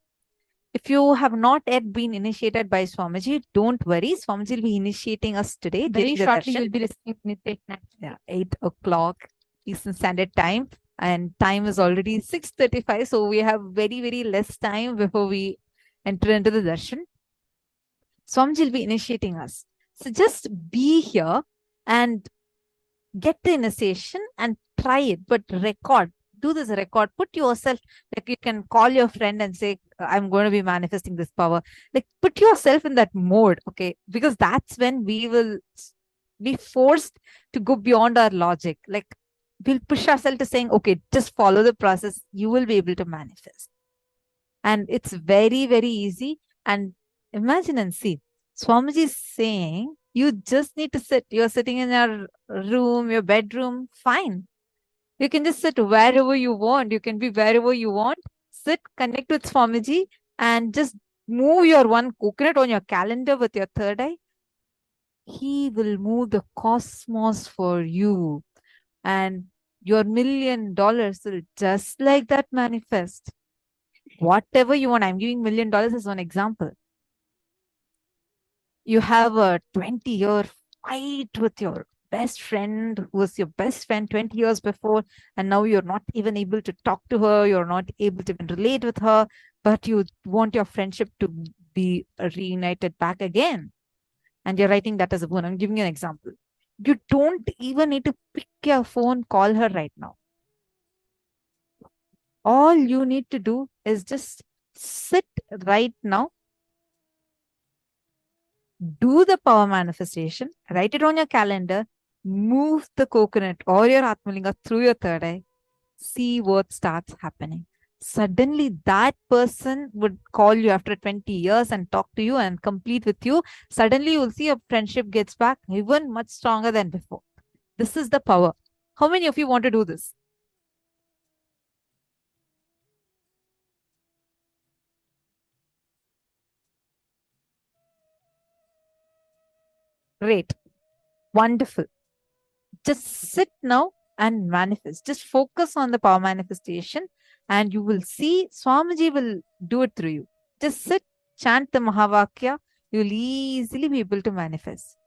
If you have not yet been initiated by Swamiji, don't worry. Swamiji will be initiating us today. Very during the shortly, darshan. you'll be listening to it. Yeah, 8 o'clock Eastern Standard Time. And time is already 6:35. So we have very, very less time before we enter into the darshan. Swamiji will be initiating us. So just be here and get the initiation and try it, but record. Do this record. Put yourself, like you can call your friend and say, I'm going to be manifesting this power. Like put yourself in that mode, okay? Because that's when we will be forced to go beyond our logic. Like we'll push ourselves to saying, okay, just follow the process. You will be able to manifest. And it's very, very easy. And imagine and see, Swamiji is saying, you just need to sit. You're sitting in your room, your bedroom, fine. You can just sit wherever you want. You can be wherever you want. Sit, connect with Swamiji, and just move your one coconut on your calendar with your third eye. He will move the cosmos for you. And your $1 million will just like that manifest. Whatever you want. I'm giving $1 million as one example. You have a 20-year fight with your best friend who was your best friend 20 years before, and now you're not even able to talk to her, you're not able to even relate with her, but you want your friendship to be reunited back again. And you're writing that as a boon. I'm giving you an example. You don't even need to pick your phone, call her right now. All you need to do is just sit right now, do the power manifestation, write it on your calendar, move the coconut or your Atmalinga through your third eye, see what starts happening. Suddenly that person would call you after 20 years and talk to you and complete with you. Suddenly you'll see your friendship gets back even much stronger than before. This is the power. How many of you want to do this? Great. Wonderful. Just sit now and manifest. Just focus on the power manifestation and you will see Swamiji will do it through you. Just sit, chant the Mahavakya. You'll easily be able to manifest.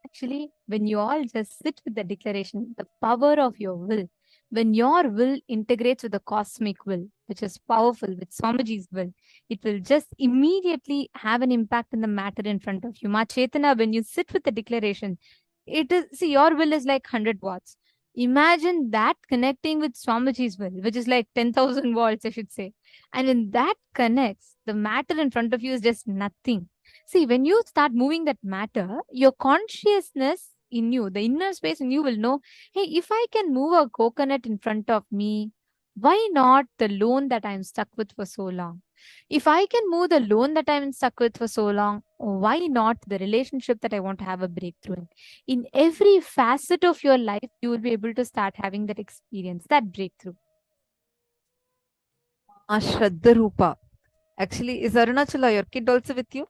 Actually, when you all just sit with the declaration, the power of your will, when your will integrates with the cosmic will, which is powerful with Swamiji's will, it will just immediately have an impact in the matter in front of you. Ma Chetana, when you sit with the declaration, it is, see, your will is like 100 watts. Imagine that connecting with Swamiji's will, which is like 10,000 volts, I should say. And when that connects, the matter in front of you is just nothing. See, when you start moving that matter, your consciousness in you, the inner space in you will know, hey, if I can move a coconut in front of me, why not the loan that I'm stuck with for so long? If I can move the loan that I'm stuck with for so long, why not the relationship that I want to have a breakthrough in? In every facet of your life, you will be able to start having that experience, that breakthrough. Shraddha Rupa. Actually, is Arunachala your kid also with you?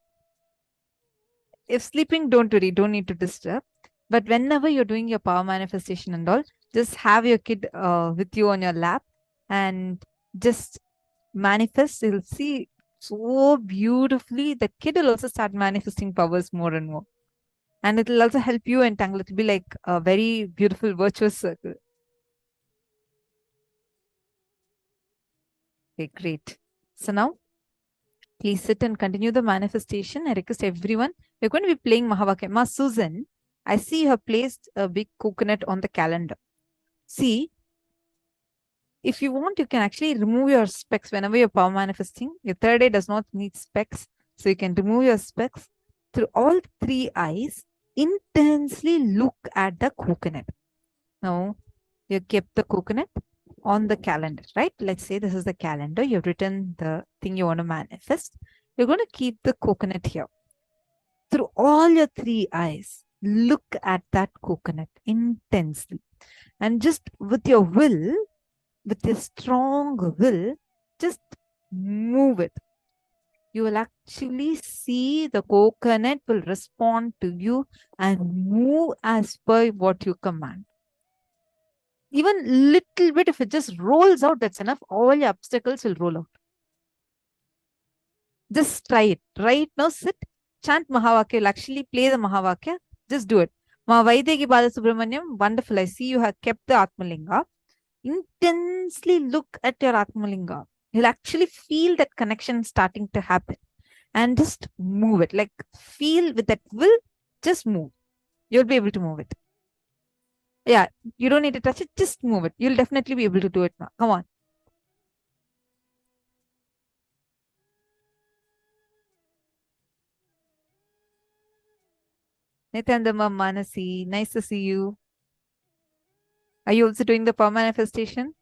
If sleeping, don't worry, don't need to disturb. But whenever you're doing your power manifestation and all, just have your kid with you on your lap and just manifest. You'll see so beautifully. The kid will also start manifesting powers more and more. And it will also help you entangle. It will be like a very beautiful virtuous circle. Okay, great. So now, please sit and continue the manifestation. I request everyone. We're going to be playing Mahavakya. Ma Susan, I see you have placed a big coconut on the calendar. See, if you want, you can actually remove your specs whenever you're power manifesting. Your third eye does not need specs. So you can remove your specs. Through all three eyes, intensely look at the coconut. Now, you kept the coconut on the calendar, right? Let's say this is the calendar. You've written the thing you want to manifest. You're going to keep the coconut here. Through all your three eyes, look at that coconut intensely. And just with your will, with your strong will, just move it. You will actually see the coconut will respond to you and move as per what you command. Even little bit, if it just rolls out, that's enough. All your obstacles will roll out. Just try it. Right now, sit, chant Mahavakya. You'll actually play the Mahavakya. Just do it. Ma Vaidegi Bala Subramanyam, wonderful. I see you have kept the Atmalinga. Intensely look at your Atmalinga. You'll actually feel that connection starting to happen. And just move it. Like feel with that will, just move. You'll be able to move it. Yeah, you don't need to touch it. Just move it. You'll definitely be able to do it now. Come on. Nithyananda Manasi, nice to see you. Are you also doing the power manifestation?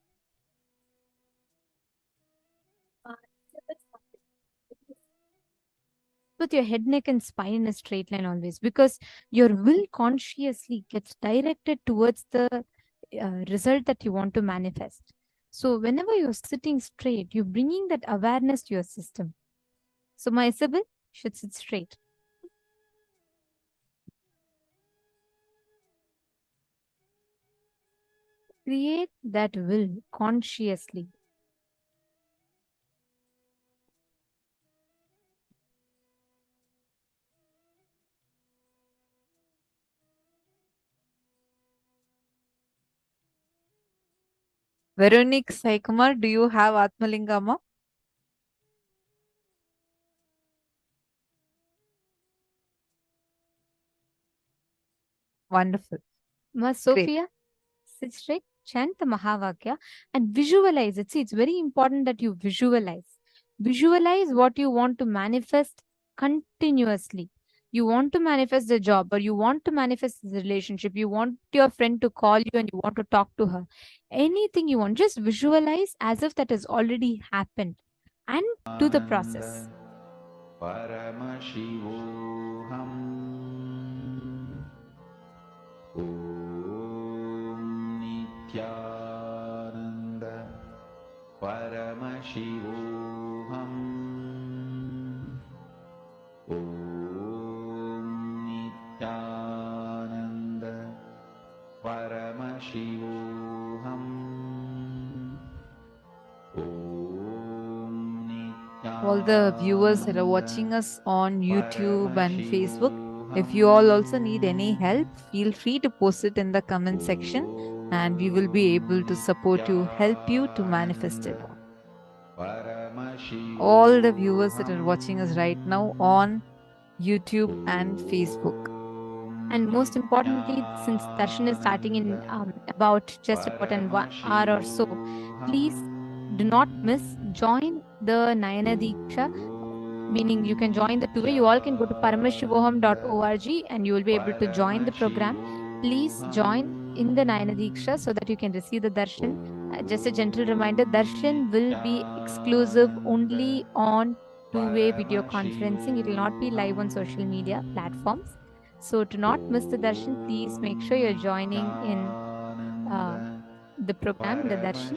With your head, neck, and spine in a straight line always, because your will consciously gets directed towards the result that you want to manifest. So whenever you're sitting straight, you're bringing that awareness to your system. So my Isabel should sit straight. Create that will consciously. Veronique Saikumar, do you have Atmalingama? Wonderful. Ma Sophia, sit straight, chant the Mahavakya and visualize it. See, it's very important that you visualize. Visualize what you want to manifest continuously. You want to manifest the job, or you want to manifest the relationship. You want your friend to call you and you want to talk to her. Anything you want, just visualize as if that has already happened and do the process. Paramashivoham. Om Nithyananda Paramashivoham. Om Nithyananda Paramashivoham. All the viewers that are watching us on YouTube and Facebook, if you all also need any help, feel free to post it in the comment section and we will be able to support you, help you to manifest it. All the viewers that are watching us right now on YouTube and Facebook. And most importantly, since darshan is starting in about just about an hour or so, please do not miss. Join the Nayana Deeksha, meaning you can join the two-way. You all can go to paramashivoham.org and you will be able to join the program. Please join in the Nayana Deeksha so that you can receive the darshan. Just a gentle reminder, darshan will be exclusive only on two-way video conferencing. It will not be live on social media platforms. So to not miss the darshan, please make sure you're joining in the program, the darshan.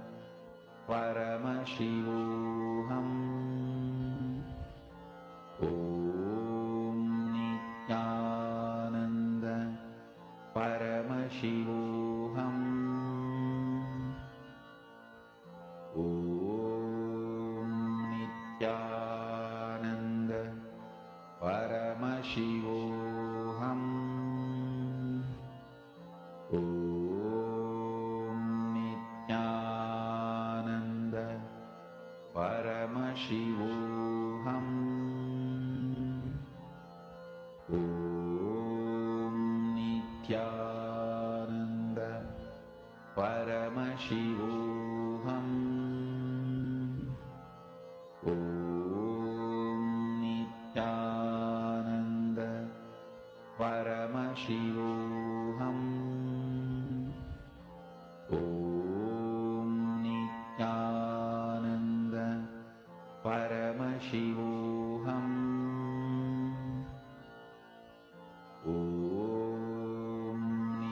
Om Nithyananda Paramashivoham. Om Nithyananda Paramashivam.